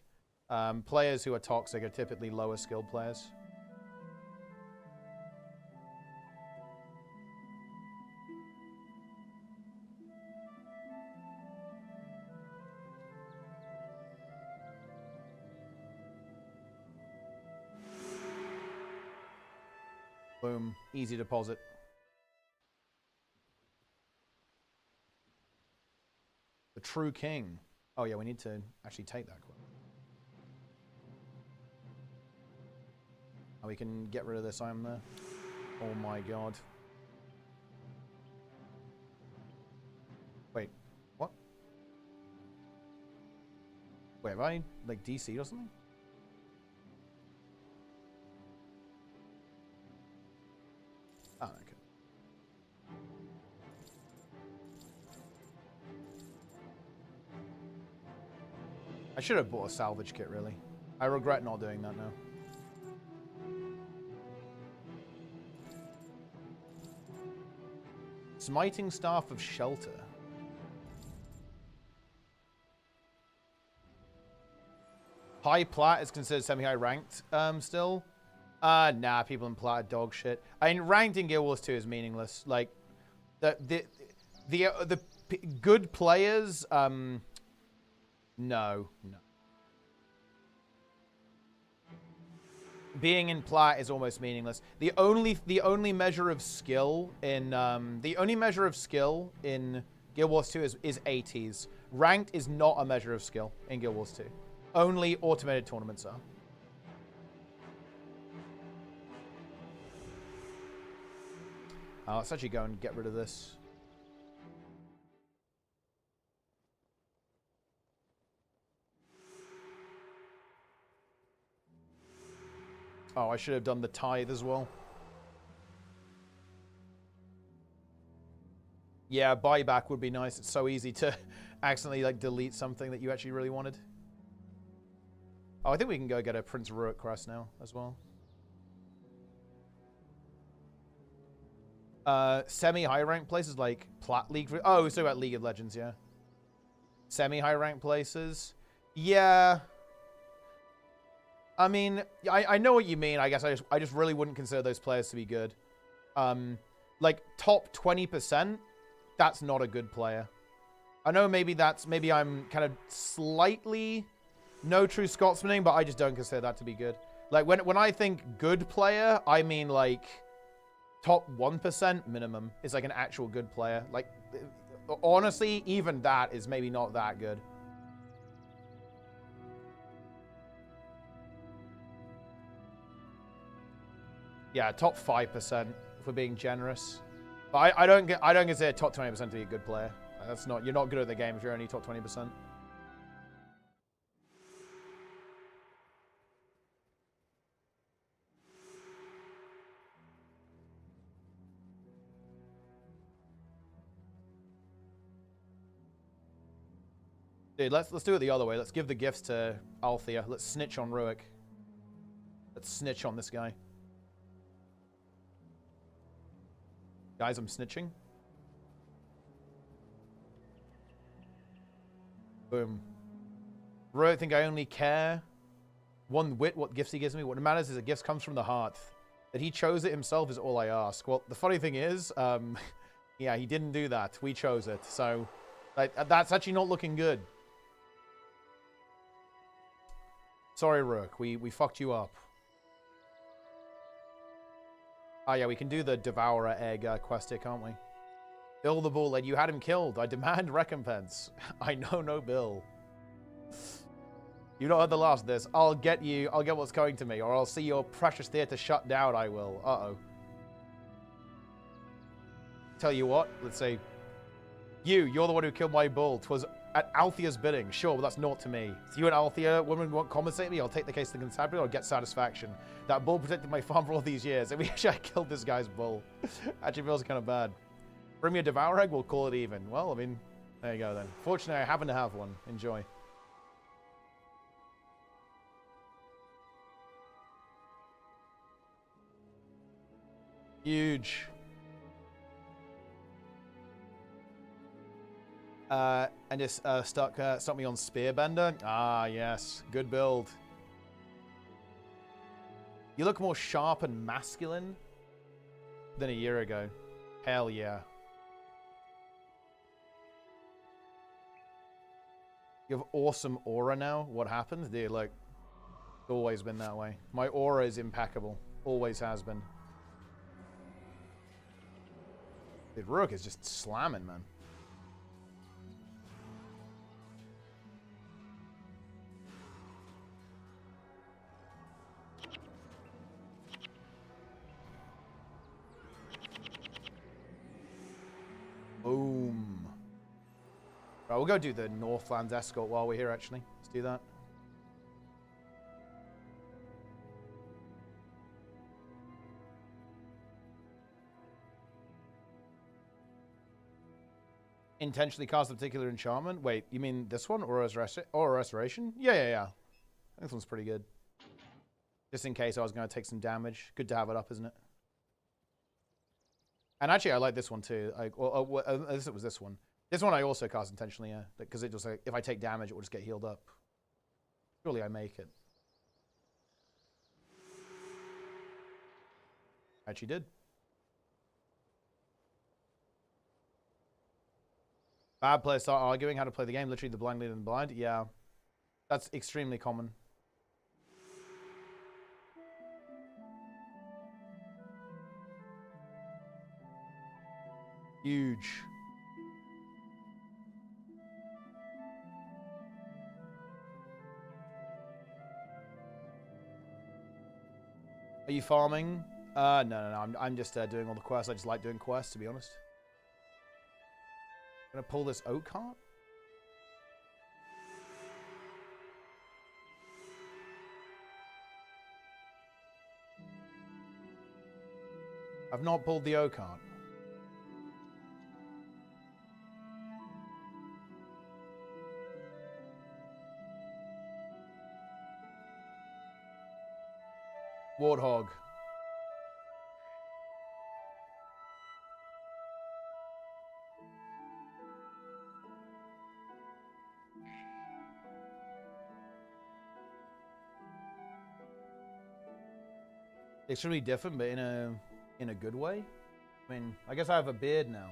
Players who are toxic are typically lower skilled players. Boom. Easy deposit. The true king. Oh yeah, we need to actually take that quote. Oh, we can get rid of this item there. Oh my god. Wait, what? Wait, have I like DC'd or something? Oh, okay. I should have bought a salvage kit, really. I regret not doing that now. Smiting Staff of Shelter. High Plat is considered semi-high ranked still. Nah, people in Plat are dog shit. I mean, ranked in Guild Wars 2 is meaningless. Like, the good players, no. Being in Plat is almost meaningless. The only measure of skill in Guild Wars 2 is ATs. Ranked is not a measure of skill in Guild Wars 2. Only automated tournaments are. Let's actually go and get rid of this. Oh, I should have done the tithe as well. Yeah, buyback would be nice. It's so easy to accidentally like delete something that you actually really wanted. Oh, I think we can go get a Prince Rurik crest now as well. Semi-high rank places like Plat League. Oh, so about League of Legends, yeah. Semi-high rank places. Yeah. I mean, I know what you mean. I guess I just really wouldn't consider those players to be good. Like top 20%, that's not a good player. I know maybe I'm kind of slightly no true Scotsmaning, but I just don't consider that to be good. Like when I think good player, I mean like top 1% minimum is like an actual good player. Like honestly, even that is maybe not that good. Yeah, top 5% if we're being generous. But I don't consider top 20% to be a good player. That's not, you're not good at the game if you're only top 20%. Dude, let's do it the other way. Let's give the gifts to Althea. Let's snitch on Rurik. Let's snitch on this guy. Guys, I'm snitching. Boom. Rurik, think I only care one whit what gifts he gives me. What matters is that gifts comes from the heart. That he chose it himself is all I ask. Well, the funny thing is, yeah, he didn't do that. We chose it. So, that's actually not looking good. Sorry, Rurik. We fucked you up. Oh, yeah, we can do the Devourer egg quest here, can't we? Bill the Bull, and you had him killed. I demand recompense. I know no bill. You not heard the last of this. I'll get what's coming to me, or I'll see your precious theater shut down, I will. Uh-oh. Tell you what, let's say, you're the one who killed my bull. 'Twas at Althea's bidding. Sure, well, that's naught to me. If you and Althea, woman, won't compensate me, I'll take the case to the constabulary, I'll get satisfaction. That bull protected my farm for all these years, and we actually killed this guy's bull. Actually feels kind of bad. Bring me a Devour Egg, we'll call it even. Well, I mean, there you go then. Fortunately, I happen to have one. Enjoy. Huge. And just stuck me on Spearbender. Ah, yes. Good build. You look more sharp and masculine than a year ago. Hell yeah. You have awesome aura now. What happened? Dude, like, it's always been that way. My aura is impeccable. Always has been. Dude, Rook is just slamming, man. Boom. Right, we'll go do the Northlands escort while we're here, actually. Let's do that. Intentionally cast a particular enchantment? Wait, you mean this one? Or Restoration? Yeah. This one's pretty good. Just in case I was going to take some damage. Good to have it up, isn't it? And actually, I like this one too. It was this one. This one I also cast intentionally, yeah. Because it just, like, if I take damage, it will just get healed up. Surely I make it. Actually did. Bad players start arguing how to play the game. Literally the blind leading the blind. Yeah. That's extremely common. Huge. Are you farming? No. I'm just doing all the quests. I just like doing quests, to be honest. Gonna pull this oak cart? I've not pulled the oak cart. Warthog. Extremely different, but in a good way. I mean, I guess I have a beard now.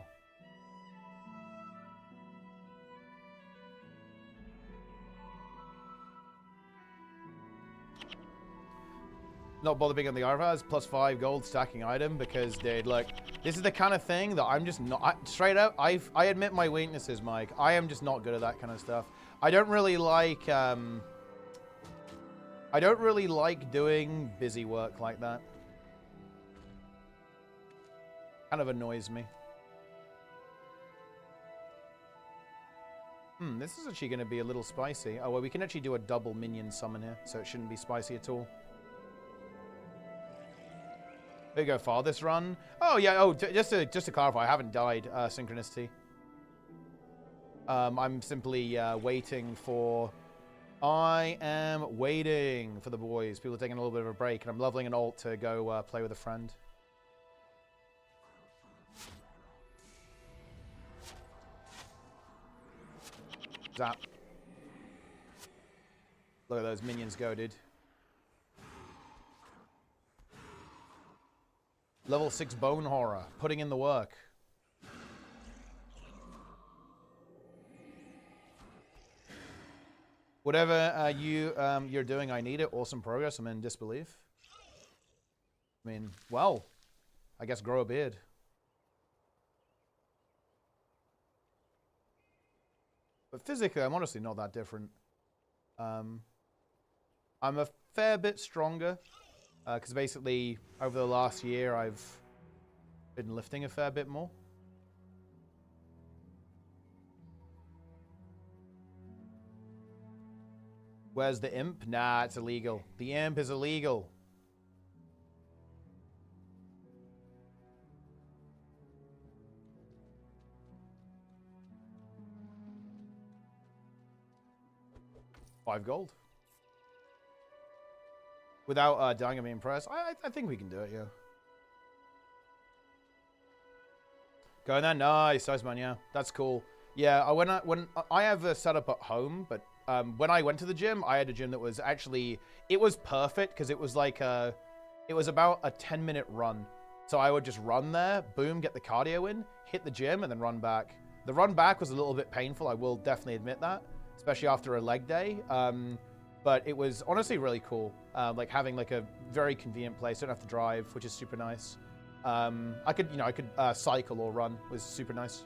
Not bother being on the Arvaz, +5 gold stacking item, because, dude, like, this is the kind of thing that I'm just not, straight up, I admit my weaknesses, Mike. I am just not good at that kind of stuff. I don't really like doing busy work like that. Kind of annoys me. This is actually going to be a little spicy. Oh, well, we can actually do a double minion summon here, so it shouldn't be spicy at all. There you go, farthest run. Oh, yeah, just to clarify, I haven't died, Synchronicity. I'm simply waiting for... I am waiting for the boys. People are taking a little bit of a break, and I'm leveling an ult to go play with a friend. Zap. Look at those minions go, dude. Level 6 Bone Horror, putting in the work. Whatever you're doing, I need it. Awesome progress. I'm in disbelief. I mean, well, I guess grow a beard. But physically, I'm honestly not that different. I'm a fair bit stronger. Because basically, over the last year, I've been lifting a fair bit more. Where's the imp? Nah, it's illegal. The imp is illegal. $5 gold. Without dying and being impressed, I think we can do it, yeah. Going there, nice, man. Yeah, that's cool. Yeah, when I have a setup at home, but when I went to the gym, I had a gym that was actually, it was perfect because it was like it was about a 10-minute run. So I would just run there, boom, get the cardio in, hit the gym, and then run back. The run back was a little bit painful, I will definitely admit that, especially after a leg day. But it was honestly really cool, like having like a very convenient place. Don't have to drive, which is super nice. I could cycle or run, was super nice.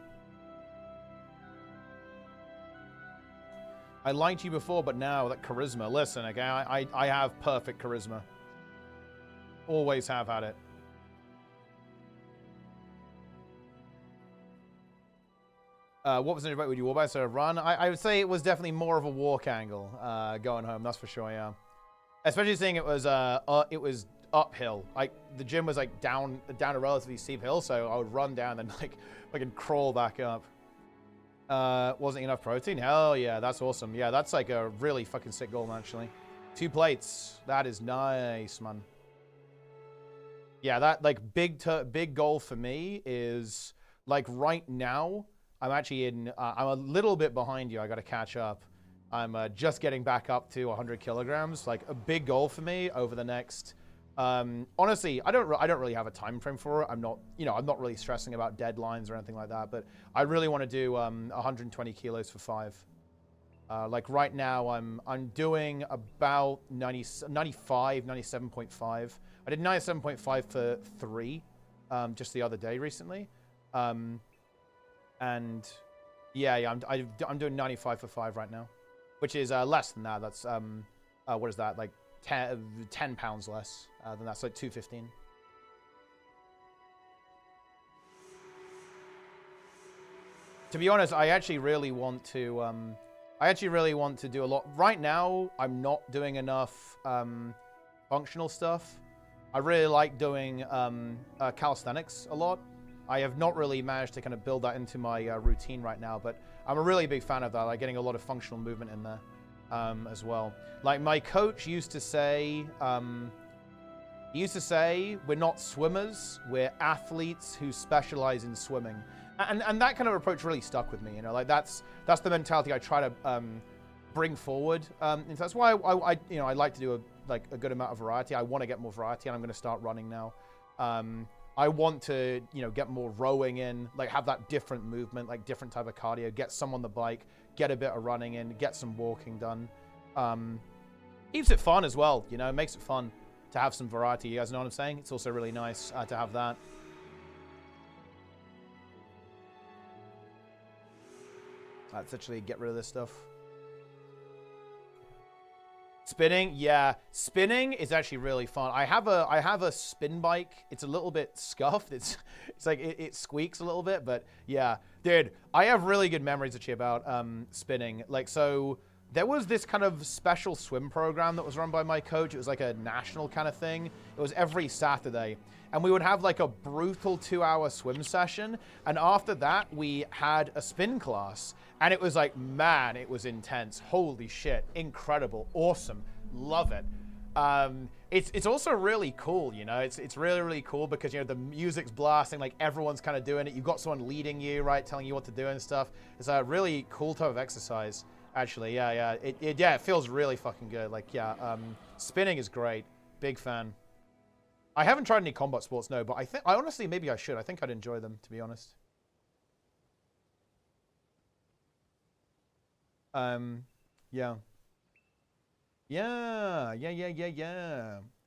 I liked you before, but now that charisma. Listen, okay, I have perfect charisma. Always have had it. What was it about with you? What about a run? I would say it was definitely more of a walk angle going home. That's for sure. Yeah, especially seeing it was uphill. Like the gym was like down a relatively steep hill, so I would run down and like fucking crawl back up. Wasn't enough protein? Hell yeah, that's awesome. Yeah, that's like a really fucking sick goal actually. 2 plates. That is nice, man. Yeah, that like big goal for me is like right now. I'm actually in, I'm a little bit behind you. I got to catch up. I'm just getting back up to 100 kilograms. Like a big goal for me over the next, honestly, I don't really have a time frame for it. I'm not really stressing about deadlines or anything like that, but I really want to do 120 kilos for 5. Like right now I'm doing about 97.5. I did 97.5 for 3, just the other day recently. And yeah, I'm doing 95 for 5 right now, which is less than that. That's what is that, like 10 pounds less than that, so like 215. To be honest, I actually really want to do a lot. Right now, I'm not doing enough functional stuff. I really like doing calisthenics a lot. I have not really managed to kind of build that into my routine right now, but I'm a really big fan of that, like getting a lot of functional movement in there as well. Like my coach used to say, we're not swimmers, we're athletes who specialize in swimming. And that kind of approach really stuck with me, you know, like that's the mentality I try to bring forward. And that's why I like to do a good amount of variety. I want to get more variety, and I'm going to start running now. I want to, get more rowing in, like have that different movement, like different type of cardio, get some on the bike, get a bit of running in, get some walking done. Keeps it fun as well, it makes it fun to have some variety. You guys know what I'm saying? It's also really nice to have that. Let's actually get rid of this stuff. Spinning, yeah. Spinning is actually really fun. I have a spin bike. It's a little bit scuffed. It's like it squeaks a little bit, but yeah, dude. I have really good memories actually about spinning. Like, so there was this kind of special swim program that was run by my coach. It was like a national kind of thing. It was every Saturday, and we would have like a brutal 2-hour swim session, and after that we had a spin class. And it was like, man, it was intense. Holy shit. Incredible. Awesome. Love it. It's also really cool, It's really, really cool because, the music's blasting. Like, everyone's kind of doing it. You've got someone leading you, right? Telling you what to do and stuff. It's a really cool type of exercise, actually. Yeah. It feels really fucking good. Like, yeah. Spinning is great. Big fan. I haven't tried any combat sports, no. But I honestly, maybe I should. I think I'd enjoy them, to be honest. Yeah.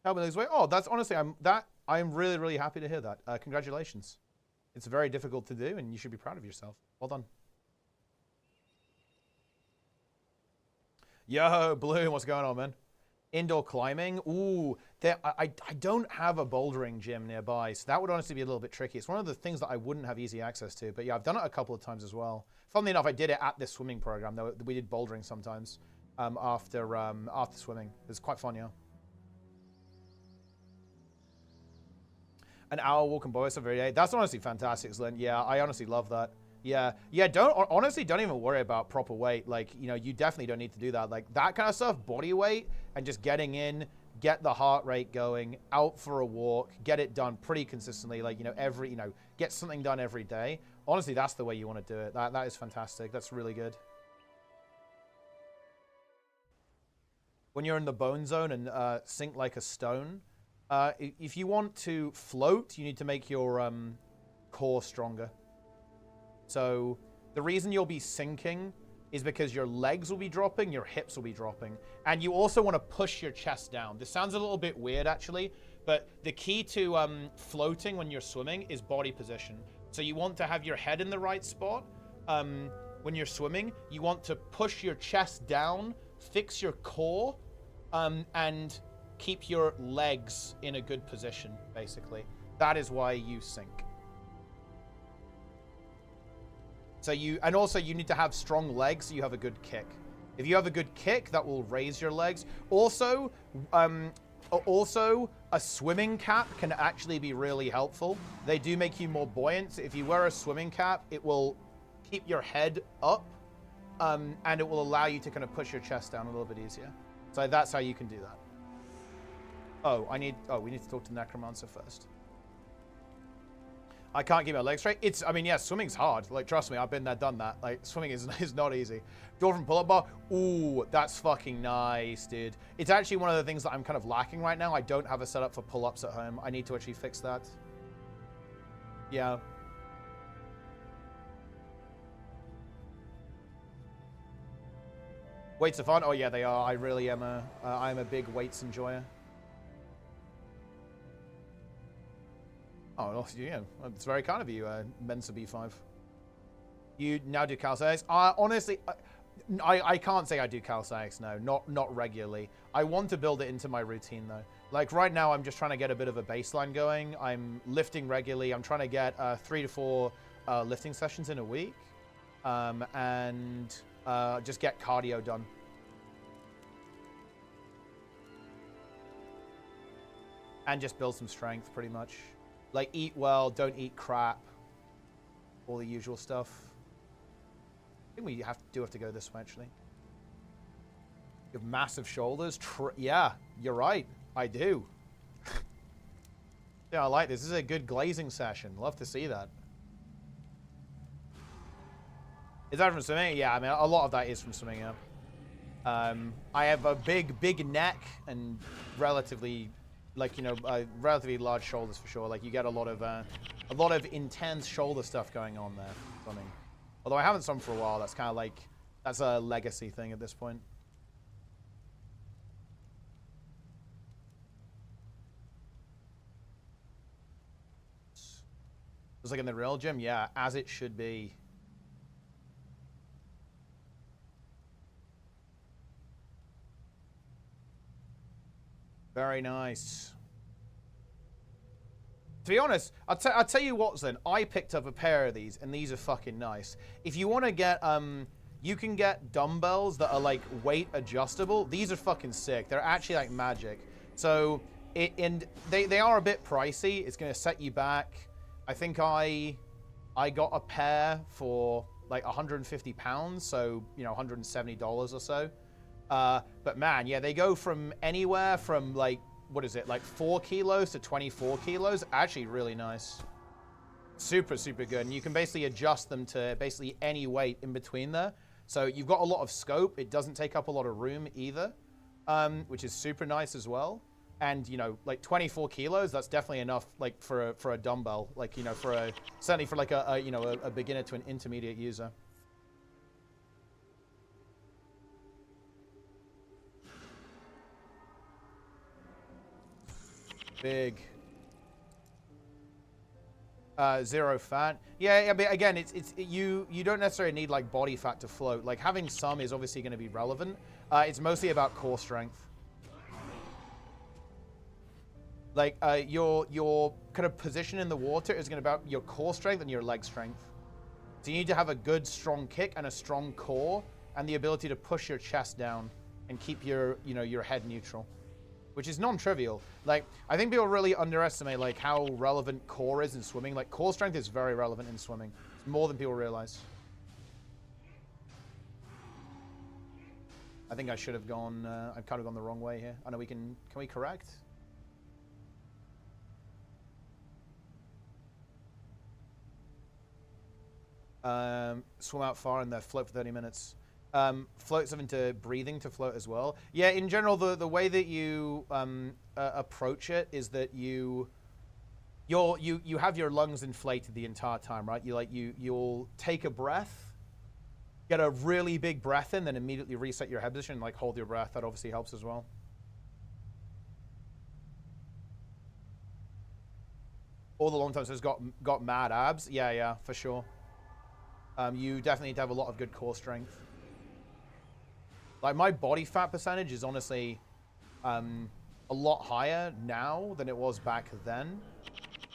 Help me lose weight. Oh, that's honestly, I'm really, really happy to hear that. Congratulations. It's very difficult to do, and you should be proud of yourself. Well done. Yo, Bloom, what's going on, man? Indoor climbing. Ooh, I don't have a bouldering gym nearby, so that would honestly be a little bit tricky. It's one of the things that I wouldn't have easy access to, but yeah, I've done it a couple of times as well. Funnily enough, I did it at this swimming program, though. We did bouldering sometimes after swimming. It was quite fun, yeah. An hour walk and boys every day. That's honestly fantastic, Lynn. Yeah, I honestly love that. Yeah. Don't even worry about proper weight. Like, you definitely don't need to do that. Like, that kind of stuff, body weight, and just getting in, get the heart rate going, out for a walk, get it done pretty consistently, like, get something done every day. Honestly, that's the way you want to do it. That is fantastic. That's really good. When you're in the bone zone and sink like a stone, if you want to float, you need to make your core stronger. So the reason you'll be sinking is because your legs will be dropping, your hips will be dropping. And you also want to push your chest down. This sounds a little bit weird, actually, but the key to floating when you're swimming is body position. So you want to have your head in the right spot. When you're swimming, you want to push your chest down, fix your core, and keep your legs in a good position, basically. That is why you sink. So and also you need to have strong legs so you have a good kick. If you have a good kick, that will raise your legs. Also, a swimming cap can actually be really helpful. They do make you more buoyant. So if you wear a swimming cap, it will keep your head up, and it will allow you to kind of push your chest down a little bit easier. So that's how you can do that. We need to talk to Necromancer first. I can't keep my legs straight. Yeah, swimming's hard. Like, trust me, I've been there, done that. Like, swimming is not easy. Dolphin pull-up bar. Ooh, that's fucking nice, dude. It's actually one of the things that I'm kind of lacking right now. I don't have a setup for pull-ups at home. I need to actually fix that. Yeah. Weights are fun. Oh yeah, they are. I really am I'm a big weights enjoyer. Oh, yeah, it's very kind of you, Mensa B5. You now do calisthenics? Honestly, I can't say I do calisthenics, no. Not regularly. I want to build it into my routine, though. Like, right now, I'm just trying to get a bit of a baseline going. I'm lifting regularly. I'm trying to get 3 to 4 lifting sessions in a week. And just get cardio done. And just build some strength, pretty much. Like, eat well, don't eat crap. All the usual stuff. I think we do have to go this way, actually. You have massive shoulders. Yeah, you're right. I do. Yeah, I like this. This is a good glazing session. Love to see that. Is that from swimming? Yeah, I mean, a lot of that is from swimming, yeah. I have a big neck and relatively... like, relatively large shoulders for sure. Like, you get a lot of intense shoulder stuff going on there. Swimming. Although I haven't swum for a while, that's kind of like, that's a legacy thing at this point. Just like in the real gym, yeah, as it should be. Very nice. To be honest, I'll tell you what, then. I picked up a pair of these, and these are fucking nice. If you want to get, you can get dumbbells that are, like, weight adjustable. These are fucking sick. They're actually, like, magic. So, they are a bit pricey. It's going to set you back. I think I got a pair for, like, 150 pounds. So, $170 or so. But man, yeah, they go from anywhere from like, what is it, like 4 kilos to 24 kilos. Actually really nice. Super, super good. And you can basically adjust them to basically any weight in between there. So you've got a lot of scope. It doesn't take up a lot of room either, which is super nice as well. And, like 24 kilos, that's definitely enough, like for a dumbbell, like, certainly for like a beginner to an intermediate user. Big. Zero fat. Yeah, but again, you don't necessarily need like body fat to float. Like having some is obviously going to be relevant. It's mostly about core strength. Like your kind of position in the water is going to be about your core strength and your leg strength. So you need to have a good strong kick and a strong core and the ability to push your chest down and keep your head neutral. Which is non-trivial. Like, I think people really underestimate, like, how relevant core is in swimming. Like, core strength is very relevant in swimming. It's more than people realize. I think I should have gone, I've kind of gone the wrong way here. I know can we correct? Swim out far and then float for 30 minutes. Float something to breathing to float as well. Yeah, in general, the way that you approach it is that you have your lungs inflated the entire time, right? You'll take a breath, get a really big breath in, then immediately reset your head position and like hold your breath. That obviously helps as well. All the long time has got mad abs. Yeah, for sure. You definitely need to have a lot of good core strength. Like my body fat percentage is honestly a lot higher now than it was back then.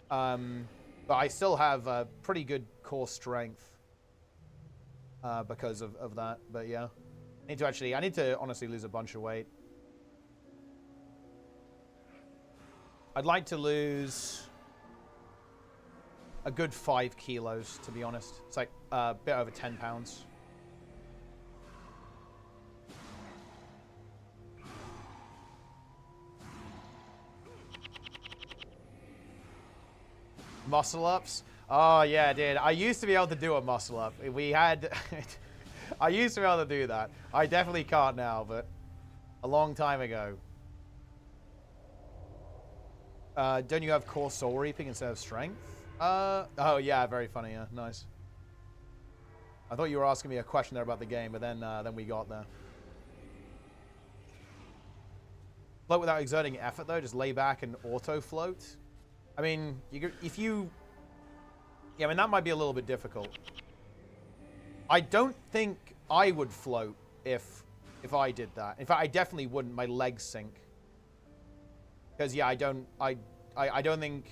But I still have a pretty good core strength because of that. But yeah, I need to honestly lose a bunch of weight. I'd like to lose a good 5 kilos, to be honest. It's like a bit over 10 pounds. Muscle ups? Oh, yeah, dude. I used to be able to do a muscle up. We had... I used to be able to do that. I definitely can't now, but a long time ago. Don't you have core soul reaping instead of strength? Oh, yeah, very funny, yeah. Nice. I thought you were asking me a question there about the game, but then we got there. Float without exerting effort, though. Just lay back and auto-float. I mean, if you... Yeah, I mean, that might be a little bit difficult. I don't think I would float if I did that. In fact, I definitely wouldn't. My legs sink. Because, yeah, I don't think...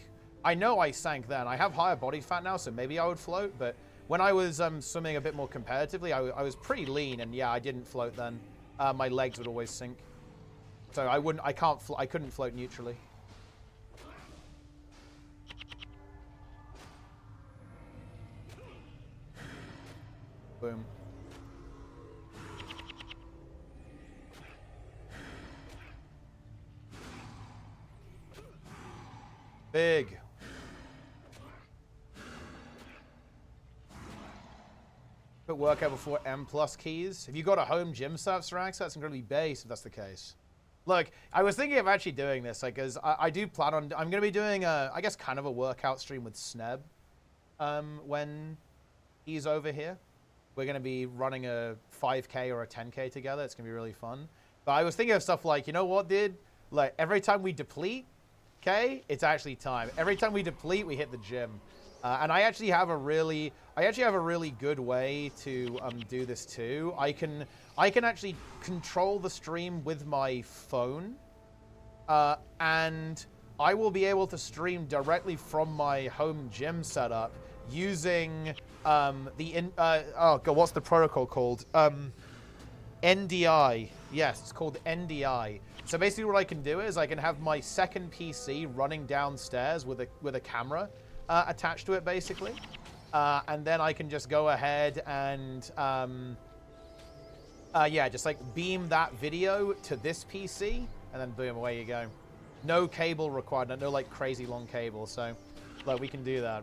I know I sank then. I have higher body fat now, so maybe I would float. But when I was swimming a bit more competitively, I was pretty lean, and yeah, I didn't float then. My legs would always sink. So I couldn't float neutrally. Boom. Big. Put workout before M+ keys. Have you got a home gym setup, Sarax? That's incredibly base if that's the case. Look, I was thinking of actually doing this, like, because I do plan on... I'm going to be doing, I guess, kind of a workout stream with Sneb when he's over here. We're going to be running a 5K or a 10K together. It's going to be really fun. But I was thinking of stuff like, you know what, dude? Like, every time we deplete, okay, it's actually time. Every time we deplete, we hit the gym. And I actually have a really good way to do this too. I can actually control the stream with my phone, and I will be able to stream directly from my home gym setup using oh god, what's the protocol called? NDI. Yes, it's called NDI. So basically, what I can do is I can have my second PC running downstairs with a camera attached to it, basically, and then I can just go ahead and yeah, just like beam that video to this PC, and then boom, away you go. No cable required, no like crazy long cable. So, look, we can do that.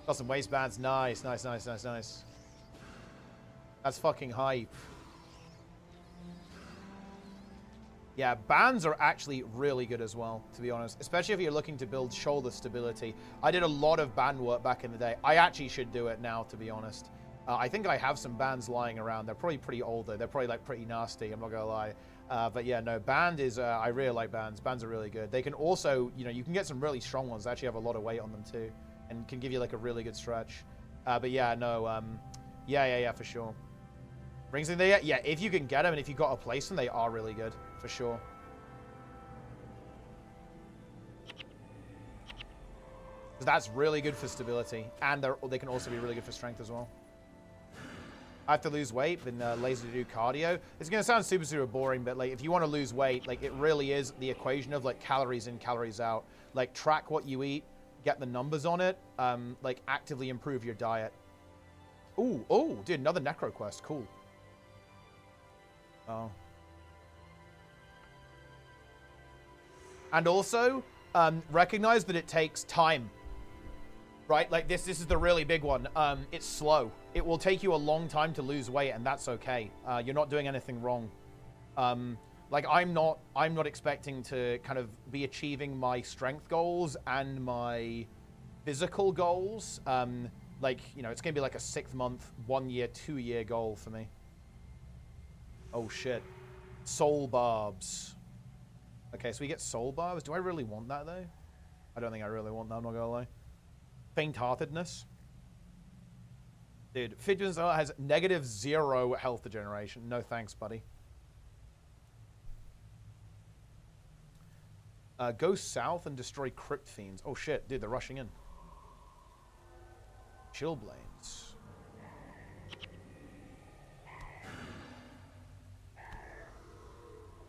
Got some waistbands. Nice, nice, nice, nice, nice. That's fucking hype. Yeah, bands are actually really good as well, to be honest. Especially if you're looking to build shoulder stability. I did a lot of band work back in the day. I actually should do it now, to be honest. I think I have some bands lying around. They're probably pretty old, though. They're probably, like, pretty nasty. I'm not going to lie. But, yeah, no, band is... I really like bands. Bands are really good. They can also... You know, you can get some really strong ones that actually have a lot of weight on them, too. And can give you, like, a really good stretch. But, yeah, no... Yeah, for sure. Rings in there? Yeah, if you can get them and if you got to place them, they are really good. For sure. That's really good for stability. And they can also be really good for strength as well. I have to lose weight, then lazy to do cardio. It's going to sound super, super boring, but like if you want to lose weight, like it really is the equation of like calories in, calories out. Like track what you eat, get the numbers on it, like actively improve your diet. Ooh, dude, another necro quest. Cool. Oh. And also, recognize that it takes time. Right? Like, this is the really big one. It's slow. It will take you a long time to lose weight, and that's okay. You're not doing anything wrong. Like, I'm not expecting to kind of be achieving my strength goals and my physical goals. Like, you know, it's going to be like a 6 month, 1 year, 2 year goal for me. Oh, shit. Soul barbs. Okay, so we get soul barbs. Do I really want that, though? I don't think I really want that, I'm not gonna lie. Faint-heartedness. Dude, Fidget has -0 health degeneration. No thanks, buddy. Go south and destroy Crypt Fiends. Oh, shit. Dude, they're rushing in. Chill Blades.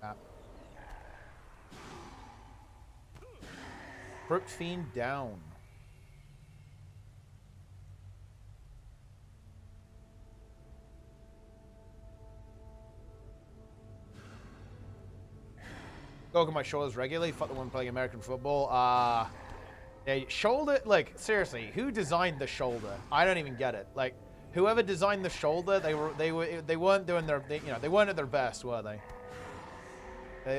Ah. Crypt Fiend down. Go on my shoulders regularly. Fuck the one playing American football. Yeah, shoulder. Like, seriously, who designed the shoulder? I don't even get it. Like, whoever designed the shoulder, they weren't doing their, they weren't at their best, were they?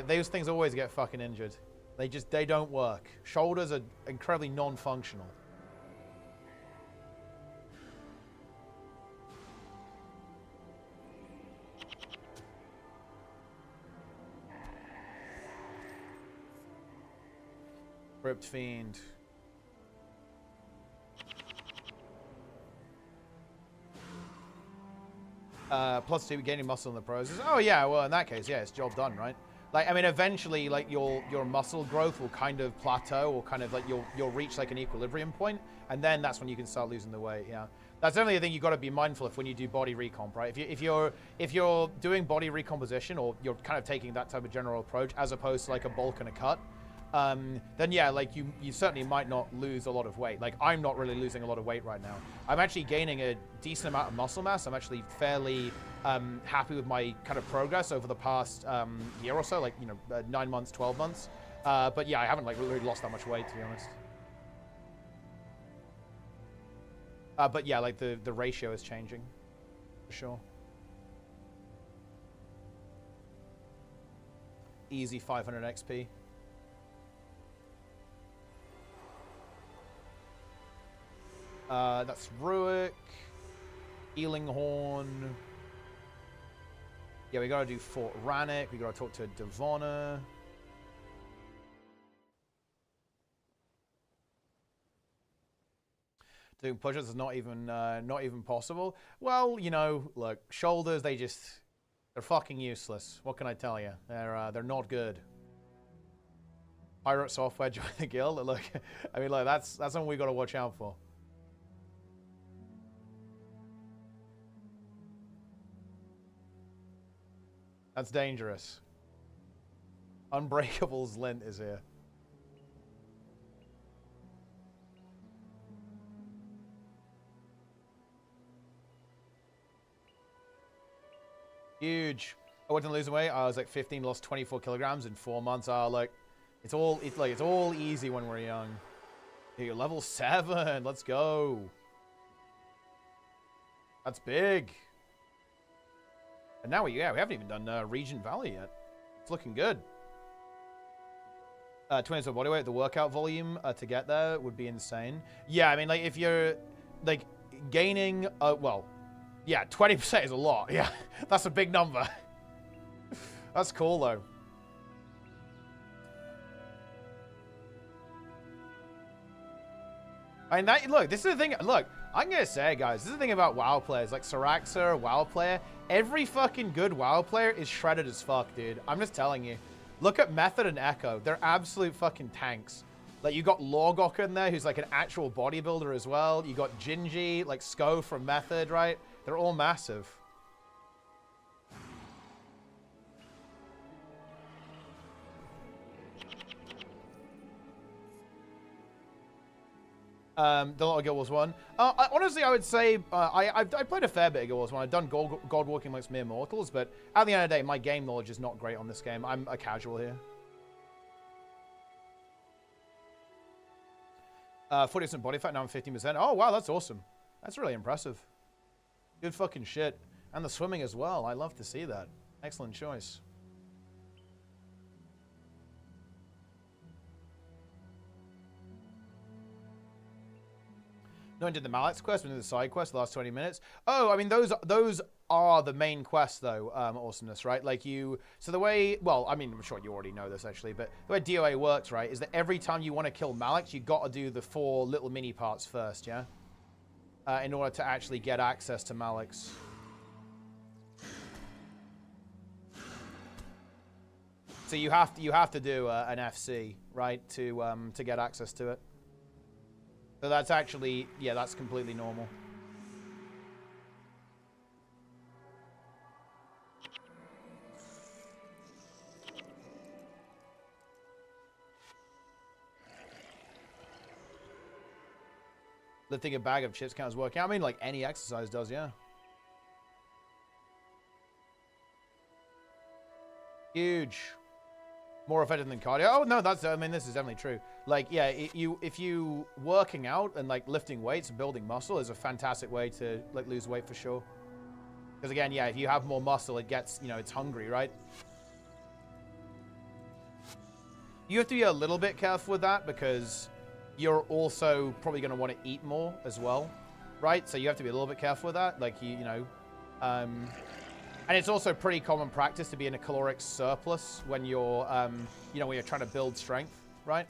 Those things always get fucking injured. They don't work. Shoulders are incredibly non-functional. Crypt Fiend. +2 gaining muscle in the process. Oh yeah, well in that case, yeah, it's job done, right? Like, I mean, eventually, like your muscle growth will kind of plateau, or kind of like you'll reach like an equilibrium point, and then that's when you can start losing the weight. Yeah, that's definitely a thing you got to be mindful of when you do body recomp, right? If you're doing body recomposition, or you're kind of taking that type of general approach as opposed to like a bulk and a cut, then yeah, like you certainly might not lose a lot of weight. Like, I'm not really losing a lot of weight right now. I'm actually gaining a decent amount of muscle mass. I'm actually fairly happy with my kind of progress over the past year or so, like, 9 months, 12 months. But yeah, I haven't like really lost that much weight, to be honest. But yeah, like the ratio is changing, for sure. Easy 500 XP. That's Ruick, Healing Horn. Yeah, we gotta do Fort Rannick. We gotta talk to Devonna. Doing push-ups is not even possible. Well, look, shoulders, they're fucking useless. What can I tell you? They're not good. Pirate Software join the guild. Look, I mean, like that's something we gotta watch out for. That's dangerous. Unbreakable's lint is here. Huge. I wasn't losing weight. I was like 15, lost 24 kilograms in 4 months. Like, it's all easy when we're young. Hey, you're level 7. Let's go. That's big. And now we haven't even done Regent Valley yet. It's looking good. 20 body weight, the workout volume to get there would be insane. Yeah, I mean, like, if you're like gaining, well, yeah, 20% is a lot. Yeah, that's a big number. That's cool though. I mean, look, this is the thing. Look, I'm gonna say, guys, this is the thing about WoW players, like Syraxa, WoW player. Every fucking good WoW player is shredded as fuck, dude. I'm just telling you. Look at Method and Echo. They're absolute fucking tanks. Like, you got Lorgok in there, who's like an actual bodybuilder as well. You got Gingy, like Sko from Method, right? They're all massive. The lot of Guild Wars 1. Honestly, I would say I played a fair bit of Guild Wars 1. I've done God Walking Amongst Mere Mortals, but at the end of the day, my game knowledge is not great on this game. I'm a casual here. 40% body fat, now I'm 15%. Oh, wow, that's awesome. That's really impressive. Good fucking shit. And the swimming as well. I love to see that. Excellent choice. No one did the Mallex quest, we did the side quest the last 20 minutes. Oh, I mean, those are the main quests, though, Awesomeness, right? Like, so the way, well, I mean, I'm sure you already know this, actually, but the way DOA works, right, is that every time you want to kill Mallex, you got to do the 4 little mini parts first, yeah? In order to actually get access to Mallex. So you have to do an FC, right, to get access to it. So that's actually, yeah, that's completely normal. Lifting a bag of chips counts as working out. I mean, like any exercise does, yeah. Huge. More effective than cardio. Oh no, that's, I mean, this is definitely true. Like, yeah, if you working out and like lifting weights and building muscle is a fantastic way to like lose weight for sure. Because again, yeah, if you have more muscle, it gets, you know, it's hungry, right? You have to be a little bit careful with that because you're also probably going to want to eat more as well, right? So you have to be a little bit careful with that. Like, you know, and it's also pretty common practice to be in a caloric surplus when you're, you know, when you're trying to build strength, right?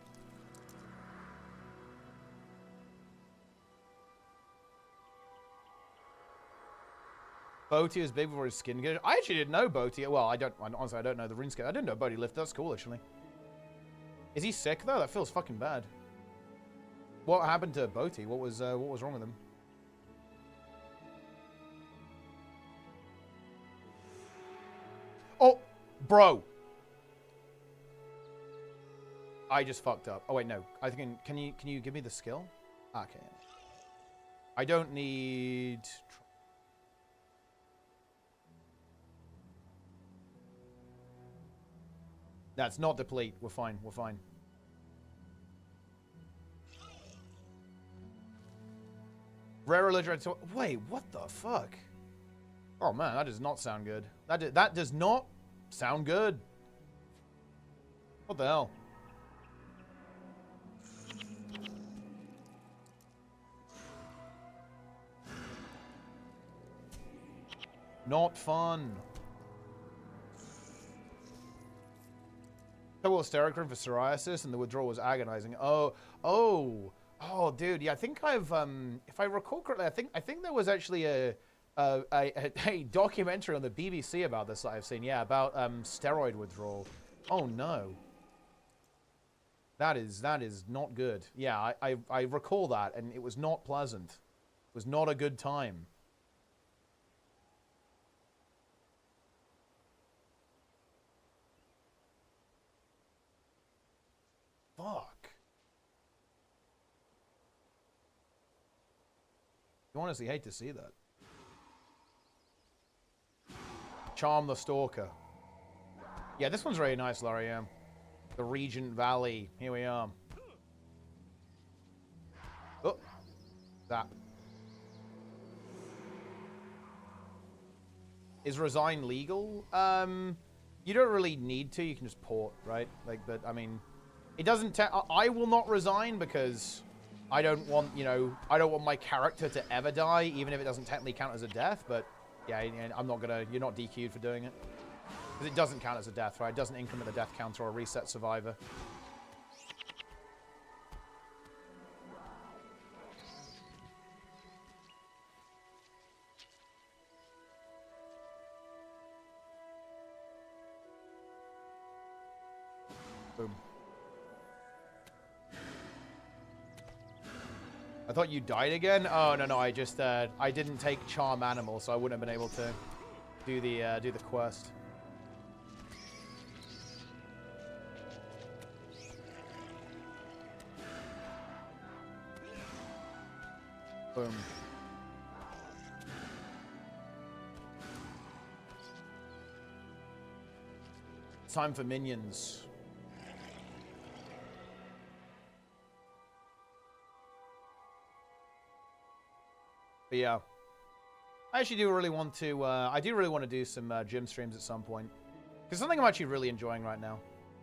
Bodhi is big before his skin gets. I actually didn't know Bodhi. Well, honestly, I don't know the RuneScape. I didn't know Bodhi lifted. That's cool, actually. Is he sick though? That feels fucking bad. What happened to Bodhi? What was wrong with him? Oh, bro. I just fucked up. Oh wait, no. I think can you give me the skill? Okay. I don't need. That's not deplete. We're fine. We're fine. Rare religion. Wait, what the fuck? Oh man, that does not sound good. That does not sound good. What the hell? Not fun. Double steroid cream for psoriasis, and the withdrawal was agonizing. Oh, dude. Yeah, I think I've, if I recall correctly, I think there was actually a documentary on the BBC about this that I've seen. Yeah, about steroid withdrawal. Oh no. That is not good. Yeah, I recall that, and it was not pleasant. It was not a good time. Fuck. You honestly hate to see that. Charm the Stalker. Yeah, this one's really nice, Laurie. The Regent Valley. Here we are. Oh. That. Is resign legal? You don't really need to. You can just port, right? Like, but, I mean... It doesn't. I will not resign because I don't want, you know, I don't want my character to ever die, even if it doesn't technically count as a death. But yeah, I'm not gonna. You're not DQ'd for doing it because it doesn't count as a death, right? It doesn't increment the death counter or reset survivor. Boom. I thought you died again. Oh no, I just I didn't take charm animal, so I wouldn't have been able to do the quest. Boom. Time for minions. But yeah, I actually do really want to. I do really want to do some gym streams at some point, because something I'm actually really enjoying right now.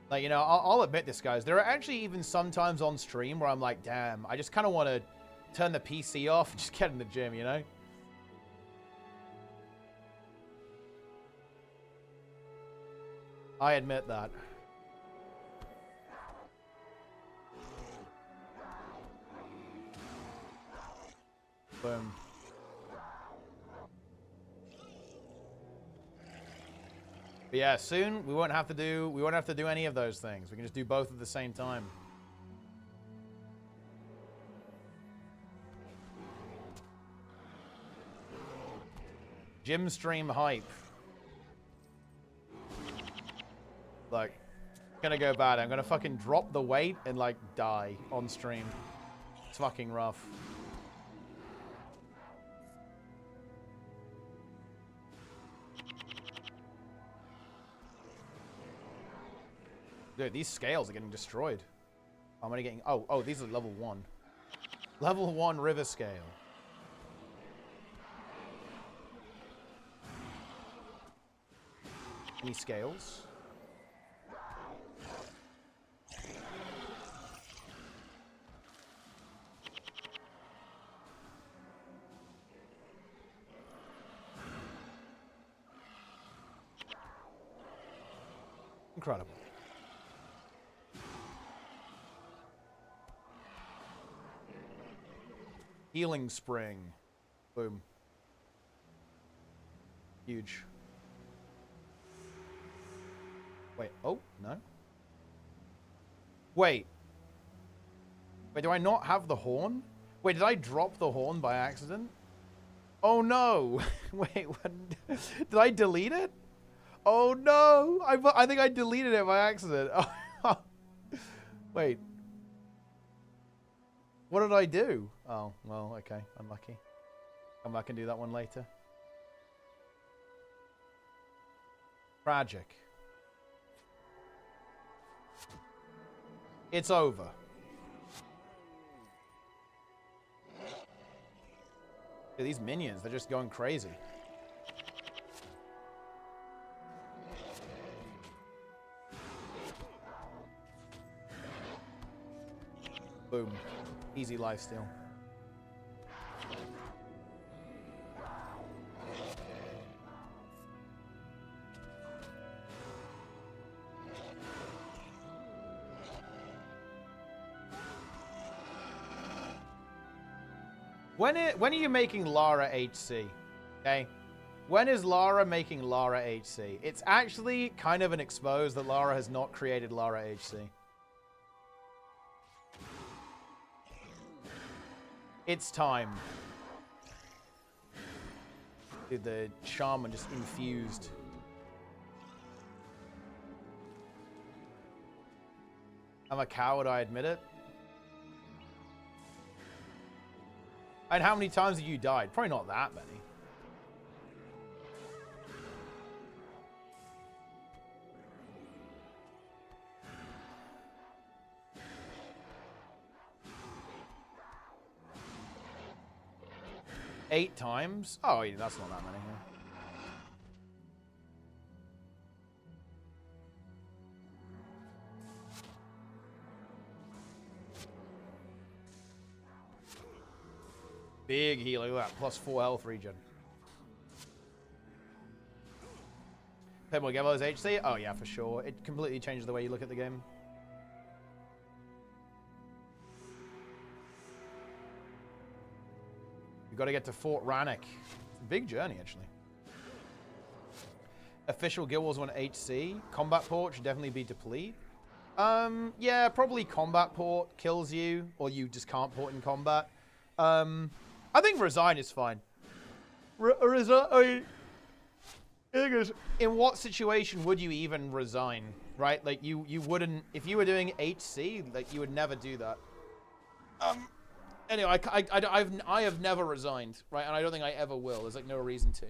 Like, you know, I'll admit this, guys. There are actually even some times on stream where I'm like, damn, I just kind of want to turn the PC off and just get in the gym, you know? I admit that. Boom. But yeah, soon we won't have to do any of those things. We can just do both at the same time. Gym stream hype. Like, gonna go bad. I'm gonna fucking drop the weight and like die on stream. It's fucking rough. Dude, these scales are getting destroyed. How am I getting? Oh, these are level 1. Level 1 river scale. Any scales? Incredible. Healing spring. Boom. Huge. Wait, oh, no. Wait. Wait, do I not have the horn? Wait, did I drop the horn by accident? Oh no! Wait, what? Did I delete it? Oh no! I think I deleted it by accident. Wait. What did I do? Oh, well, okay. Unlucky. Come back and do that one later. Tragic. It's over. Dude, these minions, they're just going crazy. Boom. Easy lifesteal. When are you making Lara HC? Okay? When is Lara making Lara HC? It's actually kind of an expose that Lara has not created Lara HC. It's time. Dude, the shaman just infused. I'm a coward, I admit it. And how many times have you died? Probably not that many. Eight times? Oh, yeah, that's not that many. Yeah. Big heal, look at that. +4 health regen. Pebble Gavel's HC? Oh yeah, for sure. It completely changes the way you look at the game. You've got to get to Fort Rannoch. It's a big journey, actually. Official Guild Wars 1 HC. Combat port should definitely be deplete. Yeah, probably combat port kills you, or you just can't port in combat. I think resign is fine. Resign. In what situation would you even resign, right? Like you wouldn't, if you were doing HC, like you would never do that. Anyway, I have never resigned, right? And I don't think I ever will. There's like no reason to.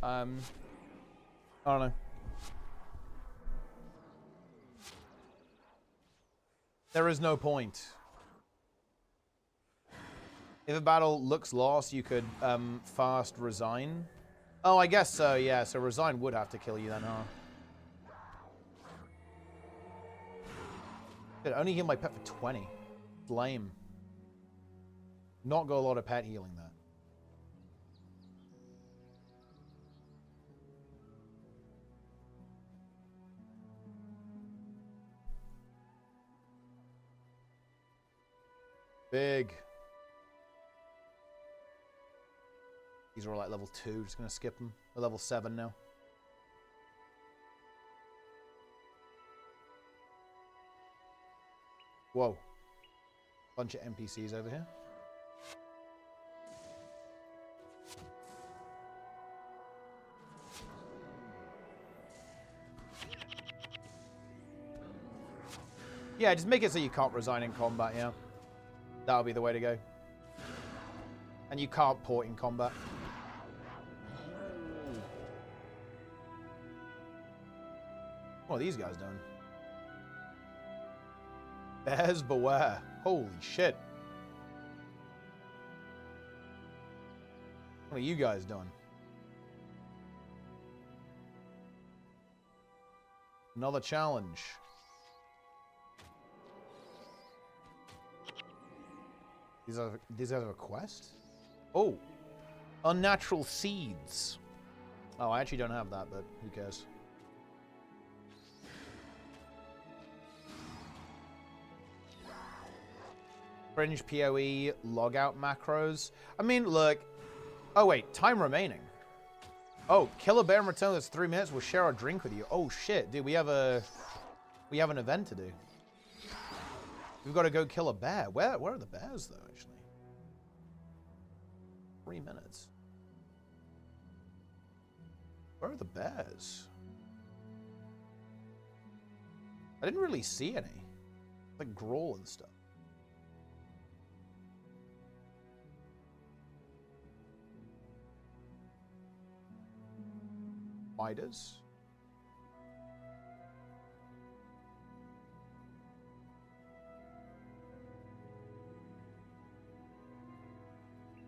I don't know. There is no point. If a battle looks lost, you could fast resign. Oh, I guess so, yeah. So resign would have to kill you then, huh? Dude, I only heal my pet for 20. It's lame. Not got a lot of pet healing there. Big. These are all like level 2. Just gonna skip them. They're level 7 now. Whoa. Bunch of NPCs over here. Yeah, just make it so you can't resign in combat, yeah. That'll be the way to go. And you can't port in combat. What are these guys doing? Bears beware. Holy shit. What are you guys doing? Another challenge. These are a quest? Oh. Unnatural seeds. Oh, I actually don't have that, but who cares? Fringe PoE logout macros. I mean, look. Oh, wait. Time remaining. Oh, kill a bear and return that's 3 minutes. We'll share our drink with you. Oh, shit. Dude, we have an event to do. We've got to go kill a bear. Where are the bears, though, actually? 3 minutes. Where are the bears? I didn't really see any. Like Grawl and stuff. Spiders.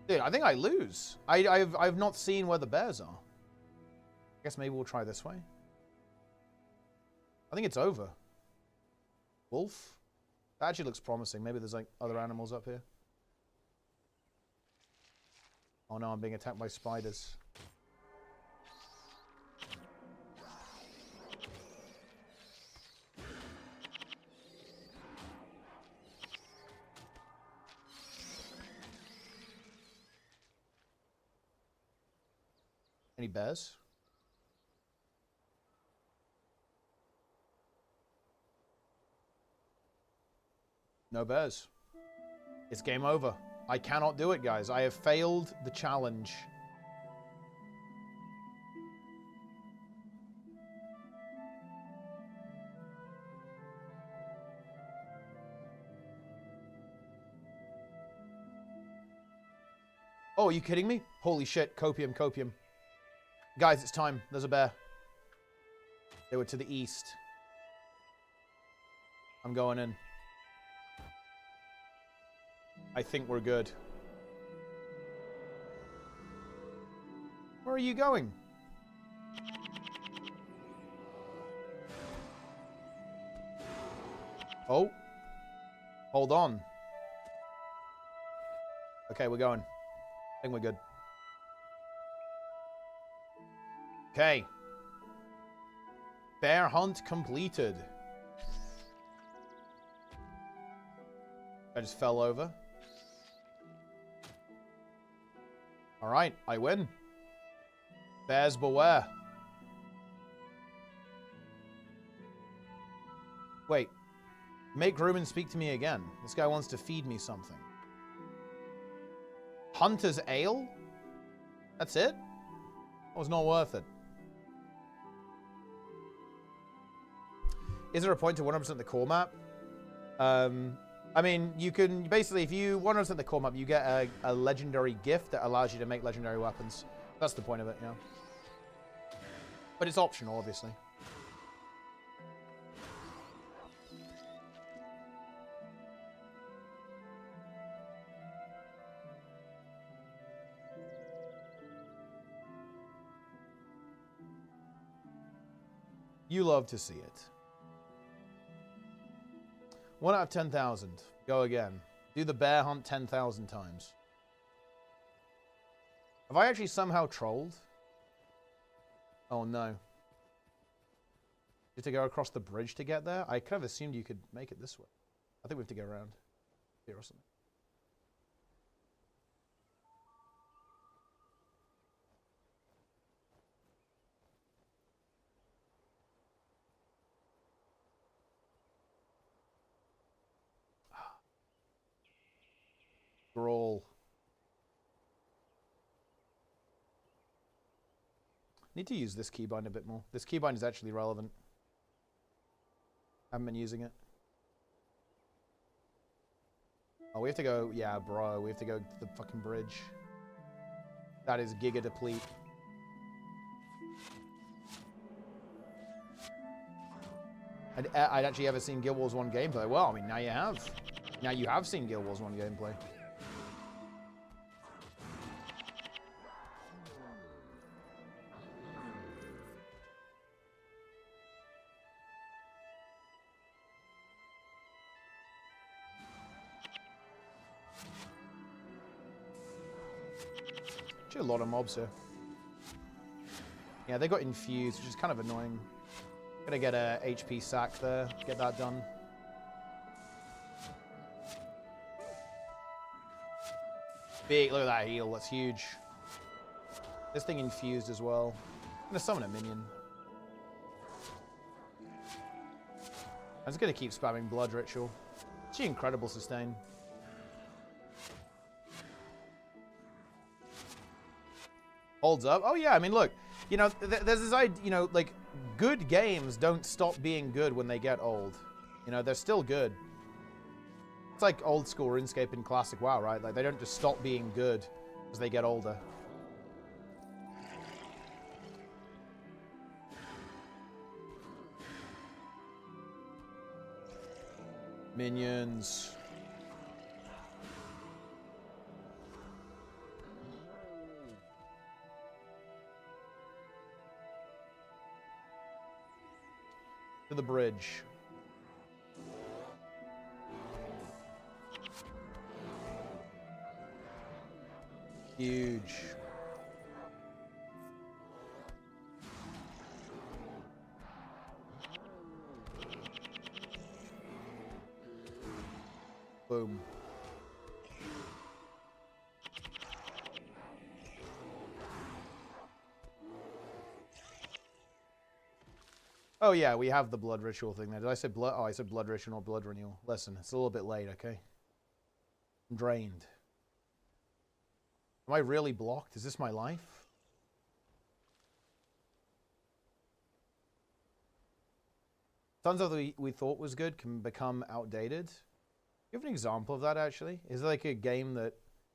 Dude, I think I lose. I've not seen where the bears are. I guess maybe we'll try this way. I think it's over. Wolf? That actually looks promising. Maybe there's like other animals up here. Oh no, I'm being attacked by spiders. Any bears? No bears. It's game over. I cannot do it, guys. I have failed the challenge. Oh, are you kidding me? Holy shit. Copium, copium. Guys, it's time. There's a bear. They were to the east. I'm going in. I think we're good. Where are you going? Oh. Hold on. Okay, we're going. I think we're good. Okay. Bear hunt completed. I just fell over. Alright, I win. Bears beware. Wait. Make room and speak to me again. This guy wants to feed me something. Hunter's Ale? That's it? That was not worth it. Is there a point to 100% the core map? I mean, you can basically, if you want to set the core map, you get a legendary gift that allows you to make legendary weapons. That's the point of it, you know. But it's optional, obviously. You love to see it. 1 out of 10,000. Go again. Do the bear hunt 10,000 times. Have I actually somehow trolled? Oh no. You have to go across the bridge to get there? I kind of assumed you could make it this way. I think we have to go around here or something. Scroll. Need to use this keybind a bit more. This keybind is actually relevant. Haven't been using it. Oh, we have to go... Yeah, bro. We have to go to the fucking bridge. That is giga deplete. I'd actually ever seen Guild Wars 1 gameplay. Well, I mean, now you have. Now you have seen Guild Wars 1 gameplay. Actually, a lot of mobs here. Yeah, they got infused, which is kind of annoying. Gonna get a HP sack there, get that done. Big, look at that heal, that's huge. This thing infused as well. I'm gonna summon a minion. I'm just gonna keep spamming Blood Ritual. Actually, incredible sustain. Holds up. Oh yeah, I mean, look, you know, there's this idea, you know, like, good games don't stop being good when they get old. You know, they're still good. It's like old school RuneScape and classic WoW, right? Like, they don't just stop being good as they get older. Minions. To the bridge. Huge. Boom. Oh yeah, we have the blood ritual thing there. Did I say blood? Oh, I said blood ritual or blood renewal. Listen, it's a little bit late, okay? I'm drained. Am I really blocked? Is this my life? Sometimes that we thought was good can become outdated. You have an example of that, actually? Is there like a game that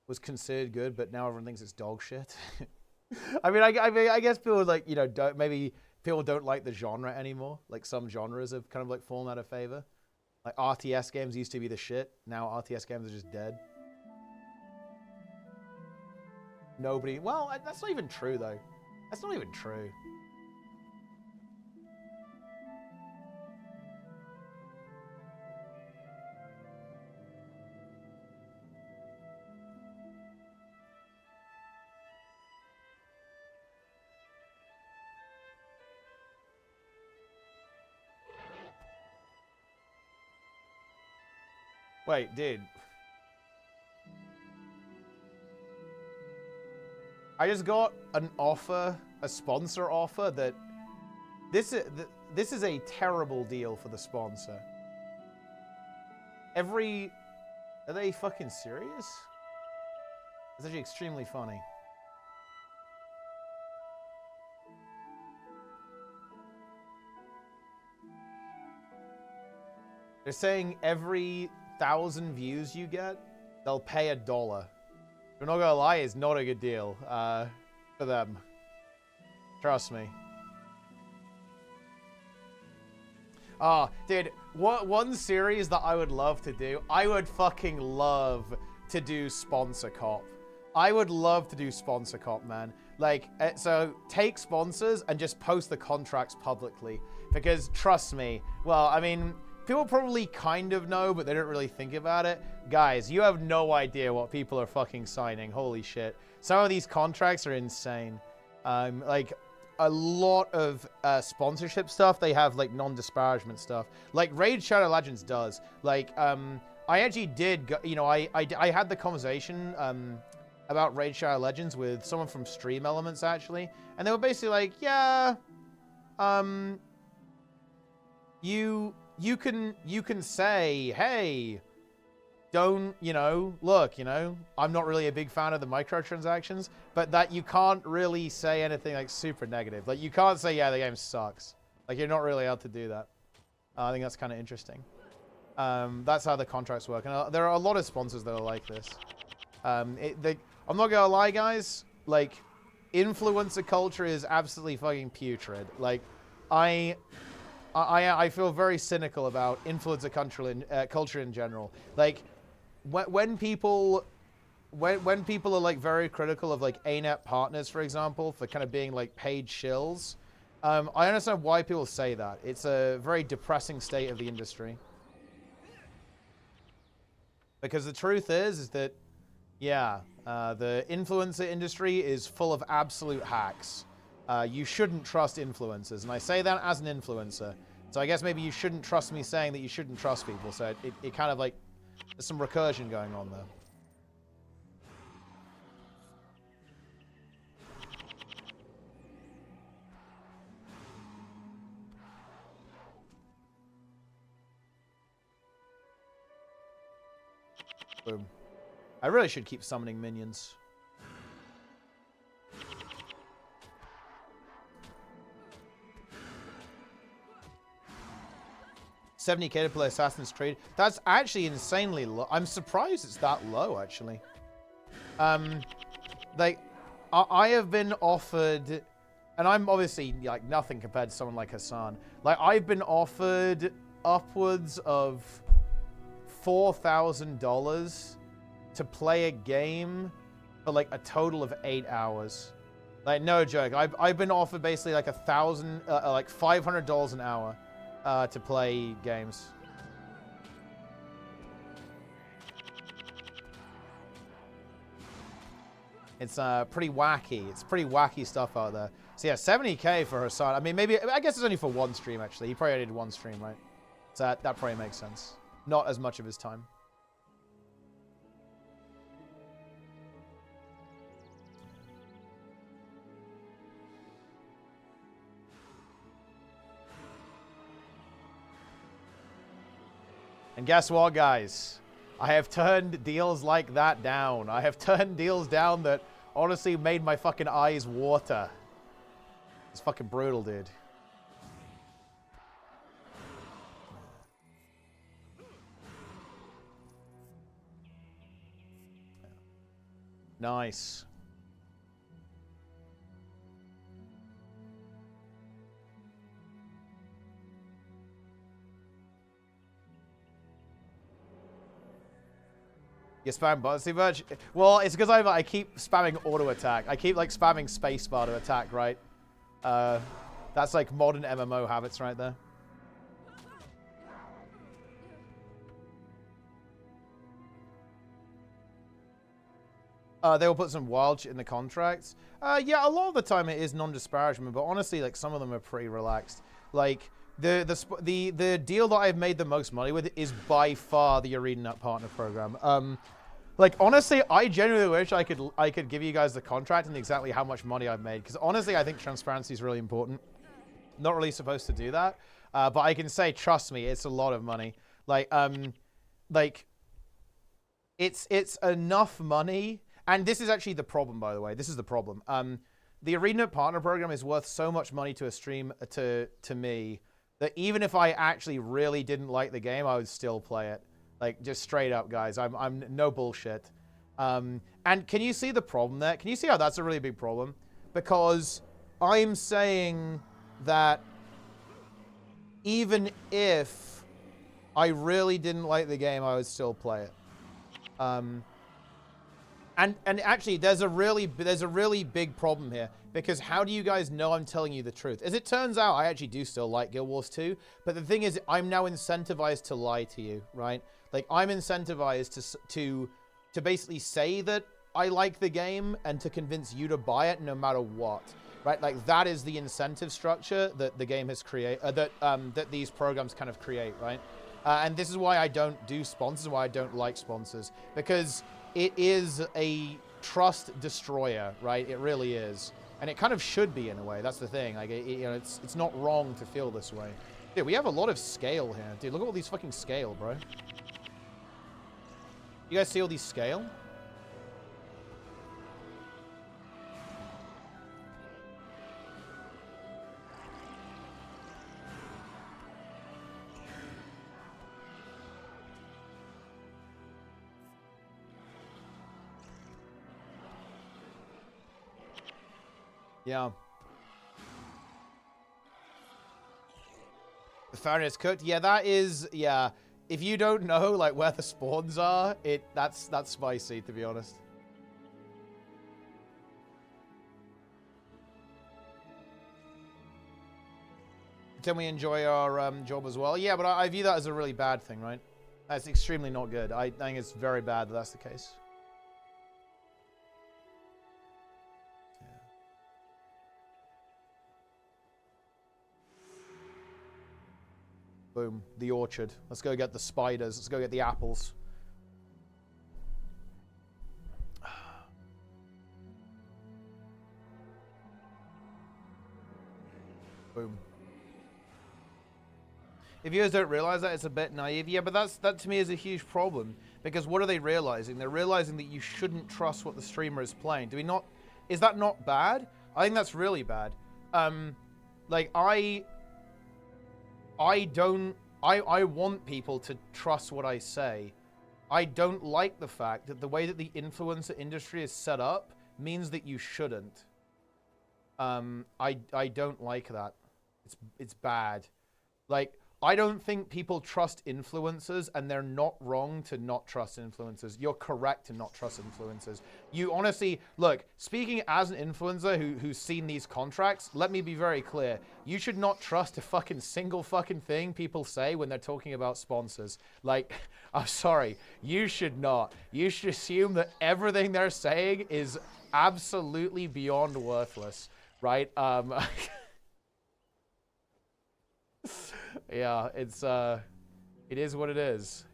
was considered good, but now everyone thinks it's dog shit? I mean, I guess people like, you know, maybe people don't like the genre anymore. Like some genres have kind of like fallen out of favor. Like RTS games used to be the shit. Now RTS games are just dead. Nobody. Well, that's not even true, though. That's not even true. Wait, dude. I just got an offer, a sponsor offer that this is a terrible deal for the sponsor. Are they fucking serious? It's actually extremely funny. They're saying every 1,000 views you get, they'll pay $1. I'm not gonna lie, it's not a good deal for them. Trust me. Oh, dude, one series that I would love to do, I would fucking love to do Sponsor Cop. I would love to do Sponsor Cop, man. Like, so take sponsors and just post the contracts publicly. Because, trust me, well, I mean, people probably kind of know, but they don't really think about it. Guys, you have no idea what people are fucking signing. Holy shit. Some of these contracts are insane. Like, a lot of sponsorship stuff, they have, like, non-disparagement stuff. Like, Raid Shadow Legends does. Like, I actually did, you know, I had the conversation about Raid Shadow Legends with someone from Stream Elements, actually. And they were basically like, yeah, you can say, hey, don't, you know, look, you know, I'm not really a big fan of the microtransactions, but that you can't really say anything like super negative. Like, you can't say, yeah, the game sucks. Like, you're not really allowed to do that. I think that's kind of interesting. That's how the contracts work. And there are a lot of sponsors that are like this. I'm not gonna lie, guys. Like, influencer culture is absolutely fucking putrid. Like, I feel very cynical about influencer culture in general. Like, when people are like very critical of like ArenaNet partners, for example, for kind of being like paid shills, I understand why people say that. It's a very depressing state of the industry. Because the truth is that, yeah, the influencer industry is full of absolute hacks. You shouldn't trust influencers, and I say that as an influencer. So I guess maybe you shouldn't trust me saying that you shouldn't trust people. So it kind of like, there's some recursion going on there. Boom. I really should keep summoning minions. $70K to play Assassin's Creed. That's actually insanely low. I'm surprised it's that low, actually. Like, I have been offered, and I'm obviously like nothing compared to someone like Hassan. Like, I've been offered upwards of $4,000 to play a game for like a total of 8 hours. Like, no joke. I've been offered basically like like $500 an hour to play games. It's pretty wacky. It's pretty wacky stuff out there. So yeah, $70K for Hassan. I mean, maybe, I guess it's only for one stream, actually. He probably only did one stream, right? So that probably makes sense. Not as much of his time. And guess what, guys? I have turned deals like that down. I have turned deals down that honestly made my fucking eyes water. It's fucking brutal, dude. Nice. You spam buttons too much? Well, it's because I keep spamming auto attack. I keep like spamming spacebar to attack, right? That's like modern MMO habits right there. They will put some wild shit in the contracts. Yeah, a lot of the time it is non-disparagement, but honestly, like some of them are pretty relaxed. Like the deal that I've made the most money with is by far the ArenaNet partner program. Like honestly, I genuinely wish I could give you guys the contract and exactly how much money I've made, because honestly, I think transparency is really important. Not really supposed to do that, but I can say, trust me, it's a lot of money. Like it's enough money. And this is actually the problem, by the way. This is the problem. The ArenaNet partner program is worth so much money to a stream, to me, that even if I actually really didn't like the game, I would still play it. Like, just straight up, guys. I'm no bullshit. And can you see the problem there? Can you see how that's a really big problem? Because I'm saying that even if I really didn't like the game, I would still play it. And actually, there's a really big problem here, because how do you guys know I'm telling you the truth? As it turns out, I actually do still like Guild Wars 2, but the thing is, I'm now incentivized to lie to you, right? Like, I'm incentivized to basically say that I like the game and to convince you to buy it no matter what, right? Like, that is the incentive structure that the game has created, that these programs kind of create, right? And this is why I don't do sponsors, why I don't like sponsors, because it is a trust destroyer, right? It really is. And it kind of should be in a way. That's the thing. Like, you know, it's not wrong to feel this way. Dude, we have a lot of scale here. Dude, look at all these fucking scale, bro. You guys see all these scale? Yeah. The Farron is cooked. Yeah, that is, yeah. If you don't know, like, where the spawns are, that's spicy, to be honest. Can we enjoy our job as well? Yeah, but I view that as a really bad thing, right? That's extremely not good. I think it's very bad that that's the case. Boom. The orchard. Let's go get the spiders. Let's go get the apples. Boom. If you guys don't realize that, it's a bit naive. Yeah, but that to me is a huge problem. Because what are they realizing? They're realizing that you shouldn't trust what the streamer is playing. Do we not... Is that not bad? I think that's really bad. Like, I want people to trust what I say. I don't like the fact that the way that the influencer industry is set up means that you shouldn't. I don't like that. It's bad. Like, I don't think people trust influencers, and they're not wrong to not trust influencers. You're correct to not trust influencers. You honestly, look, speaking as an influencer who's seen these contracts, let me be very clear. You should not trust a fucking single fucking thing people say when they're talking about sponsors. Like, I'm sorry, you should not. You should assume that everything they're saying is absolutely beyond worthless, right? Yeah, it is what it is.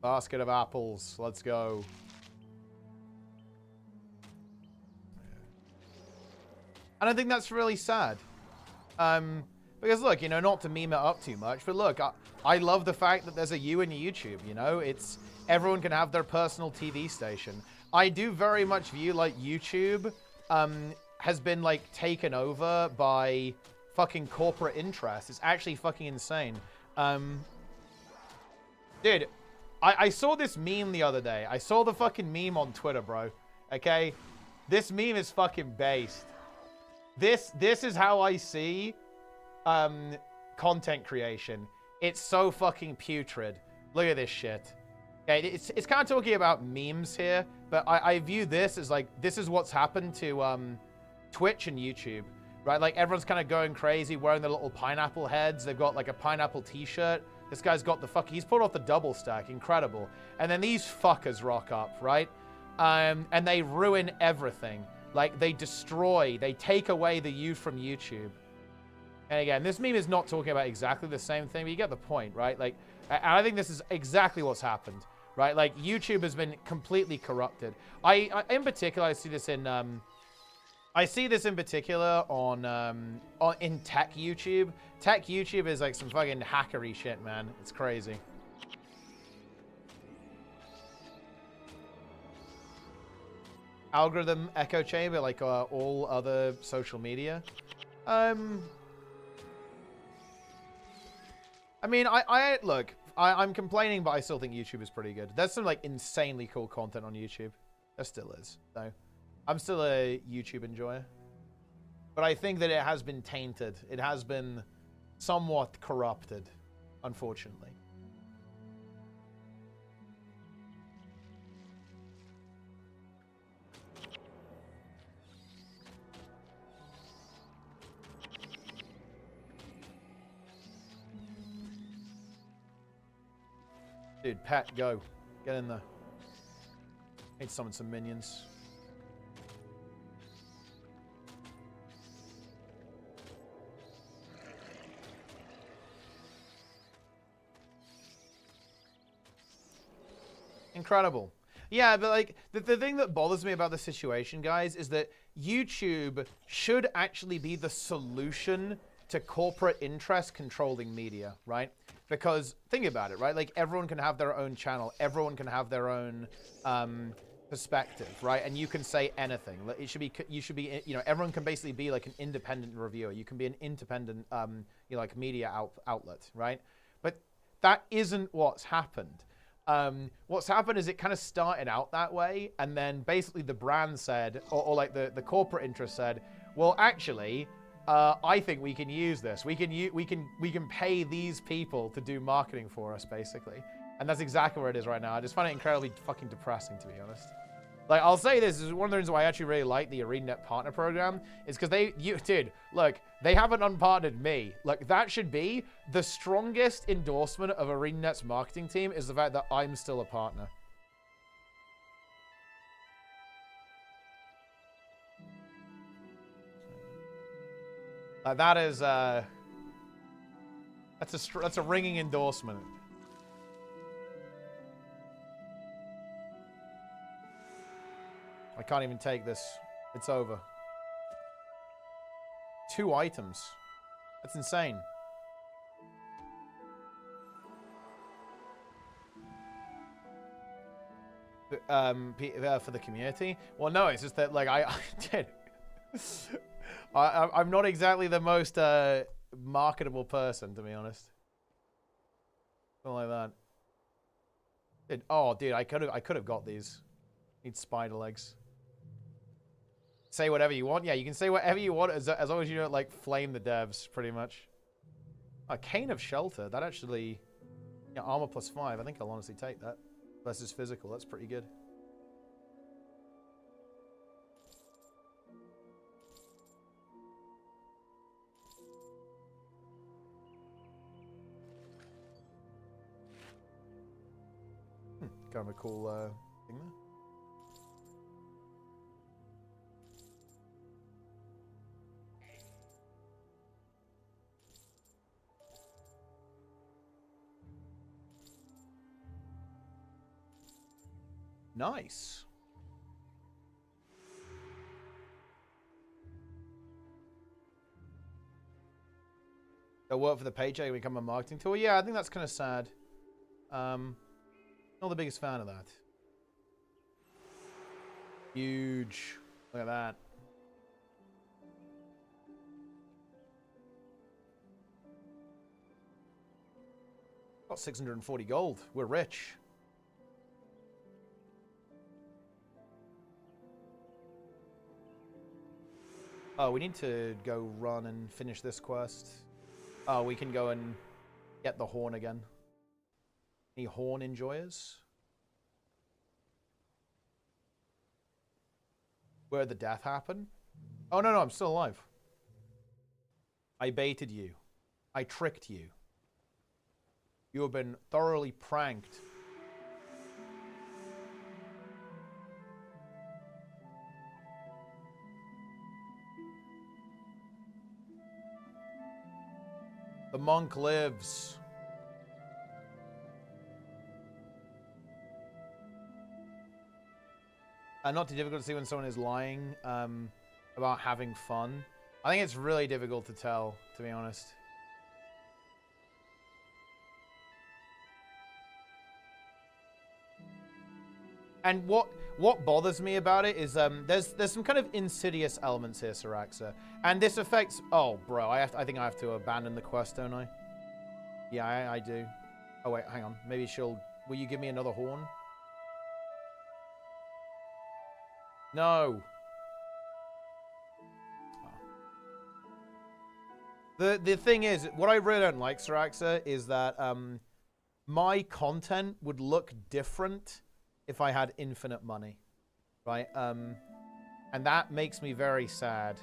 Basket of apples, let's go. And I think that's really sad. Because look, you know, not to meme it up too much, but look, I love the fact that there's a you in YouTube, you know? It's, everyone can have their personal TV station. I do very much view, like, YouTube, has been, like, taken over by fucking corporate interests. It's actually fucking insane. Dude, I saw this meme the other day. I saw the fucking meme on Twitter, bro. Okay? This meme is fucking based. This is how I see content creation. It's so fucking putrid. Look at this shit. Okay, it's kind of talking about memes here, but I view this as, like, this is what's happened to Twitch and YouTube, right? Like, everyone's kind of going crazy, wearing the little pineapple heads. They've got, like, a pineapple t-shirt. This guy's got the he's pulled off the double stack. Incredible. And then these fuckers rock up, right? And they ruin everything. Like, they destroy, they take away the you from YouTube. And again, this meme is not talking about exactly the same thing, but you get the point, right? Like, and I think this is exactly what's happened, right? Like, YouTube has been completely corrupted. I in particular, I see this in, particular on in tech YouTube. Tech YouTube is like some fucking hackery shit, man. It's crazy. Algorithm echo chamber, like all other social media. I mean, look, I'm complaining, but I still think YouTube is pretty good. There's some, like, insanely cool content on YouTube. There still is. So, I'm still a YouTube enjoyer. But I think that it has been tainted. It has been somewhat corrupted, unfortunately. Dude, Pat, go. Get in there. Need to summon some minions. Incredible. Yeah, but like the thing that bothers me about the situation, guys, is that YouTube should actually be the solution to corporate interest controlling media, right? Because think about it, right? Like everyone can have their own channel, everyone can have their own perspective, right? And you can say anything. It should be, you should be, you know, everyone can basically be like an independent reviewer. You can be an independent, you know, like media outlet, right? But that isn't what's happened. What's happened is it kind of started out that way, and then basically the brand said, or like the corporate interest said, well, actually, I think we can use this. We can pay these people to do marketing for us, basically. And that's exactly where it is right now. I just find it incredibly fucking depressing, to be honest. Like, I'll say this is one of the reasons why I actually really like the ArenaNet partner program, is because dude, look, they haven't unpartnered me. Like, that should be the strongest endorsement of ArenaNet's marketing team, is the fact that I'm still a partner. That is, that's a ringing endorsement. I can't even take this. It's over. 2 items. That's insane. For the community? Well, no, it's just that, like, I did. I'm not exactly the most marketable person, to be honest. Something like that. Dude, I could have got these. Need spider legs. Say whatever you want. Yeah, you can say whatever you want as long as you don't, like, flame the devs, pretty much. A Cane of Shelter. That actually... Yeah, armor +5. I think I'll honestly take that. Versus physical. That's pretty good. Kind of a cool thing there. Nice. They'll work for the paycheck and become a marketing tool. Yeah, I think that's kind of sad. Not the biggest fan of that. Huge. Look at that. Got 640 gold. We're rich. Oh, we need to go run and finish this quest. Oh, we can go and get the horn again. Any horn enjoyers? Where the death happened? Oh, no, I'm still alive. I baited you. I tricked you. You have been thoroughly pranked. The monk lives. Not too difficult to see when someone is lying about having fun. I think it's really difficult to tell, to be honest. And what bothers me about it is there's some kind of insidious elements here, Siraxa. And this affects... Oh, bro, I think I have to abandon the quest, don't I? Yeah, I do. Oh, wait, hang on. Maybe she'll... Will you give me another horn? No. Oh. The thing is, what I really don't like, Saraxa, is that my content would look different if I had infinite money, right? And that makes me very sad.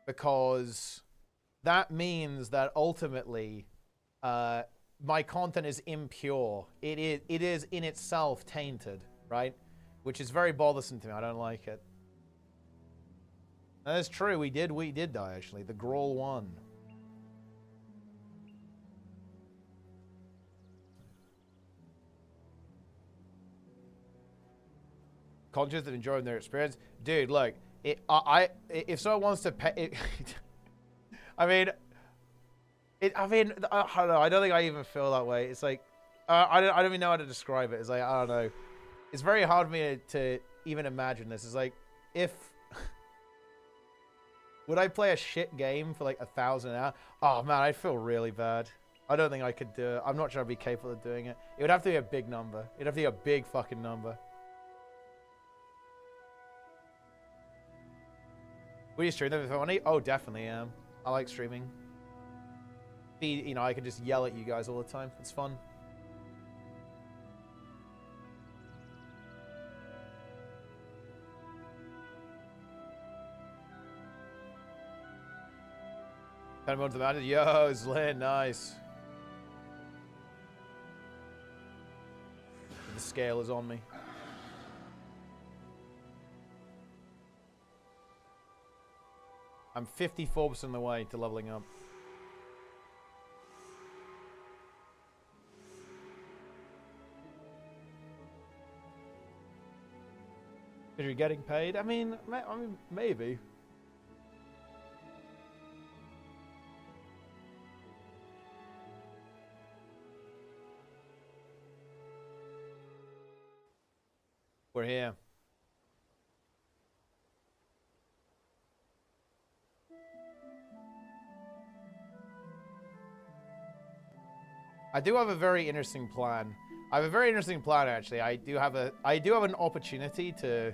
Because that means that ultimately my content is impure. It is in itself tainted, right? Which is very bothersome to me. I don't like it. That's true. We did die, actually. The gw1. Conscious and enjoying their experience. Dude, look. If someone wants to pay... It, I mean, I don't know. I don't think I even feel that way. It's like... I don't even know how to describe it. It's like, I don't know. It's very hard for me to even imagine this. It's like, if... Would I play a shit game for like 1,000 hours? Oh man, I'd feel really bad. I don't think I could do it. I'm not sure I'd be capable of doing it. It would have to be a big number. It'd have to be a big fucking number. Will you stream them for money? Oh, definitely am. I like streaming. You know, I can just yell at you guys all the time. It's fun. Kind of on to the mountain. Yo, Zlin, nice. The scale is on me. I'm 54% of the way to leveling up. If you're getting paid, I mean, maybe. We're here. I do have a very interesting plan. I have a very interesting plan, actually. I do have an opportunity to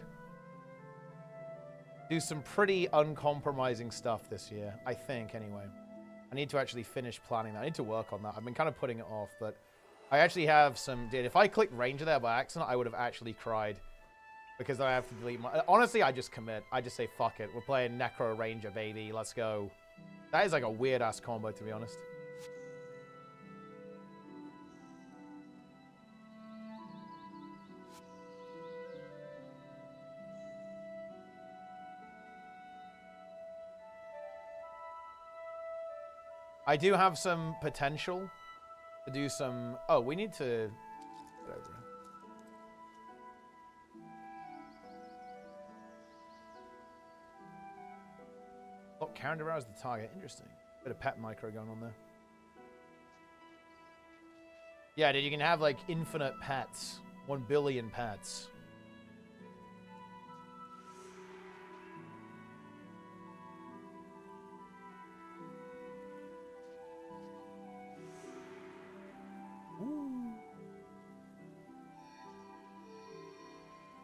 do some pretty uncompromising stuff this year. I think, anyway. I need to actually finish planning that. I need to work on that. I've been kind of putting it off, but I actually have some... Dude, if I clicked Ranger there by accident, I would have actually cried. Because I have to delete my... Honestly, I just commit. I just say, fuck it. We're playing Necro Ranger, baby. Let's go. That is like a weird-ass combo, to be honest. I do have some potential to do some... Oh, we need to... Whatever. Oh, Karen aroused the target. Interesting. Bit of pet micro going on there. Yeah, dude, you can have like infinite pets. 1 billion pets.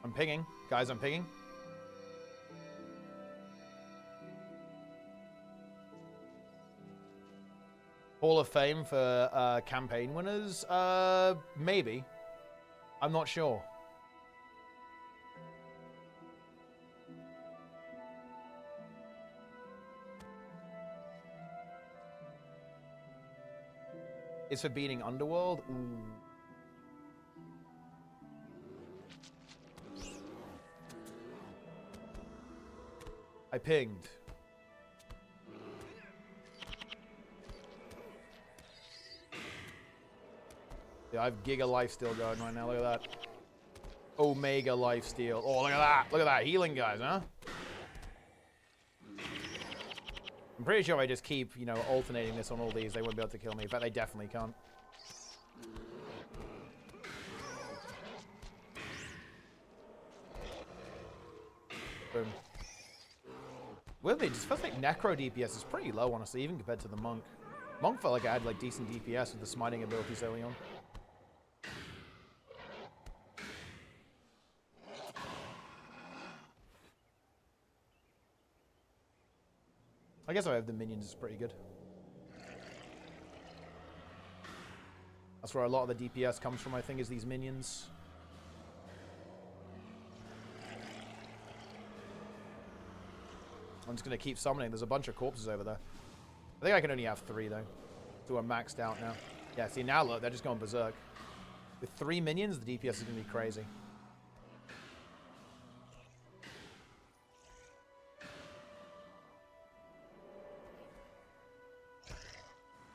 I'm pinging. Guys, I'm pinging. Hall of Fame for campaign winners? Maybe. I'm not sure. It's for beating Underworld? Ooh. I pinged. Yeah, I have Giga Lifesteal going right now. Look at that. Omega Lifesteal. Oh, look at that. Look at that. Healing, guys, huh? I'm pretty sure I just keep, you know, alternating this on all these. They won't be able to kill me. But they definitely can't. Boom. Weirdly, it just feels like Necro DPS is pretty low, honestly, even compared to the Monk. Monk felt like I had like decent DPS with the smiting abilities early on. I guess I have the minions is pretty good. That's where a lot of the DPS comes from, I think, is these minions. I'm just going to keep summoning. There's a bunch of corpses over there. I think I can only have 3, though. So we're maxed out now. Yeah, see, now look, they're just going berserk. With 3 minions, the DPS is going to be crazy.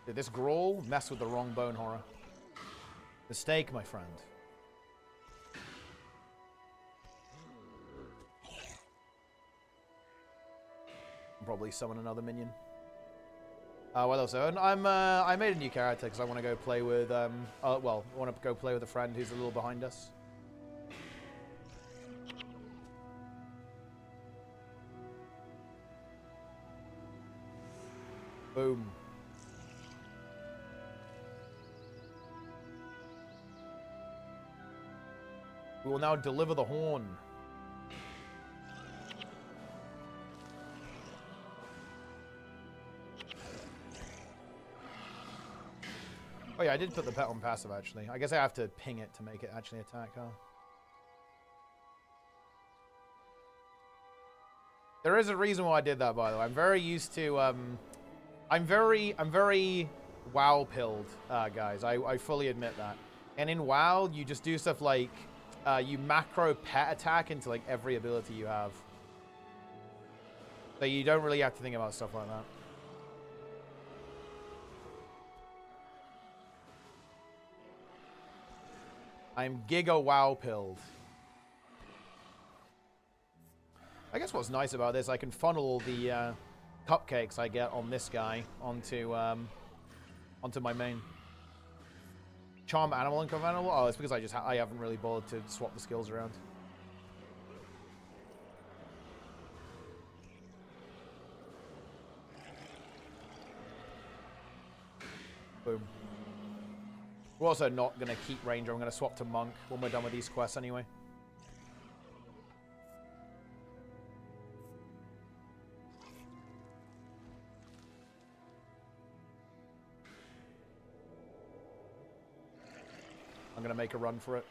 Did this Grawl mess with the wrong bone horror? Mistake, my friend. I'll probably summon another minion. What else? I made a new character because I want to go play with well, I want to go play with a friend who's a little behind us. Boom. We will now deliver the horn. Oh yeah, I did put the pet on passive, actually. I guess I have to ping it to make it actually attack, huh? There is a reason why I did that, by the way. I'm very used to, I'm very WoW-pilled, guys. I fully admit that. And in WoW, you just do stuff like, you macro pet attack into, like, every ability you have. So you don't really have to think about stuff like that. I'm giga WoW-pilled. I guess what's nice about this, I can funnel the cupcakes I get on this guy onto my main. Charm animal and cover animal? Oh, it's because I haven't really bothered to swap the skills around. Boom. We're also not going to keep Ranger. I'm going to swap to Monk when we're done with these quests anyway. I'm going to make a run for it.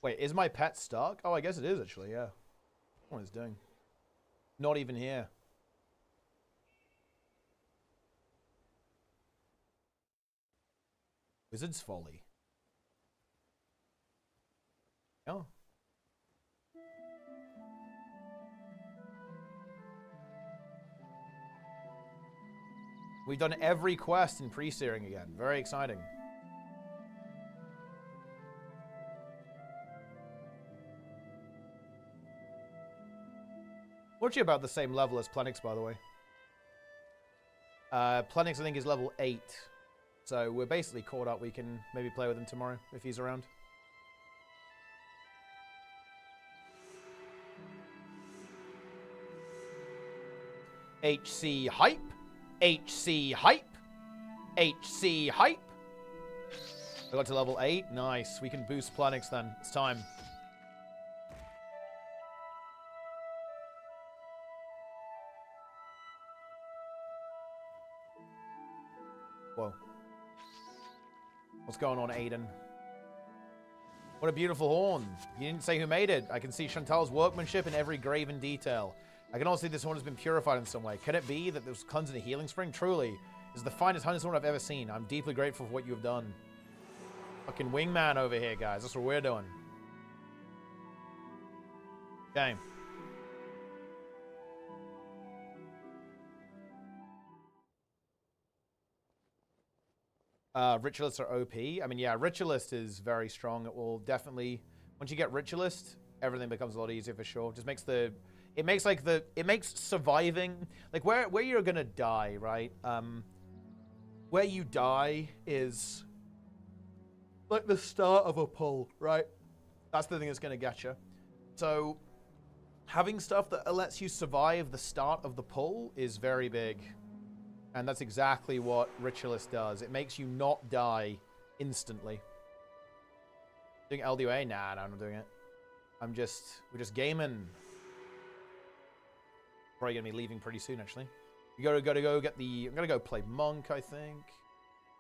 Wait, is my pet stuck? Oh, I guess it is actually, yeah. What is it doing? Not even here. Wizard's Folly. Oh. We've done every quest in pre-searing again. Very exciting. We're actually about the same level as Plenix, by the way. Plenix, I think, is level 8. So we're basically caught up. We can maybe play with him tomorrow if he's around. HC hype. HC hype. HC hype. I got to level 8. Nice. We can boost Plenix then. It's time. Whoa. What's going on, Aiden? What a beautiful horn. You didn't say who made it. I can see Chantal's workmanship in every graven detail. I can also see this horn has been purified in some way. Could it be that this comes in a healing spring? Truly, this is the finest hunter's horn I've ever seen. I'm deeply grateful for what you have done. Fucking wingman over here, guys. That's what we're doing. Okay. Ritualists are OP. I mean, yeah, Ritualist is very strong. It will definitely, once you get Ritualist, everything becomes a lot easier for sure. Just makes the, it makes surviving, like where you're gonna die, right? Where you die is like the start of a pull, right? That's the thing that's going to get you. So having stuff that lets you survive the start of the pull is very big. And that's exactly what Ritualist does. It makes you not die instantly. Doing LDA? Nah, no, I'm not doing it. We're just gaming. Probably going to be leaving pretty soon, actually. We gotta go get the... I'm going to go play Monk, I think.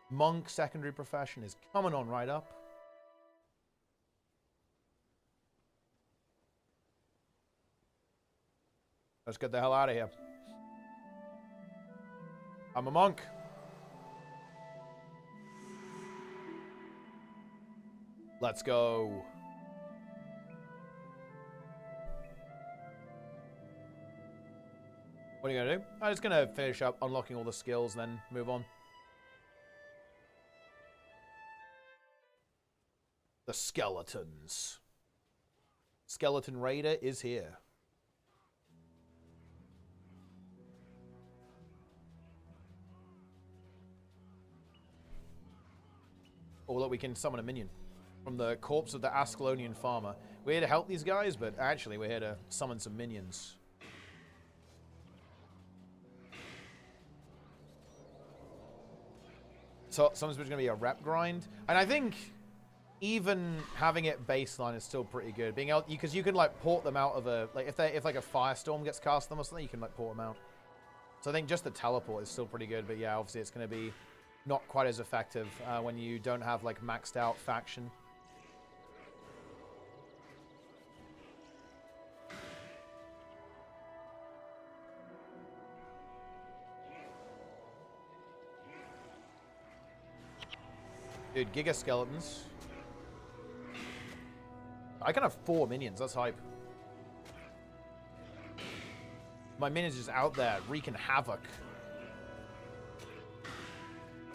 Monk secondary profession is coming on right up. Let's get the hell out of here. I'm a monk. Let's go. What are you going to do? I'm just going to finish up unlocking all the skills, then move on. The skeletons. Skeleton Raider is here. Oh, look, we can summon a minion from the corpse of the Ascalonian farmer. We're here to help these guys, but actually we're here to summon some minions. So someone's going to be a rep grind. And I think even having it baseline is still pretty good. Being able, because you can like port them out of a, like if like a firestorm gets cast on them or something, you can like port them out. So I think just the teleport is still pretty good, but yeah, obviously it's going to be not quite as effective when you don't have like maxed out faction. Dude, Giga Skeletons. I can have 4 minions, that's hype. My minions just out there wreaking havoc.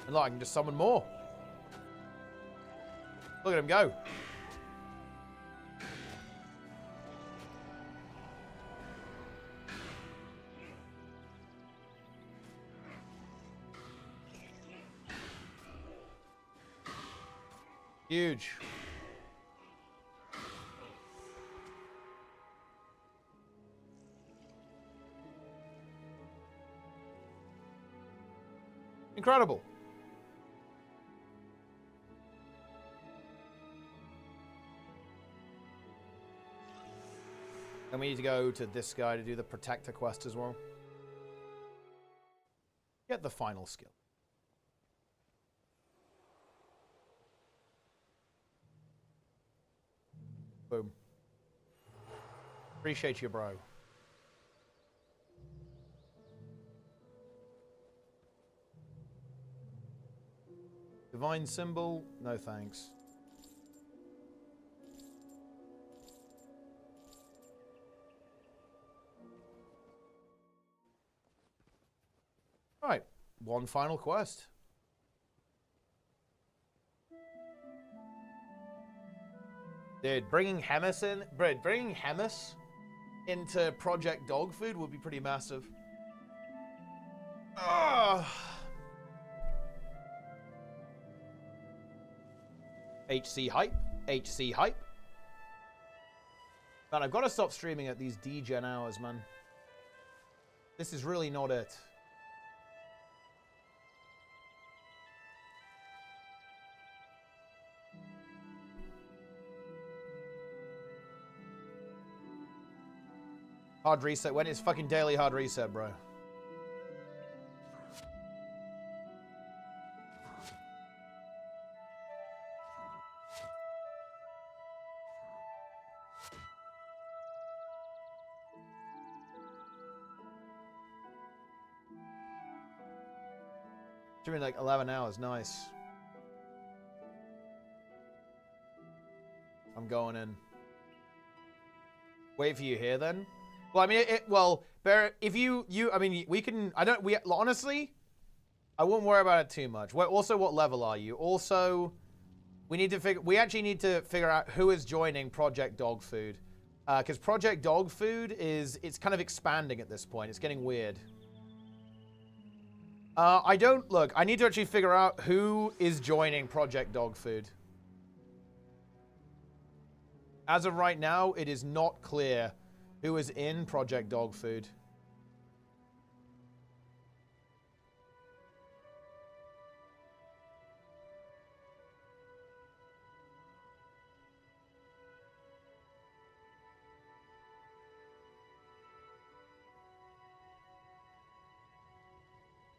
And look, I can just summon more. Look at him go. Huge. Incredible. And we need to go to this guy to do the Protector quest as well. Get the final skill. Boom. Appreciate you, bro. Divine symbol, no thanks. All right, one final quest. Dude, bringing Hemis in, bringing Hemis into Project Dog Food would be pretty massive. HC hype, HC hype. Man, I've got to stop streaming at these degen hours, man. This is really not it. Hard reset. When it's fucking daily hard reset, bro. Doing like 11 hours. Nice. I'm going in. Wait for you here then. Well, I mean, if I mean, we can, honestly, I wouldn't worry about it too much. Also, what level are you? Also, we actually need to figure out who is joining Project Dog Food. Because Project Dog Food it's kind of expanding at this point. It's getting weird. I need to actually figure out who is joining Project Dog Food. As of right now, it is not clear who is in Project Dog Food.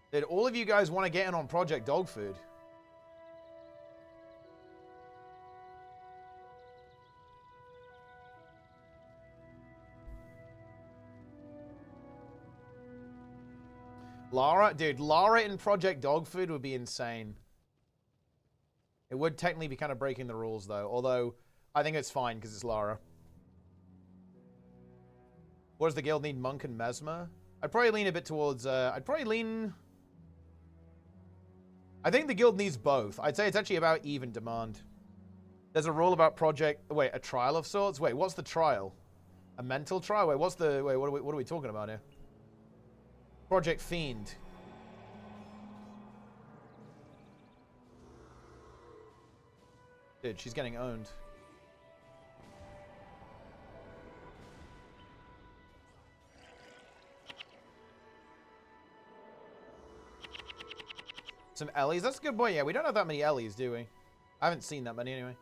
Did all of you guys want to get in on Project Dog Food? Lara? Dude, Lara in Project Dog Food would be insane. It would technically be kind of breaking the rules, though. Although, I think it's fine because it's Lara. What does the guild need? Monk and Mesmer? I'd probably lean a bit towards... I'd probably lean... I think the guild needs both. I'd say it's actually about even demand. There's a rule about project... Wait, a trial of sorts? Wait, what's the trial? A mental trial? Wait, what's the... Wait, what are we talking about here? Project Fiend. Dude, she's getting owned. Some Ellies? That's a good point. Yeah, we don't have that many Ellies, do we? I haven't seen that many anyway.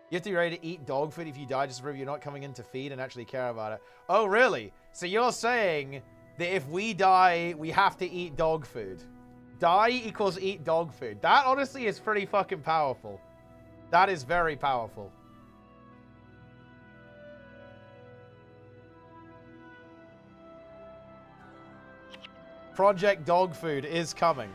You have to be ready to eat dog food if you die just to prove you're not coming in to feed and actually care about it. Oh, really? So you're saying that if we die, we have to eat dog food? Die equals eat dog food. That honestly is pretty fucking powerful. That is very powerful. Project Dog Food is coming.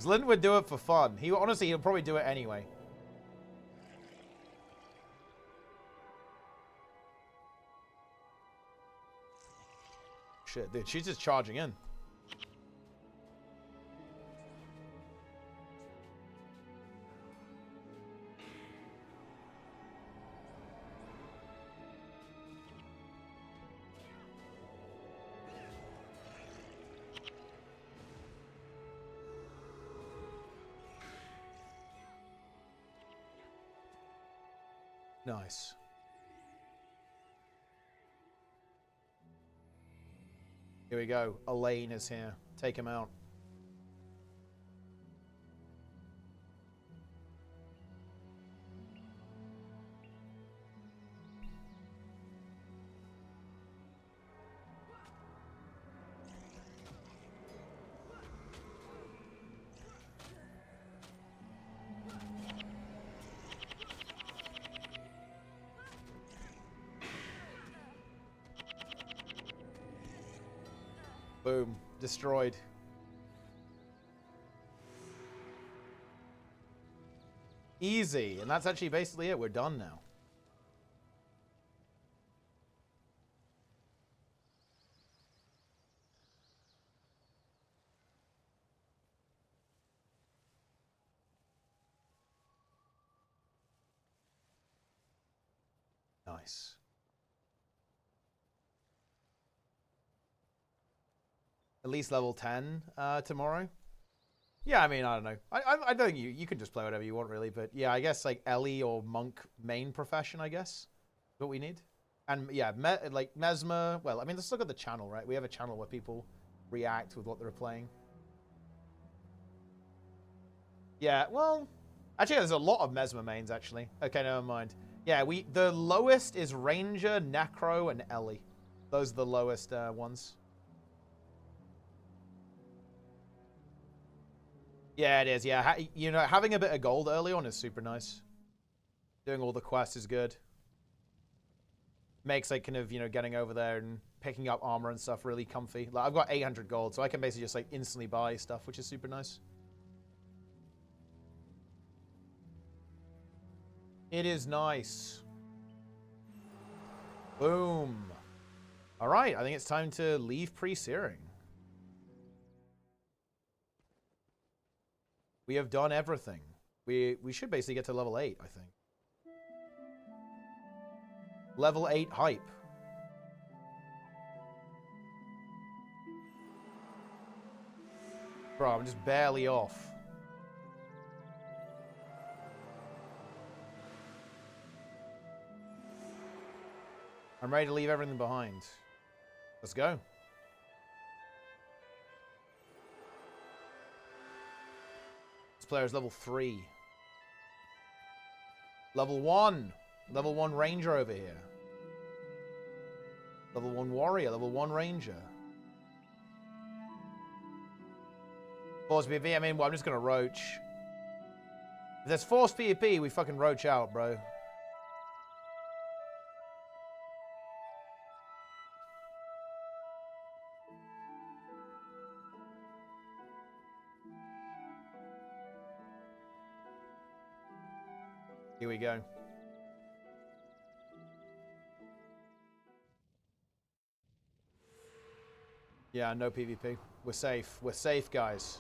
Zlin would do it for fun. Honestly, he'll probably do it anyway. Shit, dude, she's just charging in. Nice. Here we go. Elaine is here. Take him out. Boom. Destroyed. Easy. And that's actually basically it. We're done now. Nice. At least level 10 tomorrow. Yeah, I mean, I don't know. I don't think you can just play whatever you want, really. But yeah, I guess like Ellie or Monk main profession, I guess, is what we need. And yeah, like Mesmer. Well, I mean, let's look at the channel, right? We have a channel where people react with what they're playing. Yeah, well, actually, there's a lot of Mesmer mains, actually. Okay, never mind. Yeah, the lowest is Ranger, Necro, and Ellie. Those are the lowest ones. Yeah, it is. Yeah, you know, having a bit of gold early on is super nice. Doing all the quests is good. Makes like kind of, you know, getting over there and picking up armor and stuff really comfy. Like I've got 800 gold, so I can basically just like instantly buy stuff, which is super nice. It is nice. Boom. All right, I think it's time to leave pre-searing. We have done everything. We should basically get to level 8, I think. Level 8 hype. Bro, I'm just barely off. I'm ready to leave everything behind. Let's go. This player is level 3. Level 1. Level 1 ranger over here. Level 1 warrior. Level 1 ranger. Force PvP, I mean, well, I'm just going to roach. If there's force PvP, we fucking roach out, bro. Here we go. Yeah, no PvP. We're safe. We're safe, guys.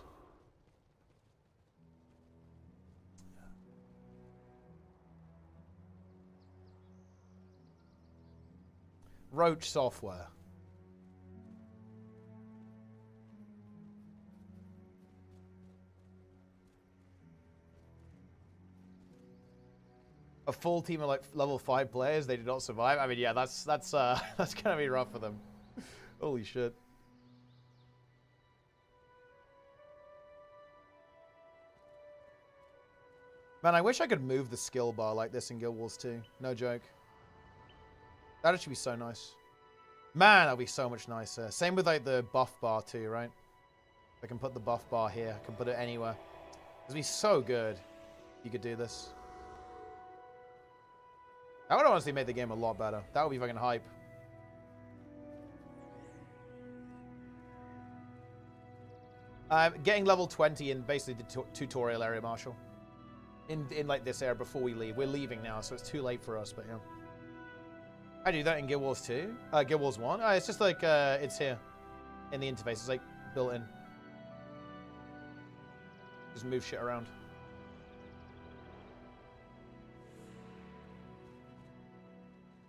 Roach software. A full team of like level 5 players, they did not survive. I mean, yeah, that's gonna be rough for them. Holy shit. Man, I wish I could move the skill bar like this in Guild Wars 2. No joke. That'd actually be so nice. Man, that'd be so much nicer. Same with like the buff bar too, right? I can put the buff bar here. I can put it anywhere. It'd be so good if you could do this. That would honestly make the game a lot better. That would be fucking hype. Getting level 20 in basically the tutorial area, Marshall. In like this area before we leave. We're leaving now, so it's too late for us, but yeah. I do that in Guild Wars 2. Guild Wars 1. It's just like, it's here. In the interface. It's like built in. Just move shit around.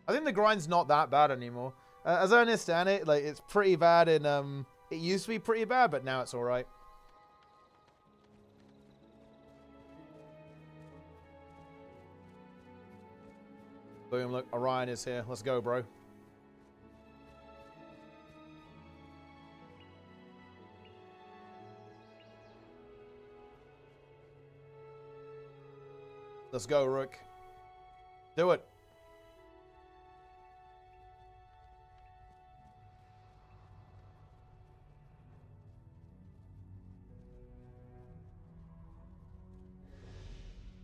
I think the grind's not that bad anymore. As I understand it, like it's pretty bad in it used to be pretty bad, but now it's alright. Boom, look, Orion is here. Let's go, bro. Let's go, Rook. Do it.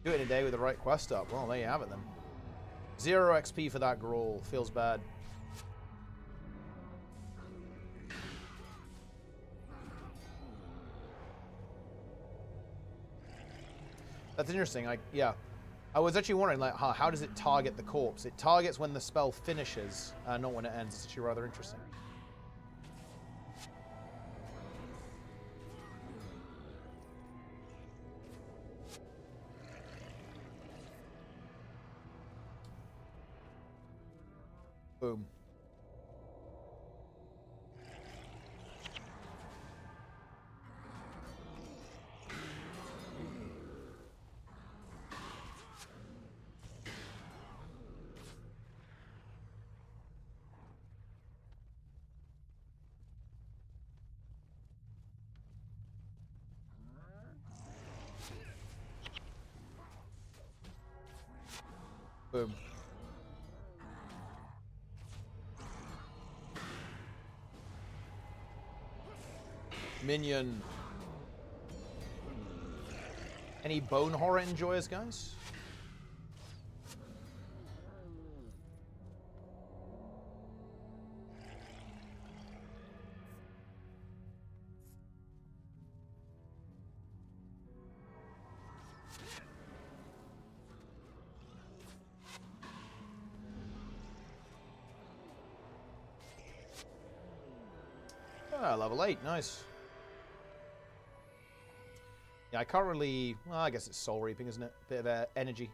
Do it in a day with the right quest up. Well, there you have it then. 0 XP for that Grawl. Feels bad. That's interesting. Yeah. I was actually wondering, like, how does it target the corpse? It targets when the spell finishes, not when it ends. It's actually rather interesting. Boom. Boom. Minion. Any bone horror enjoyers, guys? Ah, level 8, nice. Yeah, I can't really... Well, I guess it's soul reaping, isn't it? Bit of energy.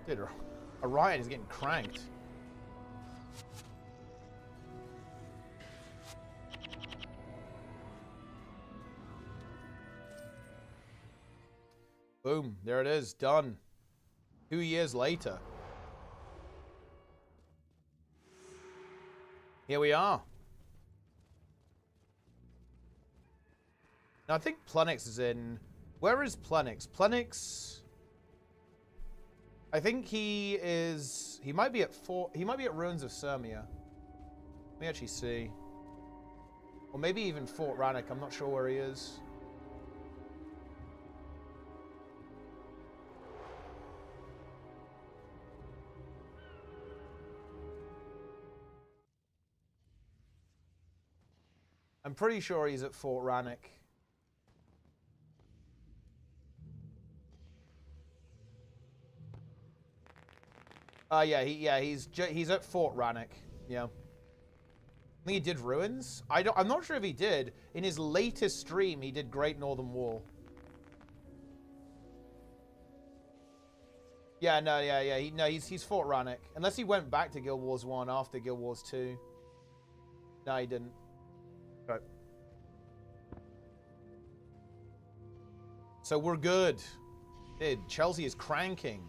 Dude, Orion is getting cranked. Boom. There it is. Done. 2 years later. Here we are. Now, I think Plenix is in... Where is Plenix? Plenix... I think he is... He might be at He might be at Ruins of Sirmia. Let me actually see. Or maybe even Fort Rannoch. I'm not sure where he is. I'm pretty sure he's at Fort Rannoch. He's at Fort Rannoch. Yeah. I think he did Ruins. I'm not sure if he did. In his latest stream, he did Great Northern Wall. Yeah, no, yeah. He's Fort Rannoch. Unless he went back to Guild Wars 1 after Guild Wars 2. No, he didn't. Right. So we're good. Dude, Chelsea is cranking.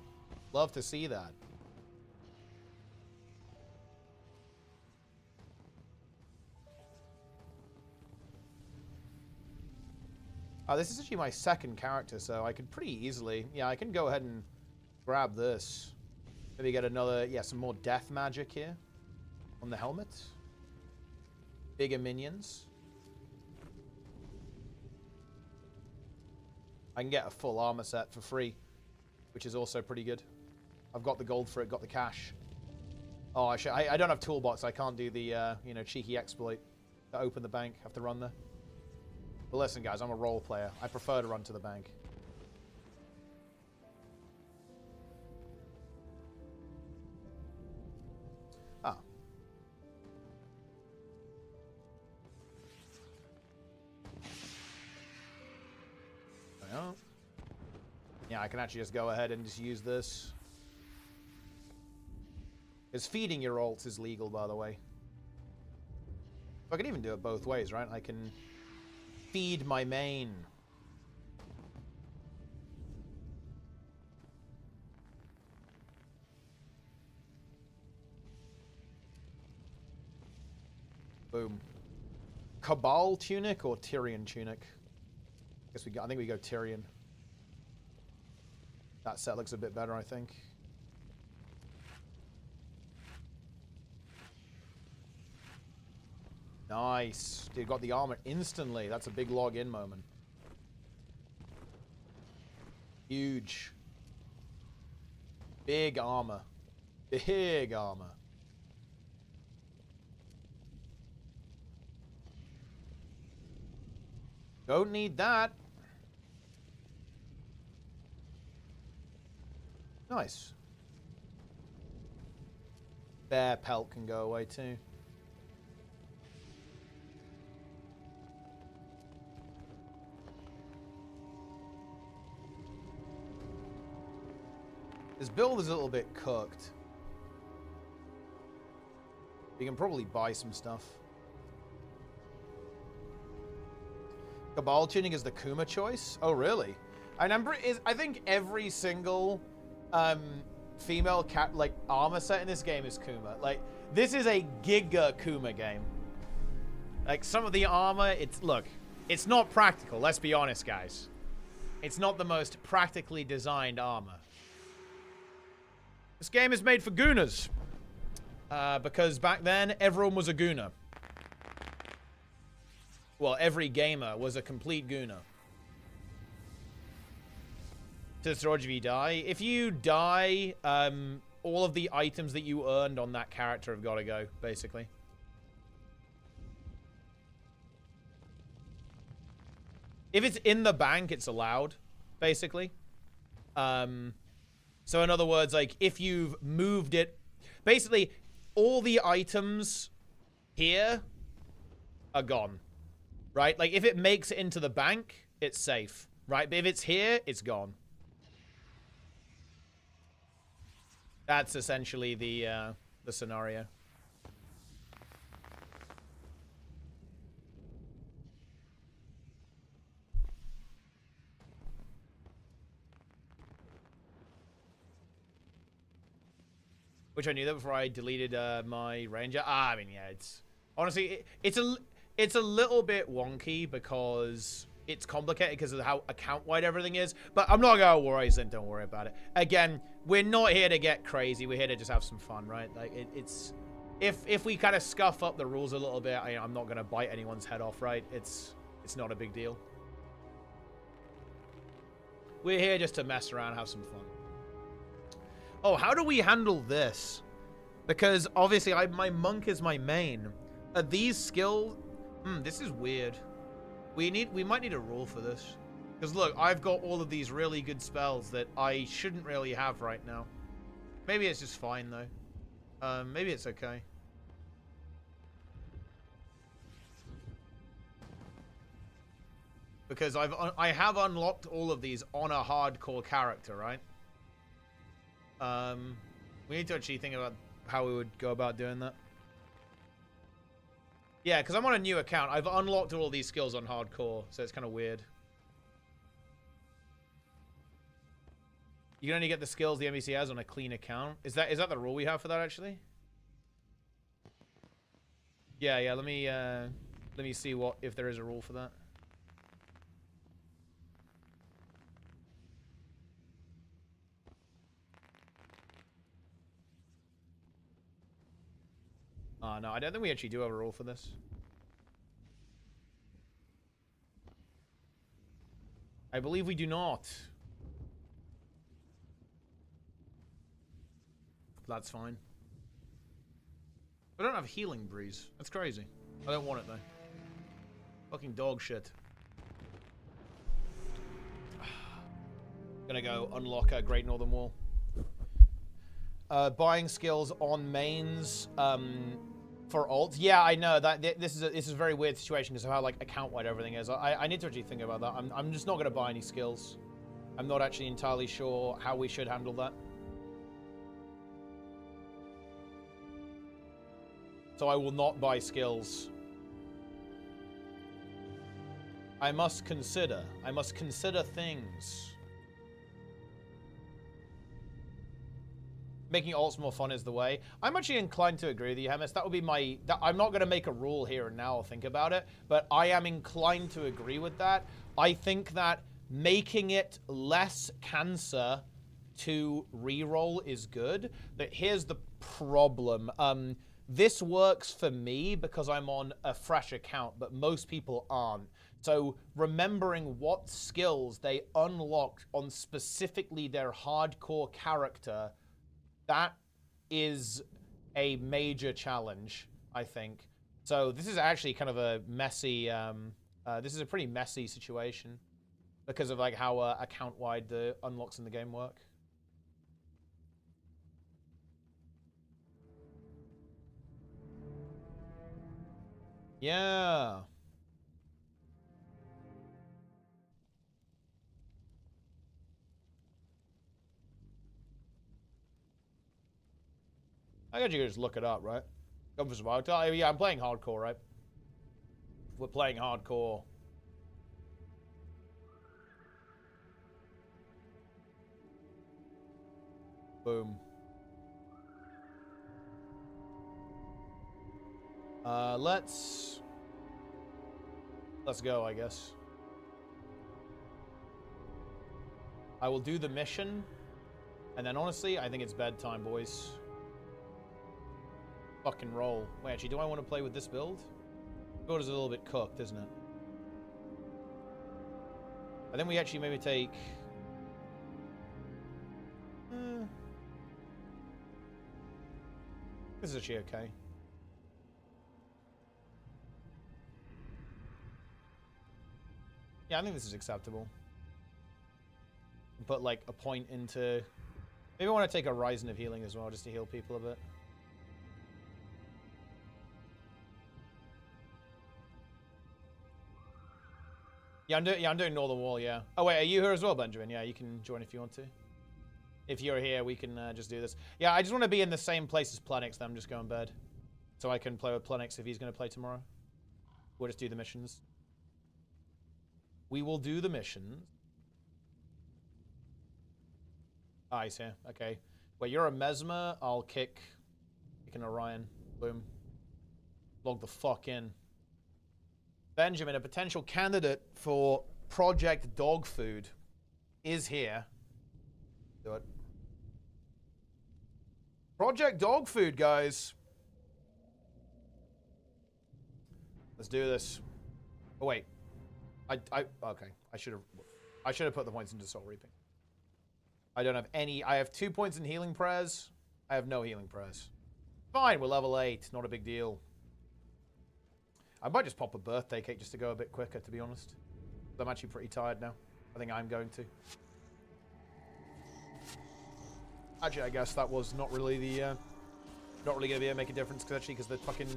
Love to see that. This is actually my second character, so I could pretty easily... Yeah, I can go ahead and grab this. Maybe get another... Yeah, some more death magic here. On the helmet. Bigger minions. I can get a full armor set for free, which is also pretty good. I've got the gold for it, got the cash. Oh, I don't have toolbox. I can't do the, you know, cheeky exploit to open the bank. Have to run there. But listen, guys, I'm a role player. I prefer to run to the bank. Ah. Well, yeah, I can actually just go ahead and just use this. Because feeding your ults is legal, by the way. I can even do it both ways, right? I can... feed my main. Boom. Cabal tunic or Tyrion tunic? I think we go Tyrion. That set looks a bit better, I think. Nice. Dude, got the armor instantly. That's a big login moment. Huge. Big armor. Big armor. Don't need that. Nice. Bear pelt can go away too. This build is a little bit cooked. You can probably buy some stuff. Cabal tuning is the Kuma choice? Oh, really? I think every single female armor set in this game is Kuma. Like, this is a giga Kuma game. Like, some of the armor, look, it's not practical, let's be honest, guys. It's not the most practically designed armor. This game is made for Goonas. Because back then, everyone was a Gooner. Well, every gamer was a complete Gooner. To destroy if you die. If you die, all of the items that you earned on that character have got to go, basically. If it's in the bank, it's allowed, basically. So in other words, like, if you've moved it... Basically, all the items here are gone. Right? Like, if it makes it into the bank, it's safe. Right? But if it's here, it's gone. That's essentially the scenario. Which I knew that before I deleted my ranger. I mean, yeah, it's honestly it's a little bit wonky because it's complicated because of how account-wide everything is. But I'm not gonna worry, so don't worry about it. Again, we're not here to get crazy. We're here to just have some fun, right? Like it's if we kind of scuff up the rules a little bit, I'm not gonna bite anyone's head off, right? It's not a big deal. We're here just to mess around, have some fun. Oh, how do we handle this? Because obviously my monk is my main. Are these skills? This is weird. We might need a rule for this. Because look, I've got all of these really good spells that I shouldn't really have right now. Maybe it's just fine though. Maybe it's okay. Because I have unlocked all of these on a hardcore character, right? We need to actually think about how we would go about doing that. Yeah, because I'm on a new account. I've unlocked all these skills on hardcore, so it's kind of weird. You can only get the skills the NPC has on a clean account. Is that the rule we have for that actually? Yeah. Let me see if there is a rule for that. Oh, no, I don't think we actually do have a rule for this. I believe we do not. That's fine. I don't have Healing Breeze. That's crazy. I don't want it, though. Fucking dog shit. Gonna go unlock a Great Northern Wall. Buying skills on mains for ults. Yeah, I know that this is a very weird situation because of how like account-wide everything is. I need to actually think about that. I'm just not gonna buy any skills. I'm not actually entirely sure how we should handle that. So I will not buy skills. I must consider things. Making ults more fun is the way. I'm actually inclined to agree with you, Hemis. That would be my... I'm not going to make a rule here and now or think about it, but I am inclined to agree with that. I think that making it less cancer to reroll is good. But here's the problem. This works for me because I'm on a fresh account, but most people aren't. So remembering what skills they unlocked on specifically their hardcore character, that is a major challenge, I think. So this is actually kind of a messy, this is a pretty messy situation because of like how account-wide the unlocks in the game work. Yeah. I guess you could just look it up, right? Go for survival. Yeah, I'm playing hardcore, right? We're playing hardcore. Boom. Let's go, I guess. I will do the mission, and then honestly, I think it's bedtime, boys. Fucking roll. Wait, actually, do I want to play with this build? The build is a little bit cooked, isn't it? I think we actually maybe take... This is actually okay. Yeah, I think this is acceptable. Put like a point into... Maybe I want to take a Horizon of Healing as well, just to heal people a bit. Yeah, I'm doing Northern Wall, yeah. Oh wait, are you here as well, Benjamin? Yeah, you can join if you want to. If you're here, we can just do this. Yeah, I just want to be in the same place as Plenix, then I'm just going to bed. So I can play with Plenix if he's going to play tomorrow. We'll just do the missions. We will do the missions. Ah, he's here. Okay. Wait, you're a Mesmer. I'll kick an Orion. Boom. Log the fuck in. Benjamin, a potential candidate for Project Dog Food, is here. Do it. Project Dog Food, guys. Let's do this. Oh wait, okay. I should have put the points into Soul Reaping. I don't have any. I have 2 points in Healing Prayers. I have no Healing Prayers. Fine, we're level 8. Not a big deal. I might just pop a birthday cake just to go a bit quicker, to be honest. I'm actually pretty tired now. I think I'm going to. Actually, I guess that was not really the, not really going to make a difference, because the fucking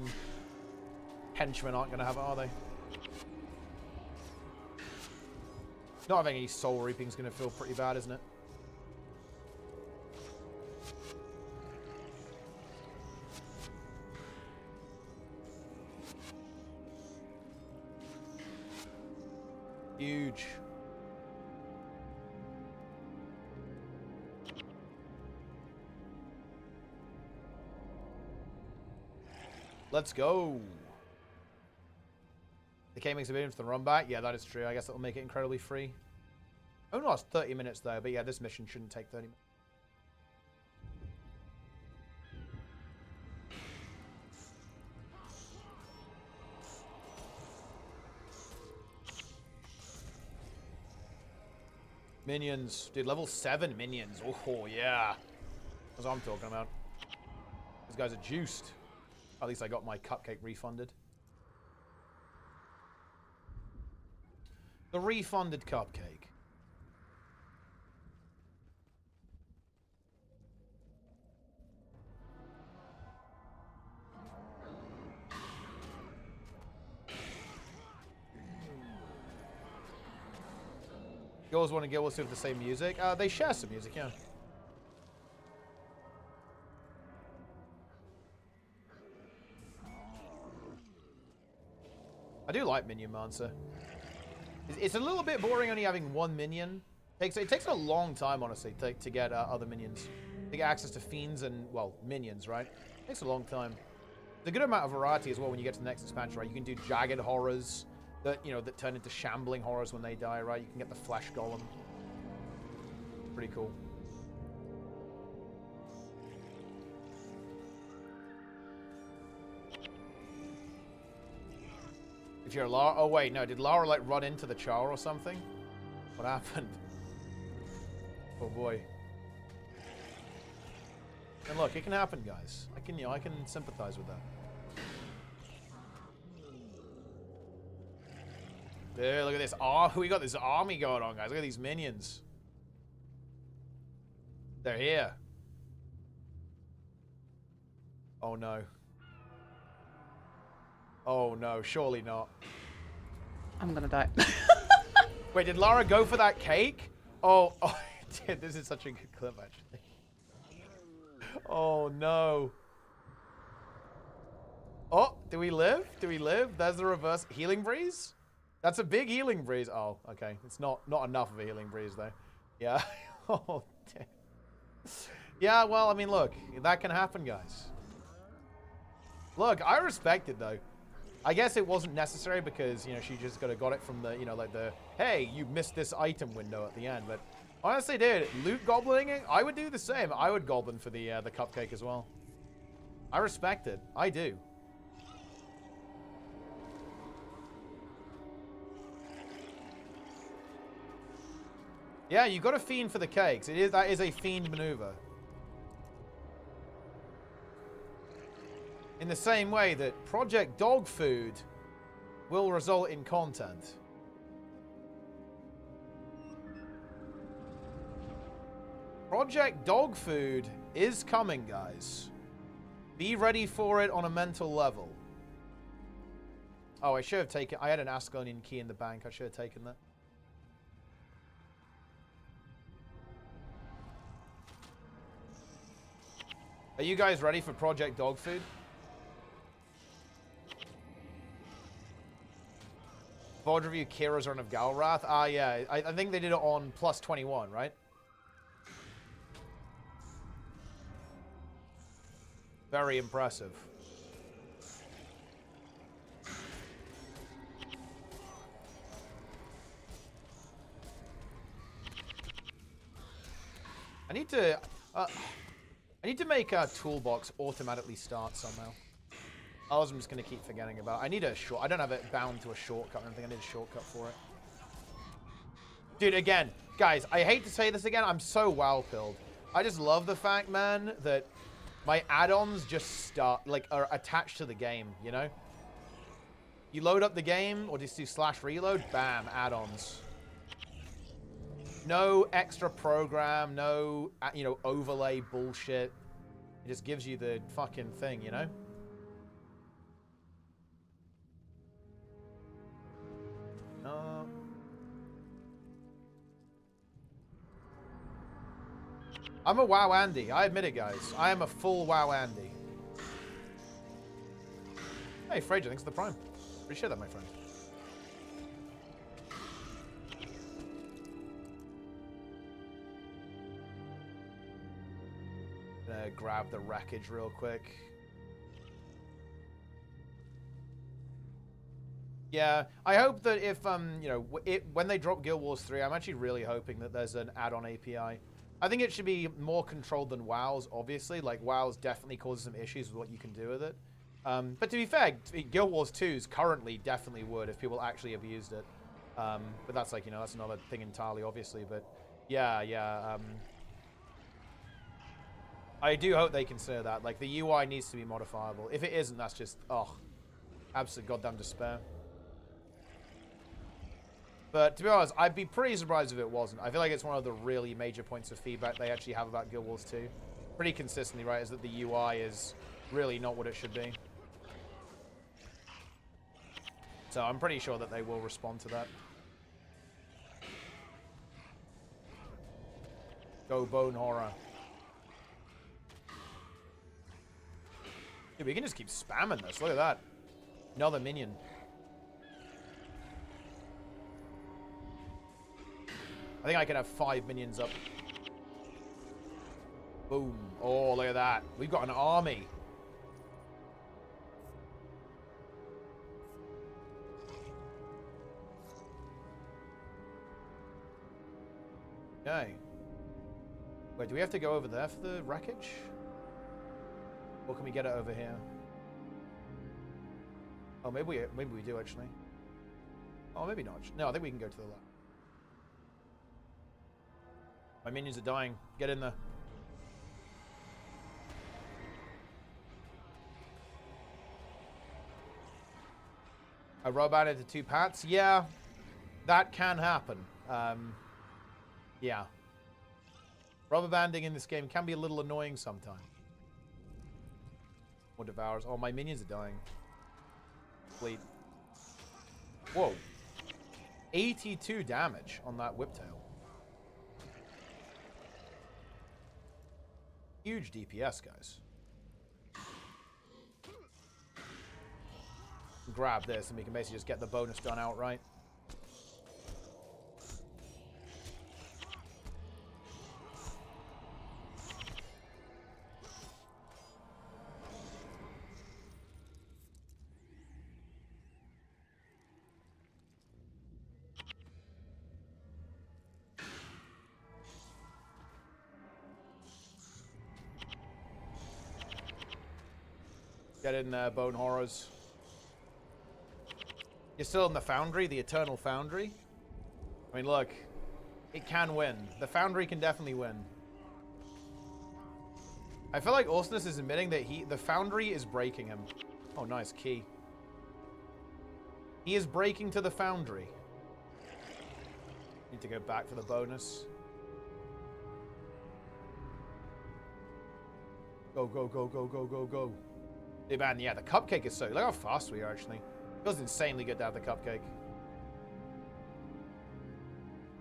henchmen aren't going to have it, are they? Not having any Soul Reaping is going to feel pretty bad, isn't it? Huge. Let's go. The game makes a bit into the run back. Yeah, that is true. I guess that will make it incredibly free. Oh no, it's 30 minutes though. But yeah, this mission shouldn't take 30 minutes. Minions. Dude, level 7 minions. Oh, yeah. That's what I'm talking about. These guys are juiced. At least I got my cupcake refunded. The refunded cupcake. Gw1 and gw2 have the same music. They share some music, yeah. I do like Minion Mancer. It's a little bit boring only having one minion. It takes a long time, honestly, to get other minions. To get access to fiends and, well, minions, right? It takes a long time. There's a good amount of variety as well when you get to the next expansion, right? You can do jagged horrors that, you know, that turn into shambling horrors when they die, right? You can get the flesh golem. Pretty cool. If you're Lara... Oh, wait, no. Did Lara, like, run into the Char or something? What happened? Oh, boy. And look, it can happen, guys. I can, you know, I can sympathize with that. There, look at this. Oh, we got this army going on, guys. Look at these minions. They're here. Oh, no. Oh, no. Surely not. I'm gonna die. Wait, did Lara go for that cake? Oh, oh, dude, this is such a good clip, actually. Oh, no. Oh, do we live? Do we live? There's the reverse healing breeze? That's a big healing breeze. Oh, okay. It's not enough of a healing breeze, though. Yeah. Oh, damn. Yeah, well, I mean, look. That can happen, guys. Look, I respect it, though. I guess it wasn't necessary because, you know, she just got it from the, you know, like the, hey, you missed this item window at the end. But honestly, dude, loot goblining, I would do the same. I would goblin for the cupcake as well. I respect it. I do. Yeah, you got to fiend for the cakes. That is a fiend maneuver. In the same way that Project Dog Food will result in content. Project Dog Food is coming, guys. Be ready for it on a mental level. Oh, I should have taken... I had an Ascalon key in the bank. I should have taken that. Are you guys ready for Project Dog Food? VOD review Kira's Run of Galrath. Ah, yeah. I think they did it on plus 21, right? Very impressive. I need to make a toolbox automatically start somehow. Otherwise, I'm just going to keep forgetting about it. I need a short... I don't have it bound to a shortcut or anything. I need a shortcut for it. Dude, again, guys, I hate to say this again. I'm so wow-pilled. I just love the fact, man, that my add-ons just start, like, are attached to the game, you know? You load up the game, or just do /reload, bam, add-ons. No extra program, no, you know, overlay bullshit. It just gives you the fucking thing, you know? I'm a WoW Andy. I admit it, guys. I am a full WoW Andy. Hey, Fraser, thanks for the Prime. Appreciate that, my friend. Gonna grab the wreckage real quick. Yeah, I hope that if, you know, when they drop Guild Wars 3, I'm actually really hoping that there's an add-on API. I think it should be more controlled than WoW's, obviously. Like, WoW's definitely causes some issues with what you can do with it. But to be fair, Guild Wars 2's currently definitely would if people actually abused it. But that's like, you know, that's another thing entirely, obviously. But yeah. I do hope they consider that. Like, the UI needs to be modifiable. If it isn't, that's just, oh, absolute goddamn despair. But to be honest, I'd be pretty surprised if it wasn't. I feel like it's one of the really major points of feedback they actually have about Guild Wars 2. Pretty consistently, right, is that the UI is really not what it should be. So I'm pretty sure that they will respond to that. Go Bone Horror. Dude, we can just keep spamming this. Look at that. Another minion. I think I can have 5 minions up. Boom. Oh, look at that. We've got an army. Okay. Wait, do we have to go over there for the wreckage? Or can we get it over here? Oh, maybe we do, actually. Oh, maybe not. No, I think we can go to the left. My minions are dying. Get in there. I rub out into 2 pats? Yeah, that can happen. Yeah. Rubber banding in this game can be a little annoying sometimes. More devours. Oh, my minions are dying. Bleed. Whoa. 82 damage on that whiptail. Huge DPS, guys. Grab this and we can basically just get the bonus done outright. Get in there, Bone Horrors. You're still in the Foundry, the Eternal Foundry. I mean, look. It can win. The Foundry can definitely win. I feel like Awesomeness is admitting that the Foundry is breaking him. Oh, nice. Key. He is breaking to the Foundry. Need to go back for the bonus. Go, go, go, go, go, go, go. Hey, man, yeah, the cupcake is so... Look how fast we are, actually. It feels insanely good to have the cupcake.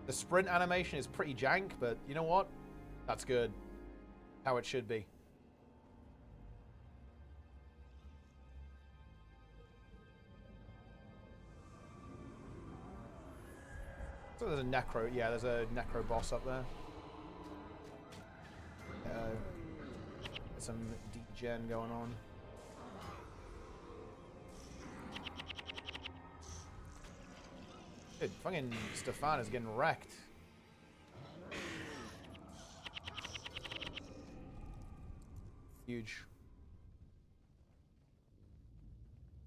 The sprint animation is pretty jank, but you know what? That's good. How it should be. So there's a necro. Yeah, there's a necro boss up there. Some degen going on. Dude, fucking Stefan is getting wrecked. Huge.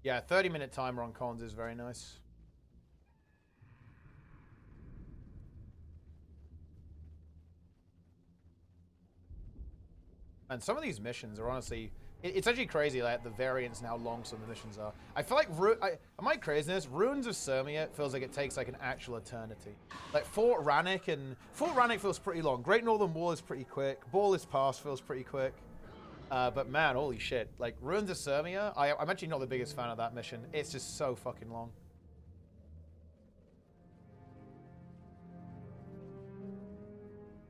Yeah, 30-minute timer on cons is very nice. And some of these missions are honestly... It's actually crazy, like, the variance and how long some of the missions are. I feel like... Am I crazy in this? Ruins of Sirmia feels like it takes, like, an actual eternity. Like, Fort Rannick feels pretty long. Great Northern Wall is pretty quick. Ballis Pass feels pretty quick. But, man, holy shit. Like, Ruins of Sirmia, I'm actually not the biggest fan of that mission. It's just so fucking long.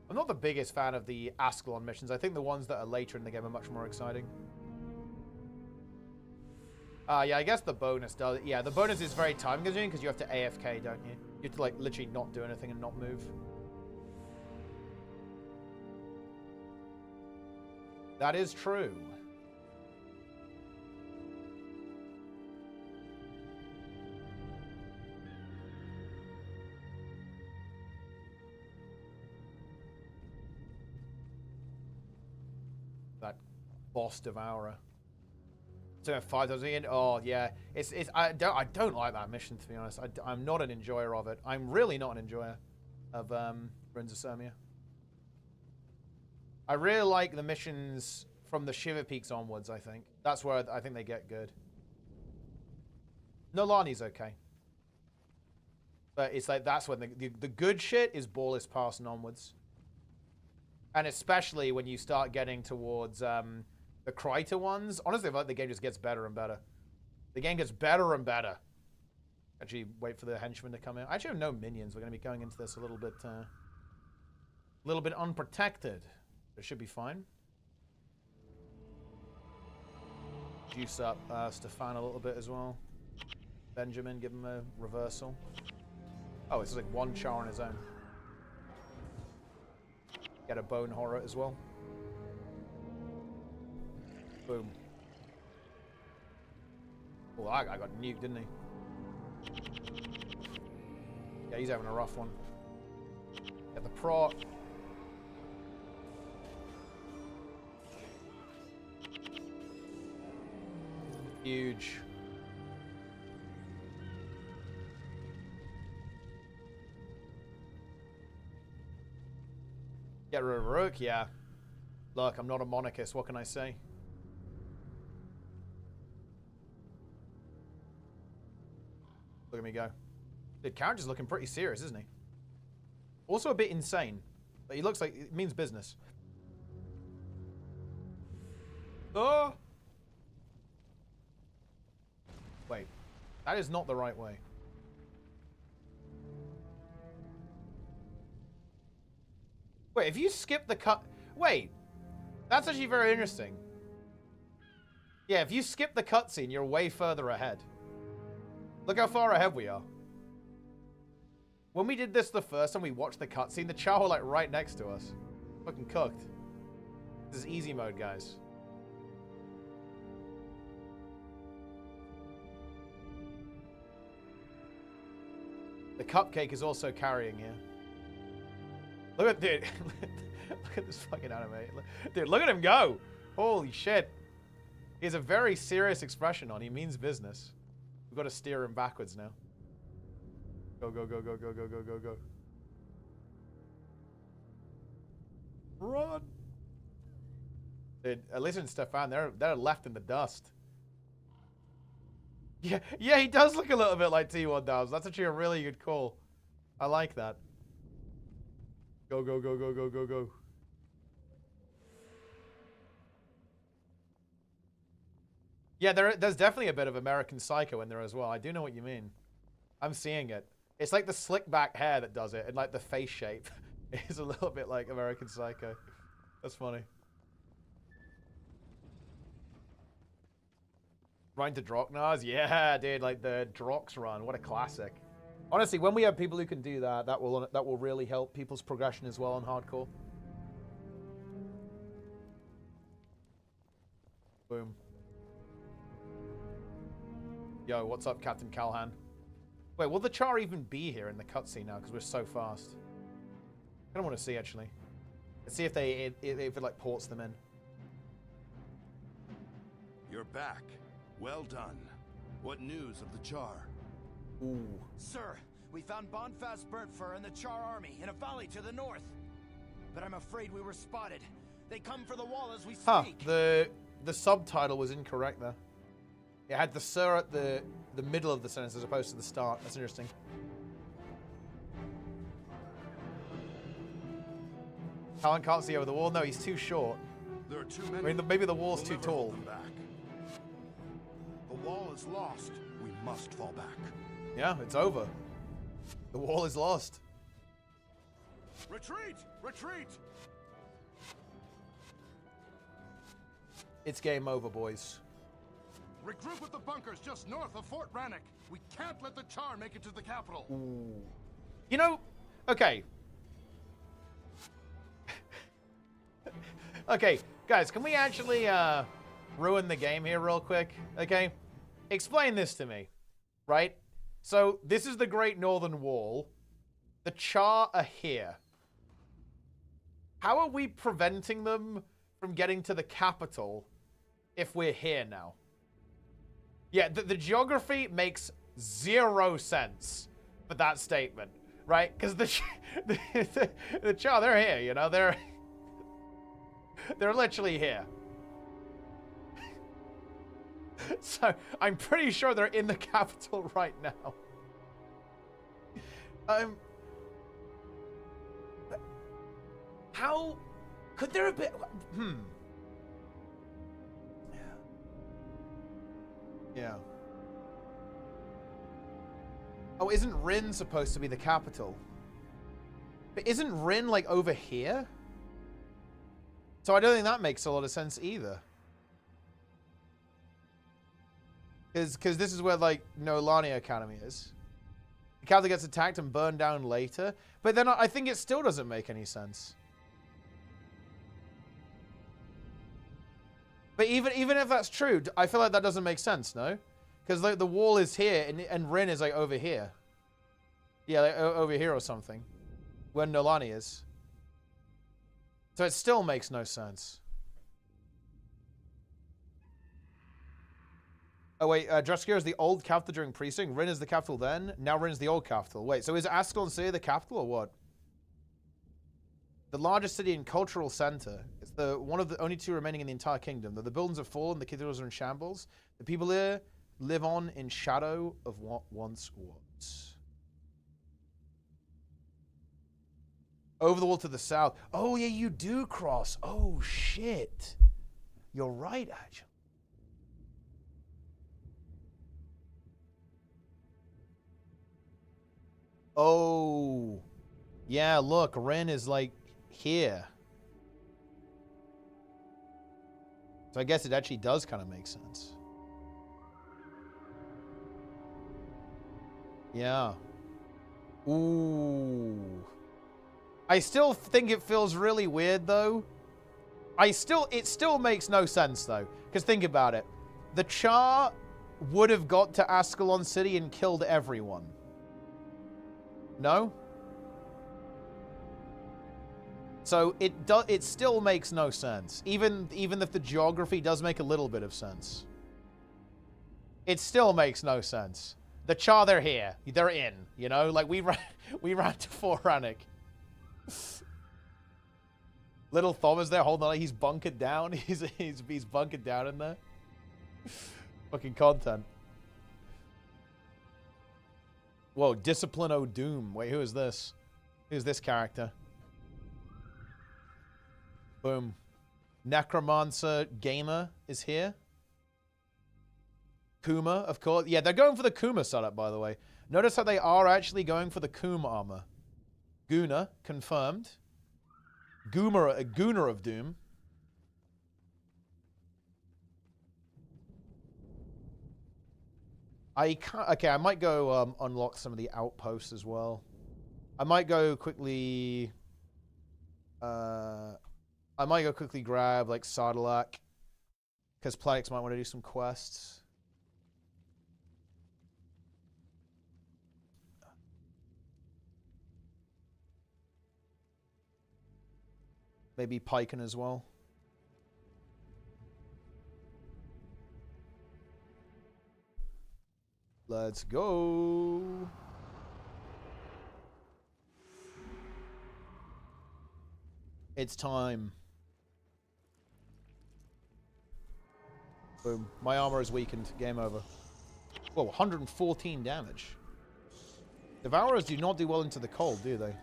I'm not the biggest fan of the Ascalon missions. I think the ones that are later in the game are much more exciting. Yeah, I guess the bonus does. Yeah, the bonus is very time-consuming because you have to AFK, don't you? You have to, like, literally not do anything and not move. That is true. That boss devourer. So 5,000 in. Oh yeah, I don't like that mission, to be honest. I'm not an enjoyer of it. I'm really not an enjoyer of Ruins of Sirmia. I really like the missions from the Shiver Peaks onwards. I think that's where I think they get good. Nolani's okay, but it's like that's when the good shit is Ballis Pass and onwards. And especially when you start getting towards the Kryta ones. Honestly, I feel like the game just gets better and better. The game gets better and better. Actually, wait for the henchmen to come in. I actually have no minions. We're going to be going into this a little bit unprotected. It should be fine. Juice up Stefan a little bit as well. Benjamin, give him a reversal. Oh, it's like one char on his own. Get a bone horror as well. Boom. Oh, that guy got nuked, didn't he? Yeah, he's having a rough one. Get the proc. Huge. Get rid of Rook, yeah. Look, I'm not a monarchist, what can I say? Look at me go. The character's looking pretty serious, isn't he? Also a bit insane. But he looks like it means business. Oh! Wait. That is not the right way. Wait, if you skip the cut... Wait. That's actually very interesting. Yeah, if you skip the cutscene, you're way further ahead. Look how far ahead we are. When we did this the first time we watched the cutscene, the Chow were like right next to us. Fucking cooked. This is easy mode, guys. The cupcake is also carrying here. Look at dude. Look at this fucking anime. Dude, look at him go. Holy shit. He has a very serious expression on. He means business. We've got to steer him backwards now. Go, go, go, go, go, go, go, go, go. Run. Dude, Alyssa and Stefan, they're left in the dust. Yeah, he does look a little bit like T1000. That's actually a really good call. I like that. Go, go, go, go, go, go, go. Yeah, there's definitely a bit of American Psycho in there as well. I do know what you mean. I'm seeing it. It's like the slick back hair that does it, and like the face shape is a little bit like American Psycho. That's funny. Run to Drocknars? Yeah, dude, like the Drox run. What a classic. Honestly, when we have people who can do that, that will really help people's progression as well on hardcore. Boom. Yo, what's up, Captain Calhan? Wait, will the Char even be here in the cutscene now? Because we're so fast. I don't want to see, actually. Let's see if it like ports them in. You're back. Well done. What news of the Char? Ooh. Sir, we found Bonfast Burntfur and the Char army in a valley to the north. But I'm afraid we were spotted. They come for the wall as we speak. Huh, the subtitle was incorrect there. It had the sir at the middle of the sentence as opposed to the start. That's interesting. Alan can't see over the wall. No, he's too short. There are too many. I mean, maybe the wall's too We'll never hold tall. them back. The wall is lost. We must fall back. Yeah, it's over. The wall is lost. Retreat! Retreat! It's game over, boys. Regroup with the bunkers just north of Fort Rannoch. We can't let the Char make it to the capital. Ooh. You know, okay. Okay, guys, can we actually ruin the game here real quick? Okay? Explain this to me, right? So, this is the Great Northern Wall. The Char are here. How are we preventing them from getting to the capital if we're here now? Yeah, the geography makes 0 sense for that statement, right? Because the Char, they're here, you know? They're literally here. So, I'm pretty sure they're in the capital right now. How could there have been... Yeah. Oh, isn't Rin supposed to be the capital? But isn't Rin, like, over here? So I don't think that makes a lot of sense either. Because this is where, like, Nolani Academy is. The capital gets attacked and burned down later. But then I think it still doesn't make any sense. But even if that's true, I feel like that doesn't make sense, no? Because like, the wall is here, and Rin is like over here. Yeah, like, over here or something. Where Nolani is. So it still makes no sense. Oh wait, Druskir is the old capital during Precinct. Rin is the capital then. Now Rin is the old capital. Wait, so is Ascalon City the capital or what? The largest city and cultural center. It's one of the only 2 remaining in the entire kingdom. The buildings have fallen, the cathedrals are in shambles. The people here live on in shadow of what once was. Over the wall to the south. Oh yeah, you do cross. Oh shit. You're right, actually. Oh. Yeah, look, Ren is like here. So I guess it actually does kind of make sense. Yeah. Ooh. I still think it feels really weird though. It still makes no sense though. Because think about it. The Char would have got to Ascalon City and killed everyone. No? So it still makes no sense. Even if the geography does make a little bit of sense. It still makes no sense. The Char, they're here. They're in. You know? Like, we ran to Fort Rannoch. Little Thom is there holding on. He's bunkered down. He's bunkered down in there. Fucking content. Whoa, Discipline O'Doom. Wait, who is this? Who's this character? Boom. Necromancer Gamer is here. Kuma, of course. Yeah, they're going for the Kuma setup, by the way. Notice how they are actually going for the Kuma armor. Guna, confirmed. Gooner of Doom. I can't. Okay, I might go unlock some of the outposts as well. I might go quickly. I might go quickly grab like Sarlacc, because Plex might want to do some quests. Maybe Piken as well. Let's go. It's time. Boom. My armor is weakened. Game over. Whoa, 114 damage. Devourers do not do well into the cold, do they?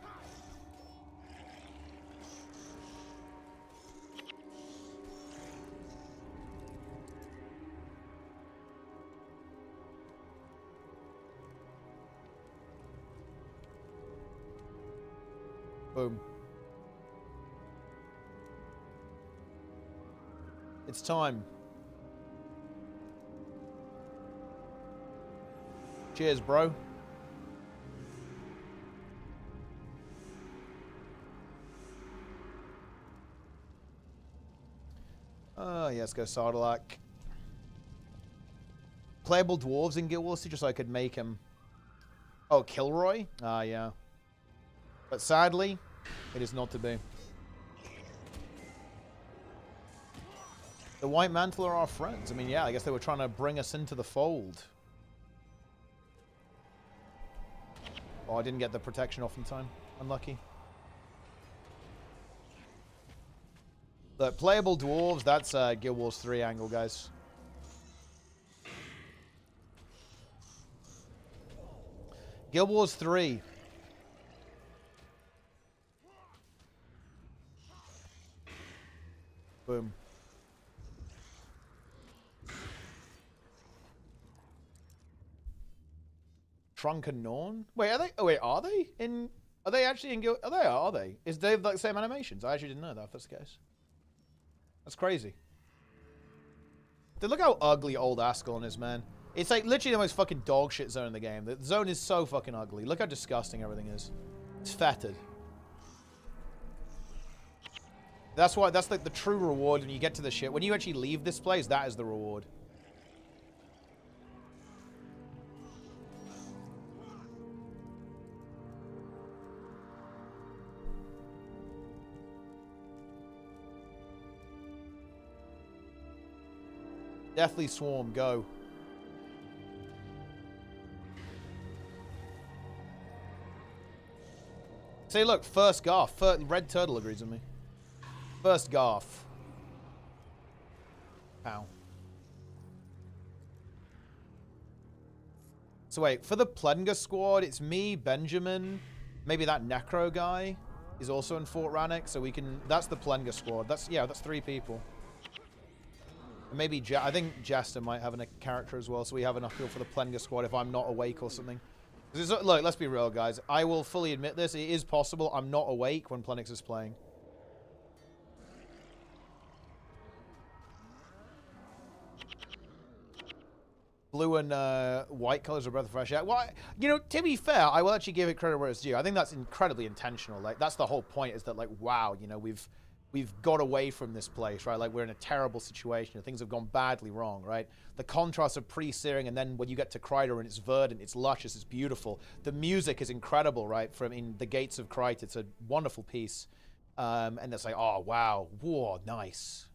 Boom. It's time. Cheers, bro. Oh, yeah, let's go Sarlacc. Playable dwarves in Guild Wars 2 just so I could make him... Oh, Kilroy? Ah, yeah. But sadly, it is not to be. The White Mantle are our friends. I mean, yeah, I guess they were trying to bring us into the fold. Oh, I didn't get the protection off in time. Unlucky. Look, playable dwarves, that's Guild Wars 3 angle, guys. Guild Wars 3. Boom. Trunk and Norn? Wait, are they? Oh, wait, are they in? Are they actually in Guild? Oh, they are they? Is they like the same animations? I actually didn't know that. If that's the case, that's crazy. Dude, look how ugly old Ascalon is, man. It's like literally the most fucking dog shit zone in the game. The zone is so fucking ugly. Look how disgusting everything is. It's fetid. That's why. That's like the true reward when you get to the shit. When you actually leave this place, that is the reward. Deathly Swarm, go. Say, look, first Garth. Red Turtle agrees with me. First Garth. Ow. So wait, for the Plenga squad, it's me, Benjamin, maybe that Necro guy is also in Fort Rannoch, so we can... That's the Plenga squad. That's, yeah, that's 3 people. Maybe I think Jester might have a character as well, so we have enough people for the Plenga squad if I'm not awake or something. Look, let's be real, guys. I will fully admit this. It is possible I'm not awake when Plenix is playing. Blue and white colors are breath of fresh air. Well, you know, to be fair, I will actually give it credit where it's due. I think that's incredibly intentional. Like, that's the whole point, is that, like, wow, you know, we've got away from this place, right? Like, we're in a terrible situation. Things have gone badly wrong, right? The contrast of pre-searing, and then when you get to Kryder and it's verdant, it's luscious, it's beautiful. The music is incredible, right? From in the Gates of Kryt, it's a wonderful piece. And it's like, oh, wow. Whoa, nice.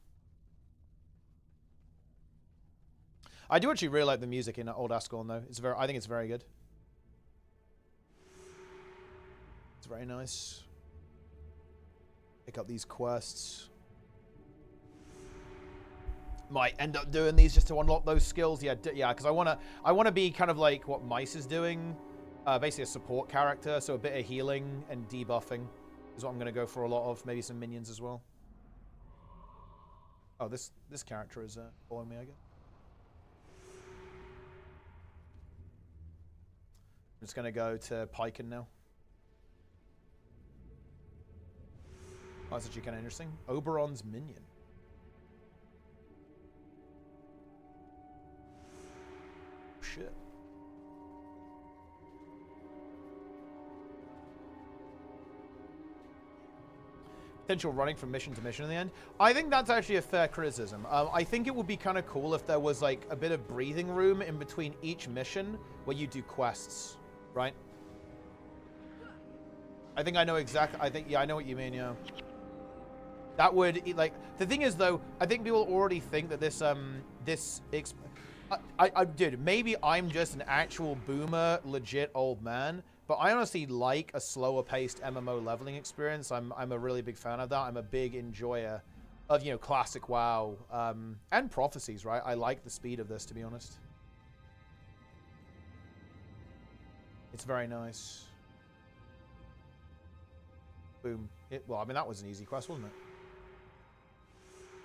I do actually really like the music in Old Ascalon, though. It's I think it's very good. It's very nice. Pick up these quests. Might end up doing these just to unlock those skills. Yeah, yeah, because I wanna be kind of like what Mice is doing, basically a support character. So a bit of healing and debuffing is what I'm gonna go for a lot of. Maybe some minions as well. Oh, this character is following me, I guess. I'm just gonna go to Piken now. Oh, that's actually kind of interesting. Oberon's minion. Shit. potential running from mission to mission in the end. I think that's actually a fair criticism. I think it would be kind of cool if there was like a bit of breathing room in between each mission where you do quests, right? I think I know exactly. Yeah, I know what you mean. Yeah, that would like the thing is though. I think people already think that this dude, maybe I'm just an actual boomer, legit old man. But I honestly like a slower paced MMO leveling experience. I'm a really big fan of that. I'm a big enjoyer of, you know, classic WoW and Prophecies, right? I like the speed of this, to be honest. It's very nice. Boom. Well, I mean, that was an easy quest, wasn't it?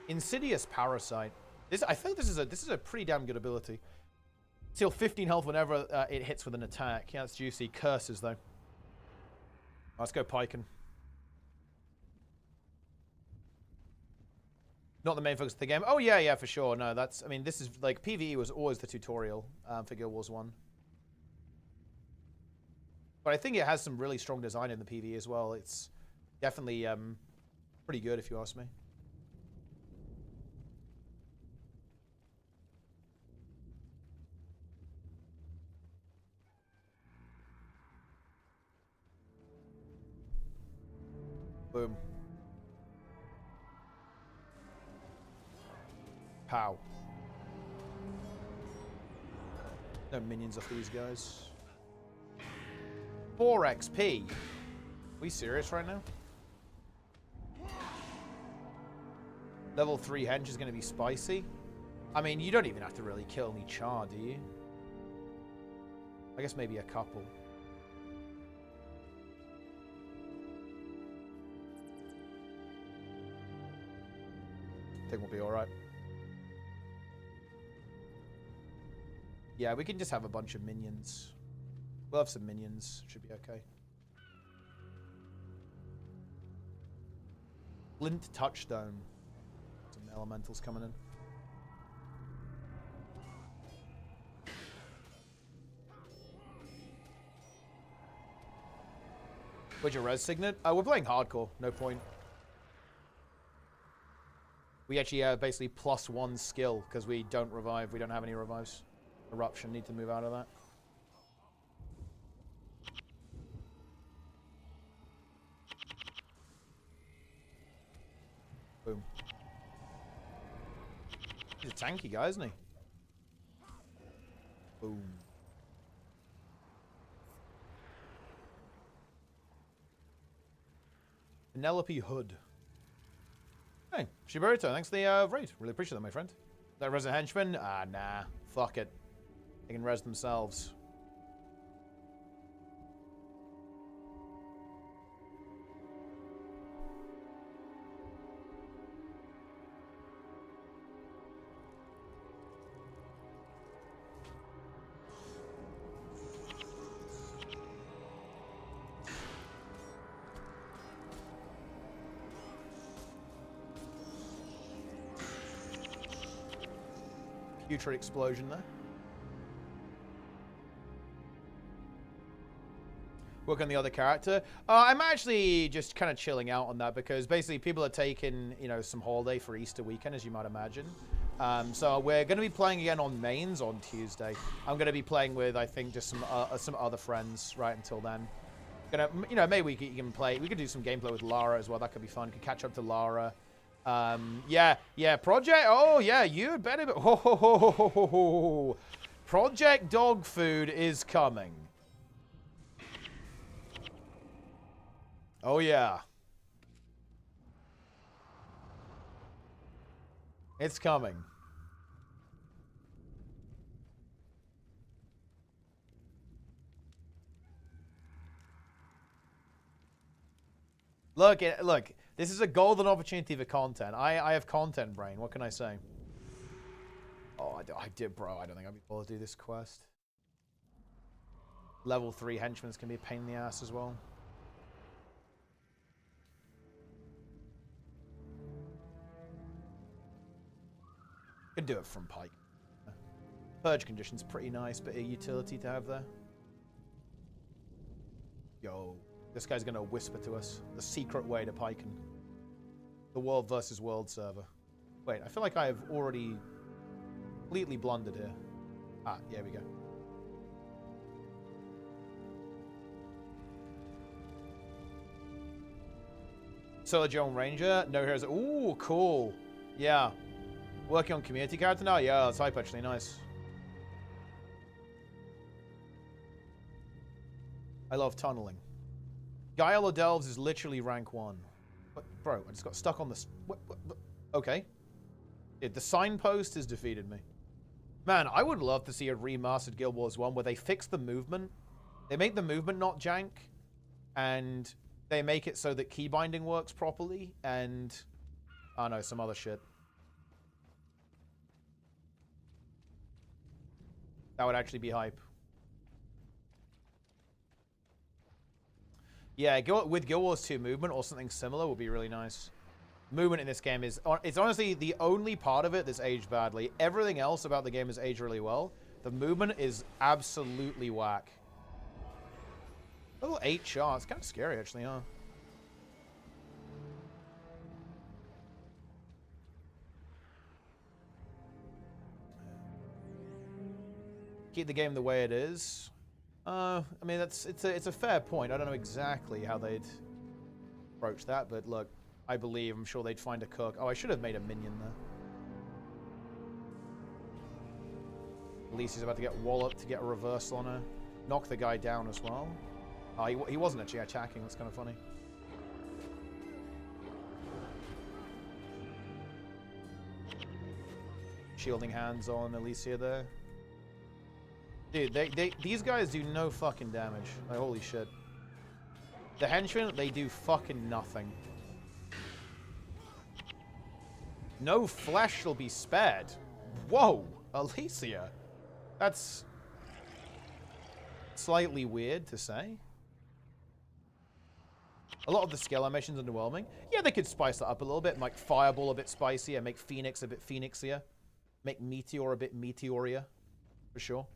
Insidious Parasite. I think this is a pretty damn good ability. Steal 15 health whenever it hits with an attack. Yeah, that's juicy. Curses, though. Let's go Piken. Not the main focus of the game. Oh, yeah, for sure. No, that's... I mean, this is... Like, PvE was always the tutorial for Guild Wars 1. But I think it has some really strong design in the PvE as well. It's definitely pretty good, if you ask me. Boom. Pow. No minions off these guys. 4 XP. Are we serious right now? Level 3 hench is going to be spicy. I mean, you don't even have to really kill any char, do you? I guess maybe a couple. I think we'll be alright. Yeah, we can just have a bunch of minions. We'll have some minions. Should be okay. Flint Touchstone. Some elementals coming in. Where'd your res signet? We're playing hardcore. No point. We actually basically +1 skill because we don't revive. We don't have any revives. Eruption, need to move out of that. Boom. He's a tanky guy, isn't he? Boom. Penelope Hood. Hey, Shiburito, thanks for the raid. Really appreciate that, my friend. That res a henchman? Ah, nah. Fuck it. They can res themselves. Putrid explosion there. Work on the other character. I'm actually just kind of chilling out on that because basically people are taking, you know, some holiday for Easter weekend, as you might imagine. So we're going to be playing again on mains on Tuesday. I'm going to be playing with, I think, just some other friends right until then. Gonna, you know, maybe we can play. We could do some gameplay with Lara as well. That could be fun. Could catch up to Lara. Yeah, Project. Oh, yeah, you better. Oh, Project Dog Food is coming. Oh, yeah. It's coming. Look, this is a golden opportunity for content. I have content brain. What can I say? Oh, I did, bro. I don't think I'll be able to do this quest. Level 3 henchmen's can be a pain in the ass as well. Could do it from Pike. Purge condition's pretty nice, but a utility to have there. Yo, this guy's gonna whisper to us the secret way to Piken. The world versus world server. Wait, I feel like I have already completely blundered here. Ah, yeah, we go. Solar Joan Ranger, no heroes. Ooh, cool. Yeah. Working on community character now? Yeah, that's hype actually, nice. I love tunneling. Guile of Delves is literally rank 1. What? Bro, I just got stuck on this. What? Okay. Yeah, the signpost has defeated me. Man, I would love to see a remastered Guild Wars 1 where they fix the movement. They make the movement not jank. And they make it so that key binding works properly. And, I don't know, some other shit. That would actually be hype. Yeah, with Guild Wars 2 movement or something similar would be really nice. Movement in this game is... It's honestly the only part of it that's aged badly. Everything else about the game has aged really well. The movement is absolutely whack. Level 8 char. It's kind of scary, actually, huh? Keep the game the way it is. I mean, it's a fair point. I don't know exactly how they'd approach that, but look, I believe, I'm sure they'd find a cook. Oh, I should have made a minion there. Alicia's about to get walloped to get a reversal on her. Knock the guy down as well. Oh, he wasn't actually attacking. That's kind of funny. Shielding hands on Alicia there. Dude, these guys do no fucking damage. Like, holy shit. The henchmen, they do fucking nothing. No flesh shall be spared. Whoa, Alicia. That's slightly weird to say. A lot of the skill animations underwhelming. Yeah, they could spice that up a little bit. Make Fireball a bit spicier. Make Phoenix a bit Phoenixier. Make Meteor a bit Meteorier. For sure.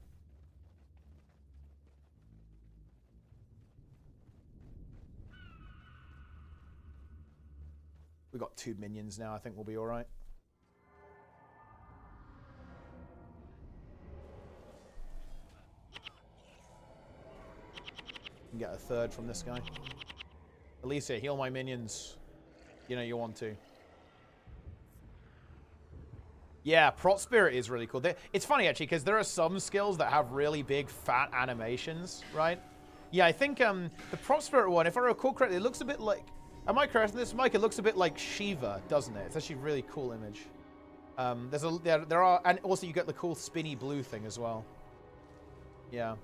We got 2 minions now. I think we'll be all right. Can get a 3rd from this guy. Alicia, heal my minions. You know you want to. Yeah, Prot Spirit is really cool. It's funny actually because there are some skills that have really big fat animations, right? Yeah, I think the Prot Spirit one, if I recall correctly, it looks a bit like. Am I correct in this, Mike? It looks a bit like Shiva, doesn't it? It's actually a really cool image. There are, and also you get the cool spinny blue thing as well. Yeah.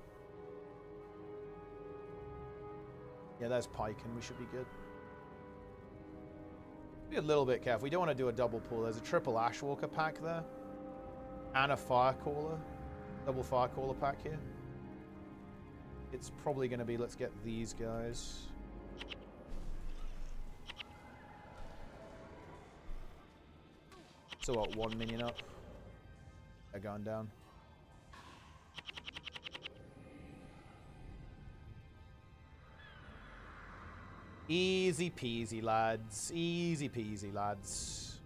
Yeah, there's Pike, and we should be good. Be a little bit careful. We don't want to do a double pull. There's a triple Ashwalker pack there, and a Firecaller, double Firecaller pack here. It's probably going to be. Let's get these guys. So what, 1 minion up. They're going down. Easy peasy, lads. Easy peasy, lads.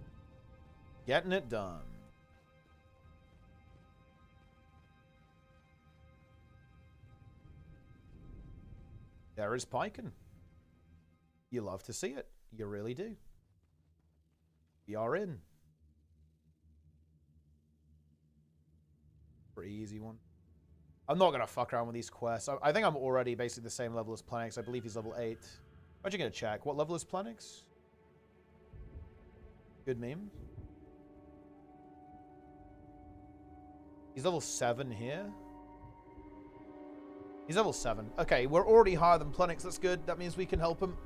Getting it done. There is Piken. You love to see it. You really do. We are in. Pretty easy one. I'm not going to fuck around with these quests. I think I'm already basically the same level as Planix. I believe he's level 8. I'm actually going to check. What level is Planix? Good meme. He's level 7 here. He's level 7. Okay, we're already higher than Planix. That's good. That means we can help him.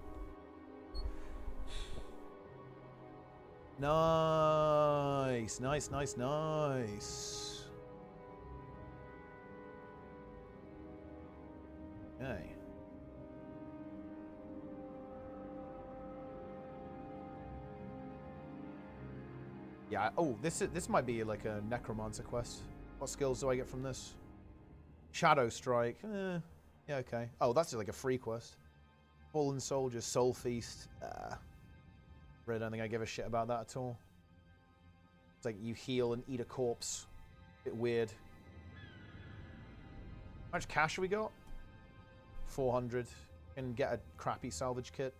Nice. Nice, nice, nice. Okay. Yeah, oh, this might be like a Necromancer quest. What skills do I get from this? Shadow Strike. Yeah, okay. Oh, that's just like a free quest. Fallen Soldier, Soul Feast. Really don't think I give a shit about that at all. It's like you heal and eat a corpse. Bit weird. How much cash have we got? 400. And get a crappy salvage kit.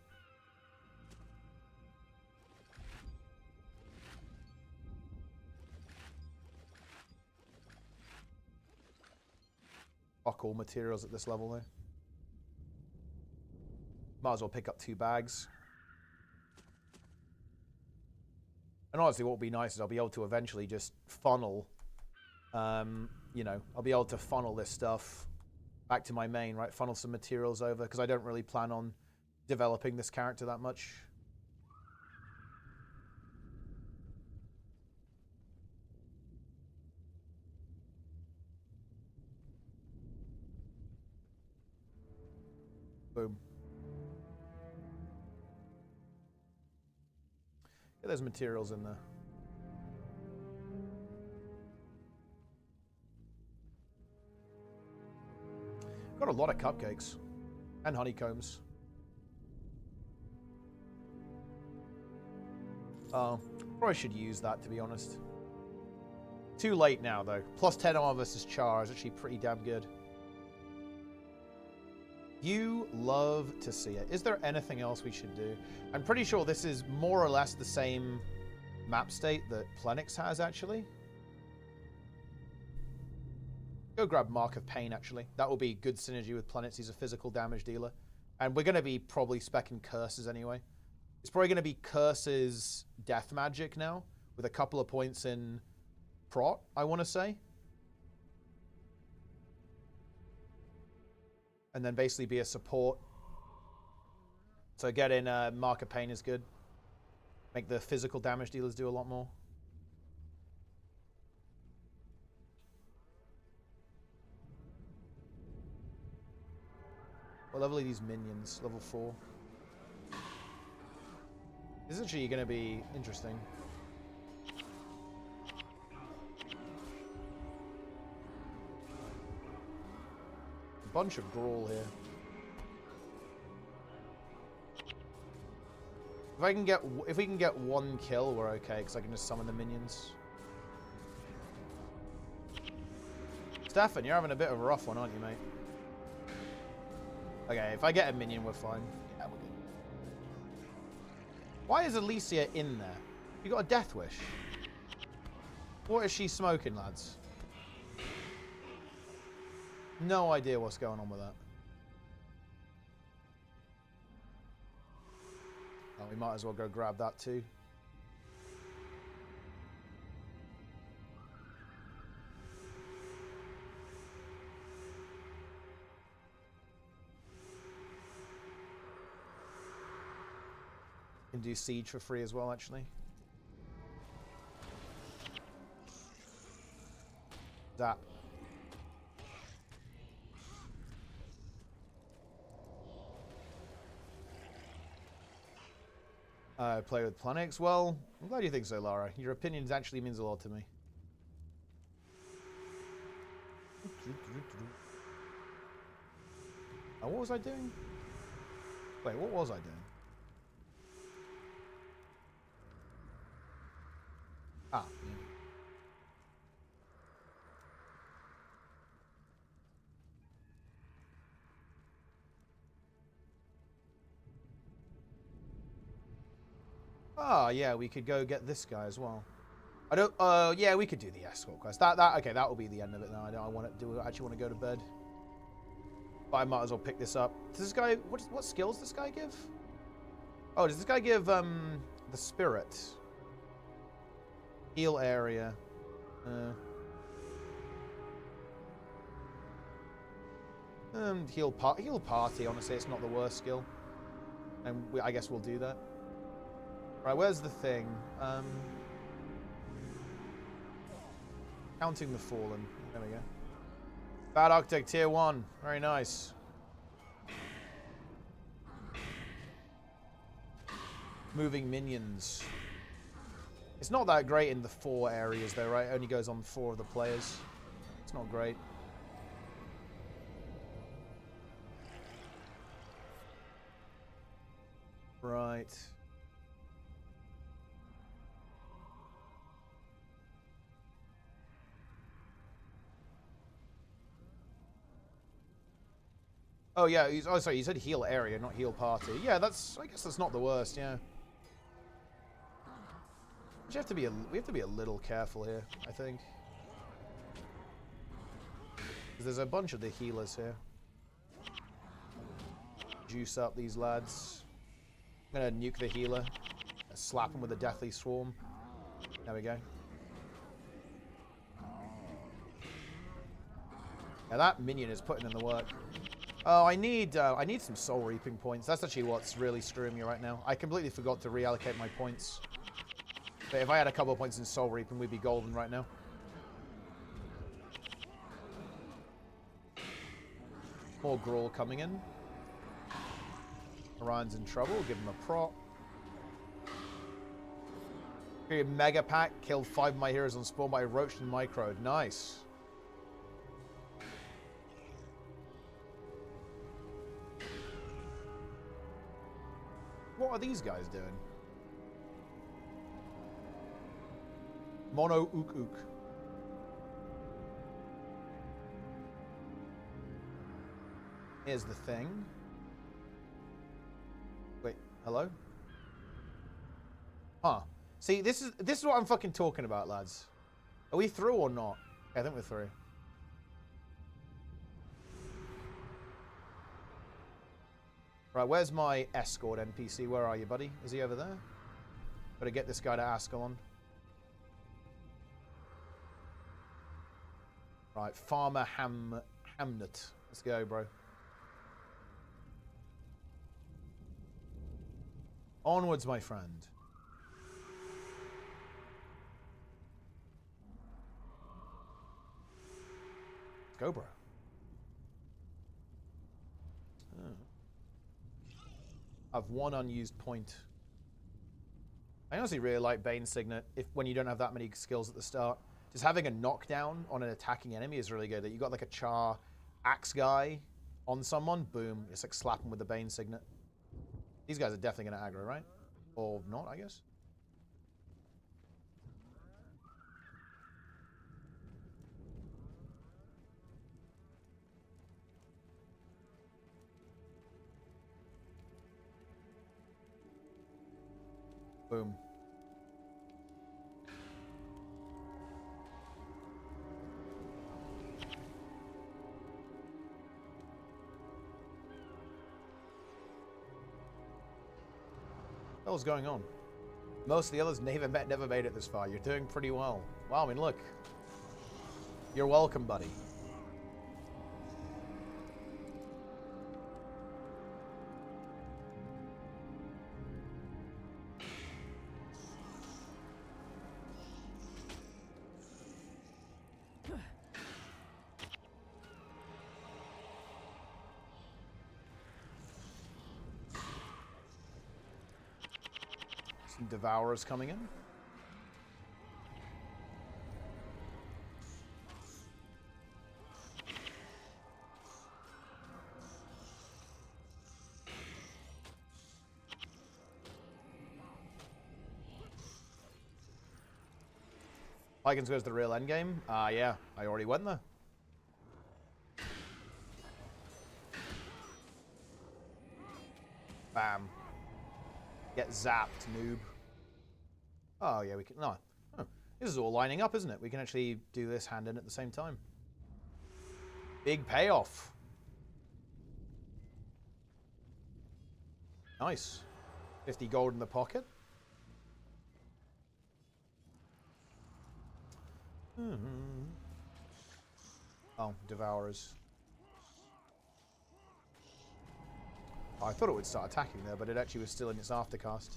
Fuck all materials at this level though. Might as well pick up 2 bags. And honestly, what would be nice is I'll be able to eventually just funnel, you know, I'll be able to funnel this stuff back to my main, right? Funnel some materials over, because I don't really plan on developing this character that much. Boom. Get those materials in there. Got a lot of cupcakes and honeycombs. Probably should use that, to be honest. Too late now, though. Plus 10 armor versus Char is actually pretty damn good. You love to see it. Is there anything else we should do? I'm pretty sure this is more or less the same map state that Plenix has, actually. Go grab Mark of Pain, actually. That will be good synergy with Plenix. He's a physical damage dealer. And we're going to be probably specking Curses anyway. It's probably going to be Curses Death Magic now, with a couple of points in Prot, I want to say. And then basically be a support. So getting Mark of Pain is good. Make the physical damage dealers do a lot more. What level are these minions? Level 4. This is actually going to be interesting. Bunch of Grawl here. If we can get 1 kill, we're okay, because I can just summon the minions. Stefan, you're having a bit of a rough one, aren't you, mate? Okay, if I get a minion, we're fine. Yeah, we're good. Why is Alicia in there? You got a death wish. What is she smoking, lads? No idea what's going on with that. Oh, we might as well go grab that too. Can do Siege for free as well, actually. Zap. Play with Planix? Well, I'm glad you think so, Lara. Your opinion actually means a lot to me. Oh, what was I doing? Wait, what was I doing? Ah, yeah. Ah, yeah, we could go get this guy as well. I don't. Yeah, we could do the escort quest. Okay, that will be the end of it now. I want to do. I actually want to go to bed. But I might as well pick this up. Does this guy? What skills does this guy give? Oh, does this guy give the spirit? Heal area. Heal party. Honestly, it's not the worst skill, and I guess we'll do that. Right, where's the thing? Counting the Fallen. There we go. Bad Architect Tier 1. Very nice. Moving minions. It's not that great in the 4 areas though, right? It only goes on 4 of the players. It's not great. Right. Oh yeah, oh sorry, you said heal area, not heal party. Yeah, that's, I guess that's not the worst, yeah. We have to be a little careful here, I think. Because there's a bunch of the healers here. Juice up these lads. I'm gonna nuke the healer. Slap him with a deathly swarm. There we go. Yeah, that minion is putting in the work. Oh, I need some soul reaping points. That's actually what's really screwing me right now. I completely forgot to reallocate my points. But if I had a couple of points in soul reaping, we'd be golden right now. More Grawl coming in. Orion's in trouble. Give him a prop. Mega pack. Killed 5 of my heroes on spawn by Roached and Microed. Nice. What are these guys doing? Mono ook ook. Here's the thing. Wait, hello? Huh. See, this is what I'm fucking talking about, lads. Are we through or not? Yeah, I think we're through. Right, where's my escort NPC? Where are you, buddy? Is he over there? Better get this guy to Ascalon. Right, Farmer Hamnet. Let's go, bro. Onwards, my friend. Let's go, bro. Oh. I've one unused point. I honestly really like Bane Signet when you don't have that many skills at the start. Just having a knockdown on an attacking enemy is really good. That you got like a Char axe guy on someone, boom, it's like slap them with the Bane Signet. These guys are definitely going to aggro, right? Or not, I guess. Boom. What was going on? Most of the others never made it this far. You're doing pretty well. Wow, I mean, look. You're welcome, buddy. Devourers coming in. Vikings goes to the real endgame. Yeah, I already went there. Bam. Get zapped, noob. Oh, yeah, we can... No. Oh, this is all lining up, isn't it? We can actually do this hand in at the same time. Big payoff. Nice. 50 gold in the pocket. Oh, Devourers. Oh, I thought it would start attacking there, but it actually was still in its aftercast.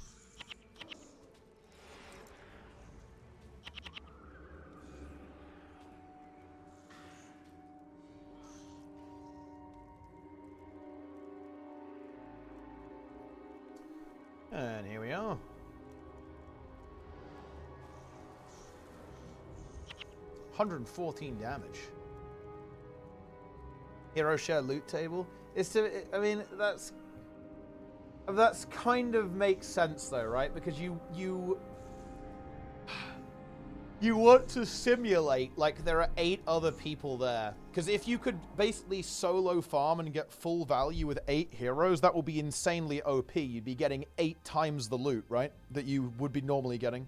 And here we are. $114 damage. Hero share loot table. It's to, I mean, that's kind of makes sense though, right? Because you You want to simulate like there are 8 other people there. Because if you could basically solo farm and get full value with 8 heroes, that will be insanely OP. You'd be getting 8 times the loot, right? That you would be normally getting.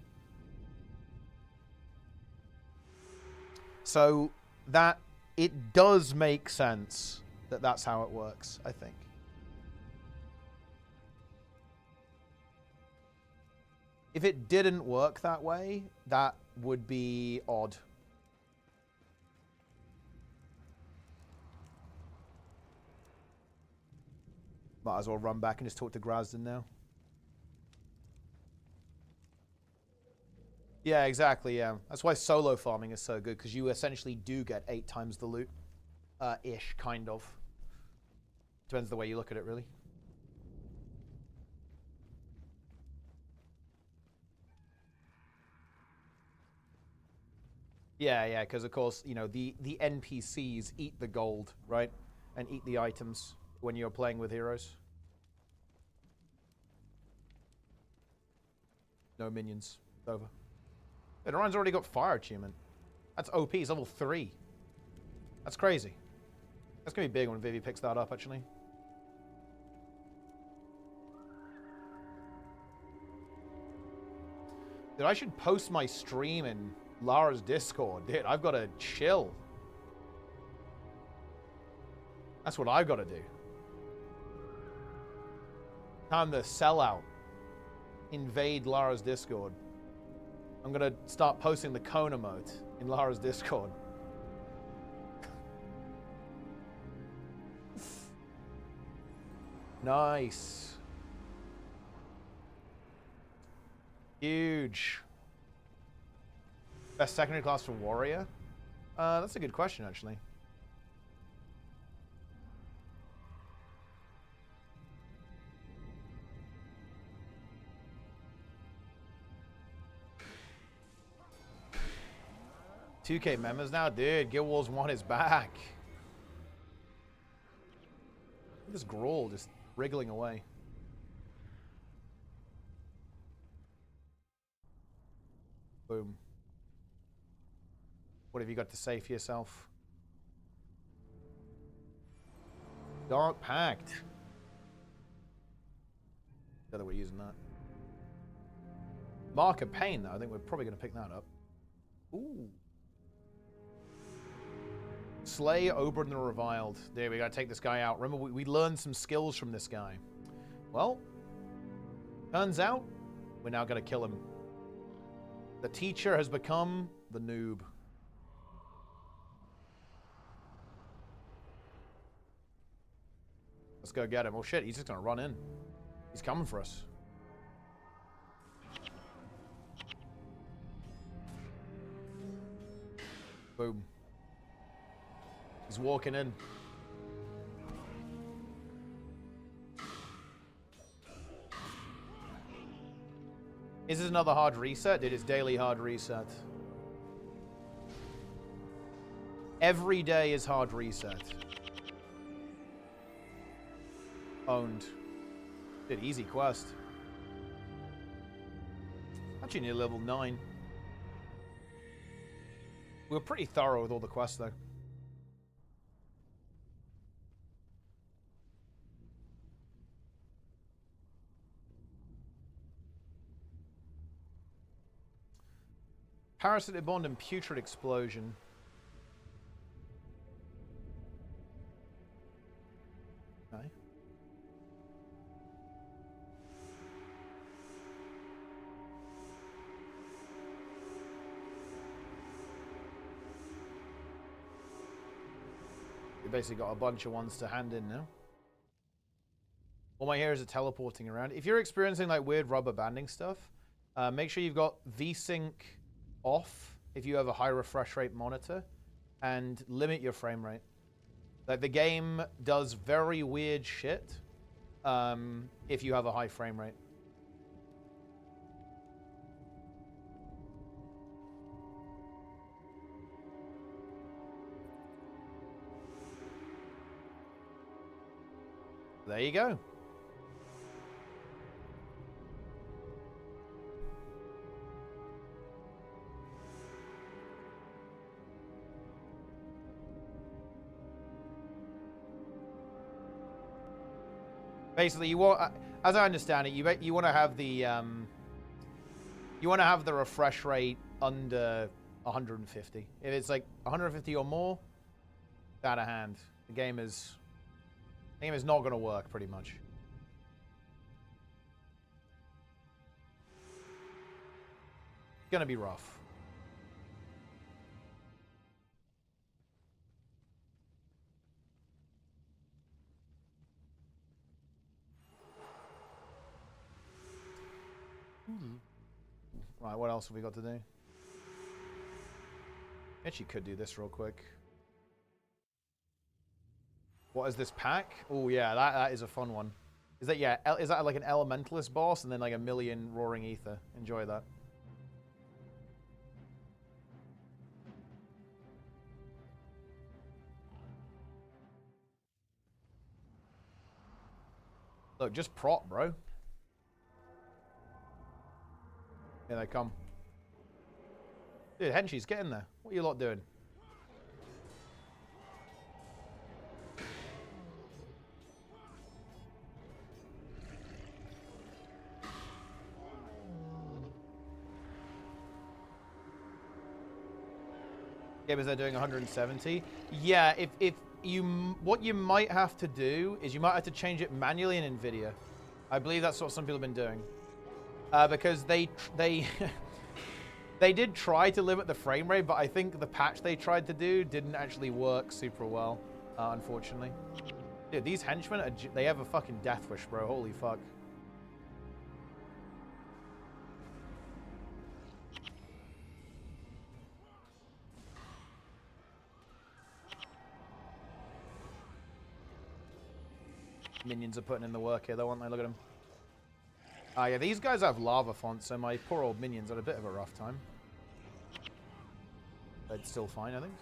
So that, it does make sense that that's how it works, I think. If it didn't work that way, that would be odd. Might as well run back and just talk to Grasden now. Yeah, exactly, yeah. That's why solo farming is so good, because you essentially do get 8 times the loot. Ish, kind of. Depends the way you look at it, really. Yeah, because of course, you know, the NPCs eat the gold, right? And eat the items when you're playing with heroes. No minions. It's over. Hey, Orion's already got fire achievement. That's OP. He's level 3. That's crazy. That's going to be big when Vivi picks that up, actually. Dude, I should post my stream in Lara's Discord. Dude, I've got to chill. That's what I've got to do. Time to sell out. Invade Lara's Discord. I'm going to start posting the cone emote in Lara's Discord. Nice. Huge. Best secondary class for warrior? That's a good question, actually. $2K members now? Dude, Guild Wars 1 is back. Look at this Grawl just wriggling away. Boom. What have you got to say for yourself? Dark Pact. The other way using that. Mark of Pain, though. I think we're probably going to pick that up. Ooh. Slay Oberyn the Reviled. There, we got to take this guy out. Remember, we learned some skills from this guy. Well, turns out we're now going to kill him. The teacher has become the noob. Let's go get him. Oh shit, he's just gonna run in. He's coming for us. Boom. He's walking in. Is this another hard reset? Dude, it's daily hard reset. Every day is hard reset. Owned. Dude, easy quest. Actually near level 9. We were pretty thorough with all the quests, though. Parasitic Bond and Putrid Explosion. Okay. We basically got a bunch of ones to hand in now. All my heroes are teleporting around. If you're experiencing like weird rubber banding stuff, make sure you've got VSync off if you have a high refresh rate monitor, and limit your frame rate. Like the game does very weird shit if you have a high frame rate. There you go. Basically, you want, as I understand it, you want to have the refresh rate under 150. If it's like 150 or more, it's out of hand. The game is not going to work pretty much. It's going to be rough. Right, what else have we got to do? Actually could do this real quick. What is this pack? Oh yeah, that is a fun one. Is that like an elementalist boss and then like a million roaring ether? Enjoy that. Look, just prot, bro. Here they come. Dude, Henshi's get in there. What are you lot doing? Gamers, they're doing 170. Yeah, if you, what you might have to do is you might have to change it manually in NVIDIA. I believe that's what some people have been doing. Because they did try to limit the frame rate, but I think the patch they tried to do didn't actually work super well, unfortunately. Dude, these henchmen, they have a fucking death wish, bro. Holy fuck. Minions are putting in the work here, though, aren't they? Look at them. Yeah, these guys have lava fonts, so my poor old minions had a bit of a rough time. But it's still fine, I think.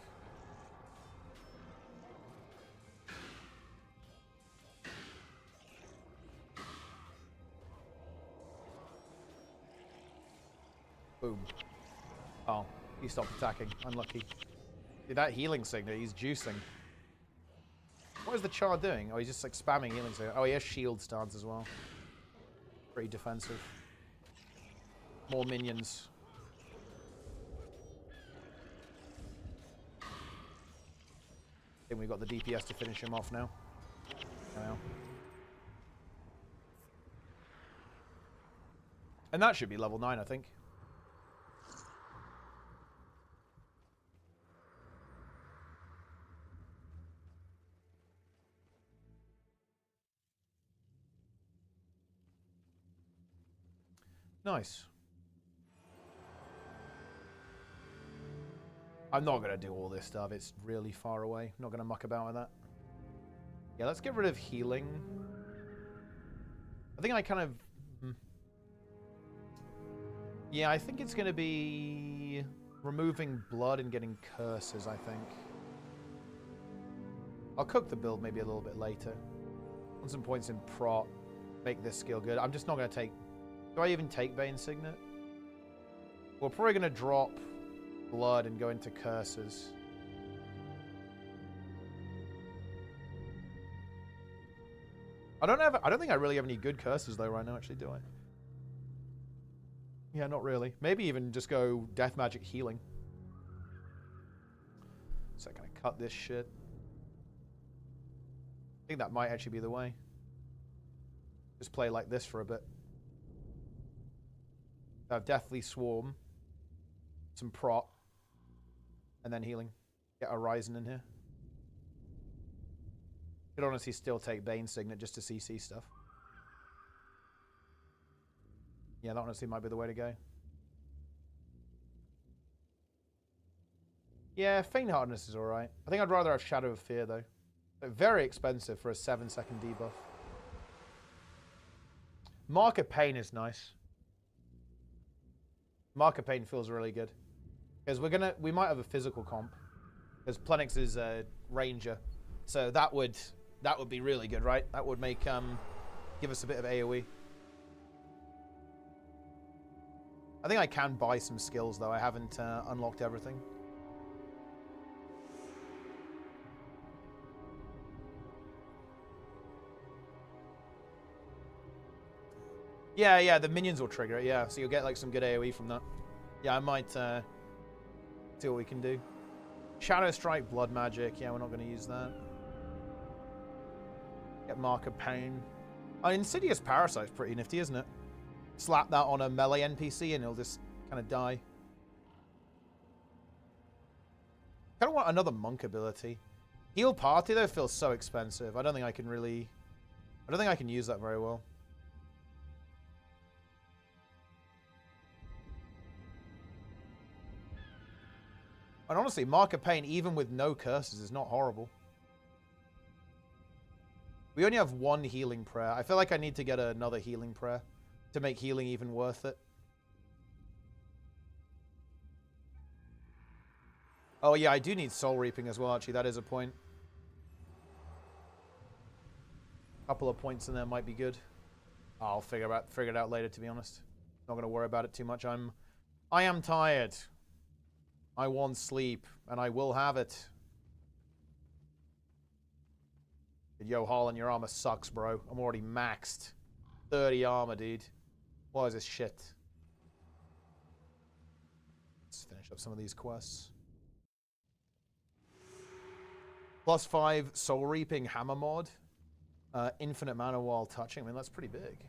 Boom. Oh, he stopped attacking. Unlucky. Dude, that healing signal, he's juicing. What is the Char doing? Oh, he's just like spamming healing signal. Oh, he has shield stance as well. Pretty defensive. More minions. I think we've got the DPS to finish him off now. Wow. And that should be level 9, I think. Nice. I'm not going to do all this stuff. It's really far away. I'm not going to muck about with that. Yeah, let's get rid of healing. I think I kind of... Yeah, I think it's going to be removing blood and getting curses, I think. I'll cook the build maybe a little bit later. Want some points in prot. Make this skill good. I'm just not going to take... Do I even take Bane Signet? We're probably going to drop blood and go into curses. I don't think I really have any good curses though right now, actually, do I? Yeah, not really. Maybe even just go death magic healing. So I'm going to cut this shit. I think that might actually be the way. Just play like this for a bit. Have Deathly Swarm, some prot, and then healing. Get a Ryzen in here. Could honestly still take Bane Signet just to CC stuff. Yeah, that honestly might be the way to go. Yeah, Faint Hardness is alright. I think I'd rather have Shadow of Fear though. But very expensive for a 7-second debuff. Mark of Pain is nice. Mark of Pain feels really good. Because we might have a physical comp. Because Plenix is a ranger. So that would be really good, right? That would make give us a bit of AoE. I think I can buy some skills though. I haven't unlocked everything. Yeah, yeah, the minions will trigger it, yeah. So you'll get like some good AoE from that. Yeah, I might see what we can do. Shadow Strike, Blood Magic. Yeah, we're not going to use that. Get Mark of Pain. Insidious Parasite's pretty nifty, isn't it? Slap that on a melee NPC and it'll just kind of die. Kind of want another monk ability. Heal Party, though, feels so expensive. I don't think I can really... I don't think I can use that very well. And honestly, Mark of Pain, even with no curses, is not horrible. We only have one healing prayer. I feel like I need to get another healing prayer to make healing even worth it. Oh yeah, I do need Soul Reaping as well, actually. That is a point. A couple of points in there might be good. I'll figure it out later, to be honest. Not going to worry about it too much. I am tired. I want sleep, and I will have it. Yo, Harlan, your armor sucks, bro. I'm already maxed. 30 armor, dude. What is this shit? Let's finish up some of these quests. +5 Soul Reaping Hammer mod. Infinite mana while touching. I mean, that's pretty big.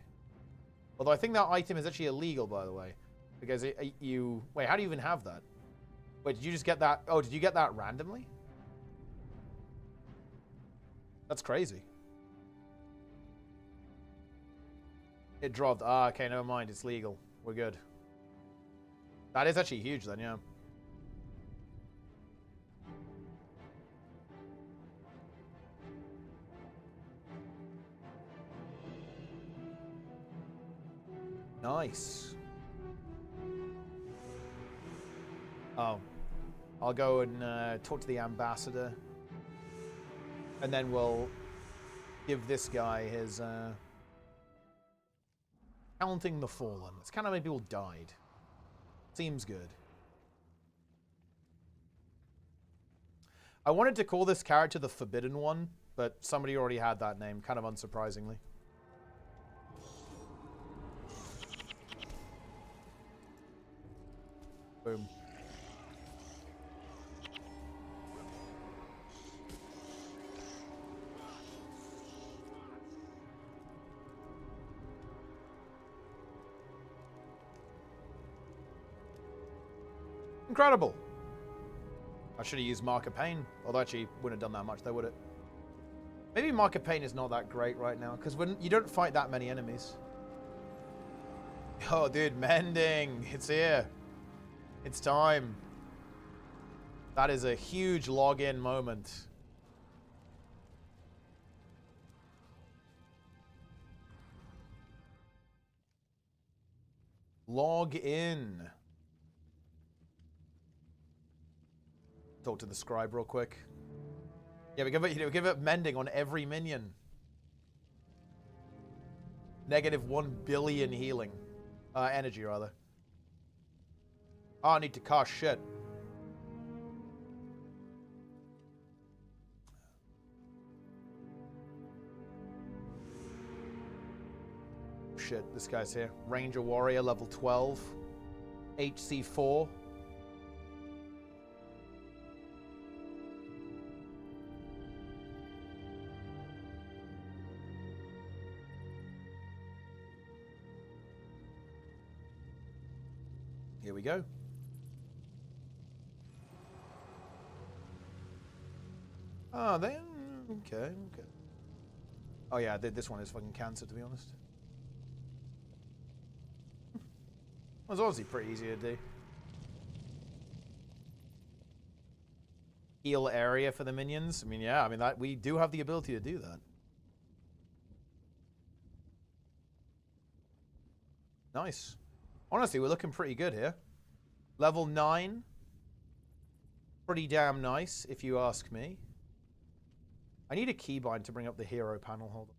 Although I think that item is actually illegal, by the way. Because you... Wait, how do you even have that? Wait, did you just get that? Oh, did you get that randomly? That's crazy. It dropped. Ah, okay, never mind. It's legal. We're good. That is actually huge then, yeah. Nice. Oh. I'll go and talk to the ambassador. And then we'll give this guy his Counting the Fallen. It's kind of many people died. Seems good. I wanted to call this character the Forbidden One, but somebody already had that name, kind of unsurprisingly. Boom. Incredible. I should have used Mark of Pain. Although actually wouldn't have done that much though, would it? Maybe Mark of Pain is not that great right now, because when you don't fight that many enemies. Oh dude, mending. It's here. It's time. That is a huge login moment. Log in. Talk to the scribe real quick. Yeah, we give it mending on every minion. -1 billion healing. Energy, rather. Oh, I need to cast shit. Shit, this guy's here. Ranger Warrior, level 12. HC 4. Here we go. Oh, then... Okay. Oh yeah, this one is fucking cancer, to be honest. It was obviously pretty easy to do. Heal area for the minions. I mean, yeah, I mean, that we do have the ability to do that. Nice. Honestly, we're looking pretty good here. Level 9. Pretty damn nice, if you ask me. I need a keybind to bring up the hero panel. Hold on.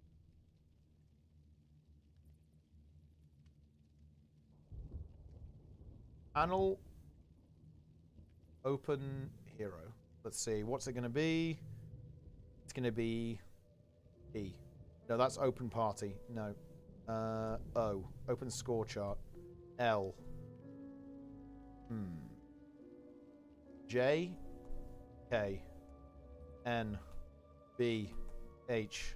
Panel. Open hero. Let's see. What's it going to be? It's going to be E. No, that's open party. No. O. Open score chart. L. J. K. N. B. H.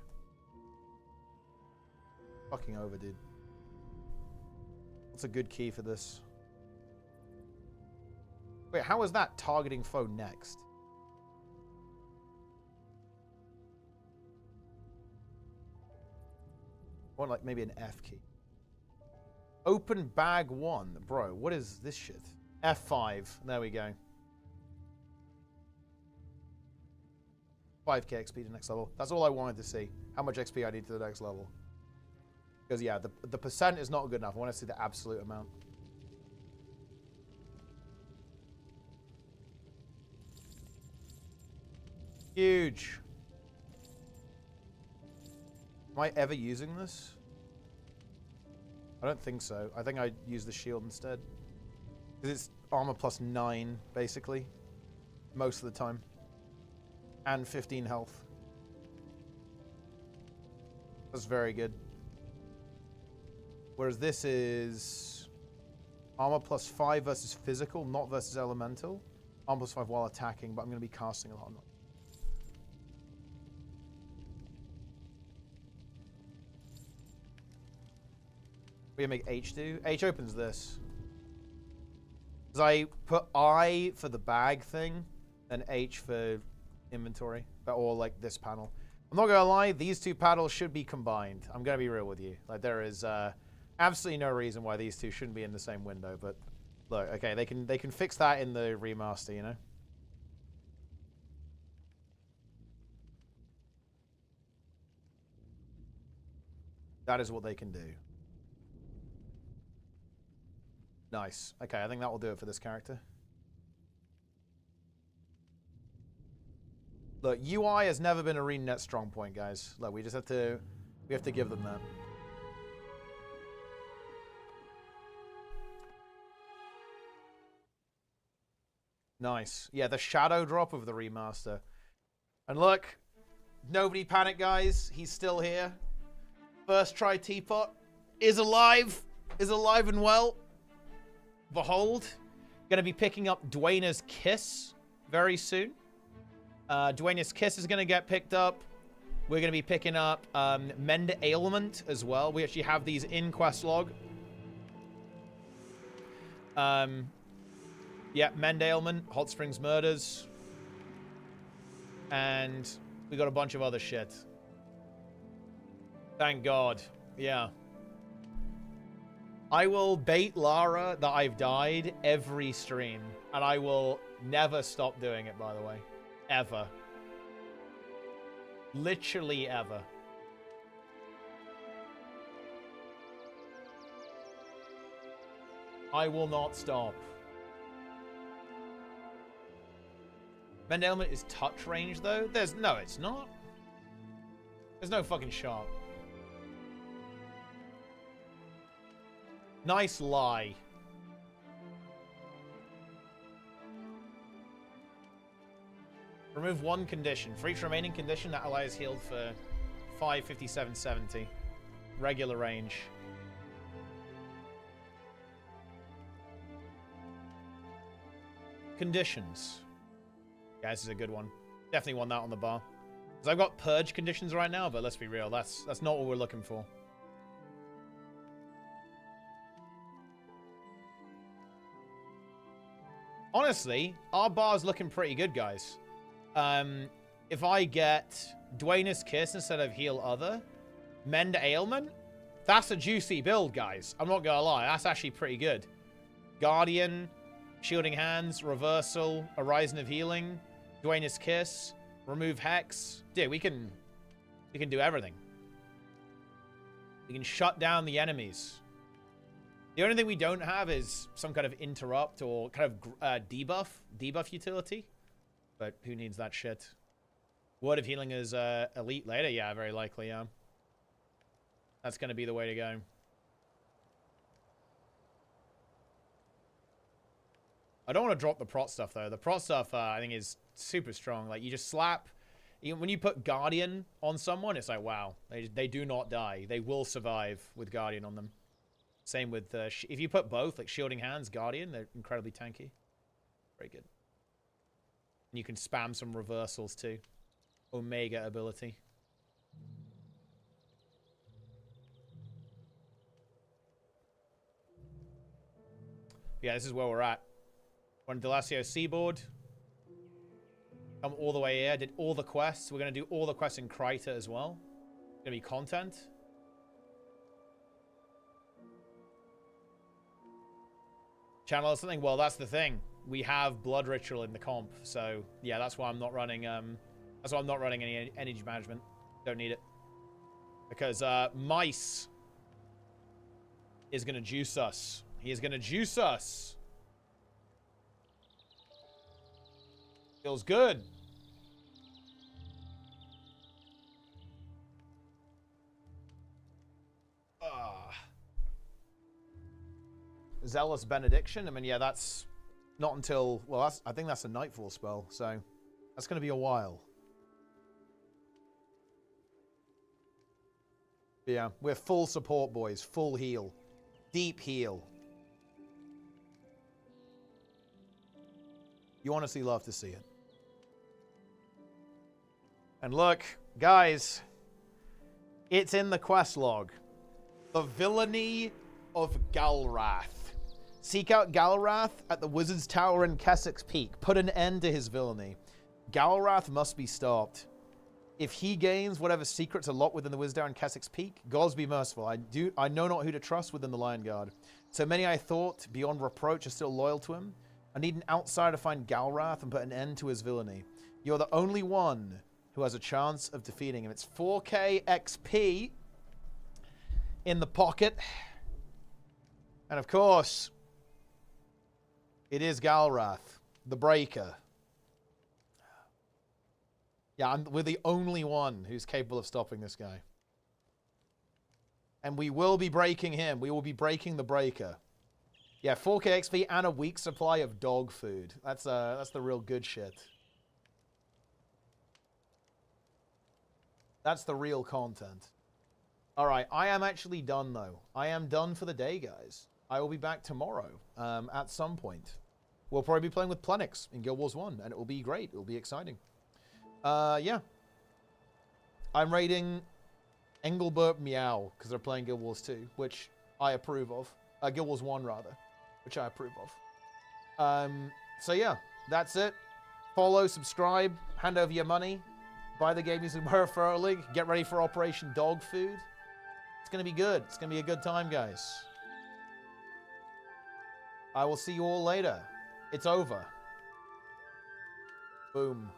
Fucking over, dude. What's a good key for this? Wait, how is that targeting foe next? I want like maybe an F key. Open bag 1. Bro, what is this shit? F5. There we go. 5k XP to next level. That's all I wanted to see. How much XP I need to the next level. Because, yeah, the percent is not good enough. I want to see the absolute amount. Huge. Am I ever using this? I don't think so. I think I use the shield instead. Because it's armor plus 9, basically. Most of the time. And 15 health. That's very good. Whereas this is armor plus 5 versus physical, not versus elemental. Armor plus 5 while attacking, but I'm going to be casting a lot. We make H do. H opens this. Because I put I for the bag thing, and H for inventory, or like this panel. I'm not gonna lie, these two panels should be combined. I'm gonna be real with you. Like there is absolutely no reason why these two shouldn't be in the same window. But look, okay, they can fix that in the remaster, you know. That is what they can do. Nice. Okay, I think that will do it for this character. Look, UI has never been ArenaNet strong point, guys. Look, we just have to give them that. Nice. Yeah, the shadow drop of the remaster. And look, nobody panic, guys. He's still here. First try teapot is alive and well. Behold, gonna be picking up Dwayna's Kiss very soon. Dwayna's Kiss is gonna get picked up. We're gonna be picking up Mend Ailment as well. We actually have these in quest log. Yeah, Mend Ailment, Hot Springs Murders, and we got a bunch of other shit. Thank God. Yeah. I will bait Lara that I've died every stream. And I will never stop doing it, by the way. Ever. Literally ever. I will not stop. Mend Ailment is touch range, though? No, it's not. There's no fucking shot. Nice lie. Remove one condition. For each remaining condition, that ally is healed for 557.70. Regular range. Conditions. Yeah, this is a good one. Definitely want that on the bar. Because I've got purge conditions right now, but let's be real. That's not what we're looking for. Honestly, our bar's looking pretty good, guys. If I get Dwayna's Kiss instead of Heal Other, Mend Ailment, that's a juicy build, guys. I'm not gonna lie, that's actually pretty good. Guardian, Shielding Hands, Reversal, Horizon of Healing, Dwayna's Kiss, Remove Hex. Dude, we can do everything. We can shut down the enemies. The only thing we don't have is some kind of interrupt or kind of debuff utility. But who needs that shit? Word of Healing is elite later? Yeah, very likely, yeah. That's going to be the way to go. I don't want to drop the prot stuff, though. The prot stuff, I think, is super strong. Like, you just slap Even when you put Guardian on someone, it's like, wow, they do not die. They will survive with Guardian on them. Same with, if you put both, like Shielding Hands, Guardian, they're incredibly tanky. Very good. And you can spam some reversals too. Omega ability. Yeah, this is where we're at. We're on Delasio Seaboard. Come all the way here. Did all the quests. We're going to do all the quests in Kryta as well. It's going to be content. Channel or something? Well, that's the thing. We have Blood Ritual in the comp. So, yeah, that's why I'm not running, that's why I'm not running any energy management. Don't need it. Because, Mice is going to juice us. He is going to juice us. Feels good. Zealous Benediction. I mean, yeah, that's not until... Well, that's, I think that's a Nightfall spell, so that's going to be a while. Yeah, we're full support, boys. Full heal. Deep heal. You honestly love to see it. And look, guys, it's in the quest log. The villainy of Galrath. Seek out Galrath at the Wizard's Tower in Keswick's Peak. Put an end to his villainy. Galrath must be stopped. If he gains whatever secrets are locked within the Wizard's Tower in Keswick's Peak, gods be merciful. I know not who to trust within the Lion Guard. So many I thought, beyond reproach, are still loyal to him. I need an outsider to find Galrath and put an end to his villainy. You're the only one who has a chance of defeating him. It's 4K XP in the pocket. And of course, it is Galrath, the Breaker. Yeah, we're the only one who's capable of stopping this guy. And we will be breaking him. We will be breaking the Breaker. Yeah, 4K XP and a week's supply of dog food. That's the real good shit. That's the real content. All right, I am actually done, though. I am done for the day, guys. I will be back tomorrow at some point. We'll probably be playing with Plenix in Guild Wars 1, and it will be great. It will be exciting. Yeah. I'm raiding Engelbert Meow, because they're playing Guild Wars 2, which I approve of. Guild Wars 1, rather, which I approve of. So, yeah, that's it. Follow, subscribe, hand over your money, buy the game using my referral link, get ready for Operation Dog Food. It's going to be good. It's going to be a good time, guys. I will see you all later. It's over. Boom.